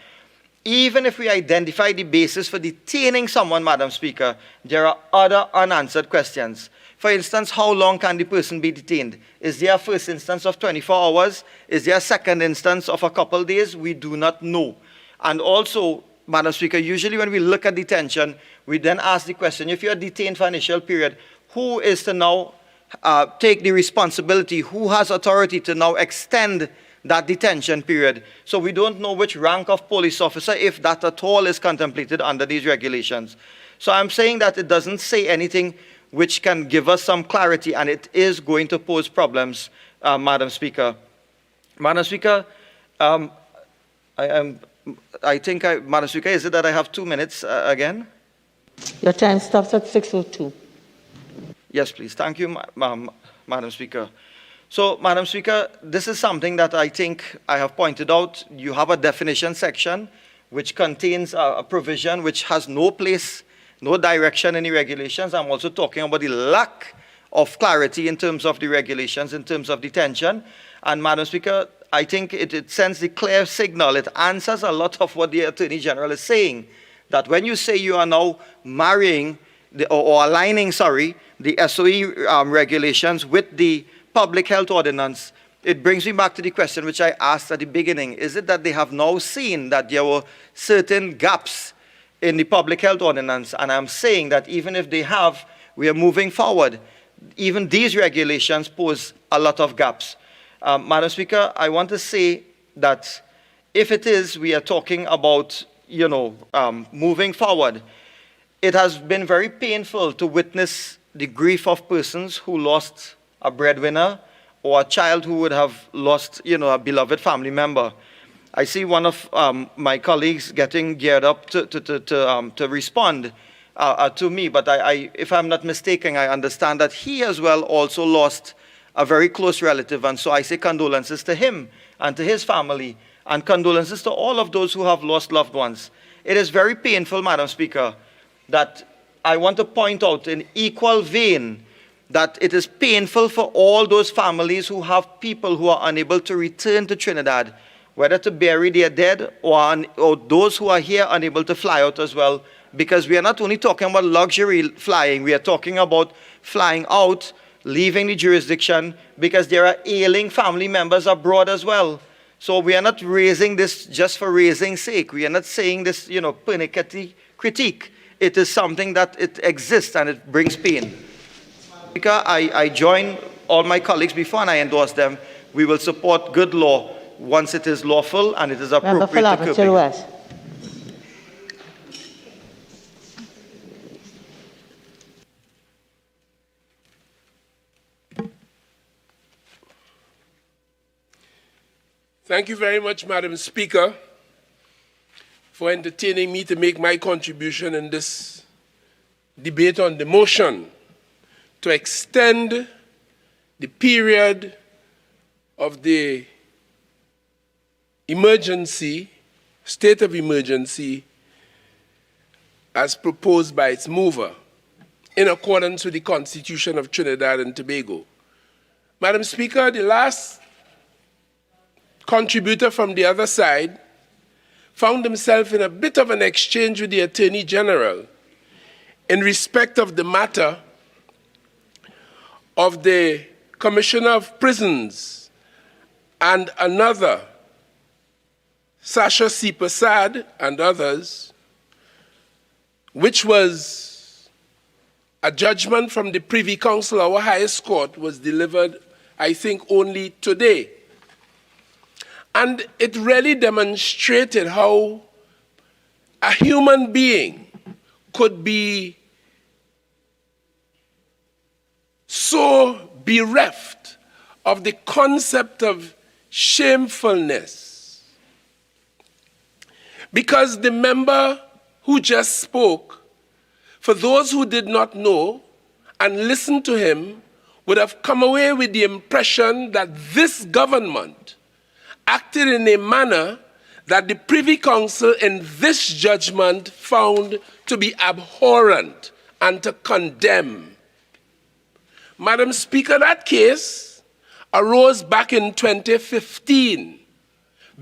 even if we identify the basis for detaining someone, Madam Speaker, there are other unanswered questions. For instance, how long can the person be detained? Is there a first instance of 24 hours? Is there a second instance of a couple days? We do not know. And also, Madam Speaker, usually when we look at detention, we then ask the question, if you are detained for an initial period, who is to now take the responsibility? Who has authority to now extend that detention period? So we don't know which rank of police officer, if that at all is contemplated under these regulations. So I'm saying that it doesn't say anything which can give us some clarity, and it is going to pose problems, Madam Speaker. Madam Speaker, Madam Speaker, is it that I have 2 minutes again? Your time stops at 6:02. Yes, please. Thank you, Madam Speaker. So, Madam Speaker, this is something that I think I have pointed out. You have a definition section which contains a provision which has no place, no direction in the regulations. I'm also talking about the lack of clarity in terms of the regulations, in terms of detention. And, Madam Speaker, I think it sends the clear signal. It answers a lot of what the Attorney General is saying, that when you say you are now marrying or aligning, the SOE regulations with the public health ordinance, it brings me back to the question which I asked at the beginning. Is it that they have now seen that there were certain gaps in the public health ordinance? And I'm saying that even if they have, we are moving forward. Even these regulations pose a lot of gaps. Madam Speaker, I want to say that if it is, we are talking about, moving forward. It has been very painful to witness the grief of persons who lost a breadwinner or a child who would have lost, a beloved family member. I see one of my colleagues getting geared up to respond to me, but if I'm not mistaken, I understand that he as well also lost a very close relative, and so I say condolences to him and to his family, and condolences to all of those who have lost loved ones. It is very painful, Madam Speaker, that I want to point out in equal vein that it is painful for all those families who have people who are unable to return to Trinidad, whether to bury their dead or those who are here unable to fly out as well, because we are not only talking about luxury flying, we are talking about flying out, leaving the jurisdiction, because there are ailing family members abroad as well. So we are not raising this just for raising sake. We are not saying this, pernickety critique. It is something that it exists and it brings pain. I join all my colleagues before and I endorse them. We will support good law once it is lawful and it is appropriate to curb it. Thank you very much, Madam Speaker, for entertaining me to make my contribution in this debate on the motion to extend the period of the emergency, state of emergency, as proposed by its mover, in accordance with the Constitution of Trinidad and Tobago. Madam Speaker, the last contributor from the other side found himself in a bit of an exchange with the Attorney General in respect of the matter of the Commissioner of Prisons and another, Sasha C. Persad and others, which was a judgment from the Privy Council, our highest court, was delivered, I think, only today. And it really demonstrated how a human being could be so bereft of the concept of shamefulness. Because the member who just spoke, for those who did not know and listened to him, would have come away with the impression that this government acted in a manner that the Privy Council in this judgment found to be abhorrent and to condemn. Madam Speaker, that case arose back in 2015,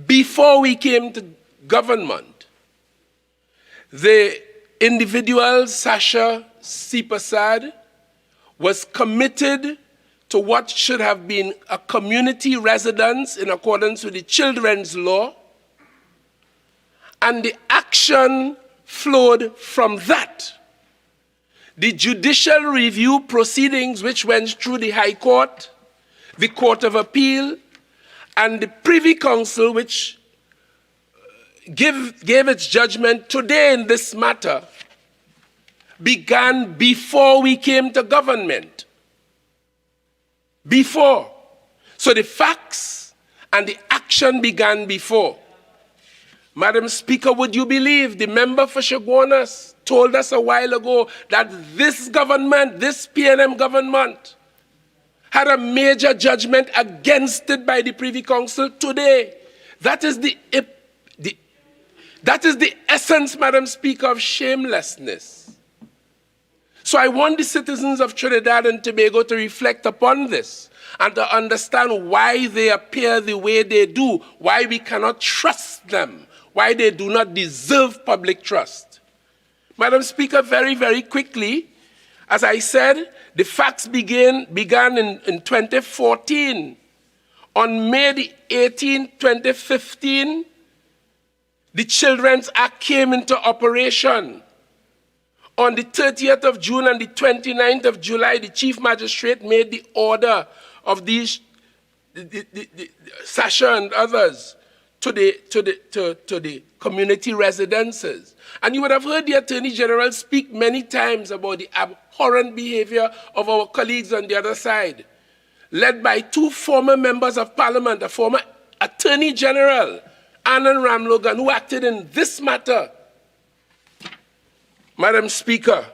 before we came to government. The individual, Sasha C. Persad, was committed to what should have been a community residence in accordance with the children's law, and the action flowed from that. The judicial review proceedings which went through the High Court, the Court of Appeal, and the Privy Council, which gave its judgment today in this matter, began before we came to government. Before. So the facts and the action began before. Madam Speaker, would you believe the member for Chaguanas told us a while ago that this government, this PNM government, had a major judgment against it by the Privy Council today. That is the essence, Madam Speaker, of shamelessness. So I want the citizens of Trinidad and Tobago to reflect upon this and to understand why they appear the way they do, why we cannot trust them, why they do not deserve public trust. Madam Speaker, very, very quickly, as I said, the facts began in 2014. On May the 18th, 2015, the Children's Act came into operation. On the 30th of June and the 29th of July, the Chief Magistrate made the order of these, Sasha and others, to the community residences. And you would have heard the Attorney General speak many times about the abhorrent behavior of our colleagues on the other side, led by two former members of Parliament, a former Attorney General, Anand Ramlogan, who acted in this matter, Madam Speaker,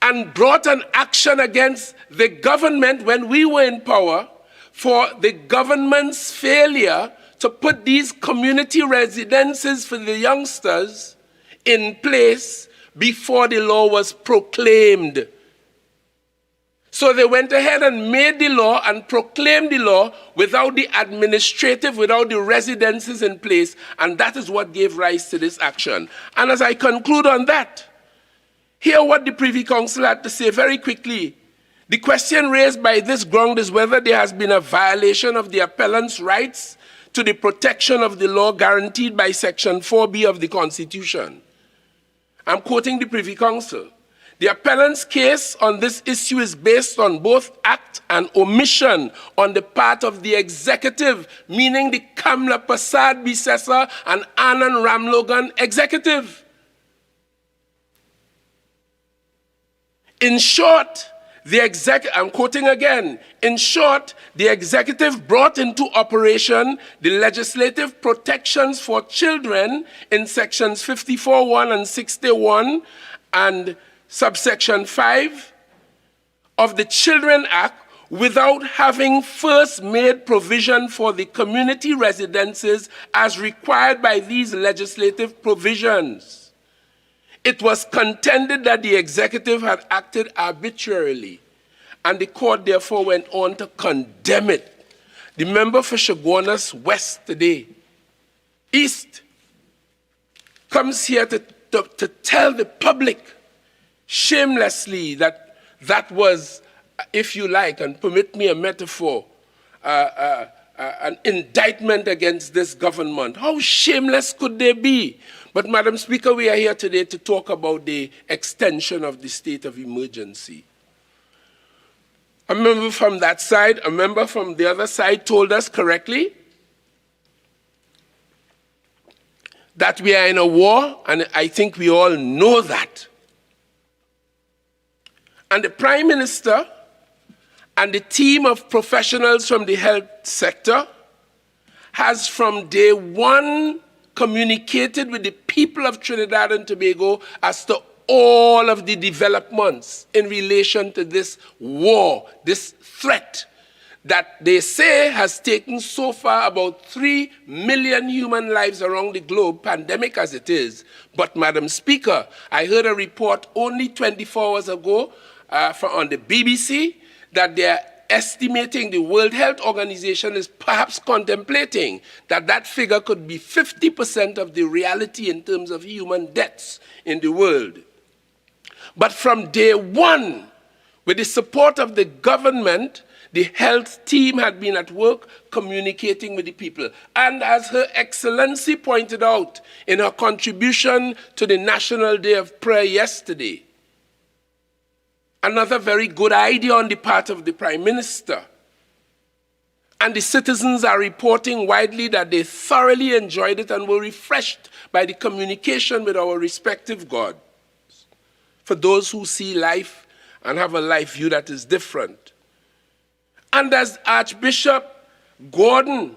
and brought an action against the government when we were in power for the government's failure to put these community residences for the youngsters in place before the law was proclaimed. So they went ahead and made the law and proclaimed the law without the residences in place, and that is what gave rise to this action. And as I conclude on that, hear what the Privy Council had to say very quickly. The question raised by this ground is whether there has been a violation of the appellant's rights to the protection of the law guaranteed by Section 4B of the Constitution. I'm quoting the Privy Council. The appellant's case on this issue is based on both act and omission on the part of the executive, meaning the Kamla Persad-Bissessar and Anand Ramlogan executive. In short, I'm quoting again, in short, the executive brought into operation the legislative protections for children in sections 54(1) and 61 and subsection 5 of the Children Act without having first made provision for the community residences as required by these legislative provisions. It was contended that the executive had acted arbitrarily, and the court therefore went on to condemn it. The member for Chaguanas West today, East, comes here to tell the public shamelessly that that was, if you like, and permit me a metaphor, an indictment against this government. How shameless could they be? But, Madam Speaker, we are here today to talk about the extension of the state of emergency. A member from that side, a member from the other side told us correctly that we are in a war, and I think we all know that. And the Prime Minister and the team of professionals from the health sector has from day one communicated with the people of Trinidad and Tobago as to all of the developments in relation to this war, this threat that they say has taken so far about 3 million human lives around the globe, pandemic as it is. But, Madam Speaker, I heard a report only 24 hours ago on the BBC that they're estimating, the World Health Organization is perhaps contemplating that that figure could be 50% of the reality in terms of human deaths in the world. But from day one, with the support of the government, the health team had been at work communicating with the people. And as Her Excellency pointed out in her contribution to the National Day of Prayer yesterday, another very good idea on the part of the Prime Minister. And the citizens are reporting widely that they thoroughly enjoyed it and were refreshed by the communication with our respective gods. For those who see life and have a life view that is different. And as Archbishop Gordon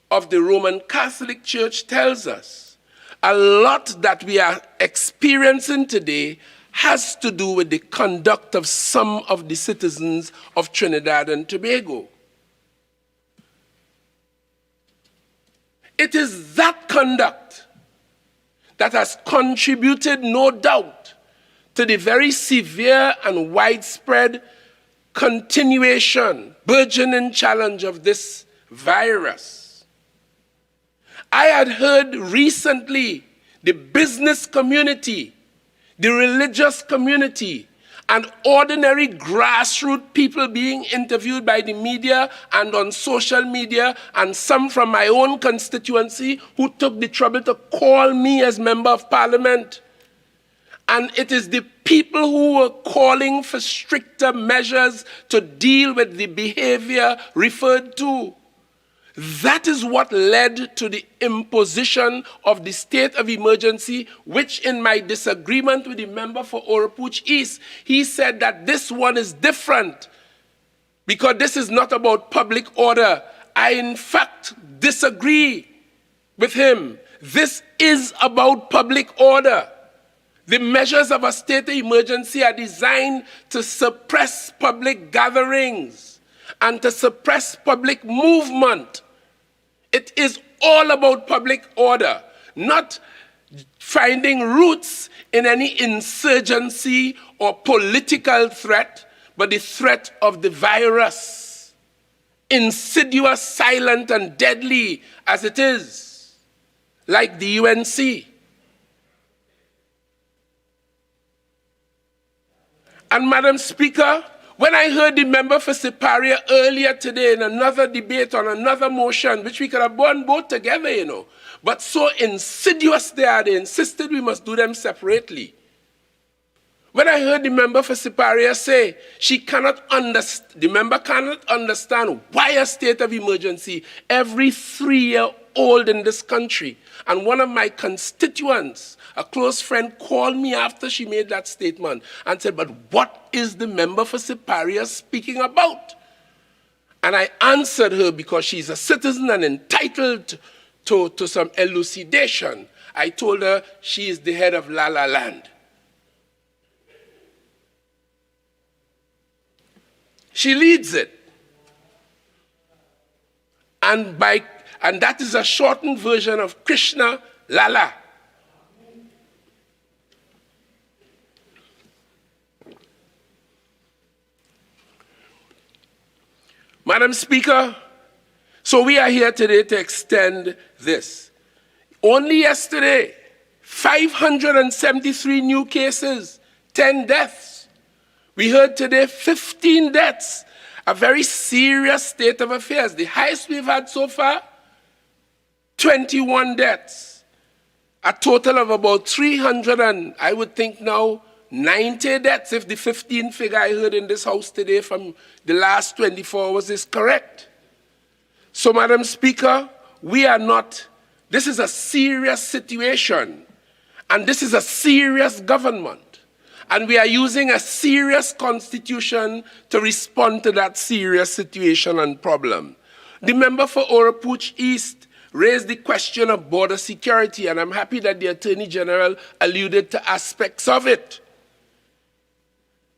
of the Roman Catholic Church tells us, a lot that we are experiencing today has to do with the conduct of some of the citizens of Trinidad and Tobago. It is that conduct that has contributed, no doubt, to the very severe and widespread continuation, burgeoning challenge of this virus. I had heard recently the business community, the religious community, and ordinary grassroots people being interviewed by the media and on social media, and some from my own constituency who took the trouble to call me as Member of Parliament. And it is the people who were calling for stricter measures to deal with the behavior referred to. That is what led to the imposition of the state of emergency, which in my disagreement with the member for Oropouche East, he said that this one is different because this is not about public order. I, in fact, disagree with him. This is about public order. The measures of a state of emergency are designed to suppress public gatherings and to suppress public movement. It is all about public order, not finding roots in any insurgency or political threat, but the threat of the virus, insidious, silent, and deadly as it is, like the UNC. And Madam Speaker, when I heard the member for Siparia earlier today in another debate on another motion, which we could have done both together, you know, but so insidious they are, they insisted we must do them separately. When I heard the member for Siparia say she cannot understand, the member cannot understand why a state of emergency every 3-year-old in this country, and one of my constituents, a close friend, called me after she made that statement and said, but what is the member for Siparia speaking about? And I answered her because she's a citizen and entitled to some elucidation. I told her she is the head of La La Land. She leads it. And that is a shortened version of Krishna Lala. Madam Speaker, so we are here today to extend this. Only yesterday, 573 new cases, 10 deaths. We heard today 15 deaths, a very serious state of affairs. The highest we've had so far, 21 deaths. A total of about 300 and I would think now 90 deaths, if the 15 figure I heard in this house today from the last 24 hours is correct. So, Madam Speaker, we are not, this is a serious situation, and this is a serious government, and we are using a serious constitution to respond to that serious situation and problem. The member for Oropouche East raised the question of border security, and I'm happy that the Attorney General alluded to aspects of it.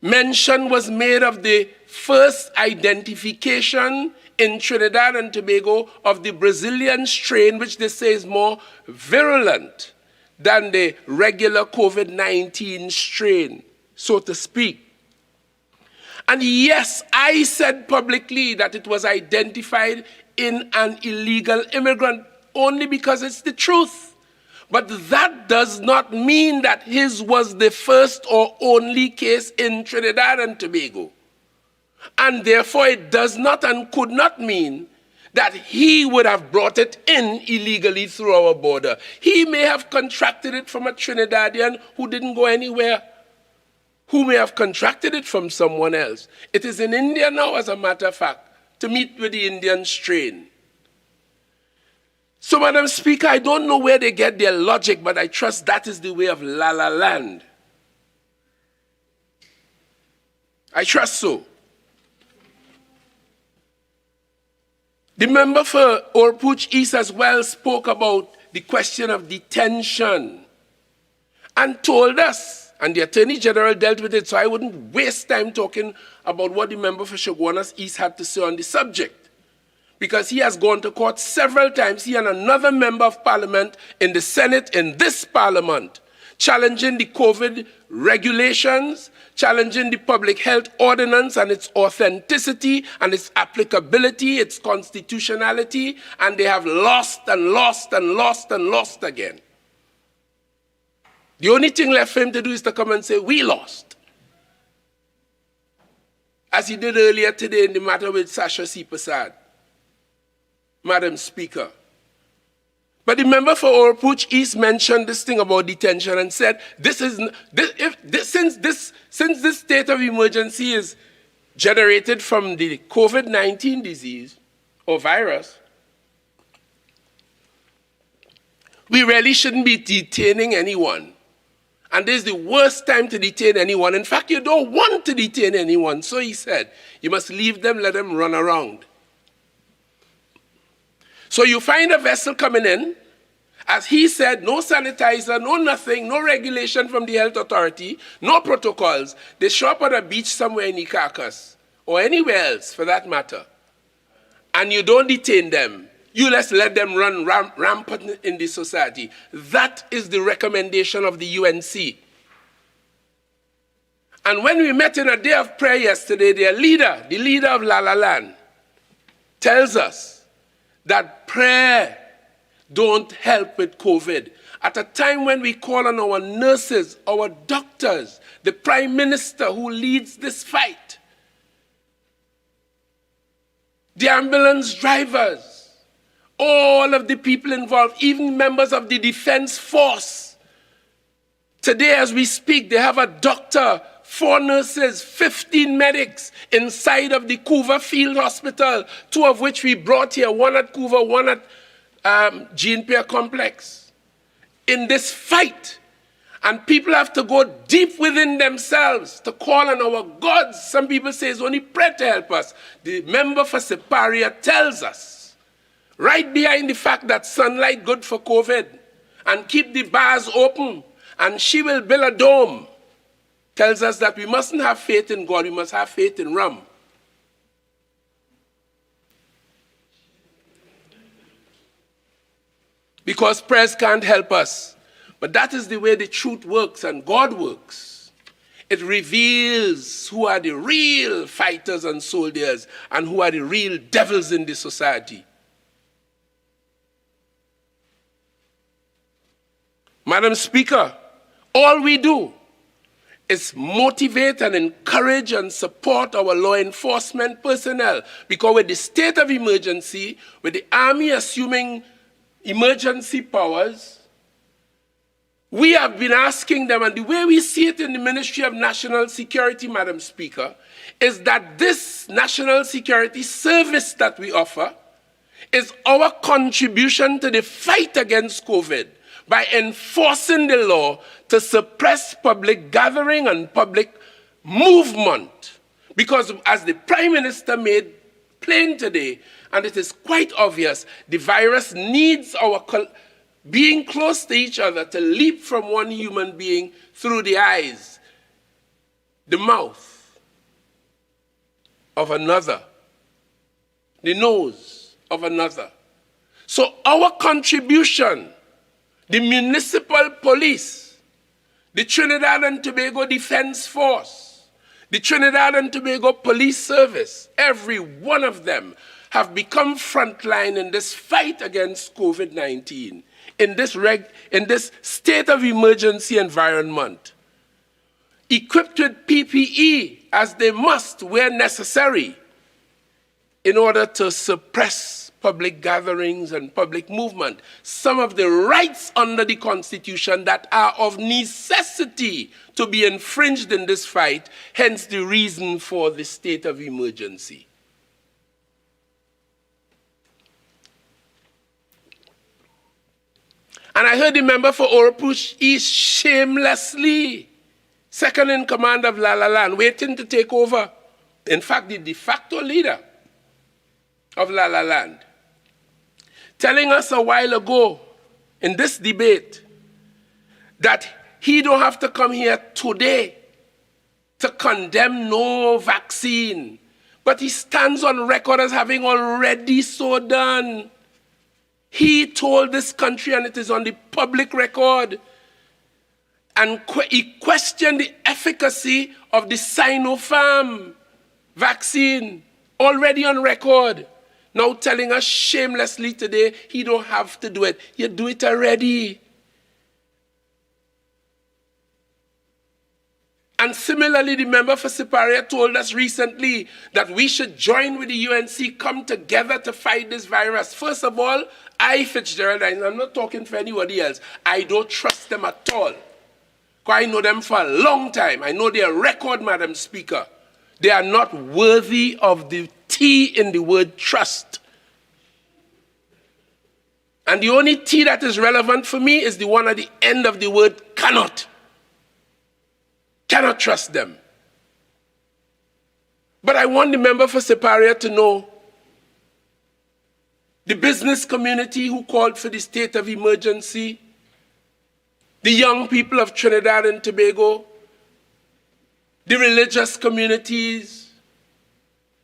Mention was made of the first identification in Trinidad and Tobago of the Brazilian strain, which they say is more virulent than the regular COVID-19 strain, so to speak. And yes, I said publicly that it was identified in an illegal immigrant only because it's the truth. But that does not mean that his was the first or only case in Trinidad and Tobago. And therefore it does not and could not mean that he would have brought it in illegally through our border. He may have contracted it from a Trinidadian who didn't go anywhere, who may have contracted it from someone else. It is in India now, as a matter of fact, to meet with the Indian strain. So, Madam Speaker, I don't know where they get their logic, but I trust that is the way of La La Land. I trust so. The member for Oropouche East as well spoke about the question of detention and told us and the Attorney General dealt with it, so I wouldn't waste time talking about what the member for Chaguanas East had to say on the subject, because he has gone to court several times, he and another member of parliament in the Senate in this parliament, challenging the COVID regulations, challenging the public health ordinance and its authenticity and its applicability, its constitutionality, and they have lost and lost and lost and lost again. The only thing left for him to do is to come and say, we lost. As he did earlier today in the matter with Sasha C. Persad, Madam Speaker. But the member for Oropouche East mentioned this thing about detention and said, since this state of emergency is generated from the COVID-19 disease or virus, we really shouldn't be detaining anyone. And this is the worst time to detain anyone. In fact, you don't want to detain anyone. So he said, you must leave them, let them run around. So you find a vessel coming in, as he said, no sanitizer, no nothing, no regulation from the health authority, no protocols. They show up on a beach somewhere in Icacos, or anywhere else for that matter, and you don't detain them. You just let them run rampant in the society. That is the recommendation of the UNC. And when we met in a day of prayer yesterday, their leader, the leader of La La Land, tells us that prayer don't help with COVID. At a time when we call on our nurses, our doctors, the Prime Minister who leads this fight, the ambulance drivers, all of the people involved, even members of the Defense Force. Today, as we speak, they have a doctor, 4 nurses, 15 medics inside of the Couva Field Hospital, 2 of which we brought here, 1 at Couva, 1 at Jean Pierre Complex. In this fight, and people have to go deep within themselves to call on our gods. Some people say it's only prayer to help us. The member for Separia tells us, right behind the fact that sunlight good for COVID, and keep the bars open, and she will build a dome, tells us that we mustn't have faith in God, we must have faith in rum. Because prayers can't help us. But that is the way the truth works and God works. It reveals who are the real fighters and soldiers and who are the real devils in the society. Madam Speaker, all we do is motivate and encourage and support our law enforcement personnel, because with the state of emergency, with the army assuming emergency powers, we have been asking them, and the way we see it in the Ministry of National Security, Madam Speaker, is that this national security service that we offer is our contribution to the fight against COVID, by enforcing the law to suppress public gathering and public movement. Because as the Prime Minister made plain today, and it is quite obvious, the virus needs our being close to each other to leap from one human being through the eyes, the mouth of another, the nose of another. So our contribution, the municipal police, the Trinidad and Tobago Defense Force, the Trinidad and Tobago Police Service, every one of them have become frontline in this fight against COVID-19, in this state of emergency environment, equipped with PPE as they must where necessary in order to suppress public gatherings and public movement. Some of the rights under the Constitution that are of necessity to be infringed in this fight, hence the reason for the state of emergency. And I heard the member for Oropouche East shamelessly, second in command of La La Land, waiting to take over. In fact, the de facto leader of La La Land, telling us a while ago in this debate that he don't have to come here today to condemn no vaccine, but he stands on record as having already so done. He told this country, and it is on the public record, and he questioned the efficacy of the Sinopharm vaccine, already on record. Now telling us shamelessly today, he don't have to do it. You do it already. And similarly, the member for Siparia told us recently that we should join with the UNC, come together to fight this virus. First of all, I, Fitzgerald Hinds, I'm not talking for anybody else, I don't trust them at all. Because I know them for a long time. I know their record, Madam Speaker. They are not worthy of the T in the word trust. And the only T that is relevant for me is the one at the end of the word cannot. Cannot trust them. But I want the member for Siparia to know the business community who called for the state of emergency, the young people of Trinidad and Tobago, the religious communities,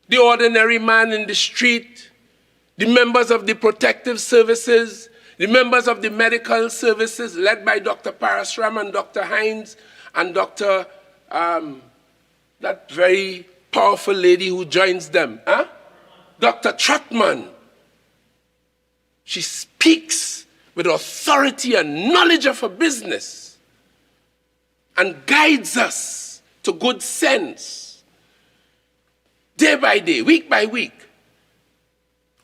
the ordinary man in the street, the members of the protective services, the members of the medical services led by Dr. Parasram and Dr. Hinds and Dr. That very powerful lady who joins them, Dr. Trotman. She speaks with authority and knowledge of her business and guides us to good sense, day by day, week by week.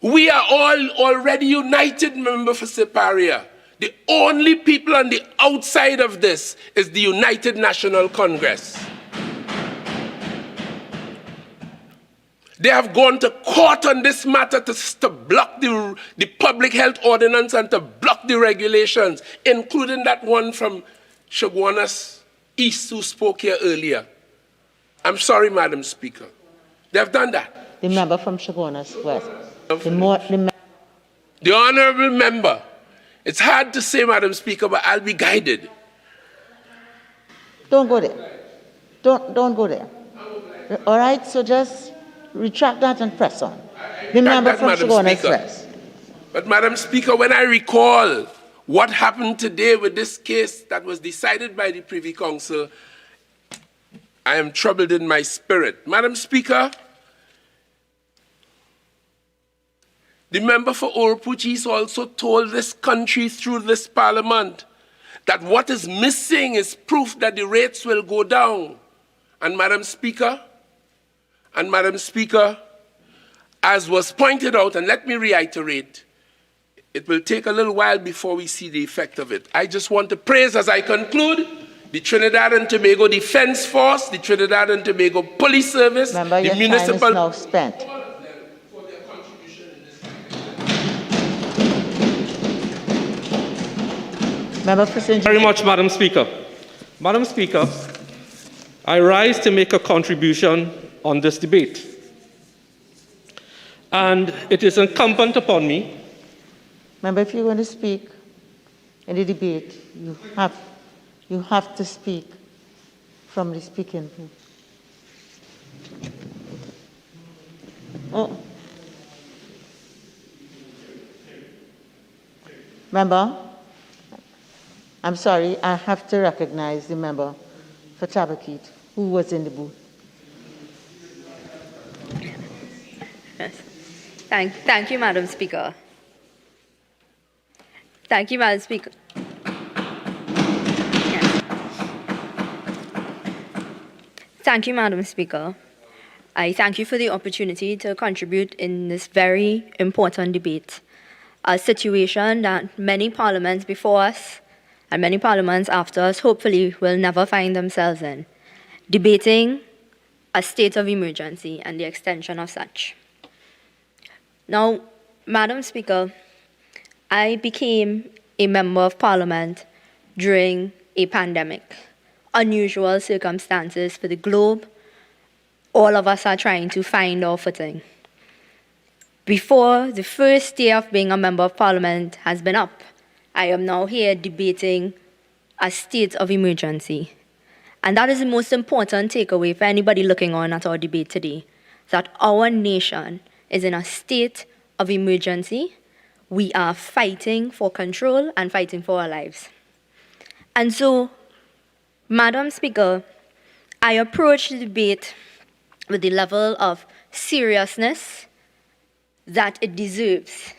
We are all already united, member for Siparia. The only people on the outside of this is the United National Congress. They have gone to court on this matter to block the public health ordinance and to block the regulations, including that one from Shoguanas East who spoke here earlier. I'm sorry, Madam Speaker. They have done that. The member from Shoguanas West. The honorable member. It's hard to say, Madam Speaker, but I'll be guided. Don't go there. Don't go there. All right, so just retract that and press on. The member from Shoguanas West. But Madam Speaker, when I recall what happened today with this case that was decided by the Privy Council, I am troubled in my spirit. Madam Speaker, the member for Orupuchis also told this country through this parliament that what is missing is proof that the rates will go down. And Madam Speaker, as was pointed out, and let me reiterate, it will take a little while before we see the effect of it. I just want to praise, as I conclude, the Trinidad and Tobago Defense Force, the Trinidad and Tobago Police Service, the municipal... Time is now spent. Thank you very much, Madam Speaker. Madam Speaker, I rise to make a contribution on this debate. And it is incumbent upon me. Member, if you're going to speak in the debate, you have to speak from the speaking booth. Oh. Member, I'm sorry, I have to recognize the member for Tabakit who was in the booth. Yes. Thank you, Madam Speaker. Thank you, Madam Speaker. Yes. Thank you, Madam Speaker. I thank you for the opportunity to contribute in this very important debate, a situation that many parliaments before us and many parliaments after us hopefully will never find themselves in, debating a state of emergency and the extension of such. Now, Madam Speaker, I became a member of parliament during a pandemic, unusual circumstances for the globe. All of us are trying to find our footing. Before the first day of being a member of parliament has been up, I am now here debating a state of emergency. And that is the most important takeaway for anybody looking on at our debate today, that our nation is in a state of emergency. We are fighting for control and fighting for our lives. And so, Madam Speaker, I approach the debate with the level of seriousness that it deserves.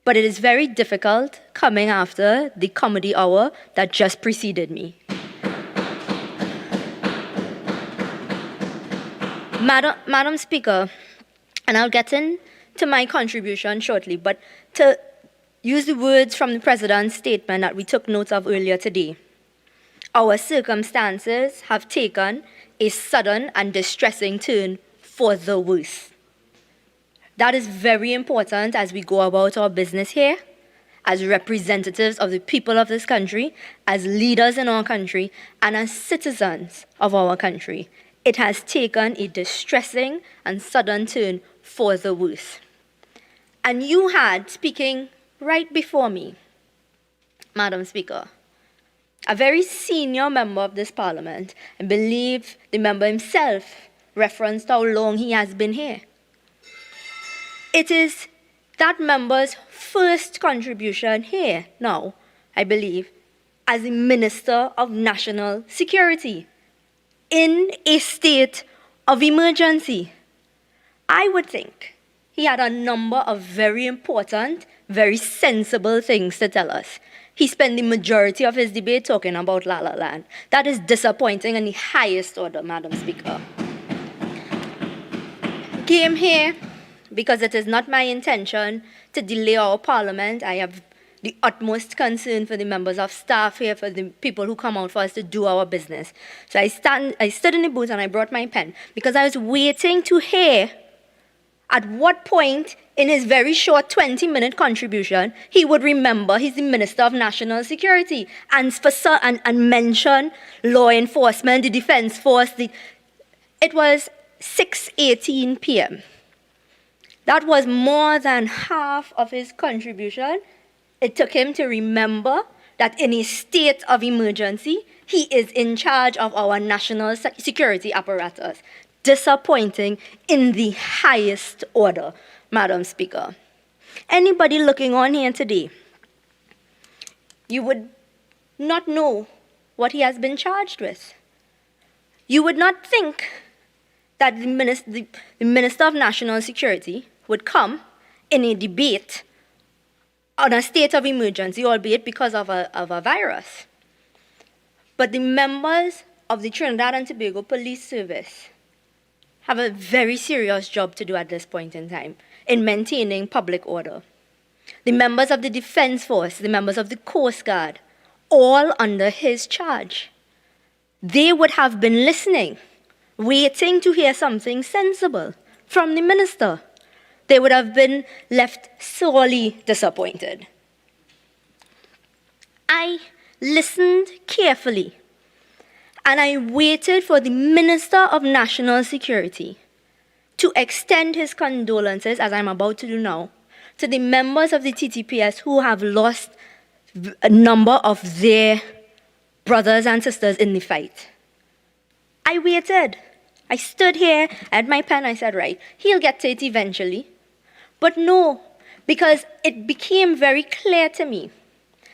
But it is very difficult coming after the comedy hour that just preceded me. Madam Speaker, and I'll get into my contribution shortly, but to use the words from the President's statement that we took note of earlier today, our circumstances have taken a sudden and distressing turn for the worse. That is very important as we go about our business here, as representatives of the people of this country, as leaders in our country, and as citizens of our country. It has taken a distressing and sudden turn for the worse. And you had, speaking right before me, Madam Speaker, a very senior member of this Parliament, I believe the member himself referenced how long he has been here. It is that member's first contribution here now, I believe, as the Minister of National Security in a state of emergency. I would think he had a number of very important, very sensible things to tell us. He spent the majority of his debate talking about La La Land. That is disappointing in the highest order, Madam Speaker. Came here because it is not my intention to delay our Parliament. I have the utmost concern for the members of staff here, for the people who come out for us to do our business. So I stood in the booth and I brought my pen because I was waiting to hear at what point in his very short 20-minute contribution he would remember he's the Minister of National Security and mention law enforcement, the Defense Force. It was 6:18 p.m. That was more than half of his contribution. It took him to remember that in a state of emergency, he is in charge of our national security apparatus. Disappointing in the highest order, Madam Speaker. Anybody looking on here today, you would not know what he has been charged with. You would not think that the Minister of National Security would come in a debate on a state of emergency, albeit because of a virus. But the members of the Trinidad and Tobago Police Service have a very serious job to do at this point in time in maintaining public order. The members of the Defense Force, the members of the Coast Guard, all under his charge. They would have been listening, waiting to hear something sensible from the minister. They would have been left sorely disappointed. I listened carefully and I waited for the Minister of National Security to extend his condolences, as I'm about to do now, to the members of the TTPS who have lost a number of their brothers and sisters in the fight. I waited. I stood here, I had my pen, I said, right, he'll get to it eventually. But no, because it became very clear to me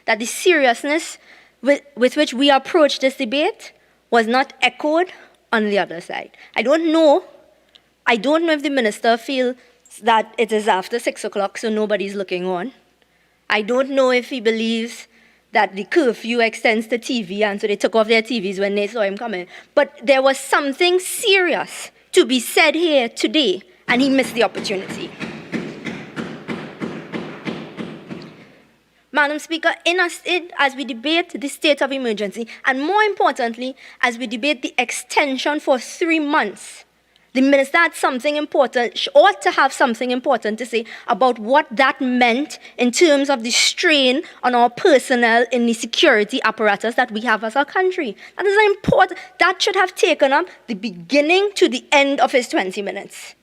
that the seriousness with which we approached this debate was not echoed on the other side. I don't know if the minister feels that it is after 6 o'clock, so nobody's looking on. I don't know if he believes that the curfew extends to TV, and so they took off their TVs when they saw him coming. But there was something serious to be said here today, and he missed the opportunity. Madam Speaker, as we debate the state of emergency, and more importantly, as we debate the extension for 3 months, the minister had something important, ought to have something important to say about what that meant in terms of the strain on our personnel in the security apparatus that we have as a country. That is important. That should have taken up the beginning to the end of his 20 minutes.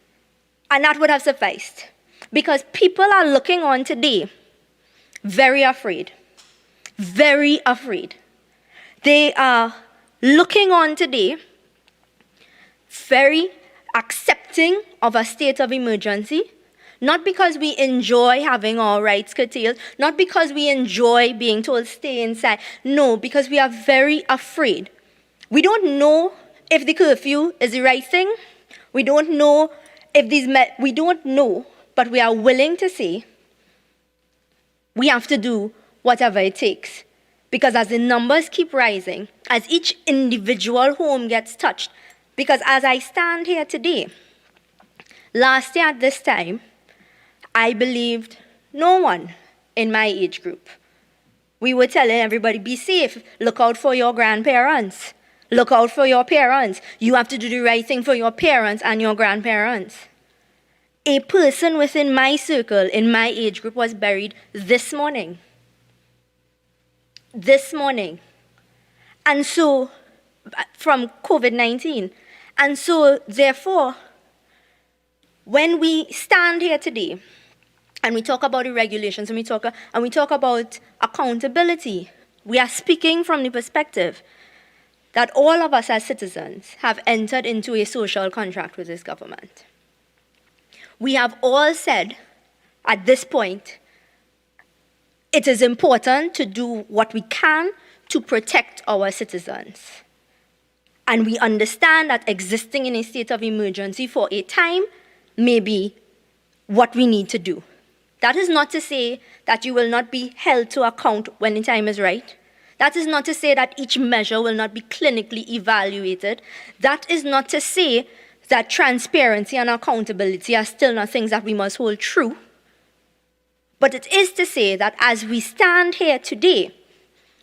And that would have sufficed. Because people are looking on today very afraid. Very afraid. they are looking on today very accepting of a state of emergency, not because we enjoy having our rights curtailed, not because we enjoy being told stay inside, no, because we are very afraid. We don't know if the curfew is the right thing. We don't know if we don't know, but we are willing to say we have to do whatever it takes. Because as the numbers keep rising, as each individual home gets touched, because as I stand here today, last year at this time, I believed no one in my age group. We were telling everybody, be safe, look out for your grandparents, look out for your parents. You have to do the right thing for your parents and your grandparents. A person within my circle, in my age group, was buried this morning. This morning. And so, from COVID-19. And so, therefore, when we stand here today, and we talk about the regulations, and we talk about accountability, we are speaking from the perspective that all of us as citizens have entered into a social contract with this government. We have all said at this point, it is important to do what we can to protect our citizens. And we understand that existing in a state of emergency for a time may be what we need to do. That is not to say that you will not be held to account when the time is right. That is not to say that each measure will not be clinically evaluated. That is not to say that transparency and accountability are still not things that we must hold true. But it is to say that as we stand here today,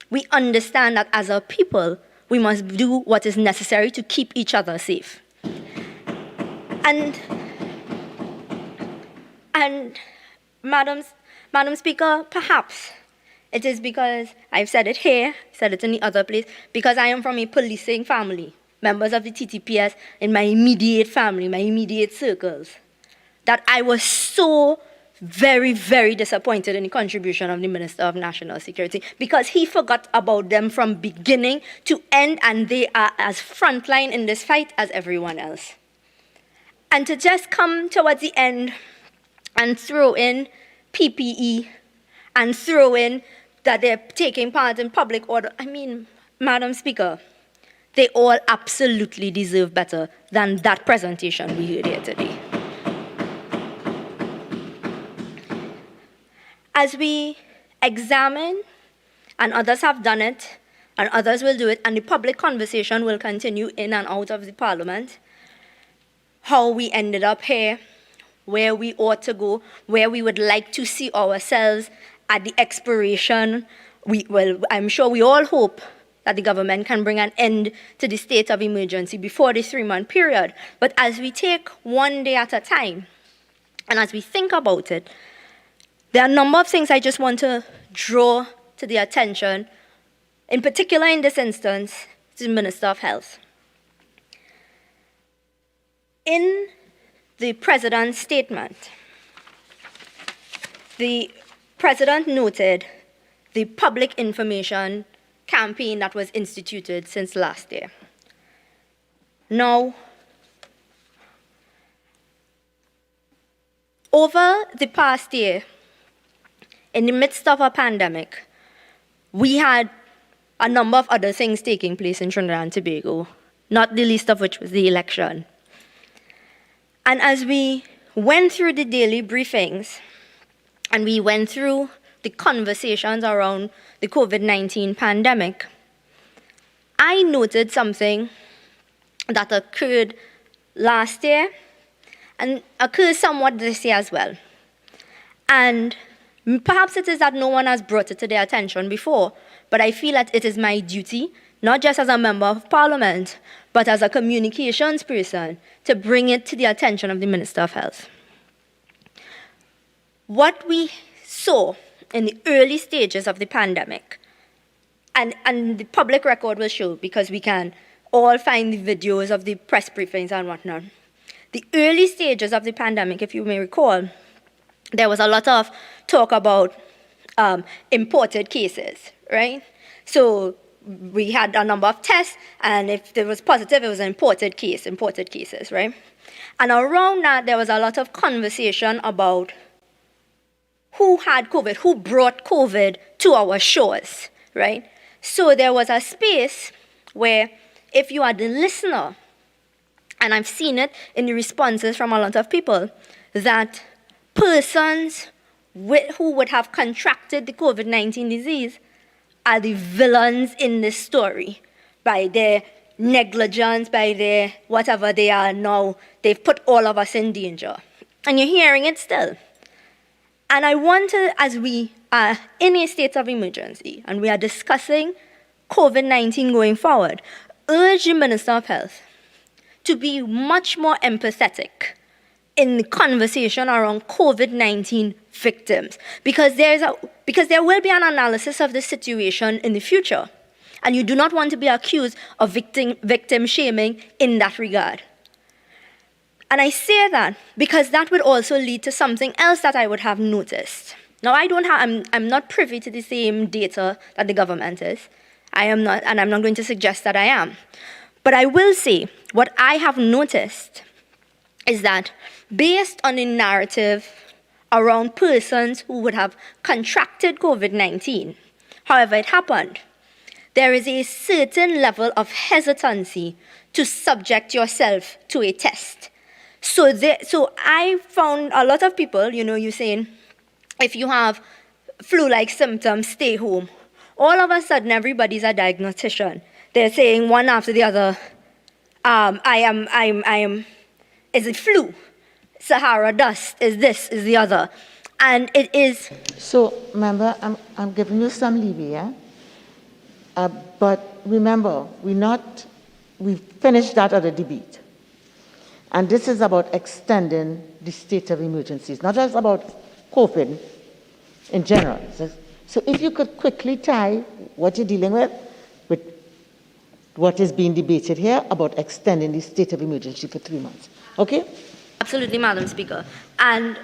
we understand that as a people, we must do what is necessary to keep each other safe. And Madam Speaker, perhaps it is because I've said it here, said it in the other place, because I am from a policing family, members of the TTPS in my immediate family, my immediate circles, that I was so very, very disappointed in the contribution of the Minister of National Security because he forgot about them from beginning to end, and they are as frontline in this fight as everyone else. And to just come towards the end and throw in PPE and throw in that they're taking part in public order, I mean, Madam Speaker, they all absolutely deserve better than that presentation we heard here today. As we examine, and others have done it, and others will do it, and the public conversation will continue in and out of the Parliament, how we ended up here, where we ought to go, where we would like to see ourselves at the expiration. I'm sure we all hope that the government can bring an end to the state of emergency before the 3-month period. But as we take one day at a time, and as we think about it, there are a number of things I just want to draw to the attention, in particular in this instance, to the Minister of Health. In the President's statement, the President noted the public information campaign that was instituted since last year. Now, over the past year, in the midst of a pandemic, we had a number of other things taking place in Trinidad and Tobago, not the least of which was the election. And as we went through the daily briefings, and we went through the conversations around the COVID-19 pandemic, I noted something that occurred last year and occurs somewhat this year as well. And perhaps it is that no one has brought it to their attention before, but I feel that it is my duty, not just as a member of Parliament, but as a communications person, to bring it to the attention of the Minister of Health. What we saw in the early stages of the pandemic, and the public record will show, because we can all find the videos of the press briefings and whatnot. The early stages of the pandemic, if you may recall, there was a lot of talk about imported cases, right? So we had a number of tests, and if it was positive, it was an imported cases, right? And around that, there was a lot of conversation about who had COVID, who brought COVID to our shores, right? So there was a space where if you are the listener, and I've seen it in the responses from a lot of people, that persons who would have contracted the COVID-19 disease are the villains in this story by their negligence, by their whatever they are now. They've put all of us in danger. And you're hearing it still. And I want to, as we are in a state of emergency and we are discussing COVID-19 going forward, urge the Minister of Health to be much more empathetic in the conversation around COVID-19 victims, because there will be an analysis of the situation in the future, and you do not want to be accused of victim shaming in that regard. And I say that because that would also lead to something else that I would have noticed. Now, I'm not privy to the same data that the government is. I am not, and I'm not going to suggest that I am. But I will say what I have noticed is that based on the narrative around persons who would have contracted COVID-19, however it happened, there is a certain level of hesitancy to subject yourself to a test. So I found a lot of people, you saying, if you have flu-like symptoms, stay home. All of a sudden, everybody's a diagnostician. They're saying one after the other, is it flu? Sahara dust, is this, is the other. And it is... So, remember, I'm giving you some leeway, yeah? But remember, we've finished that other debate. And this is about extending the state of emergency. It's not just about COVID in general. So if you could quickly tie what you're dealing with what is being debated here about extending the state of emergency for 3 months. Okay? Absolutely, Madam Speaker. And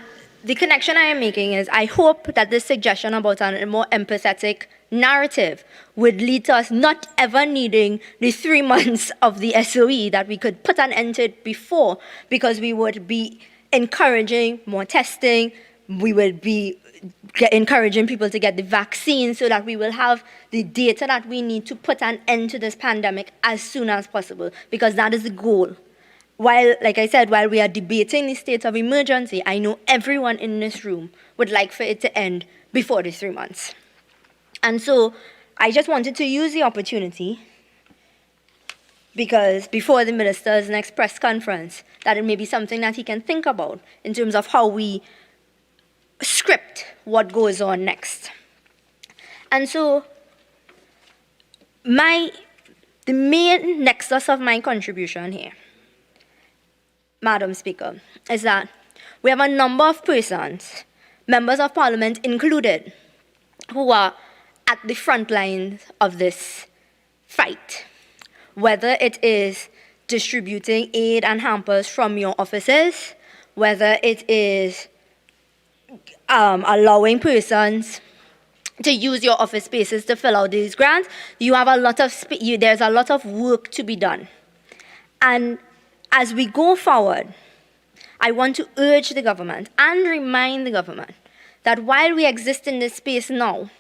the connection I am making is I hope that this suggestion about a more empathetic narrative would lead to us not ever needing the 3 months of the SOE, that we could put an end to it before, because we would be encouraging more testing, we would be encouraging people to get the vaccine so that we will have the data that we need to put an end to this pandemic as soon as possible, because that is the goal. While, like I said, while we are debating the state of emergency, I know everyone in this room would like for it to end before the 3 months. And so I just wanted to use the opportunity, because before the minister's next press conference, that it may be something that he can think about in terms of how we script what goes on next. And so the main nexus of my contribution here, Madam Speaker, is that we have a number of persons, members of parliament included, who are at the front lines of this fight, whether it is distributing aid and hampers from your offices, whether it is allowing persons to use your office spaces to fill out these grants. You have a lot of there's a lot of work to be done. And as we go forward, I want to urge the government and remind the government that while we exist in this space now,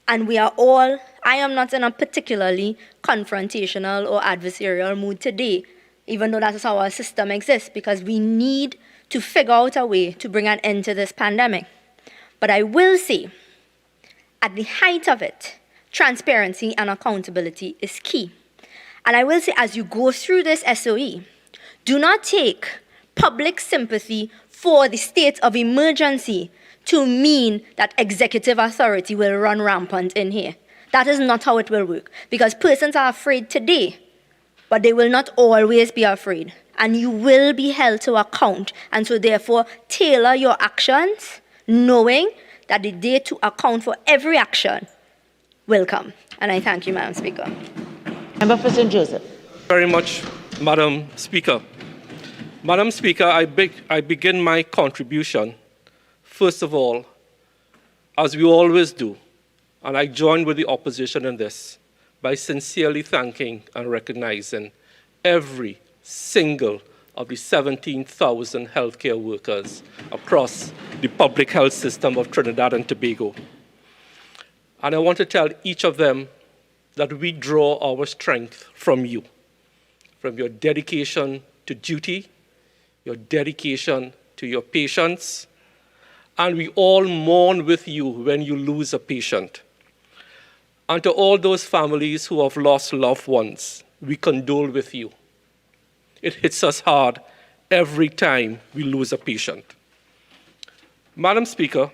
and we are all, I am not in a particularly confrontational or adversarial mood today, even though that is how our system exists, because we need to figure out a way to bring an end to this pandemic. But I will say, at the height of it, transparency and accountability is key. And I will say, as you go through this SOE, do not take public sympathy for the state of emergency to mean that executive authority will run rampant in here. That is not how it will work, because persons are afraid today, but they will not always be afraid, and you will be held to account. And so therefore, tailor your actions, knowing that the day to account for every action will come. And I thank you, Madam Speaker. Member for St. Joseph. Very much, Madam Speaker. Madam Speaker, I begin my contribution, first of all, as we always do, and I join with the opposition in this, by sincerely thanking and recognizing every single of the 17,000 healthcare workers across the public health system of Trinidad and Tobago. And I want to tell each of them that we draw our strength from you, from your dedication to duty, your dedication to your patients, and we all mourn with you when you lose a patient. And to all those families who have lost loved ones, we condole with you. It hits us hard every time we lose a patient. Madam Speaker,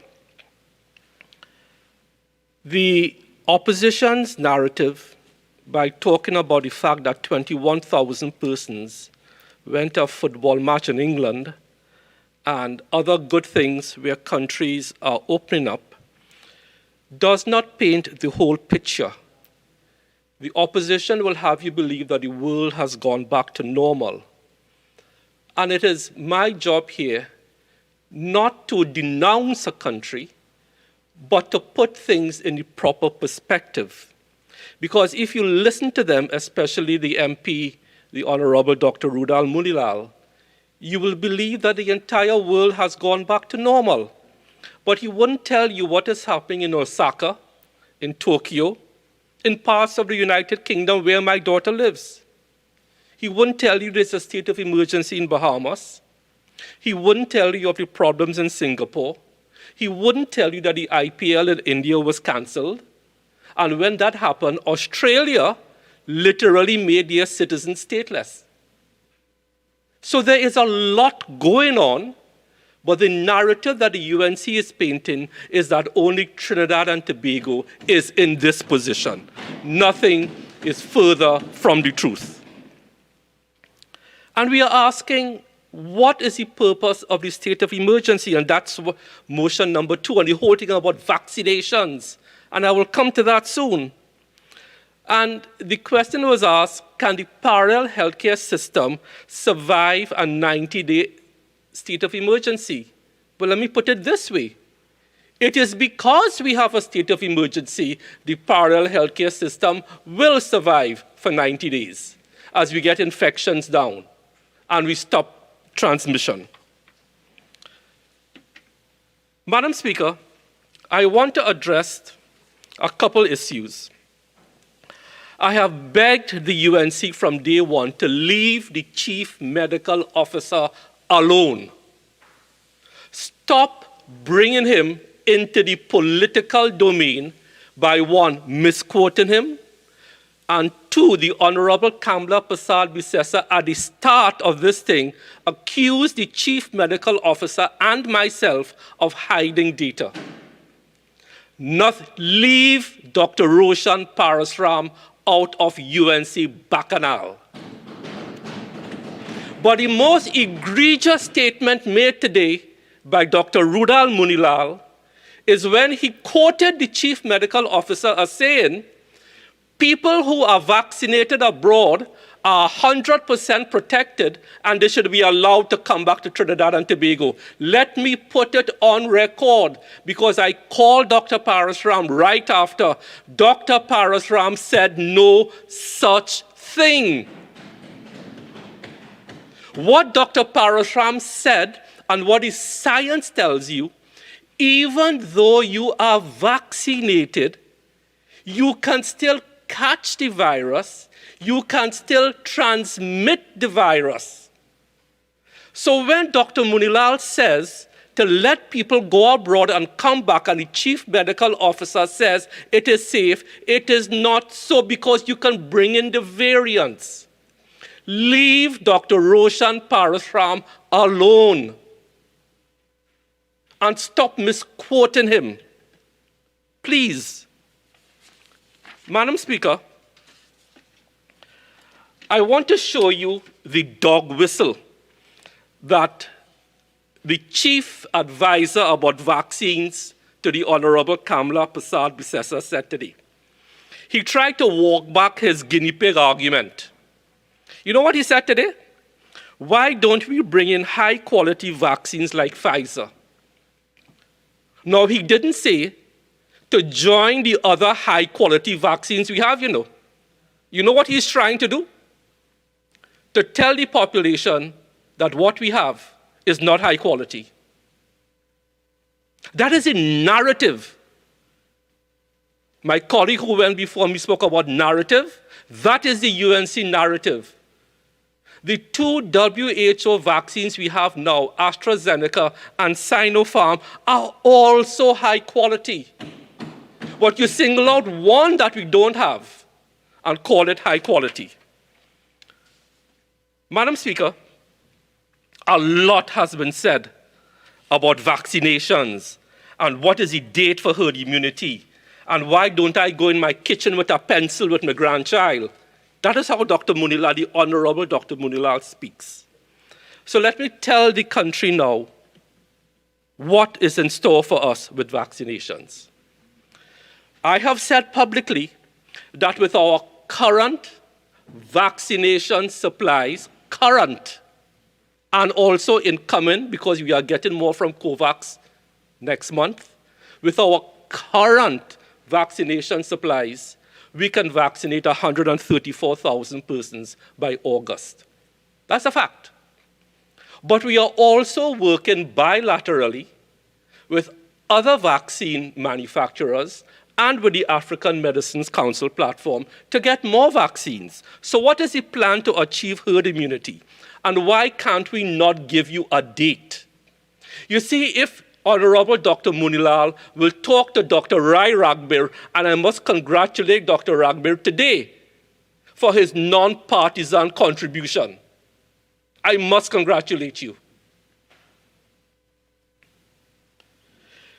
the opposition's narrative by talking about the fact that 21,000 persons went to a football match in England and other good things where countries are opening up does not paint the whole picture. The opposition will have you believe that the world has gone back to normal. And it is my job here not to denounce a country, but to put things in the proper perspective. Because if you listen to them, especially the MP, the Honorable Dr. Roodal Moonilal, you will believe that the entire world has gone back to normal. But he wouldn't tell you what is happening in Osaka, in Tokyo, in parts of the United Kingdom where my daughter lives. He wouldn't tell you there's a state of emergency in Bahamas. He wouldn't tell you of the problems in Singapore. He wouldn't tell you that the IPL in India was cancelled. And when that happened, Australia literally made their citizens stateless. So there is a lot going on, but the narrative that the UNC is painting is that only Trinidad and Tobago is in this position. Nothing is further from the truth. And we are asking, what is the purpose of the state of emergency? And that's motion number 2, and the whole thing about vaccinations. And I will come to that soon. And the question was asked, can the parallel healthcare system survive a 90-day state of emergency? Well, let me put it this way. It is because we have a state of emergency, the parallel healthcare system will survive for 90 days as we get infections down and we stop transmission. Madam Speaker, I want to address a couple issues. I have begged the UNC from day one to leave the chief medical officer alone. Stop bringing him into the political domain by 1, misquoting him, and 2, the Honorable Kamla Persad-Bissessar at the start of this thing accused the chief medical officer and myself of hiding data. Leave Dr. Roshan Parasram out of UNC Bacchanal. But the most egregious statement made today by Dr. Roodal Moonilal is when he quoted the chief medical officer as saying, people who are vaccinated abroad are 100% protected and they should be allowed to come back to Trinidad and Tobago. Let me put it on record because I called Dr. Parasram right after. Dr. Parasram said no such thing. What Dr. Parasram said and what his science tells you, even though you are vaccinated, you can still catch the virus, you can still transmit the virus. So when Dr. Moonilal says to let people go abroad and come back, and the chief medical officer says it is safe, it is not so because you can bring in the variants. Leave Dr. Roshan Parasram alone and stop misquoting him. Please. Madam Speaker, I want to show you the dog whistle that the chief advisor about vaccines to the Honorable Kamla Persad-Bissessar said today. He tried to walk back his guinea pig argument. You know what he said today? Why don't we bring in high-quality vaccines like Pfizer? Now, he didn't say to join the other high-quality vaccines we have, you know. You know what he's trying to do? To tell the population that what we have is not high quality. That is a narrative. My colleague who went before me spoke about narrative. That is the UNC narrative. The two WHO vaccines we have now, AstraZeneca and Sinopharm, are also high quality. But you single out one that we don't have and call it high quality. Madam Speaker, a lot has been said about vaccinations and what is the date for herd immunity and why don't I go in my kitchen with a pencil with my grandchild. That is how Dr. Moonilal, the Honorable Dr. Moonilal, speaks. So let me tell the country now what is in store for us with vaccinations. I have said publicly that with our current vaccination supplies, current and also incoming, because we are getting more from COVAX next month, with our current vaccination supplies, we can vaccinate 134,000 persons by August. That's a fact. But we are also working bilaterally with other vaccine manufacturers and with the African Medicines Council platform to get more vaccines. So what is the plan to achieve herd immunity? And why can't we not give you a date? You see, if Honorable Dr. Moonilal will talk to Dr. Rai Ragbir, and I must congratulate Dr. Ragbir today for his non-partisan contribution. I must congratulate you.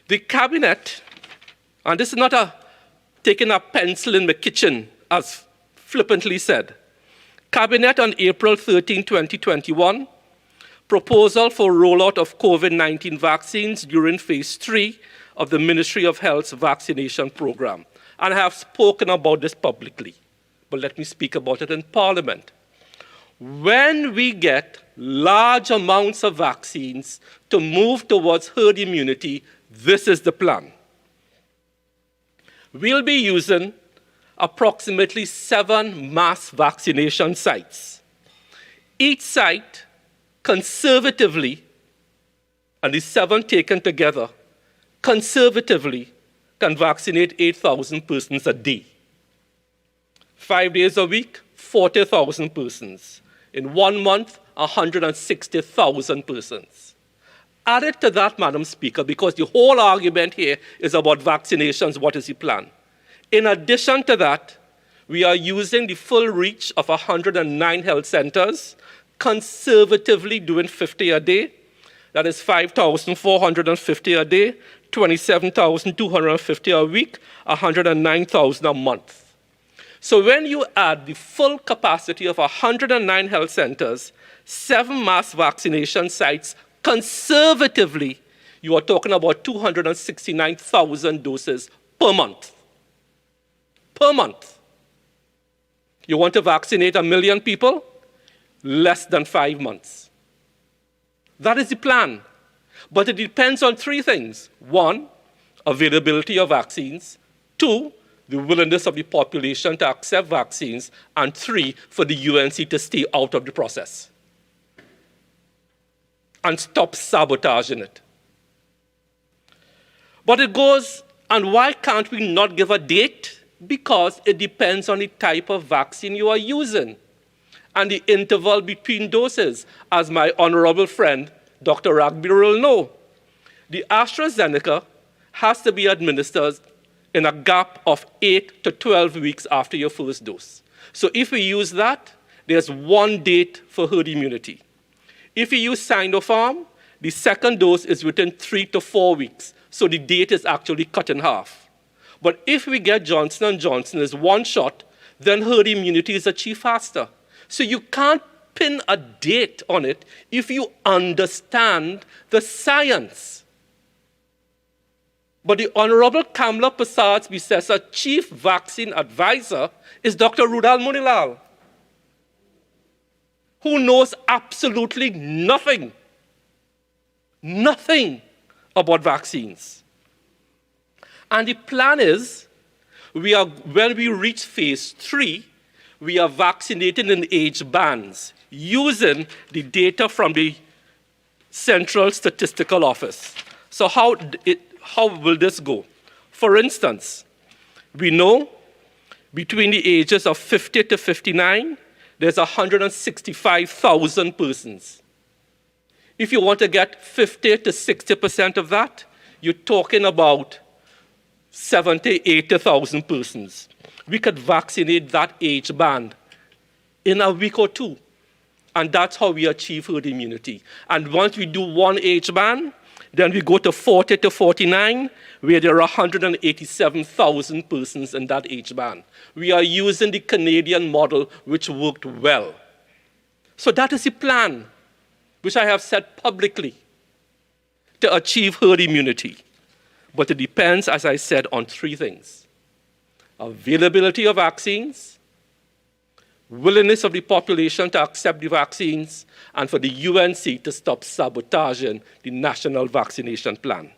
The cabinet, and this is not taking a pencil in the kitchen, as flippantly said. Cabinet on April 13, 2021, proposal for rollout of COVID-19 vaccines during phase 3 of the Ministry of Health's vaccination program. And I have spoken about this publicly, but let me speak about it in Parliament. When we get large amounts of vaccines to move towards herd immunity, this is the plan. We'll be using approximately 7 mass vaccination sites. Each site, conservatively, and the 7 taken together, conservatively can vaccinate 8,000 persons a day. 5 days a week, 40,000 persons. In 1 month, 160,000 persons. Added to that, Madam Speaker, because the whole argument here is about vaccinations, what is the plan? In addition to that, we are using the full reach of 109 health centers, conservatively doing 50 a day. That is 5,450 a day, 27,250 a week, 109,000 a month. So when you add the full capacity of 109 health centers, 7 mass vaccination sites, conservatively, you are talking about 269,000 doses per month. Per month. You want to vaccinate 1 million people? Less than 5 months. That is the plan. But it depends on 3 things. 1, availability of vaccines. 2, the willingness of the population to accept vaccines. And 3, for the UNC to stay out of the process and stop sabotaging it. But it goes, and why can't we not give a date? Because it depends on the type of vaccine you are using and the interval between doses, as my honorable friend, Dr. Ragbir, will know. The AstraZeneca has to be administered in a gap of 8 to 12 weeks after your first dose. So if we use that, there's 1 date for herd immunity. If you use Sinopharm, the second dose is within 3 to 4 weeks, so the date is actually cut in half. But if we get Johnson & Johnson as 1 shot, then herd immunity is achieved faster. So you can't pin a date on it if you understand the science. But the Honorable Kamla Persad-Bissessar, Chief Vaccine Advisor, is Dr. Roodal Moonilal, who knows absolutely nothing about vaccines. And the plan is, when we reach phase 3, we are vaccinating in age bands using the data from the Central Statistical Office. So how will this go? For instance, we know between the ages of 50 to 59, there's 165,000 persons. If you want to get 50 to 60% of that, you're talking about 70, 80,000 persons. We could vaccinate that age band in a week or two. And that's how we achieve herd immunity. And once we do one age band, then we go to 40 to 49, where there are 187,000 persons in that age band. We are using the Canadian model, which worked well. So that is the plan, which I have said publicly, to achieve herd immunity. But it depends, as I said, on three things: availability of vaccines, willingness of the population to accept the vaccines, and for the UNC to stop sabotaging the national vaccination plan.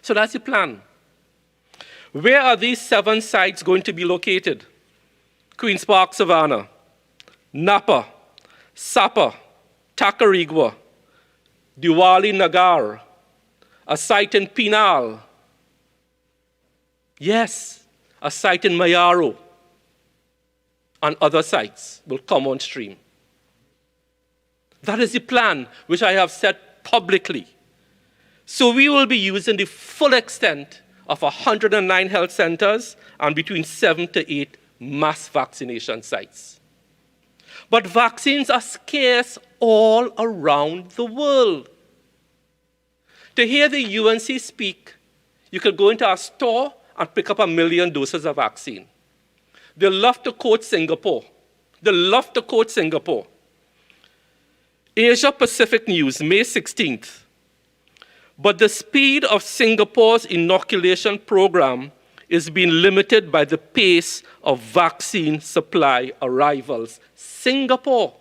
So that's the plan. Where are these 7 sites going to be located? Queen's Park, Savannah, Napa, Sapa, Tacarigua, Diwali Nagar, a site in Pinal. Yes, a site in Mayaro, and other sites will come on stream. That is the plan which I have said publicly. So we will be using the full extent of 109 health centers and between 7 to 8 mass vaccination sites. But vaccines are scarce all around the world. To hear the UNC speak, you could go into a store and pick up 1 million doses of vaccine. They love to quote Singapore. They love to quote Singapore. Asia Pacific News, May 16th. But the speed of Singapore's inoculation program is being limited by the pace of vaccine supply arrivals. Singapore.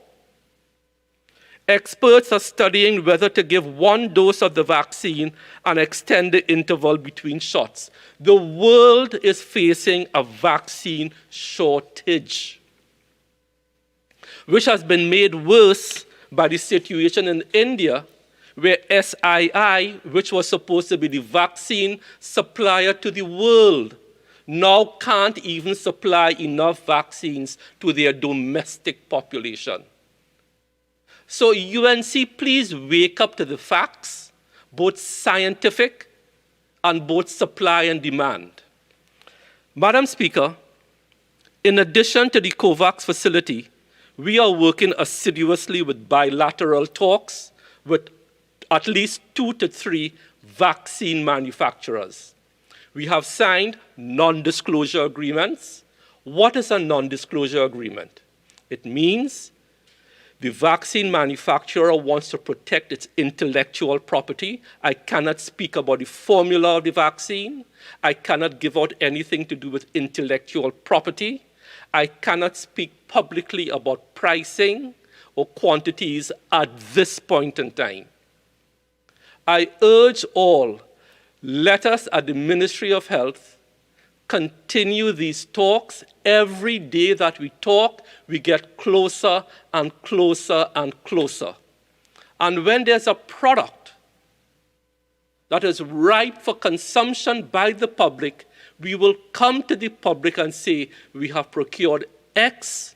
Experts are studying whether to give 1 dose of the vaccine and extend the interval between shots. The world is facing a vaccine shortage, which has been made worse by the situation in India, where SII, which was supposed to be the vaccine supplier to the world, now can't even supply enough vaccines to their domestic population. So UNC, please wake up to the facts, both scientific and both supply and demand. Madam Speaker, in addition to the COVAX facility, we are working assiduously with bilateral talks with at least 2 to 3 vaccine manufacturers. We have signed non-disclosure agreements. What is a non-disclosure agreement? It means the vaccine manufacturer wants to protect its intellectual property. I cannot speak about the formula of the vaccine. I cannot give out anything to do with intellectual property. I cannot speak publicly about pricing or quantities at this point in time. I urge all, let us at the Ministry of Health continue these talks. Every day that we talk, we get closer and closer and closer. And when there's a product that is ripe for consumption by the public, we will come to the public and say, we have procured X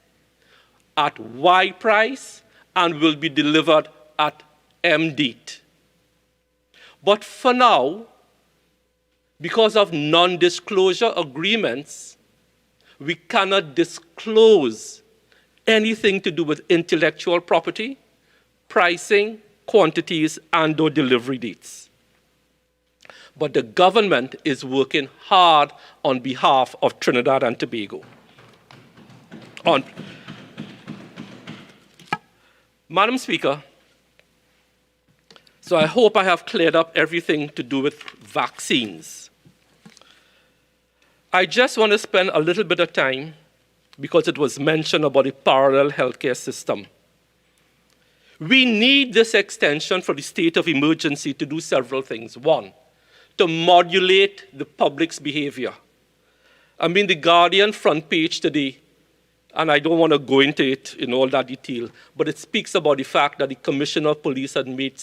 at Y price and will be delivered at M date. But for now, because of non-disclosure agreements, we cannot disclose anything to do with intellectual property, pricing, quantities, and/or delivery dates. But the government is working hard on behalf of Trinidad and Tobago. Madam Speaker, so I hope I have cleared up everything to do with vaccines. I just want to spend a little bit of time, because it was mentioned about the parallel healthcare system. We need this extension for the state of emergency to do several things. One, to modulate the public's behavior. I mean, the Guardian front page today and I don't want to go into it in all that detail, but it speaks about the fact that the Commissioner of Police had made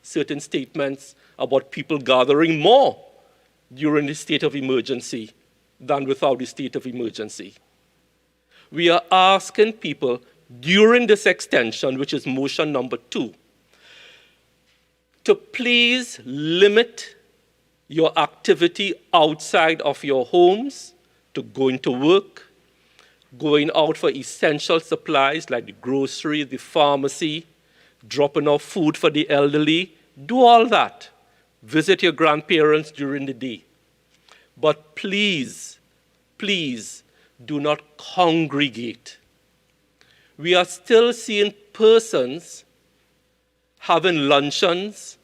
certain statements about people gathering more during the state of emergency than without the state of emergency. We are asking people during this extension, which is motion number 2, to please limit your activity outside of your homes to going to work, going out for essential supplies like the grocery, the pharmacy, dropping off food for the elderly. Do all that. Visit your grandparents during the day. But please, please do not congregate. We are still seeing persons having luncheons,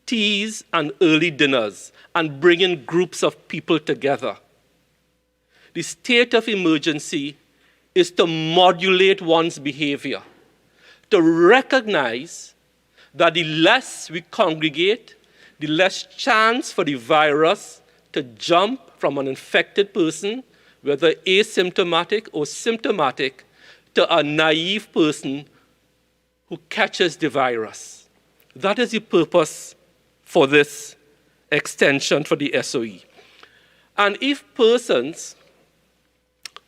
teas, and early dinners, and bringing groups of people together. The state of emergency is to modulate one's behavior, to recognize that the less we congregate, the less chance for the virus to jump from an infected person, whether asymptomatic or symptomatic, to a naive person who catches the virus. That is the purpose for this extension for the SOE. And if persons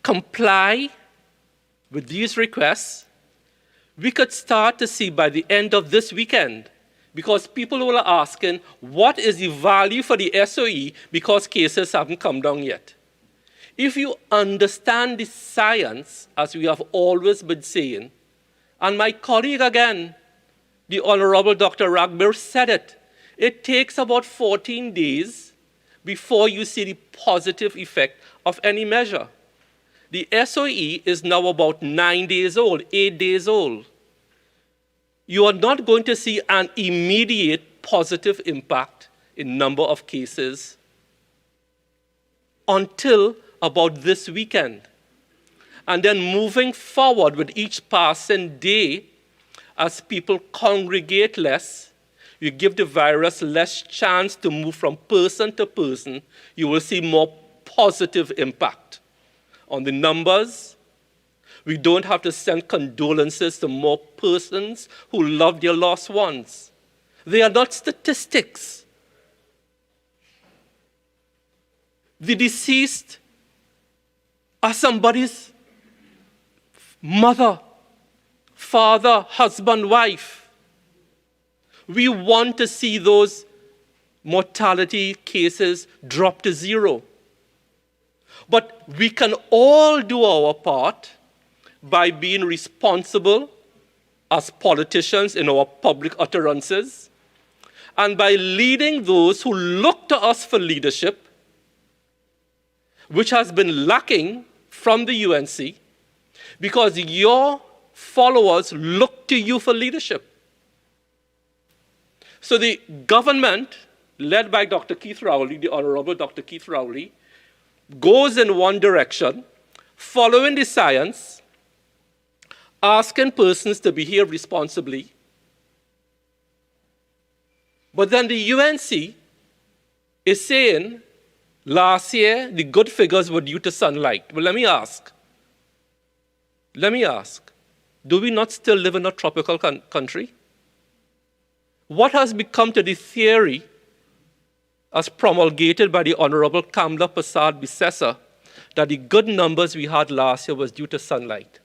comply with these requests, we could start to see by the end of this weekend, because people will are asking, what is the value for the SOE because cases haven't come down yet? If you understand the science, as we have always been saying, and my colleague again, the Honorable Dr. Ragbir said it, it takes about 14 days before you see the positive effect of any measure. The SOE is now about 9 days old, 8 days old. You are not going to see an immediate positive impact in number of cases until about this weekend. And then moving forward with each passing day, as people congregate less, you give the virus less chance to move from person to person, you will see more positive impact on the numbers. We don't have to send condolences to more persons who love their lost ones. They are not statistics. The deceased are somebody's mother, father, husband, wife. We want to see those mortality cases drop to 0. But we can all do our part by being responsible as politicians in our public utterances, and by leading those who look to us for leadership, which has been lacking from the UNC, because your followers look to you for leadership. So the government, led by Dr. Keith Rowley, the Honorable Dr. Keith Rowley, goes in one direction, following the science, asking persons to behave responsibly. But then the UNC is saying, last year, the good figures were due to sunlight. Well, let me ask, do we not still live in a tropical country? What has become to the theory as promulgated by the Honorable Kamla Persad-Bissessar that the good numbers we had last year was due to sunlight?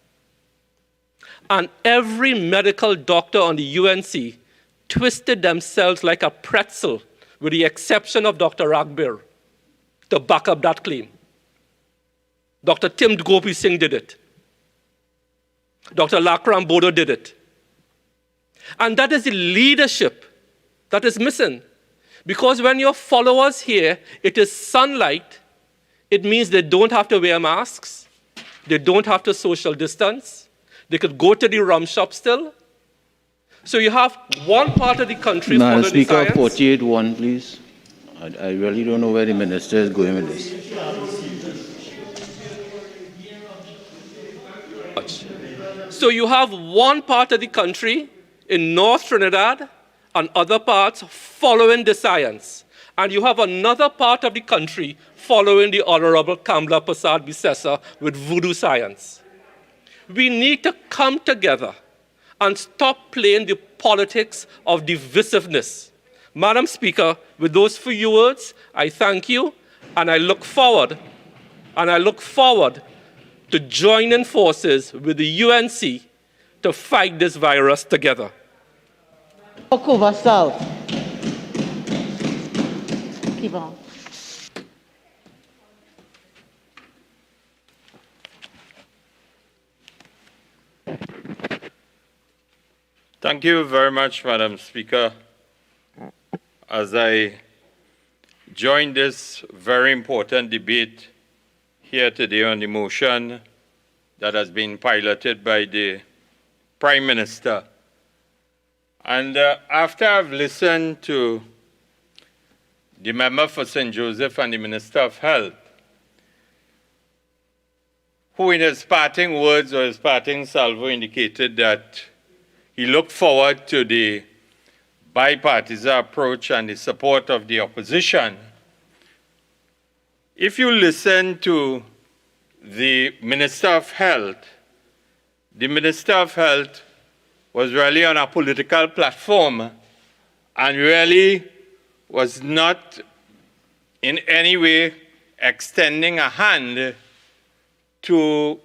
And every medical doctor on the UNC twisted themselves like a pretzel, with the exception of Dr. Ragbir, to back up that claim. Dr. Tim Gopi Singh did it. Dr. Lakram Bodo did it. And that is the leadership that is missing. Because when your followers hear it is sunlight, it means they don't have to wear masks, they don't have to social distance, they could go to the rum shop still. So you have one part of the country Madam following the Speaker, science. 48-1, please. I really don't know where the minister is going with this. So you have one part of the country in North Trinidad and other parts following the science. And you have another part of the country following the Honorable Kamla Persad-Bissessar with voodoo science. we need to come together and stop playing the politics of divisiveness. Madam Speaker, with those few words, I thank you, and I look forward to joining forces with the UNC to fight this virus together. Vancouver South. Keep on. Thank you very much, Madam Speaker. As I join this very important debate here today on the motion that has been piloted by the Prime Minister, and after I've listened to the member for St. Joseph and the Minister of Health, who in his parting words or his parting salvo indicated that he looked forward to the bipartisan approach and the support of the opposition. If you listen to the Minister of Health, the Minister of Health was really on a political platform and really was not in any way extending a hand to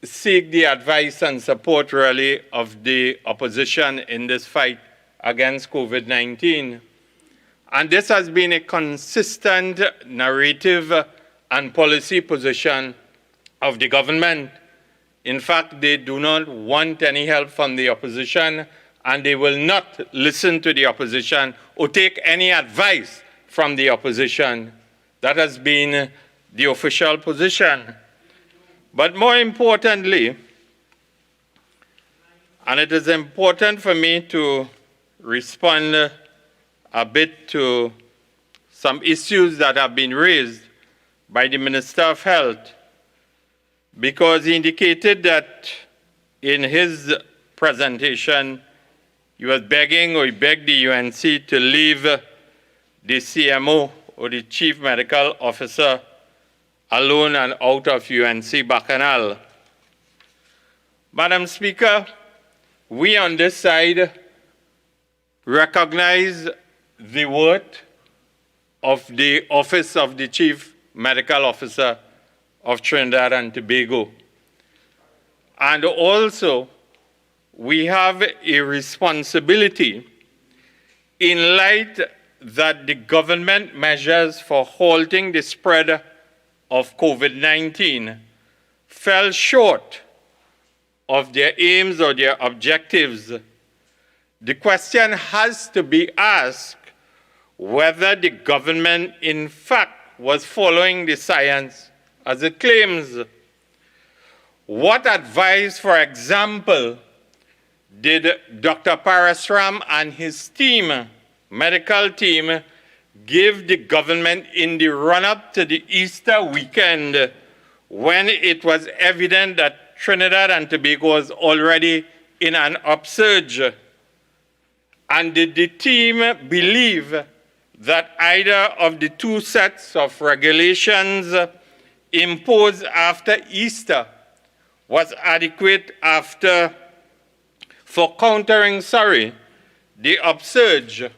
seek the advice and support really of the opposition in this fight against COVID-19. And this has been a consistent narrative and policy position of the government. In fact, they do not want any help from the opposition, and they will not listen to the opposition or take any advice from the opposition. That has been the official position. But more importantly, and it is important for me to respond a bit to some issues that have been raised by the Minister of Health, because he indicated that in his presentation, he was begging, or he begged the UNC to leave the CMO, or the Chief Medical Officer, alone and out of UNC Bacchanal. Madam Speaker, we on this side recognize the worth of the Office of the Chief Medical Officer of Trinidad and Tobago. And also, we have a responsibility in light that the government measures for halting the spread of COVID-19 fell short of their aims or their objectives. The question has to be asked whether the government in fact was following the science as it claims. What advice, for example, did Dr. Parasram and his team, medical team, give the government in the run-up to the Easter weekend, when it was evident that Trinidad and Tobago was already in an upsurge? And did the team believe that either of the two sets of regulations imposed after Easter was adequate for countering, the upsurge?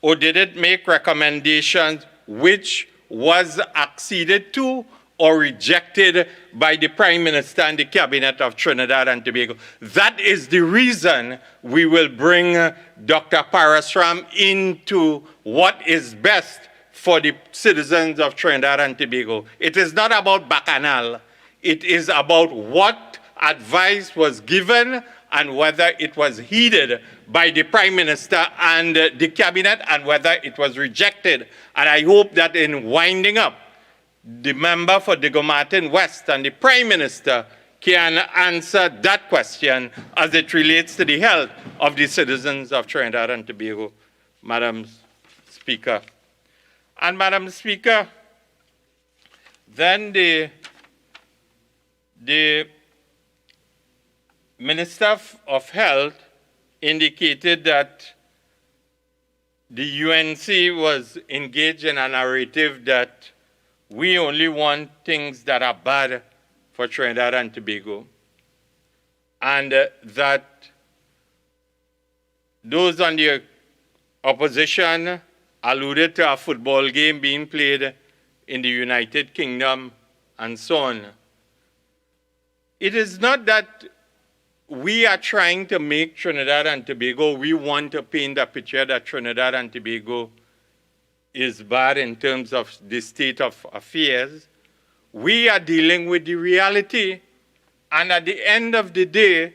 Or did it make recommendations which was acceded to or rejected by the Prime Minister and the Cabinet of Trinidad and Tobago? That is the reason we will bring Dr. Parasram into what is best for the citizens of Trinidad and Tobago. It is not about Bacchanal. It is about what advice was given and whether it was heeded by the Prime Minister and the Cabinet, and whether it was rejected. And I hope that in winding up, the member for Diego Martin West and the Prime Minister can answer that question as it relates to the health of the citizens of Trinidad and Tobago, Madam Speaker. And Madam Speaker, then the Minister of Health indicated that the UNC was engaged in a narrative that we only want things that are bad for Trinidad and Tobago. and that those on the opposition alluded to a football game being played in the United Kingdom and so on. It is not that we are trying to make Trinidad and Tobago, we want to paint a picture that Trinidad and Tobago is bad in terms of the state of affairs. We are dealing with the reality, and at the end of the day,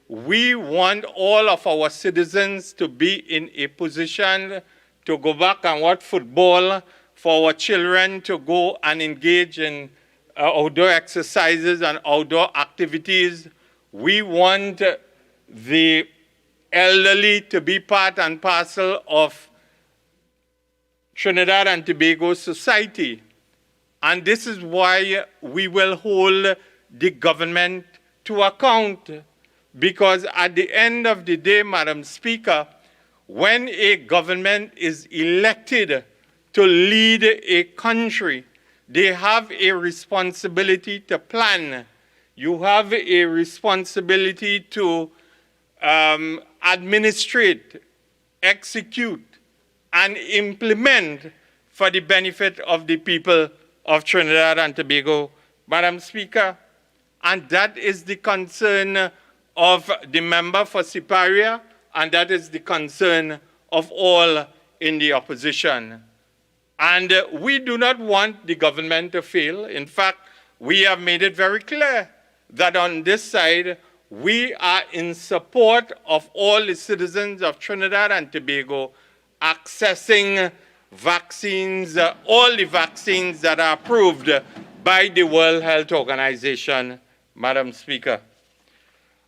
we want all of our citizens to be in a position to go back and watch football, for our children to go and engage in outdoor exercises and outdoor activities. We want the elderly to be part and parcel of Trinidad and Tobago society. And this is why we will hold the government to account. Because at the end of the day, Madam Speaker, when a government is elected to lead a country, they have a responsibility to plan. You have a responsibility to administrate, execute, and implement for the benefit of the people of Trinidad and Tobago, Madam Speaker. And that is the concern of the member for Siparia, and that is the concern of all in the opposition. And we do not want the government to fail. In fact, we have made it very clear that on this side, we are in support of all the citizens of Trinidad and Tobago accessing vaccines, all the vaccines that are approved by the World Health Organization, Madam Speaker.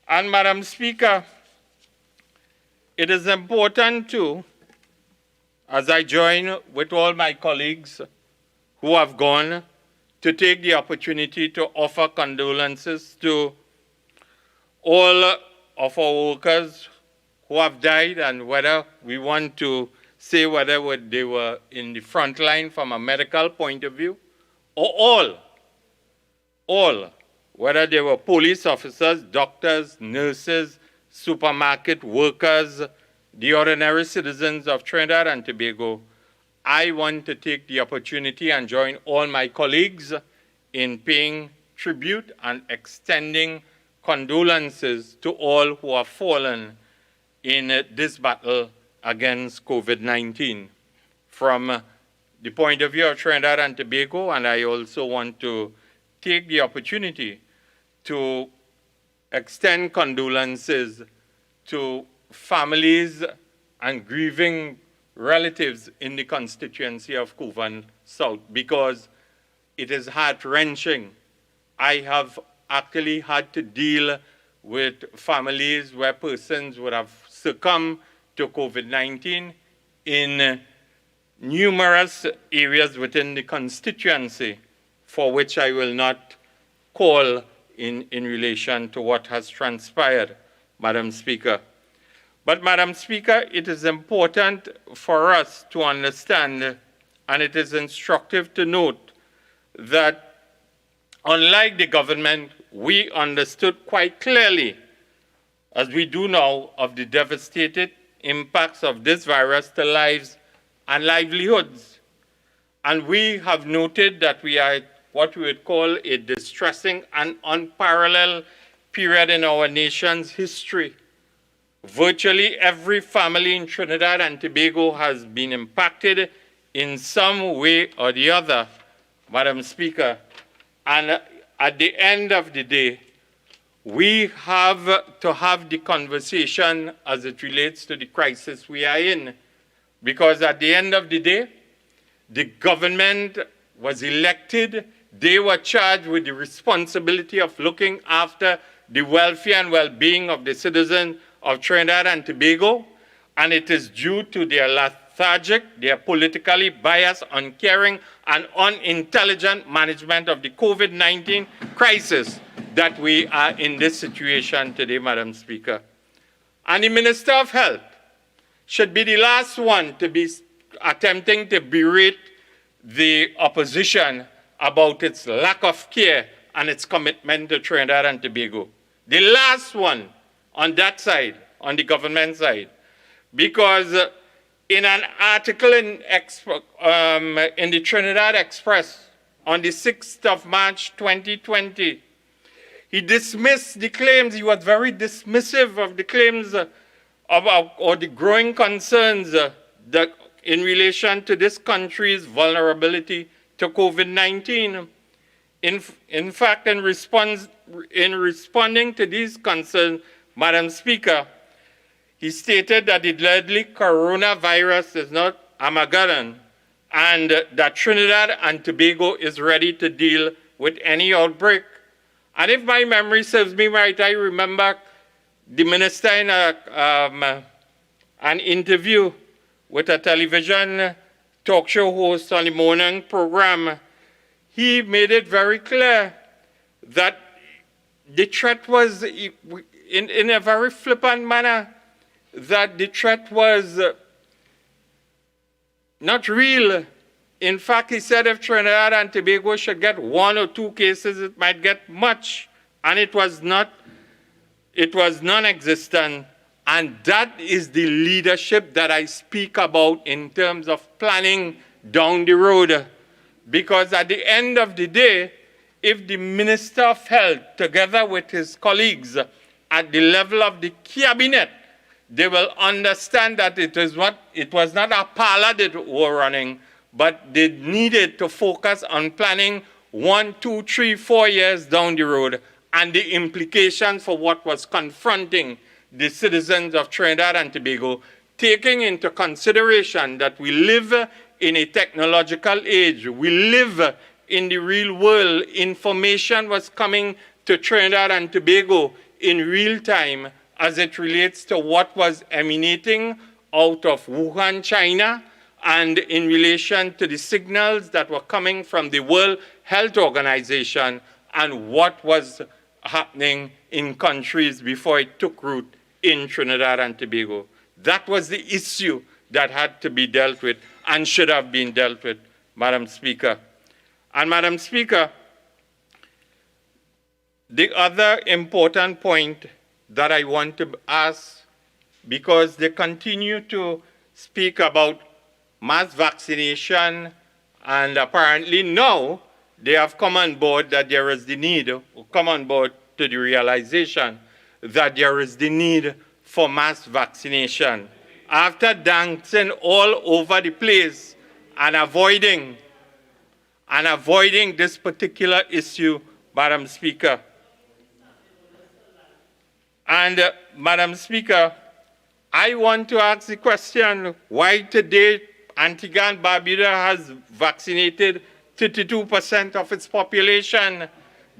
And Madam Speaker, it is important too, as I join with all my colleagues who have gone, to take the opportunity to offer condolences to all of our workers who have died, and whether we want to say whether they were in the front line from a medical point of view, or all, whether they were police officers, doctors, nurses, supermarket workers, the ordinary citizens of Trinidad and Tobago. I want to take the opportunity and join all my colleagues in paying tribute and extending condolences to all who have fallen in this battle against COVID-19. From the point of view of Trinidad and Tobago, and I also want to take the opportunity to extend condolences to families and grieving relatives in the constituency of Kuvan South, because it is heart-wrenching. I have actually had to deal with families where persons would have succumbed to COVID-19 in numerous areas within the constituency, for which I will not call in relation to what has transpired, Madam Speaker. But, Madam Speaker, it is important for us to understand, and it is instructive to note, that unlike the government, we understood quite clearly, as we do now, of the devastating impacts of this virus to lives and livelihoods. And we have noted that we are at what we would call a distressing and unparalleled period in our nation's history. Virtually every family in Trinidad and Tobago has been impacted in some way or the other, Madam Speaker. And at the end of the day, we have to have the conversation as it relates to the crisis we are in. Because at the end of the day, the government was elected. They were charged with the responsibility of looking after the welfare and well-being of the citizens of Trinidad and Tobago, and it is due to their lethargic, their politically biased, uncaring, and unintelligent management of the COVID-19 crisis that we are in this situation today, Madam Speaker. And the Minister of Health should be the last one to be attempting to berate the opposition about its lack of care and its commitment to Trinidad and Tobago. the last one on that side, on the government side, because in an article in the Trinidad Express on the 6th of March 2020, he dismissed the claims. He was very dismissive of the claims or the growing concerns that in relation to this country's vulnerability to COVID-19. In fact, in responding to these concerns, Madam Speaker, he stated that the deadly coronavirus is not Armageddon and that Trinidad and Tobago is ready to deal with any outbreak. And if my memory serves me right, I remember the minister in an interview with a television talk show host on the morning program. He made it very clear that the threat was, in a very flippant manner, that the threat was not real. In fact, he said if Trinidad and Tobago should get 1 or 2 cases, it might get much. And it was non-existent. And that is the leadership that I speak about in terms of planning down the road. Because at the end of the day, if the Minister of Health, together with his colleagues at the level of the cabinet, they will understand that it was not a parlor they were running, but they needed to focus on planning 1, 2, 3, 4 years down the road and the implications for what was confronting the citizens of Trinidad and Tobago, taking into consideration that we live in a technological age. We live in the real world. Information was coming to Trinidad and Tobago in real time as it relates to what was emanating out of Wuhan, China, and in relation to the signals that were coming from the World Health Organization and what was happening in countries before it took root in Trinidad and Tobago. That was the issue that had to be dealt with and should have been dealt with, Madam Speaker. And Madam Speaker, the other important point that I want to ask, because they continue to speak about mass vaccination, and apparently now they have come on board that there is the need, or come on board to the realization that there is the need for mass vaccination. After dancing all over the place and avoiding this particular issue, Madam Speaker. And Madam Speaker, I want to ask the question, why today Antigua and Barbuda has vaccinated 32% of its population,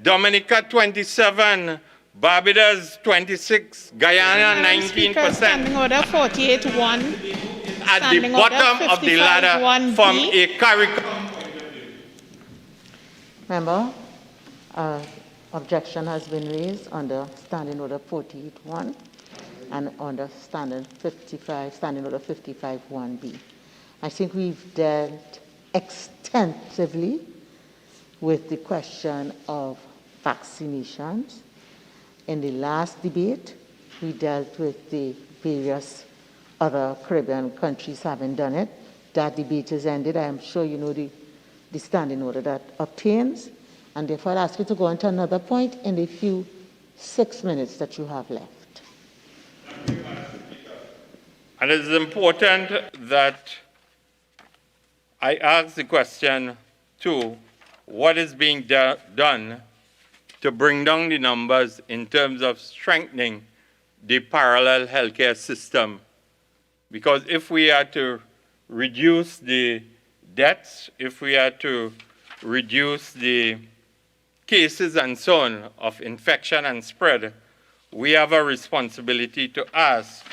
Dominica 27%, Barbados 26%, Guyana 19%. Standing order 48-1. At the bottom of the ladder from a CARICOM. Member, objection has been raised under Standing Order 48-1 and under Standing Order 55-1B. I think we've dealt extensively with the question of vaccinations. In the last debate, we dealt with the various other Caribbean countries having done it. That debate is ended. I am sure you know the standing order that obtains, and therefore I ask you to go on to another point in the few 6 minutes that you have left. And it is important that I ask the question, too, what is being done to bring down the numbers in terms of strengthening the parallel healthcare system? Because if we are to reduce the deaths, if we are to reduce the cases and so on of infection and spread, we have a responsibility to ask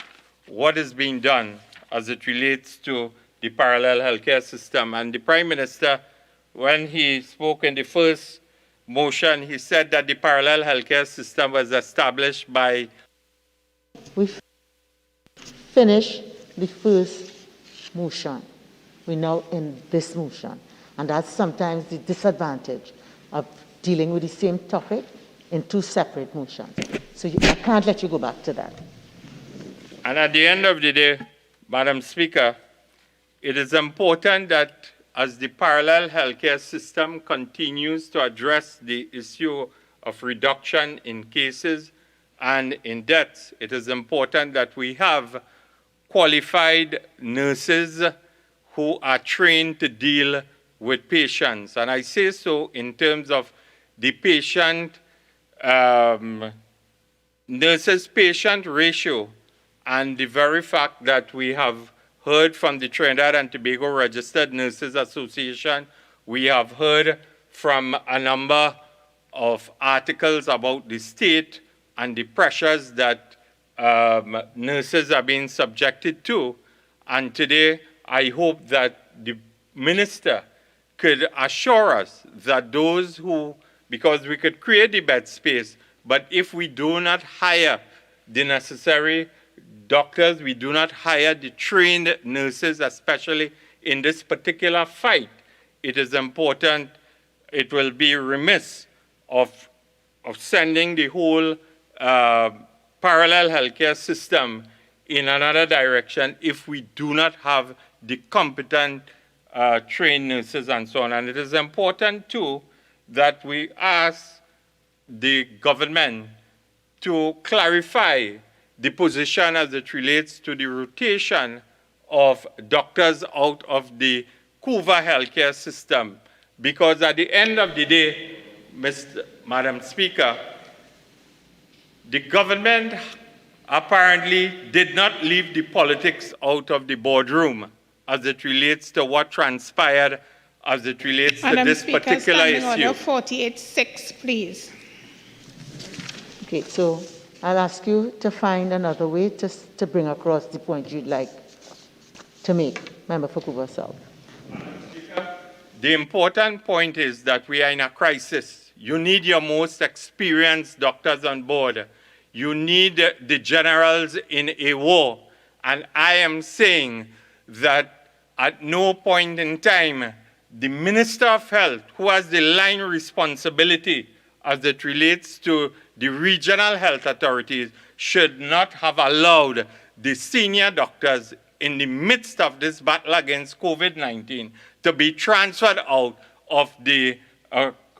what is being done as it relates to the parallel healthcare system. And the Prime Minister, when he spoke in the first motion, he said that the parallel healthcare system was established by... We finished the first motion. We're now in this motion. And that's sometimes the disadvantage of dealing with the same topic in 2 separate motions. So I can't let you go back to that. And at the end of the day, Madam Speaker, it is important that as the parallel healthcare system continues to address the issue of reduction in cases and in deaths, it is important that we have qualified nurses who are trained to deal with patients. And I say so in terms of the patient, nurses-patient ratio, and the very fact that we have heard from the Trinidad and Tobago Registered Nurses Association, we have heard from a number of articles about the state and the pressures that nurses are being subjected to. And today, I hope that the minister could assure us that those who, because we could create the bed space, but if we do not hire the necessary doctors, we do not hire the trained nurses, especially in this particular fight, it is important, it will be remiss of sending the whole parallel healthcare system in another direction if we do not have the competent trained nurses and so on. And it is important, too, that we ask the government to clarify the position as it relates to the rotation of doctors out of the Cuba healthcare system. Because at the end of the day, Madam Speaker, the government apparently did not leave the politics out of the boardroom as it relates to what transpired, as it relates to this particular issue. Order 48.6, please. Okay, so I'll ask you to find another way to bring across the point you'd like to make, Member for Cuba South. The important point is that we are in a crisis. You need your most experienced doctors on board. You need the generals in a war. And I am saying that at no point in time, the Minister of Health, who has the line responsibility as it relates to the regional health authorities, should not have allowed the senior doctors in the midst of this battle against COVID-19 to be transferred out of the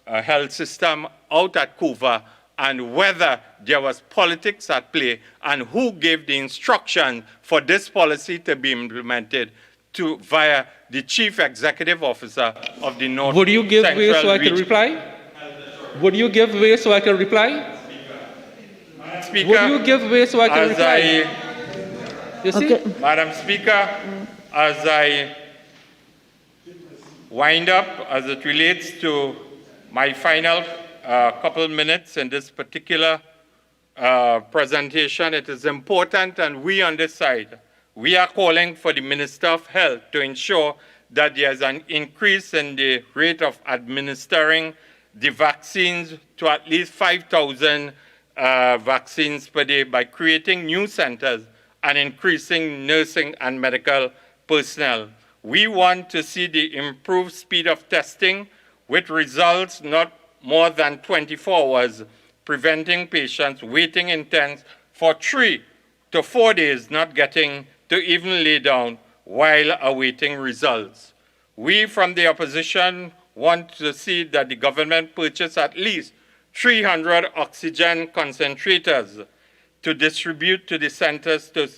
health system out at Cuba, and whether there was politics at play and who gave the instruction for this policy to be implemented via the Chief Executive Officer of the North Would you give Central way so I can Region. reply? Would you give way so I can reply? Speaker, would you give way so I can reply? You see? Okay. Madam Speaker, as I wind up, as it relates to my final couple minutes in this particular presentation, it is important, and we on this side, we are calling for the Minister of Health to ensure that there's an increase in the rate of administering the vaccines to at least 5,000 vaccines per day by creating new centers and increasing nursing and medical personnel. We want to see the improved speed of testing with results not more than 24 hours, preventing patients waiting in tents for 3 to 4 days, not getting to even lay down while awaiting results. We from the opposition want to see that the government purchase at least 300 oxygen concentrators to distribute to the centers to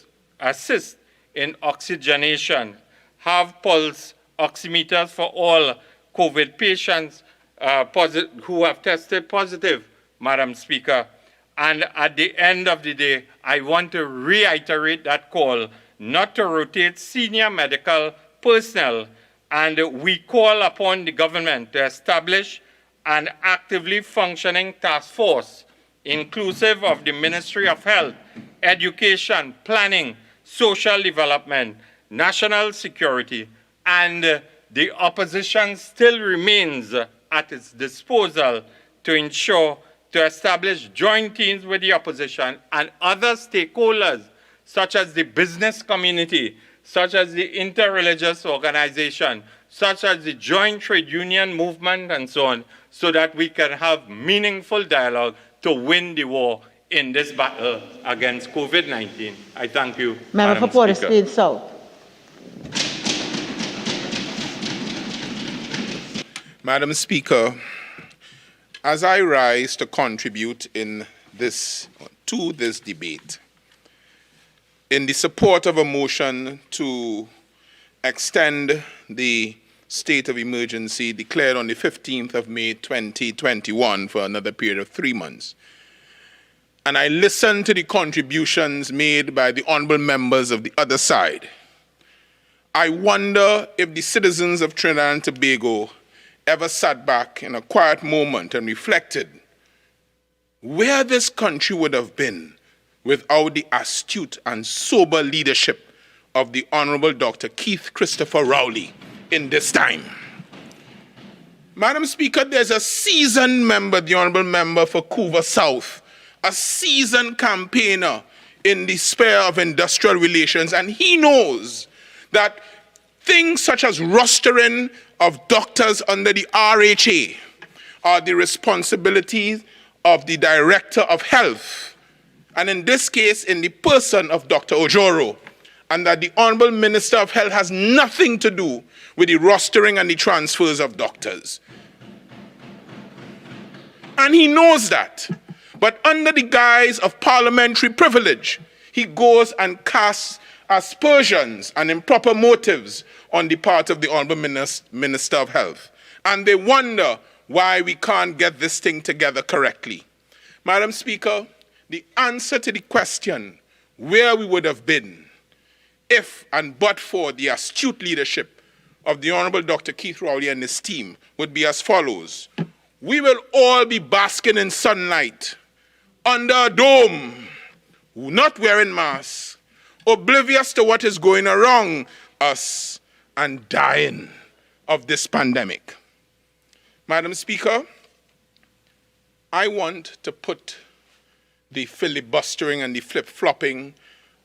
assist in oxygenation, have pulse oximeters for all COVID patients who have tested positive, Madam Speaker. And at the end of the day, I want to reiterate that call not to rotate senior medical personnel, and we call upon the government to establish an actively functioning task force, inclusive of the Ministry of Health, Education, Planning, Social Development, National Security, and the opposition still remains at its disposal to ensure to establish joint teams with the opposition and other stakeholders, such as the business community, such as the interreligious organization, such as the joint trade union movement and so on, so that we can have meaningful dialogue to win the war in this battle against COVID-19. I thank you, Member for Madam Port of Speaker. Spain South. Madam Speaker, as I rise to contribute to this debate, in the support of a motion to extend the state of emergency declared on the 15th of May 2021 for another period of 3 months, and I listened to the contributions made by the honorable members of the other side, I wonder if the citizens of Trinidad and Tobago ever sat back in a quiet moment and reflected where this country would have been without the astute and sober leadership of the Honorable Dr. Keith Christopher Rowley in this time. Madam Speaker, there's a seasoned member, the Honorable Member for Couva South, a seasoned campaigner in the sphere of industrial relations, and he knows that things such as rostering of doctors under the RHA are the responsibilities of the Director of Health, and in this case, in the person of Dr. Ojoro, and that the Honorable Minister of Health has nothing to do with the rostering and the transfers of doctors. And he knows that. But under the guise of parliamentary privilege, he goes and casts aspersions and improper motives on the part of the Honorable Minister of Health. And they wonder why we can't get this thing together correctly. Madam Speaker, the answer to the question where we would have been if and but for the astute leadership of the Honorable Dr. Keith Rowley and his team would be as follows. We will all be basking in sunlight, under a dome, not wearing masks, oblivious to what is going around us, and dying of this pandemic. Madam Speaker, I want to put the filibustering and the flip-flopping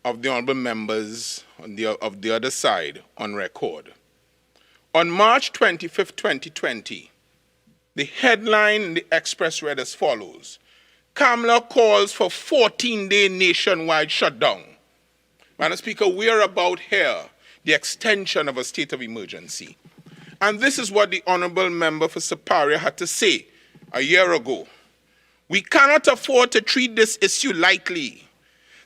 of the honorable members of the other side on record. On March 25, 2020, the headline in the Express read as follows: Kamla calls for 14-day nationwide shutdown. Madam Speaker, we are about here the extension of a state of emergency. And this is what the honorable member for Siparia had to say a year ago. We cannot afford to treat this issue lightly.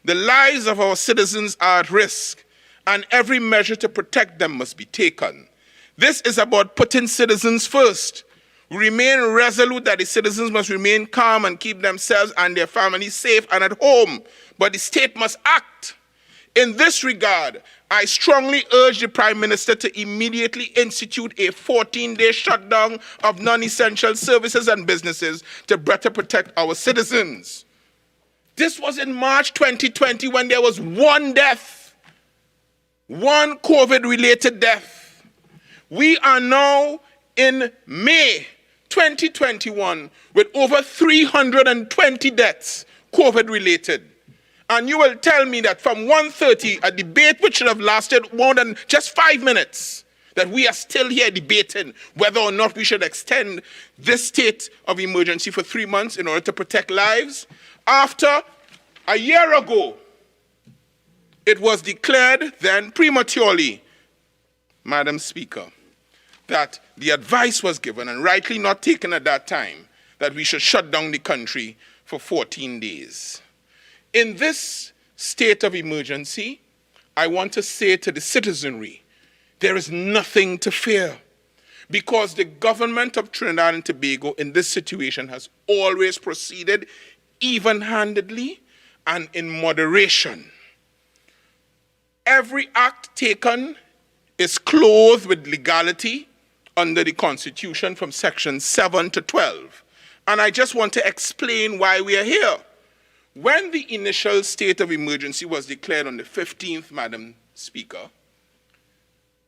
The lives of our citizens are at risk, and every measure to protect them must be taken. This is about putting citizens first. We remain resolute that the citizens must remain calm and keep themselves and their families safe and at home, but the state must act. In this regard, I strongly urge the Prime Minister to immediately institute a 14-day shutdown of non-essential services and businesses to better protect our citizens. This was in March 2020 when there was one death, one COVID-related death. We are now in May 2021 with over 320 deaths, COVID-related. And you will tell me that from 1:30, a debate which should have lasted more than just 5 minutes, that we are still here debating whether or not we should extend this state of emergency for 3 months in order to protect lives. After a year ago, it was declared then prematurely, Madam Speaker, that the advice was given, and rightly not taken at that time, that we should shut down the country for 14 days. In this state of emergency, I want to say to the citizenry, there is nothing to fear, because the government of Trinidad and Tobago in this situation has always proceeded even-handedly and in moderation. Every act taken is clothed with legality under the Constitution from Section 7 to 12. And I just want to explain why we are here. When the initial state of emergency was declared on the 15th, Madam Speaker,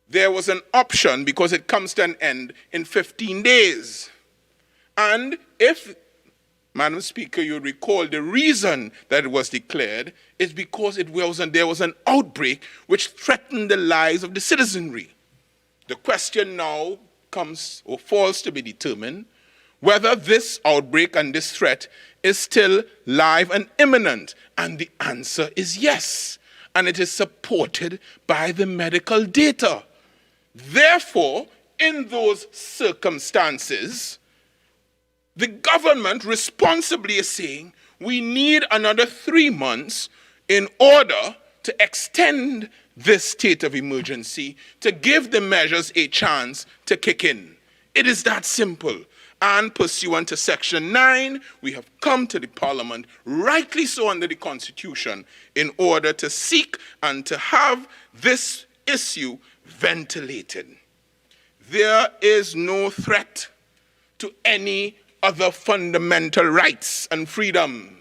there was an option, because it comes to an end in 15 days. And if, Madam Speaker, you recall, the reason that it was declared is because there was an outbreak which threatened the lives of the citizenry. The question now comes or falls to be determined whether this outbreak and this threat is still live and imminent. And the answer is yes. And it is supported by the medical data. Therefore, in those circumstances, the government responsibly is saying we need another 3 months in order to extend this state of emergency, to give the measures a chance to kick in. It is that simple. And pursuant to Section 9, we have come to the Parliament, rightly so under the Constitution, in order to seek and to have this issue ventilated. There is no threat to any other fundamental rights and freedom.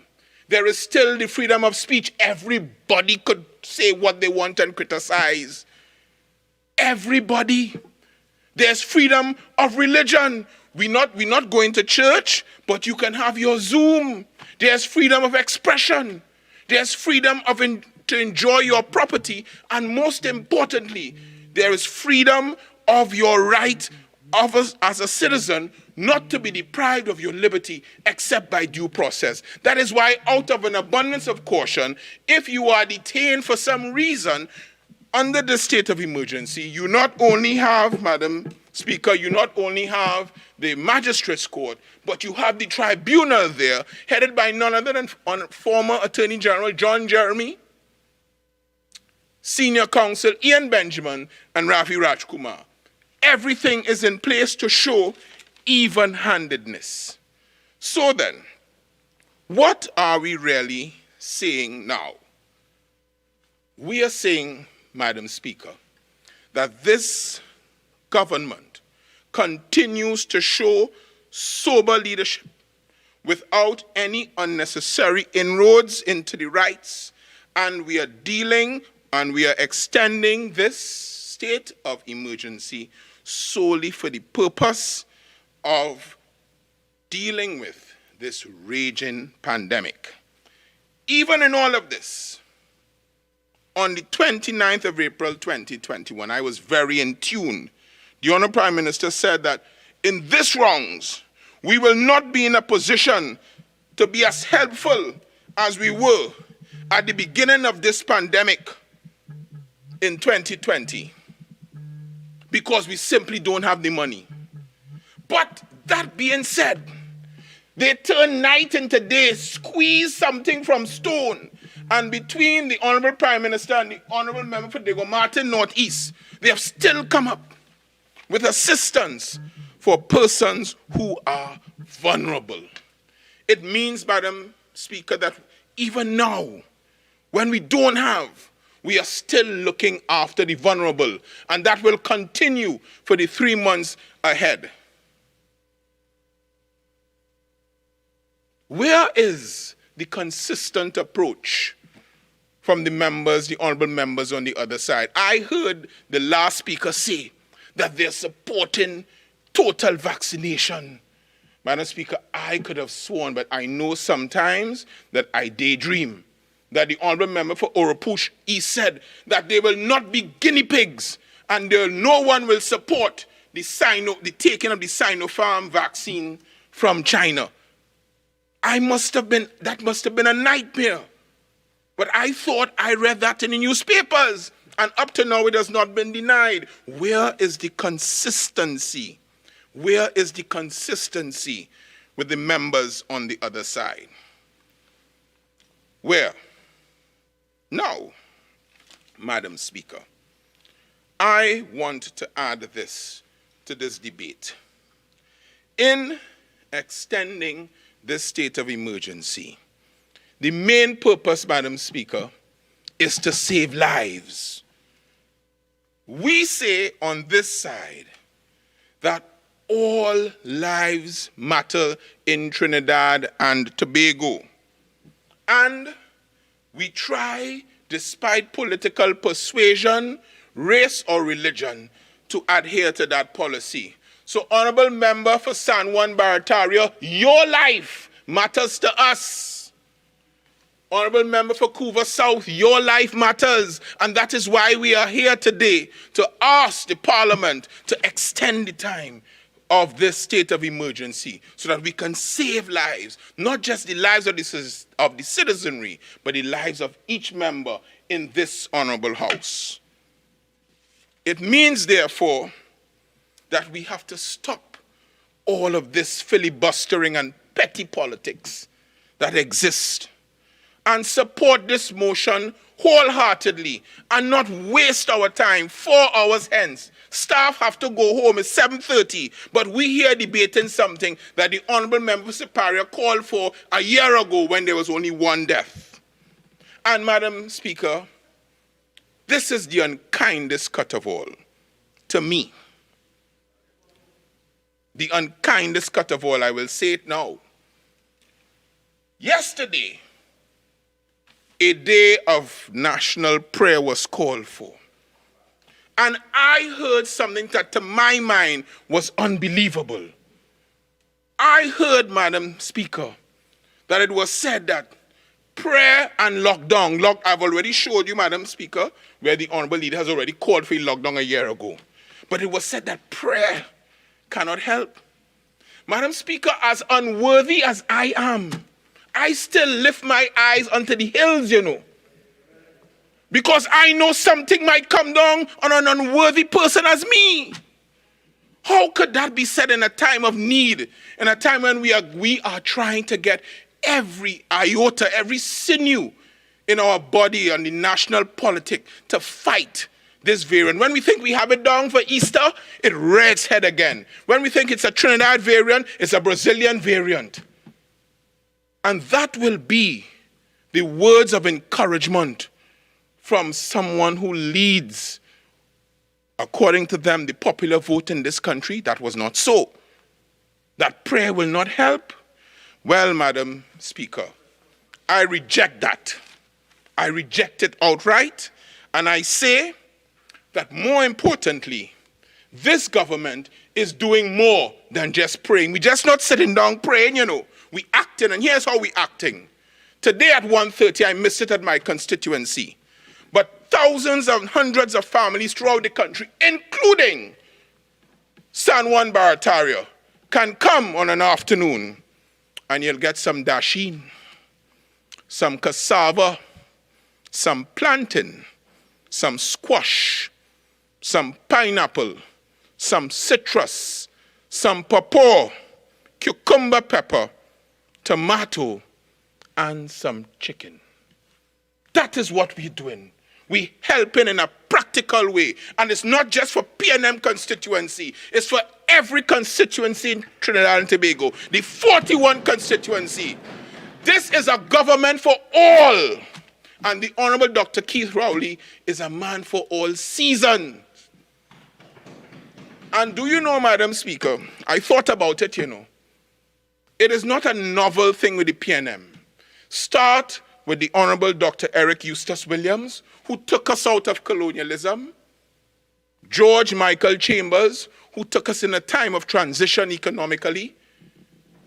There is still the freedom of speech. Everybody could say what they want and criticize. Everybody. There's freedom of religion. We're not going to church, but you can have your Zoom. There's freedom of expression. There's freedom to enjoy your property. And most importantly, there is freedom of your right as a citizen not to be deprived of your liberty except by due process. That is why, out of an abundance of caution, if you are detained for some reason under the state of emergency, you not only have, Madam Speaker, you not only have the magistrates court, but you have the tribunal there, headed by none other than former Attorney General John Jeremy, Senior Counsel Ian Benjamin, and Ravi Rajkumar. Everything is in place to show even-handedness. So then, what are we really saying now? We are saying, Madam Speaker, that this government continues to show sober leadership without any unnecessary inroads into the rights, and we are dealing and we are extending this state of emergency solely for the purpose of dealing with this raging pandemic. Even in all of this, on the 29th of April 2021, I was very in tune. The Honourable Prime Minister said that in this rounds, we will not be in a position to be as helpful as we were at the beginning of this pandemic in 2020 because we simply don't have the money. But that being said, they turn night into day, squeeze something from stone, and between the Honourable Prime Minister and the Honourable Member for Diego Martin Northeast, they have still come up with assistance for persons who are vulnerable. It means, Madam Speaker, that even now, when we don't have, we are still looking after the vulnerable, and that will continue for the 3 months ahead. Where is the consistent approach from the members, the honourable members on the other side? I heard the last speaker say that they're supporting total vaccination. Madam Speaker, I could have sworn, but I know sometimes that I daydream, that the honourable member for Oropush, he said that they will not be guinea pigs and no one will support the taking of the Sinopharm vaccine from China. That must have been a nightmare. But I thought I read that in the newspapers, and up to now it has not been denied. Where is the consistency? Where is the consistency with the members on the other side? Where? Now, Madam Speaker, I want to add this to this debate. In extending this state of emergency, the main purpose, Madam Speaker, is to save lives. We say on this side that all lives matter in Trinidad and Tobago. And we try, despite political persuasion, race or religion, to adhere to that policy. So, Honourable Member for San Juan Barataria, your life matters to us. Honourable Member for Couva South, your life matters. And that is why we are here today, to ask the Parliament to extend the time of this state of emergency so that we can save lives, not just the lives of the citizenry, but the lives of each member in this honorable House. It means, therefore, that we have to stop all of this filibustering and petty politics that exist and support this motion wholeheartedly and not waste our time 4 hours hence. Staff have to go home at 7:30, but we here debating something that the Honorable Member Superior called for a year ago when there was only one death. And Madam Speaker, this is the unkindest cut of all, to me. The unkindest cut of all, I will say it now. Yesterday, a day of national prayer was called for. And I heard something that to my mind was unbelievable. I heard, Madam Speaker, that it was said that prayer and lockdown, I've already showed you, Madam Speaker, where the Honorable Leader has already called for a lockdown a year ago. But it was said that prayer cannot help. Madam Speaker, as unworthy as I am, I still lift my eyes unto the hills, you know. Because I know something might come down on an unworthy person as me. How could that be said in a time of need, in a time when we are trying to get every iota, every sinew in our body and the national politic to fight this variant? When we think we have it down for Easter, it rears its head again. When we think it's a Trinidad variant, it's a Brazilian variant. And that will be the words of encouragement from someone who leads, according to them, the popular vote in this country. That was not so. That prayer will not help. Well, Madam Speaker, I reject that. I reject it outright. And I say that more importantly, this government is doing more than just praying. We're just not sitting down praying, you know. We acting, and here's how we acting. Today at 1:30, I missed it at my constituency. But thousands and hundreds of families throughout the country, including San Juan Barataria, can come on an afternoon and you'll get some dasheen, some cassava, some plantain, some squash, some pineapple, some citrus, some pawpaw, cucumber pepper, tomato, and some chicken. That is what we're doing. We're helping in a practical way. And it's not just for PNM constituency. It's for every constituency in Trinidad and Tobago. The 41 constituency. This is a government for all. And the Honorable Dr. Keith Rowley is a man for all seasons. And do you know, Madam Speaker, I thought about it, you know. It is not a novel thing with the PNM. Start with the Honorable Dr. Eric Eustace Williams, who took us out of colonialism. George Michael Chambers, who took us in a time of transition economically.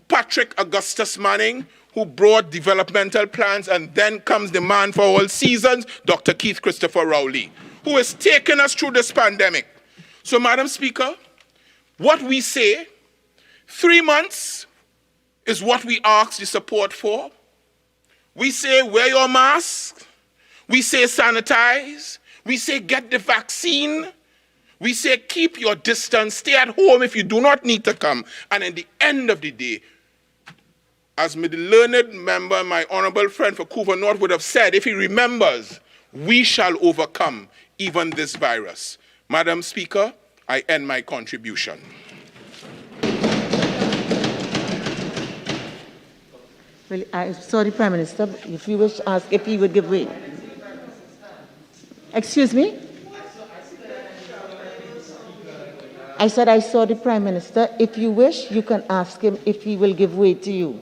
Patrick Augustus Manning, who brought developmental plans, and then comes the man for all seasons, Dr. Keith Christopher Rowley, who has taken us through this pandemic. So, Madam Speaker, what we say, 3 months is what we ask the support for. We say wear your mask. We say sanitize. We say get the vaccine. We say keep your distance. Stay at home if you do not need to come. And at the end of the day, as the learned member, my honorable friend for Couva North would have said, if he remembers, we shall overcome even this virus. Madam Speaker, I end my contribution. Well, I saw the Prime Minister. If you wish to ask if he would give way. Excuse me? I said I saw the Prime Minister. If you wish, you can ask him if he will give way to you.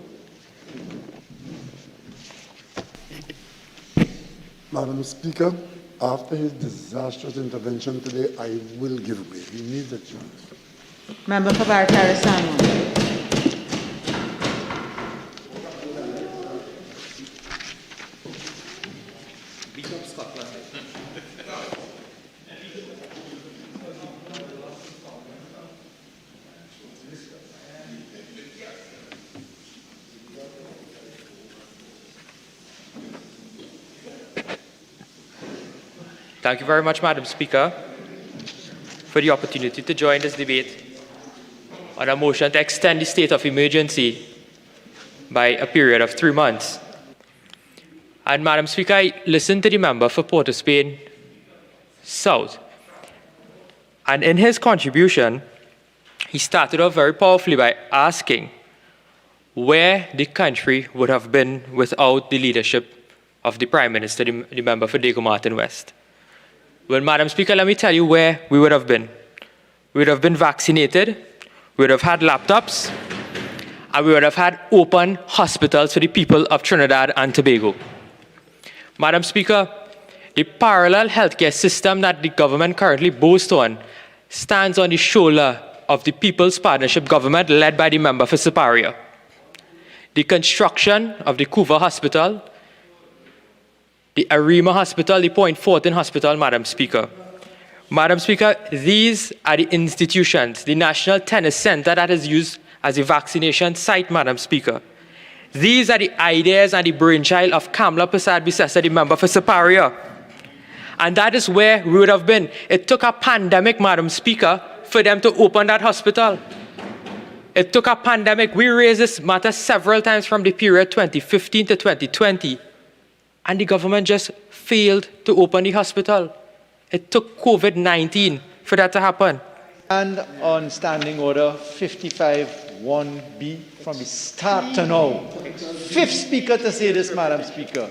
Madam Speaker, after his disastrous intervention today, I will give way. He needs a chance. Member for Barataria San. Thank you very much, Madam Speaker, for the opportunity to join this debate on a motion to extend the state of emergency by a period of 3 months. And Madam Speaker, I listened to the member for Port of Spain South. And in his contribution, he started off very powerfully by asking where the country would have been without the leadership of the Prime Minister, the member for Diego Martin West. Well, Madam Speaker, let me tell you where we would have been. We would have been vaccinated, we would have had laptops, and we would have had open hospitals for the people of Trinidad and Tobago. Madam Speaker, the parallel healthcare system that the government currently boasts on stands on the shoulder of the People's Partnership Government led by the member for Superior. The construction of the Couva Hospital, the Arima Hospital, the Point Fortin Hospital, Madam Speaker. Madam Speaker, these are the institutions, the National Tennis Center that is used as a vaccination site, Madam Speaker. These are the ideas and the brainchild of Kamla Persad-Bissessar, the member for Superior. And that is where we would have been. It took a pandemic, Madam Speaker, for them to open that hospital. It took a pandemic. We raised this matter several times from the period 2015 to 2020. And the government just failed to open the hospital. It took COVID-19 for that to happen. And on Standing Order 55(1)B from the start to now. Fifth speaker to say this, Madam Speaker.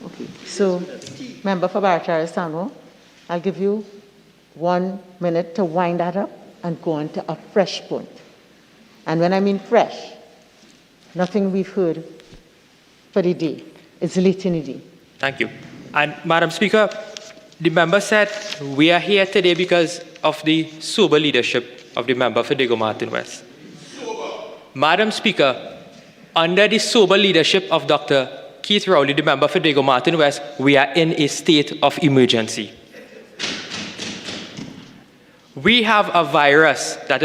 Okay, so, Member for Tancoo, I'll give you 1 minute to wind that up and go on to a fresh point. And when I mean fresh, nothing we've heard for the day. It's late in the day. Thank you. And Madam Speaker, the member said we are here today because of the sober leadership of the member for Diego Martin West. Madam Speaker, under the sober leadership of Dr. Keith Rowley, the member for Diego Martin West, we are in a state of emergency. We have a virus that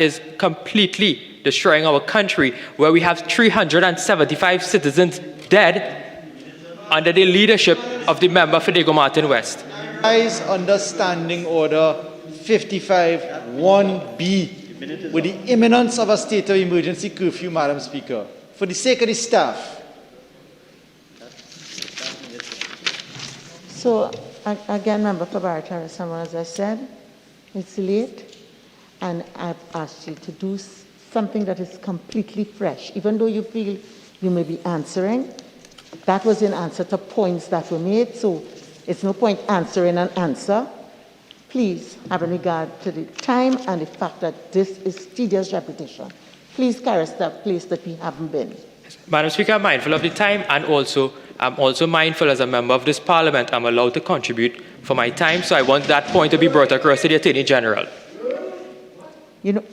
is completely destroying our country, where we have 375 citizens dead under the leadership of the member for Diego Martin West. Guys, under Standing Order 55(1)B, with the imminence of a state of emergency curfew, Madam Speaker, for the sake of the staff. So, again, Member for Tancoo, as I said, it's late, and I've asked you to do something that is completely fresh. Even though you feel you may be answering, that was in answer to points that were made, so it's no point answering an answer. Please have in regard to the time and the fact that this is tedious repetition. Please carry us to a place that we haven't been. Madam Speaker, I'm mindful of the time, and I'm also mindful as a member of this Parliament, I'm allowed to contribute for my time, so I want that point to be brought across to the Attorney General. You know,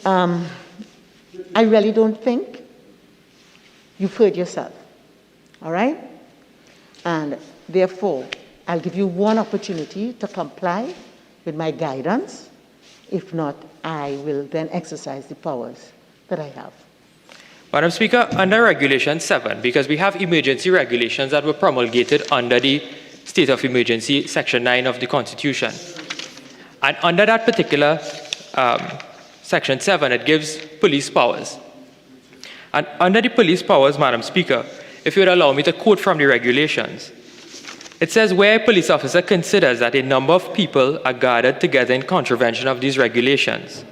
I really don't think you've heard yourself, all right? And therefore, I'll give you one opportunity to comply with my guidance. If not, I will then exercise the powers that I have. Madam Speaker, under Regulation 7, because we have emergency regulations that were promulgated under the State of Emergency, Section 9 of the Constitution. And under that particular Section 7, it gives police powers. And under the police powers, Madam Speaker, if you would allow me to quote from the regulations, it says, where a police officer considers that a number of people are gathered together in contravention of these regulations,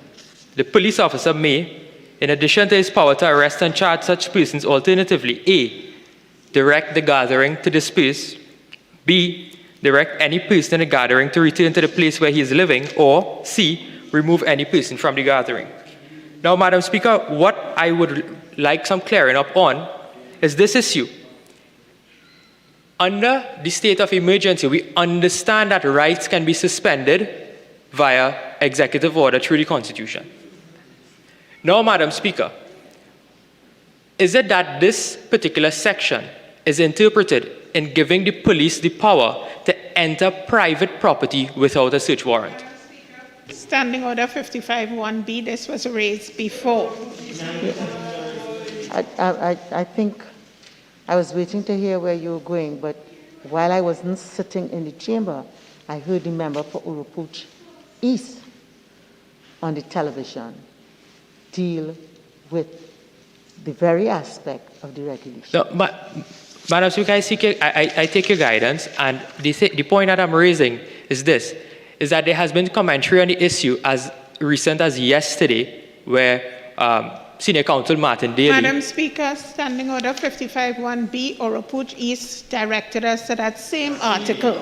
the police officer may, in addition to his power to arrest and charge such persons, alternatively, A, direct the gathering to disperse, B, direct any person in the gathering to return to the place where he is living, or C, remove any person from the gathering. Now, Madam Speaker, what I would like some clearing up on is this issue. Under the state of emergency, we understand that rights can be suspended via executive order through the Constitution. Now, Madam Speaker, is it that this particular section is interpreted in giving the police the power to enter private property without a search warrant? Standing Order 55-1B, this was raised before. I think I was waiting to hear where you were going, but while I wasn't sitting in the chamber, I heard the member for Urupuch East on the television deal with the very aspect of the regulation. No, Madam Speaker, I take your guidance, and the point that I'm raising is this, is that there has been commentary on the issue as recent as yesterday, where Senior Counsel Martin Daly... Madam Speaker, Standing Order 55-1B, Urupuch East directed us to that same article.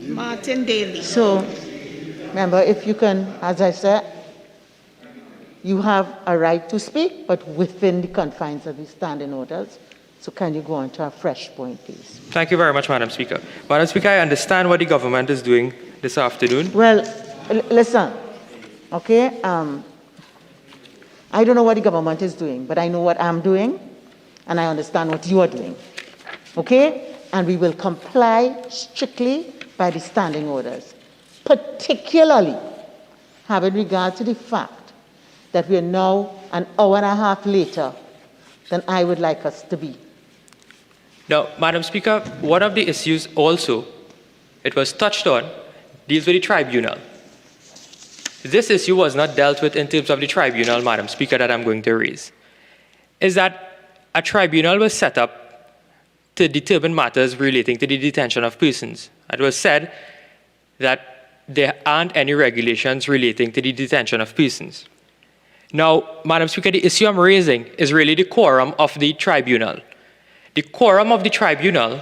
Martin Daly. So, member, if you can, as I said, you have a right to speak, but within the confines of the standing orders. So can you go on to a fresh point, please? Thank you very much, Madam Speaker. Madam Speaker, I understand what the government is doing this afternoon. Well, listen, okay? I don't know what the government is doing, but I know what I'm doing, and I understand what you are doing, okay? And we will comply strictly by the standing orders, particularly having regard to the fact that we are now an hour and a half later than I would like us to be. Now, Madam Speaker, one of the issues also, it was touched on, deals with the tribunal. This issue was not dealt with in terms of the tribunal, Madam Speaker, that I'm going to raise. Is that a tribunal was set up to determine matters relating to the detention of persons. It was said that there aren't any regulations relating to the detention of persons. Now, Madam Speaker, the issue I'm raising is really the quorum of the tribunal. The quorum of the tribunal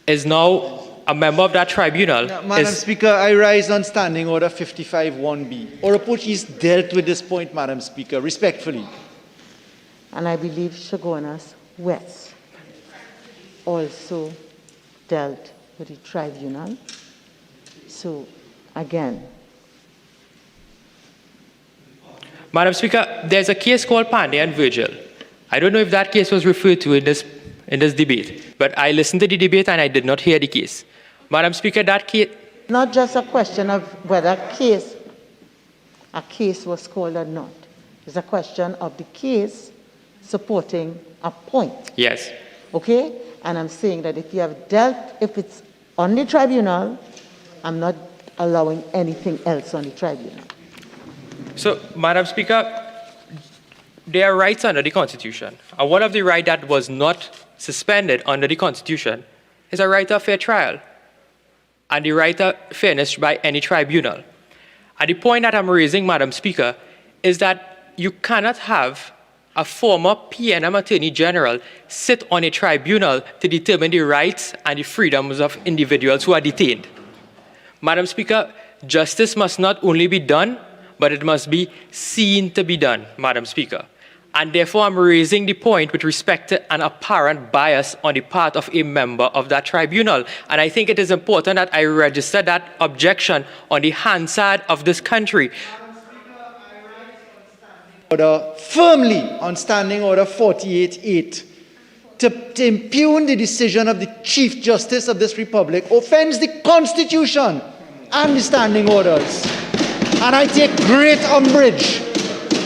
is now a member of that tribunal. Madam Speaker, I rise on Standing Order 55-1B. Urupuch East dealt with this point, Madam Speaker, respectfully. And I believe Chaguanas West also dealt with the tribunal. So, again, Madam Speaker, there's a case called Pandey and Virgil. I don't know if that case was referred to in this debate, but I listened to the debate and I did not hear the case. Madam Speaker, that case... Not just a question of whether a case was called or not. It's a question of the case supporting a point. Yes. Okay? And I'm saying that if it's on the tribunal, I'm not allowing anything else on the tribunal. So, Madam Speaker, there are rights under the Constitution. And one of the rights that was not suspended under the Constitution is a right to a fair trial and the right to fairness by any tribunal. And the point that I'm raising, Madam Speaker, is that you cannot have a former PNM Attorney General sit on a tribunal to determine the rights and the freedoms of individuals who are detained. Madam Speaker, justice must not only be done, but it must be seen to be done, Madam Speaker. And therefore, I'm raising the point with respect to an apparent bias on the part of a member of that tribunal. And I think it is important that I register that objection on the Hansard of this country. Order firmly on Standing Order 48-8 to impugn the decision of the Chief Justice of this Republic offends the Constitution and the standing orders. And I take great umbrage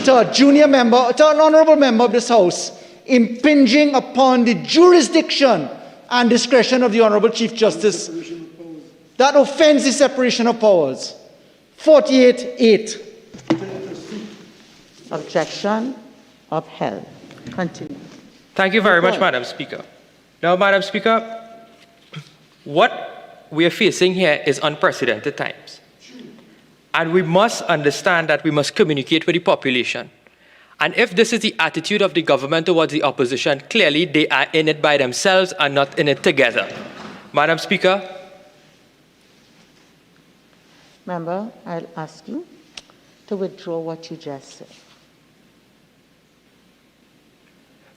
to a junior member, to an honorable member of this House, impinging upon the jurisdiction and discretion of the Honorable Chief Justice. That offends the separation of powers. 48-8. Objection upheld. Continue. Thank you very much, Madam Speaker. Now, Madam Speaker, what we are facing here is unprecedented times. And we must understand that we must communicate with the population. And if this is the attitude of the government towards the opposition, clearly they are in it by themselves and not in it together. Madam Speaker. Member, I'll ask you to withdraw what you just said.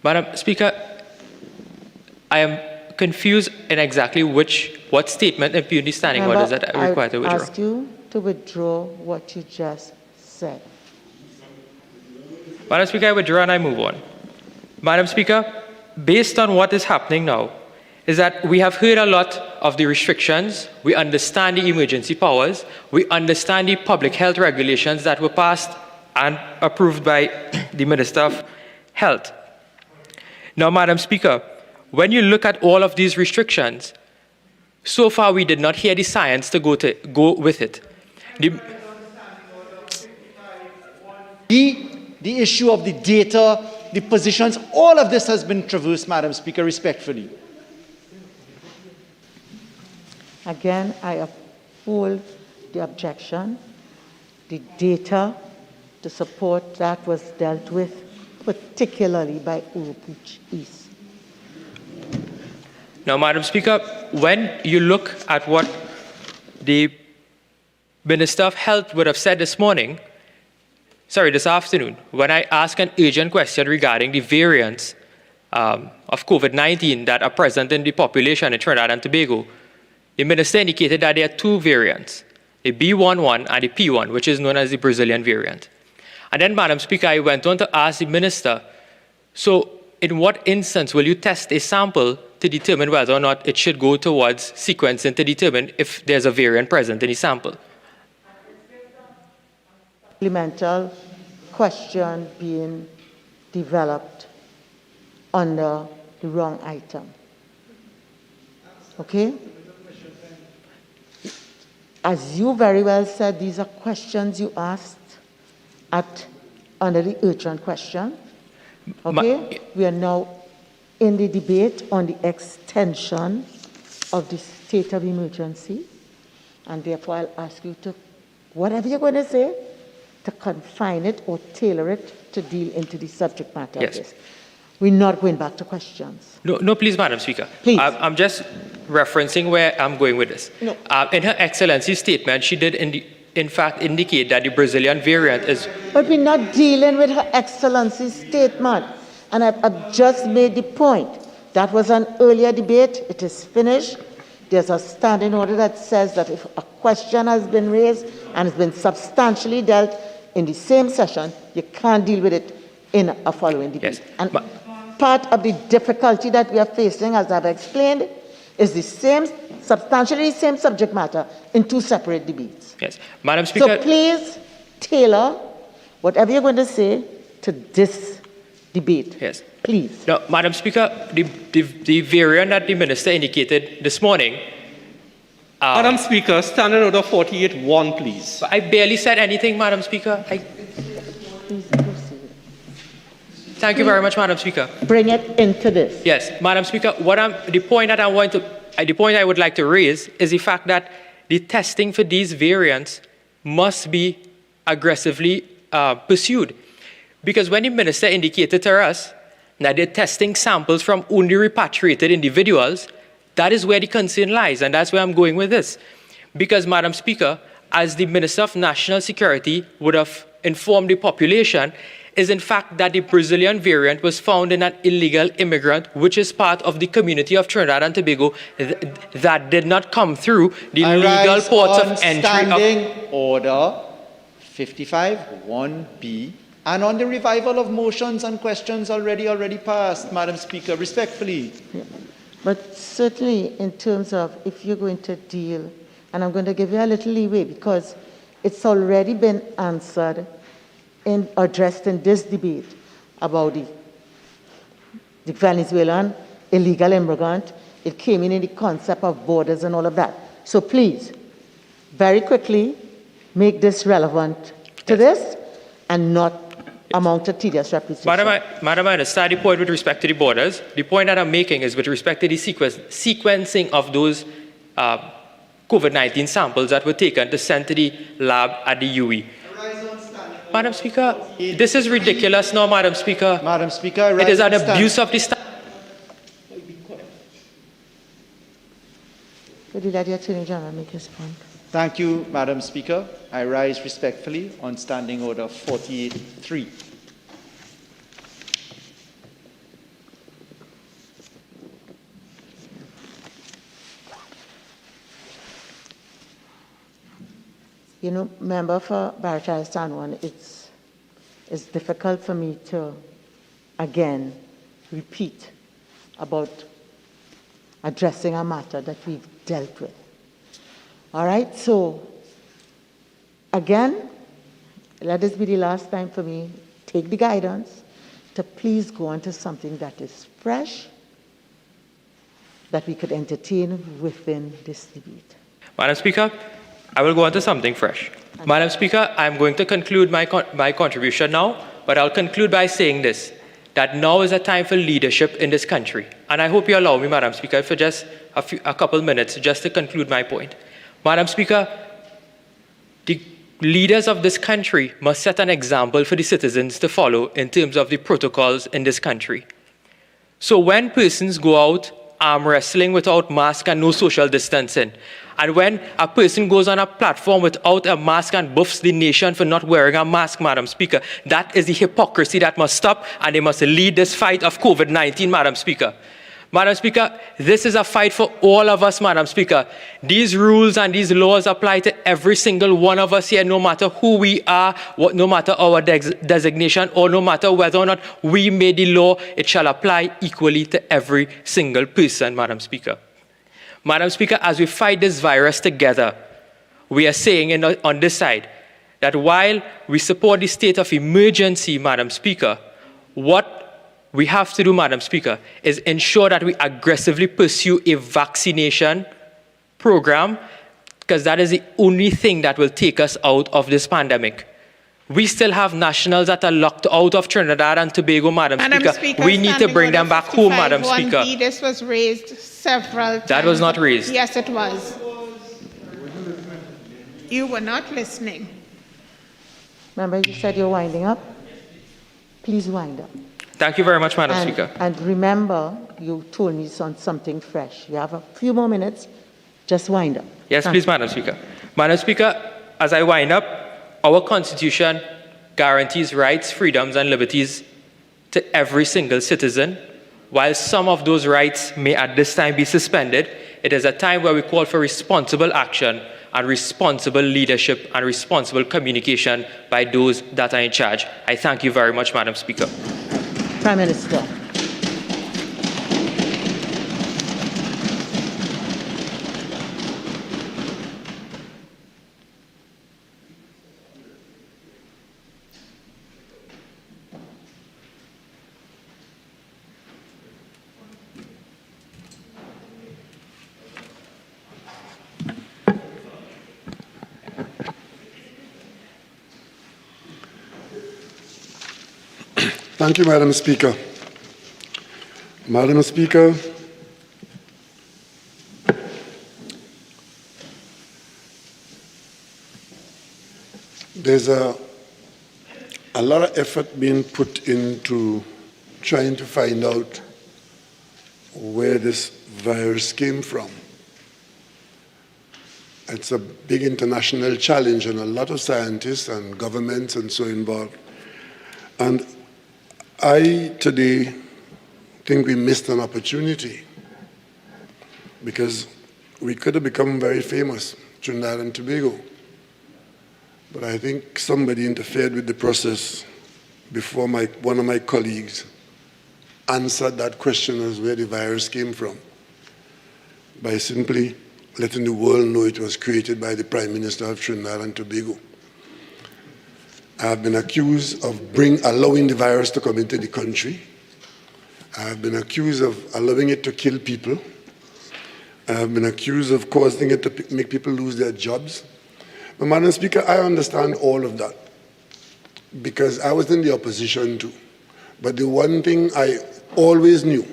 Madam Speaker, I am confused in exactly what statement impugned the standing orders that I require to withdraw. I ask you to withdraw what you just said. Madam Speaker, I withdraw and I move on. Madam Speaker, based on what is happening now, is that we have heard a lot of the restrictions. We understand the emergency powers. We understand the public health regulations that were passed and approved by the Minister of Health. Now, Madam Speaker, when you look at all of these restrictions, so far we did not hear the science to go with it. The issue of the data, the positions, all of this has been traversed, Madam Speaker, respectfully. Again, I uphold the objection. The data to support that was dealt with, particularly by Urupich East. Now, Madam Speaker, when you look at what the Minister of Health would have said this afternoon, when I asked an urgent question regarding the variants of COVID-19 that are present in the population in Trinidad and Tobago, the Minister indicated that there are two variants, the B11 and the P1, which is known as the Brazilian variant. And then, Madam Speaker, I went on to ask the Minister, so in what instance will you test a sample to determine whether or not it should go towards sequencing to determine if there's a variant present in the sample? Supplemental question being developed under the wrong item. Okay? As you very well said, these are questions you asked under the urgent question. Okay? We are now in the debate on the extension of the state of emergency, and therefore I'll ask you to, whatever you're going to say, to confine it or tailor it to deal into the subject matter of this. We're not going back to questions. No, please, Madam Speaker. Please. I'm just referencing where I'm going with this. No. In Her Excellency's statement, she did in fact indicate that the Brazilian variant is... But we're not dealing with Her Excellency's statement. And I've just made the point. That was an earlier debate. It is finished. There's a standing order that says that if a question has been raised and has been substantially dealt in the same session, you can't deal with it in a following debate. Yes. And part of the difficulty that we are facing, as I've explained, is the same, substantially the same subject matter in two separate debates. Yes. Madam Speaker... So please tailor whatever you're going to say to this debate. Yes. Please. Now, Madam Speaker, the variant that the Minister indicated this morning... Madam Speaker, Standing Order 48.1, please. I barely said anything, Madam Speaker. Thank you very much, Madam Speaker. Bring it into this. Yes, Madam Speaker, the point I would like to raise is the fact that the testing for these variants must be aggressively pursued. Because when the Minister indicated to us that they're testing samples from only repatriated individuals, that is where the concern lies, and that's where I'm going with this. Because, Madam Speaker, as the Minister of National Security would have informed the population, is in fact that the Brazilian variant was found in an illegal immigrant, which is part of the community of Trinidad and Tobago that did not come through the legal ports of entry. Standing Order 55.1b, and on the revival of motions and questions already passed, Madam Speaker, respectfully. Yeah. But certainly in terms of if you're going to deal, and I'm going to give you a little leeway because it's already been answered and addressed in this debate about the Venezuelan illegal immigrant. It came in the concept of borders and all of that. So please, very quickly, make this relevant to this and not amount to tedious repetition. Madam, I understand the point with respect to the borders. The point that I'm making is with respect to the sequencing of those COVID-19 samples that were taken to send to the lab at the UE. Madam Speaker, this is ridiculous now, Madam Speaker. Madam Speaker, it is an abuse of the stand. Could you let the Attorney General make his point? Thank you, Madam Speaker. I rise respectfully on Standing Order 48.3. You know, Member for Baratow Stanwan, it's difficult for me to, again, repeat about addressing a matter that we've dealt with. All right, so again, let this be the last time for me. Take the guidance to please go on to something that is fresh, that we could entertain within this debate. Madam Speaker, I will go on to something fresh. Madam Speaker, I'm going to conclude my contribution now, but I'll conclude by saying this, that now is a time for leadership in this country. And I hope you allow me, Madam Speaker, for just a couple minutes just to conclude my point. Madam Speaker, the leaders of this country must set an example for the citizens to follow in terms of the protocols in this country. So when persons go out arm wrestling without mask and no social distancing, and when a person goes on a platform without a mask and buffs the nation for not wearing a mask, Madam Speaker, that is the hypocrisy that must stop, and they must lead this fight of COVID-19, Madam Speaker. Madam Speaker, this is a fight for all of us, Madam Speaker. These rules and these laws apply to every single one of us here, no matter who we are, no matter our designation, or no matter whether or not we made the law, it shall apply equally to every single person, Madam Speaker. Madam Speaker, as we fight this virus together, we are saying on this side that while we support the state of emergency, Madam Speaker, what we have to do, Madam Speaker, is ensure that we aggressively pursue a vaccination program, because that is the only thing that will take us out of this pandemic. We still have nationals that are locked out of Trinidad and Tobago, Madam Speaker. We need to bring them back home, Madam Speaker. This was raised several times. That was not raised. Yes, it was. You were not listening. Remember, you said you're winding up? Please wind up. Thank you very much, Madam Speaker. And remember, you told me on something fresh. You have a few more minutes. Just wind up. Yes, please, Madam Speaker. Madam Speaker, as I wind up, our Constitution guarantees rights, freedoms, and liberties to every single citizen. While some of those rights may at this time be suspended, it is a time where we call for responsible action and responsible leadership and responsible communication by those that are in charge. I thank you very much, Madam Speaker. Prime Minister. Thank you, Madam Speaker. Madam Speaker, there's a lot of effort being put into trying to find out where this virus came from. It's a big international challenge, and a lot of scientists and governments and so involved. And I today think we missed an opportunity, because we could have become very famous, Trinidad and Tobago. But I think somebody interfered with the process before one of my colleagues answered that question as where the virus came from, by simply letting the world know it was created by the Prime Minister of Trinidad and Tobago. I have been accused of allowing the virus to come into the country. I have been accused of allowing it to kill people. I have been accused of causing it to make people lose their jobs. But Madam Speaker, I understand all of that, because I was in the opposition too. But the one thing I always knew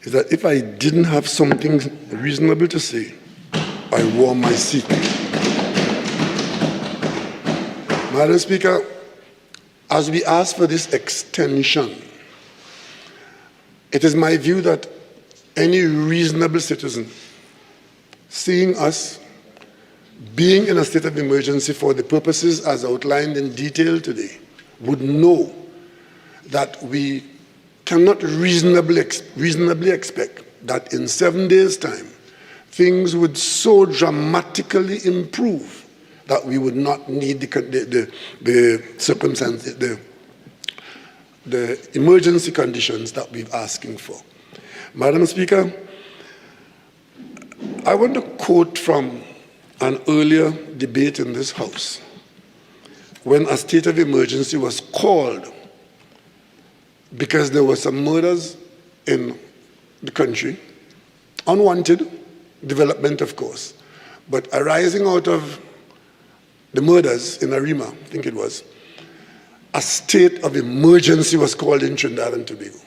is that if I didn't have something reasonable to say, I wore my seat. Madam Speaker, as we ask for this extension, it is my view that any reasonable citizen seeing us being in a state of emergency for the purposes as outlined in detail today would know that we cannot reasonably expect that in 7 days' time things would so dramatically improve that we would not need the circumstances, the emergency conditions that we're asking for. Madam Speaker, I want to quote from an earlier debate in this House when a state of emergency was called because there were some murders in the country, unwanted development, of course, but arising out of the murders in Arima, I think it was, a state of emergency was called in Trinidad and Tobago.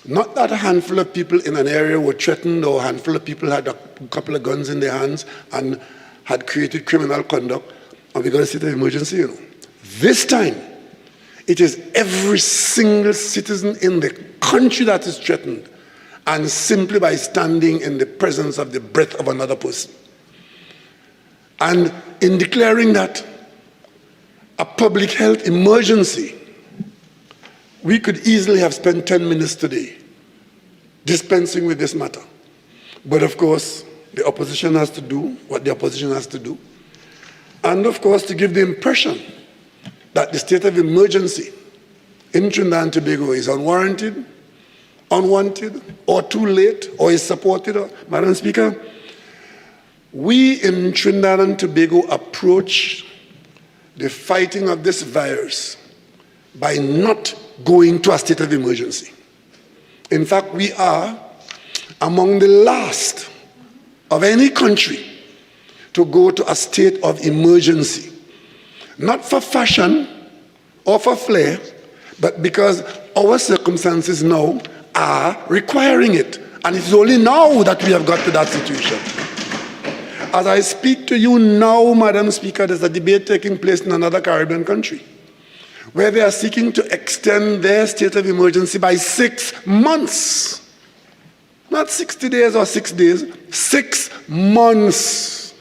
Not that a handful of people in an area were threatened or a handful of people had a couple of guns in their hands and had created criminal conduct and we got a state of emergency, you know. This time, it is every single citizen in the country that is threatened, and simply by standing in the presence of the breath of another person. And in declaring that a public health emergency, we could easily have spent 10 minutes today dispensing with this matter. But of course, the opposition has to do what the opposition has to do. And of course, to give the impression that the state of emergency in Trinidad and Tobago is unwarranted, unwanted, or too late, or is supported. Madam Speaker, we in Trinidad and Tobago approach the fighting of this virus by not going to a state of emergency. In fact, we are among the last of any country to go to a state of emergency. Not for fashion or for flair, but because our circumstances now are requiring it. And it's only now that we have got to that situation. As I speak to you now, Madam Speaker, there's a debate taking place in another Caribbean country where they are seeking to extend their state of emergency by 6 months. Not 60 days or 6 days, 6 months.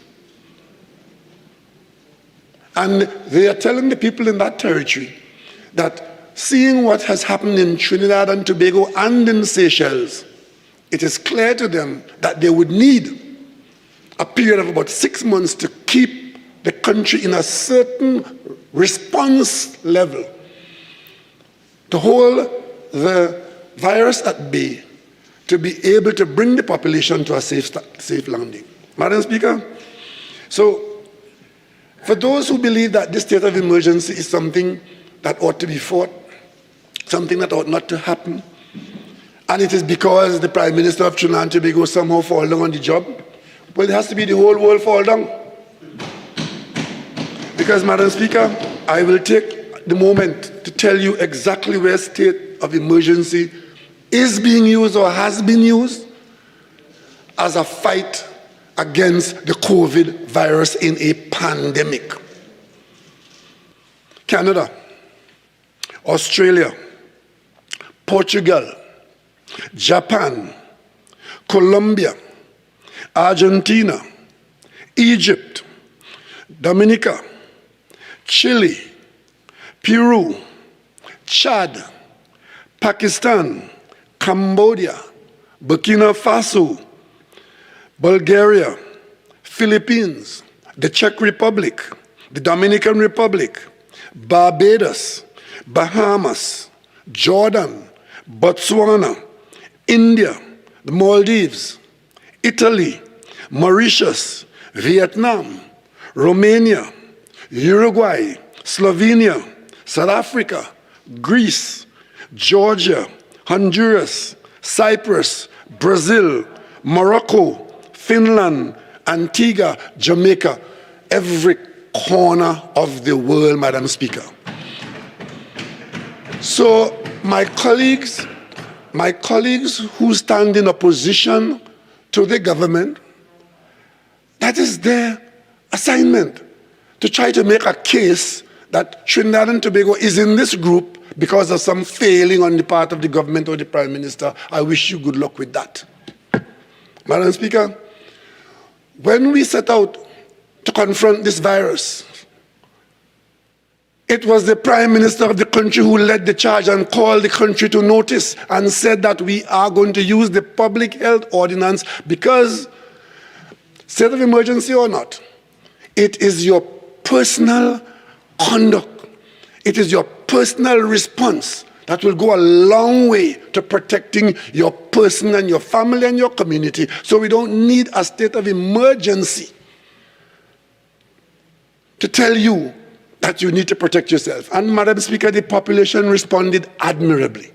And they are telling the people in that territory that seeing what has happened in Trinidad and Tobago and in Seychelles, it is clear to them that they would need a period of about 6 months to keep the country in a certain response level, to hold the virus at bay, to be able to bring the population to a safe landing. Madam Speaker, so for those who believe that this state of emergency is something that ought to be fought, something that ought not to happen, and it is because the Prime Minister of Trinidad and Tobago somehow fall down on the job, well, it has to be the whole world fall down. Because, Madam Speaker, I will take the moment to tell you exactly where state of emergency is being used or has been used as a fight against the COVID virus in a pandemic. Canada, Australia, Portugal, Japan, Colombia, Argentina, Egypt, Dominica, Chile, Peru, Chad, Pakistan, Cambodia, Burkina Faso, Bulgaria, Philippines, the Czech Republic, the Dominican Republic, Barbados, Bahamas, Jordan, Botswana, India, the Maldives, Italy, Mauritius, Vietnam, Romania, Uruguay, Slovenia, South Africa, Greece, Georgia, Honduras, Cyprus, Brazil, Morocco, Finland, Antigua, Jamaica, every corner of the world, Madam Speaker. So my colleagues who stand in opposition to the government, that is their assignment, to try to make a case that Trinidad and Tobago is in this group because of some failing on the part of the government or the Prime Minister. I wish you good luck with that. Madam Speaker, when we set out to confront this virus, it was the Prime Minister of the country who led the charge and called the country to notice and said that we are going to use the public health ordinance because, state of emergency or not, it is your personal conduct, it is your personal response that will go a long way to protecting your person and your family and your community. So we don't need a state of emergency to tell you that you need to protect yourself. And Madam Speaker, the population responded admirably,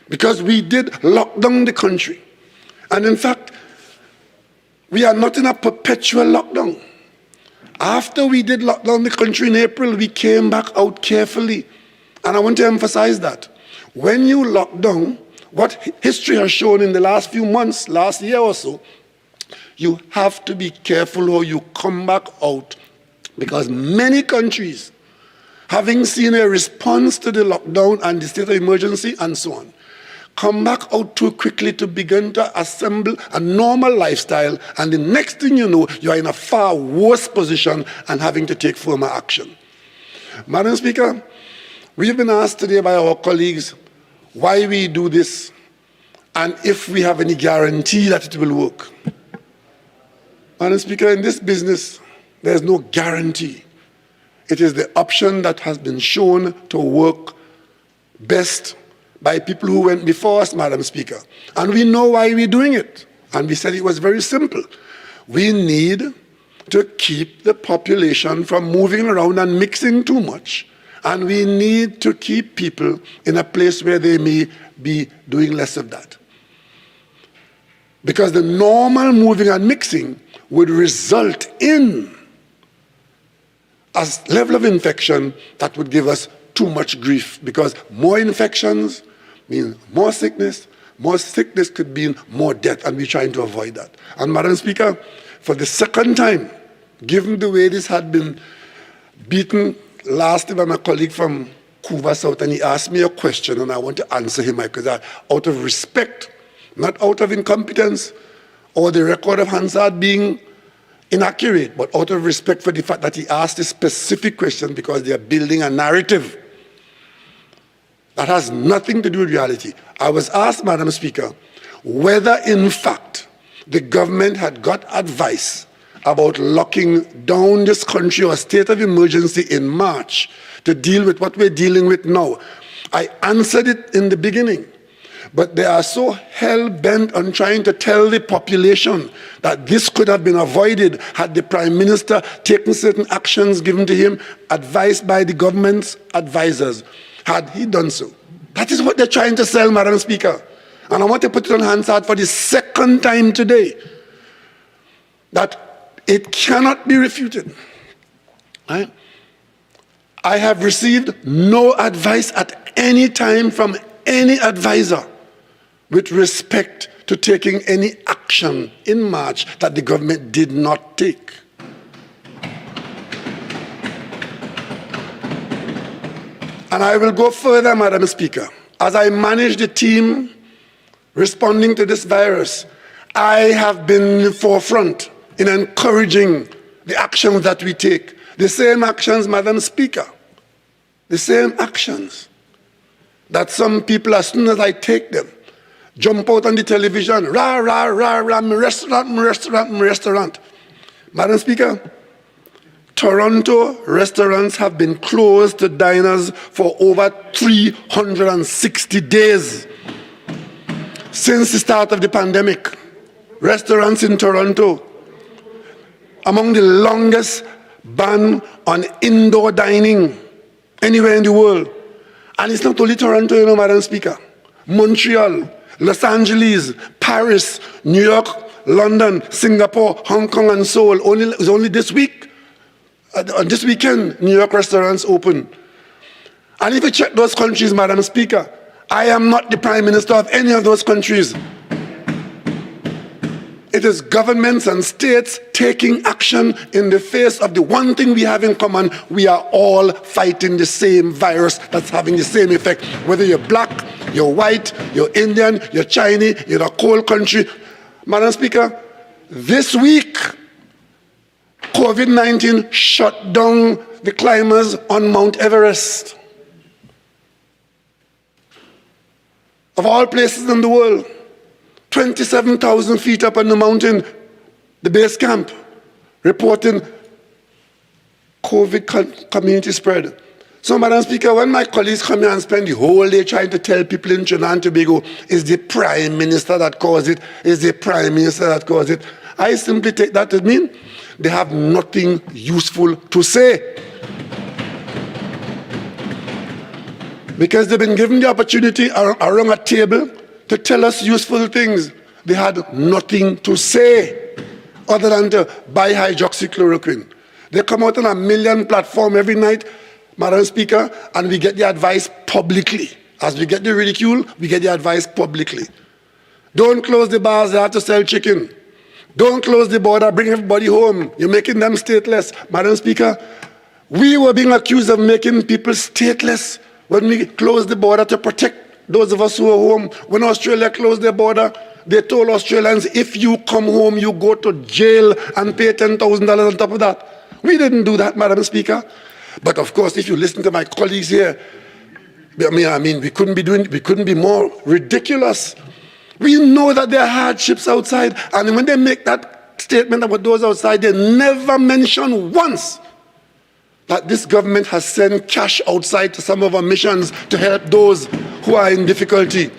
because we did lock down the country. And in fact, we are not in a perpetual lockdown. After we did lock down the country in April, we came back out carefully. And I want to emphasize that. When you lock down, what history has shown in the last few months, last year or so, you have to be careful how you come back out, because many countries, having seen a response to the lockdown and the state of emergency and so on, come back out too quickly to begin to assemble a normal lifestyle, and the next thing you know, you are in a far worse position and having to take firmer action. Madam Speaker, we have been asked today by our colleagues why we do this and if we have any guarantee that it will work. Madam Speaker, in this business, there is no guarantee. It is the option that has been shown to work best by people who went before us, Madam Speaker. And we know why we're doing it. And we said it was very simple. We need to keep the population from moving around and mixing too much. And we need to keep people in a place where they may be doing less of that. Because the normal moving and mixing would result in a level of infection that would give us too much grief, because more infections means more sickness could mean more death, and we're trying to avoid that. And Madam Speaker, for the second time, given the way this had been beaten last by my colleague from Cuba South, and he asked me a question and I want to answer him, because out of respect, not out of incompetence or the record of Hansard being inaccurate, but out of respect for the fact that he asked a specific question, because they are building a narrative that has nothing to do with reality. I was asked, Madam Speaker, whether in fact the government had got advice about locking down this country or a state of emergency in March to deal with what we're dealing with now. I answered it in the beginning, but they are so hell-bent on trying to tell the population that this could have been avoided had the Prime Minister taken certain actions given to him, advised by the government's advisors, had he done so. That is what they're trying to sell, Madam Speaker. And I want to put it on Hansard for the second time today, that it cannot be refuted. Right? I have received no advice at any time from any advisor with respect to taking any action in March that the government did not take. And I will go further, Madam Speaker. As I manage the team responding to this virus, I have been in the forefront in encouraging the actions that we take. The same actions, Madam Speaker, the same actions that some people, as soon as I take them, jump out on the television, rah, rah, rah, rah, my restaurant, my restaurant, my restaurant. Madam Speaker, Toronto restaurants have been closed to diners for over 360 days since the start of the pandemic. Restaurants in Toronto, among the longest ban on indoor dining anywhere in the world. And it's not only Toronto, you know, Madam Speaker. Montreal, Los Angeles, Paris, New York, London, Singapore, Hong Kong, and Seoul. Only this week, this weekend, New York restaurants open. And if you check those countries, Madam Speaker, I am not the Prime Minister of any of those countries. It is governments and states taking action in the face of the one thing we have in common. We are all fighting the same virus that's having the same effect. Whether you're black, you're white, you're Indian, you're Chinese, you're a cold country. Madam Speaker, this week, COVID-19 shut down the climbers on Mount Everest. Of all places in the world, 27,000 feet up on the mountain, the base camp, reporting COVID community spread. So, Madam Speaker, when my colleagues come here and spend the whole day trying to tell people in Trinidad and Tobago, is the Prime Minister that caused it, is the Prime Minister that caused it, I simply take that to mean they have nothing useful to say. Because they've been given the opportunity around a table to tell us useful things. They had nothing to say other than to buy hydroxychloroquine. They come out on a million platform every night, Madam Speaker, and we get the advice publicly. As we get the ridicule, we get the advice publicly. Don't close the bars, they have to sell chicken. Don't close the border, bring everybody home. You're making them stateless. Madam Speaker, we were being accused of making people stateless when we closed the border to protect those of us who are home. When Australia closed their border, they told Australians, if you come home, you go to jail and pay $10,000 on top of that. We didn't do that, Madam Speaker. But of course, if you listen to my colleagues here, I mean, we couldn't be more ridiculous. We know that there are hardships outside, and when they make that statement about those outside, they never mention once that this government has sent cash outside to some of our missions to help those who are in difficulty.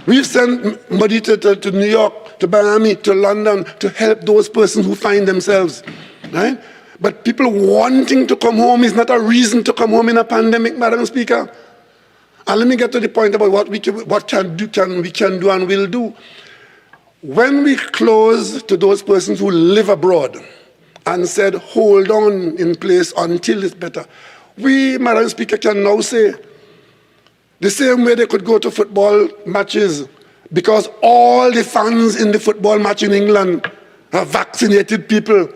We've sent money to New York, to Miami, to London to help those persons who find themselves, right? But people wanting to come home is not a reason to come home in a pandemic, Madam Speaker. And let me get to the point about what we can do and will do. When we close to those persons who live abroad and said, hold on in place until it's better, we, Madam Speaker, can now say, the same way they could go to football matches because all the fans in the football match in England are vaccinated people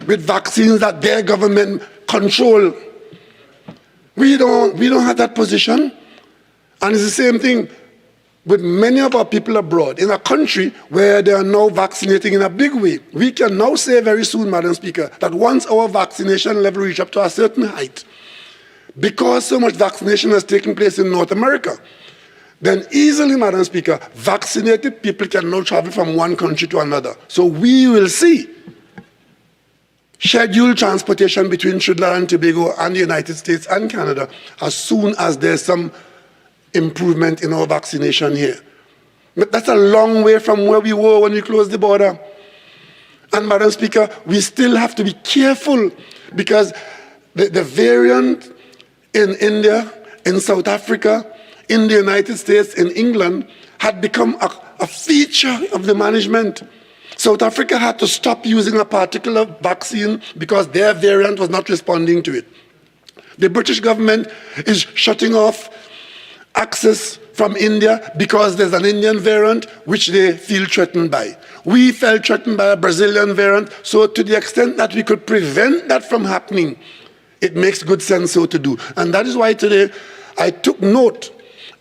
with vaccines that their government control. We don't have that position. And it's the same thing with many of our people abroad in a country where they are now vaccinating in a big way. We can now say very soon, Madam Speaker, that once our vaccination level reach up to a certain height, because so much vaccination has taken place in North America, then easily, Madam Speaker, vaccinated people can now travel from one country to another. So we will see scheduled transportation between Trinidad and Tobago and the United States and Canada as soon as there's some improvement in our vaccination here. But that's a long way from where we were when we closed the border. And Madam Speaker, we still have to be careful because the variant in India, in South Africa, in the United States, in England, had become a feature of the management. South Africa had to stop using a particular vaccine because their variant was not responding to it. The British government is shutting off access from India because there's an Indian variant which they feel threatened by. We felt threatened by a Brazilian variant, so to the extent that we could prevent that from happening, it makes good sense so to do. And that is why today I took note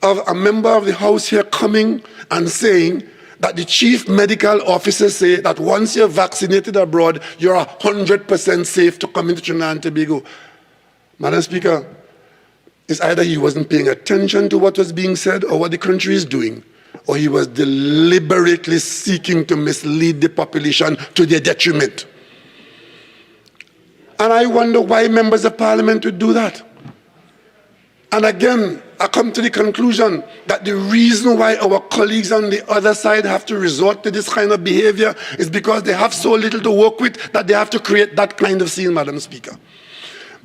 of a member of the House here coming and saying that the chief medical officers say that once you're vaccinated abroad, you're 100% safe to come into Trinidad and Tobago. Madam Speaker, it's either he wasn't paying attention to what was being said or what the country is doing, or he was deliberately seeking to mislead the population to their detriment. And I wonder why members of parliament would do that. And again, I come to the conclusion that the reason why our colleagues on the other side have to resort to this kind of behavior is because they have so little to work with that they have to create that kind of scene, Madam Speaker.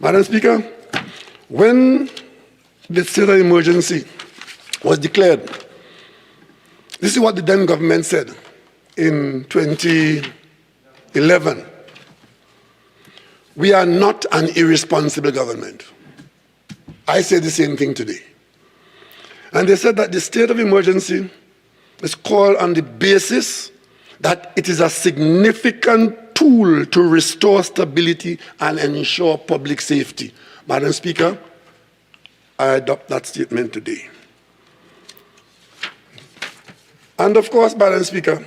Madam Speaker, when the state of emergency was declared, this is what the then government said in 2011. We are not an irresponsible government. I say the same thing today. And they said that the state of emergency is called on the basis that it is a significant tool to restore stability and ensure public safety. Madam Speaker, I adopt that statement today. And of course, Madam Speaker,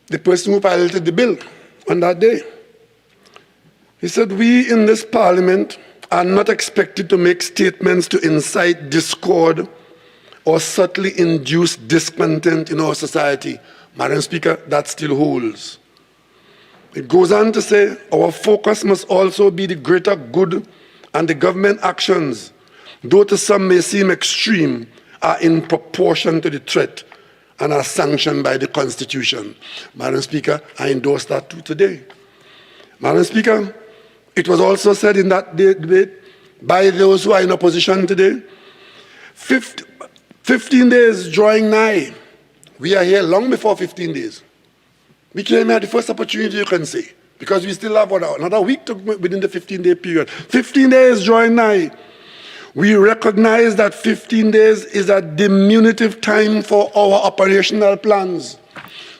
the person who piloted the bill on that day, he said, we in this parliament are not expected to make statements to incite discord or subtly induce discontent in our society. Madam Speaker, that still holds. It goes on to say, our focus must also be the greater good and the government actions, though to some may seem extreme, are in proportion to the threat and are sanctioned by the Constitution. Madam Speaker, I endorse that too today. Madam Speaker, it was also said in that debate by those who are in opposition today, 15 days drawing nigh. We are here long before 15 days. We came at the first opportunity, you can say, because we still have another week within the 15-day period. 15 days drawing nigh. We recognize that 15 days is a diminutive time for our operational plans.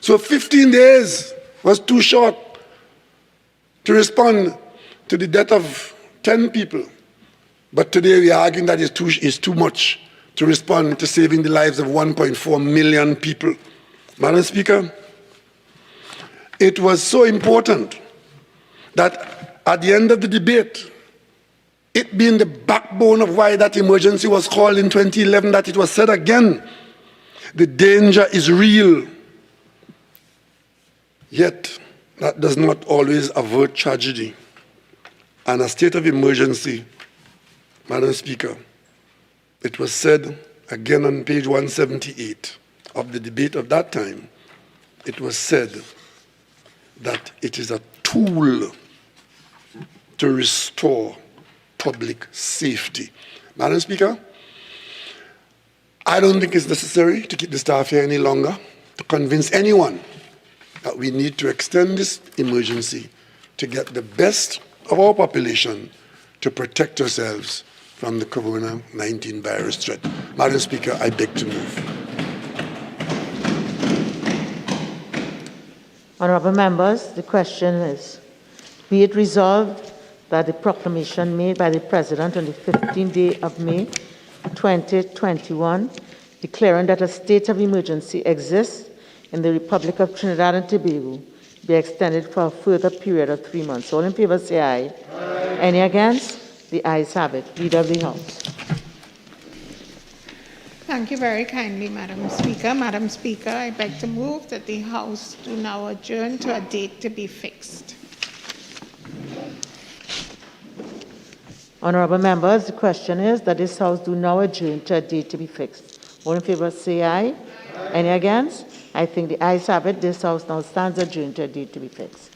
So 15 days was too short to respond to the death of 10 people. But today we are arguing that it's too much to respond to saving the lives of 1.4 million people. Madam Speaker, it was so important that at the end of the debate, it being the backbone of why that emergency was called in 2011, that it was said again, the danger is real. Yet, that does not always avert tragedy. And a state of emergency, Madam Speaker, it was said again on page 178 of the debate of that time, it was said that it is a tool to restore public safety. Madam Speaker, I don't think it's necessary to keep the staff here any longer to convince anyone that we need to extend this emergency to get the best of our population to protect ourselves from the COVID-19 virus threat. Madam Speaker, I beg to move. Honourable members, the question is, be it resolved that the proclamation made by the President on the 15th day of May 2021, declaring that a state of emergency exists in the Republic of Trinidad and Tobago, be extended for a further period of 3 months. All in favour say aye. Aye. Any against? The ayes have it. Leader of the House. Thank you very kindly, Madam Speaker. Madam Speaker, I beg to move that the House do now adjourn to a date to be fixed. Honourable members, the question is that this House do now adjourn to a date to be fixed. All in favour say aye. Aye. Any against? I think the ayes have it. This House now stands adjourned to a date to be fixed.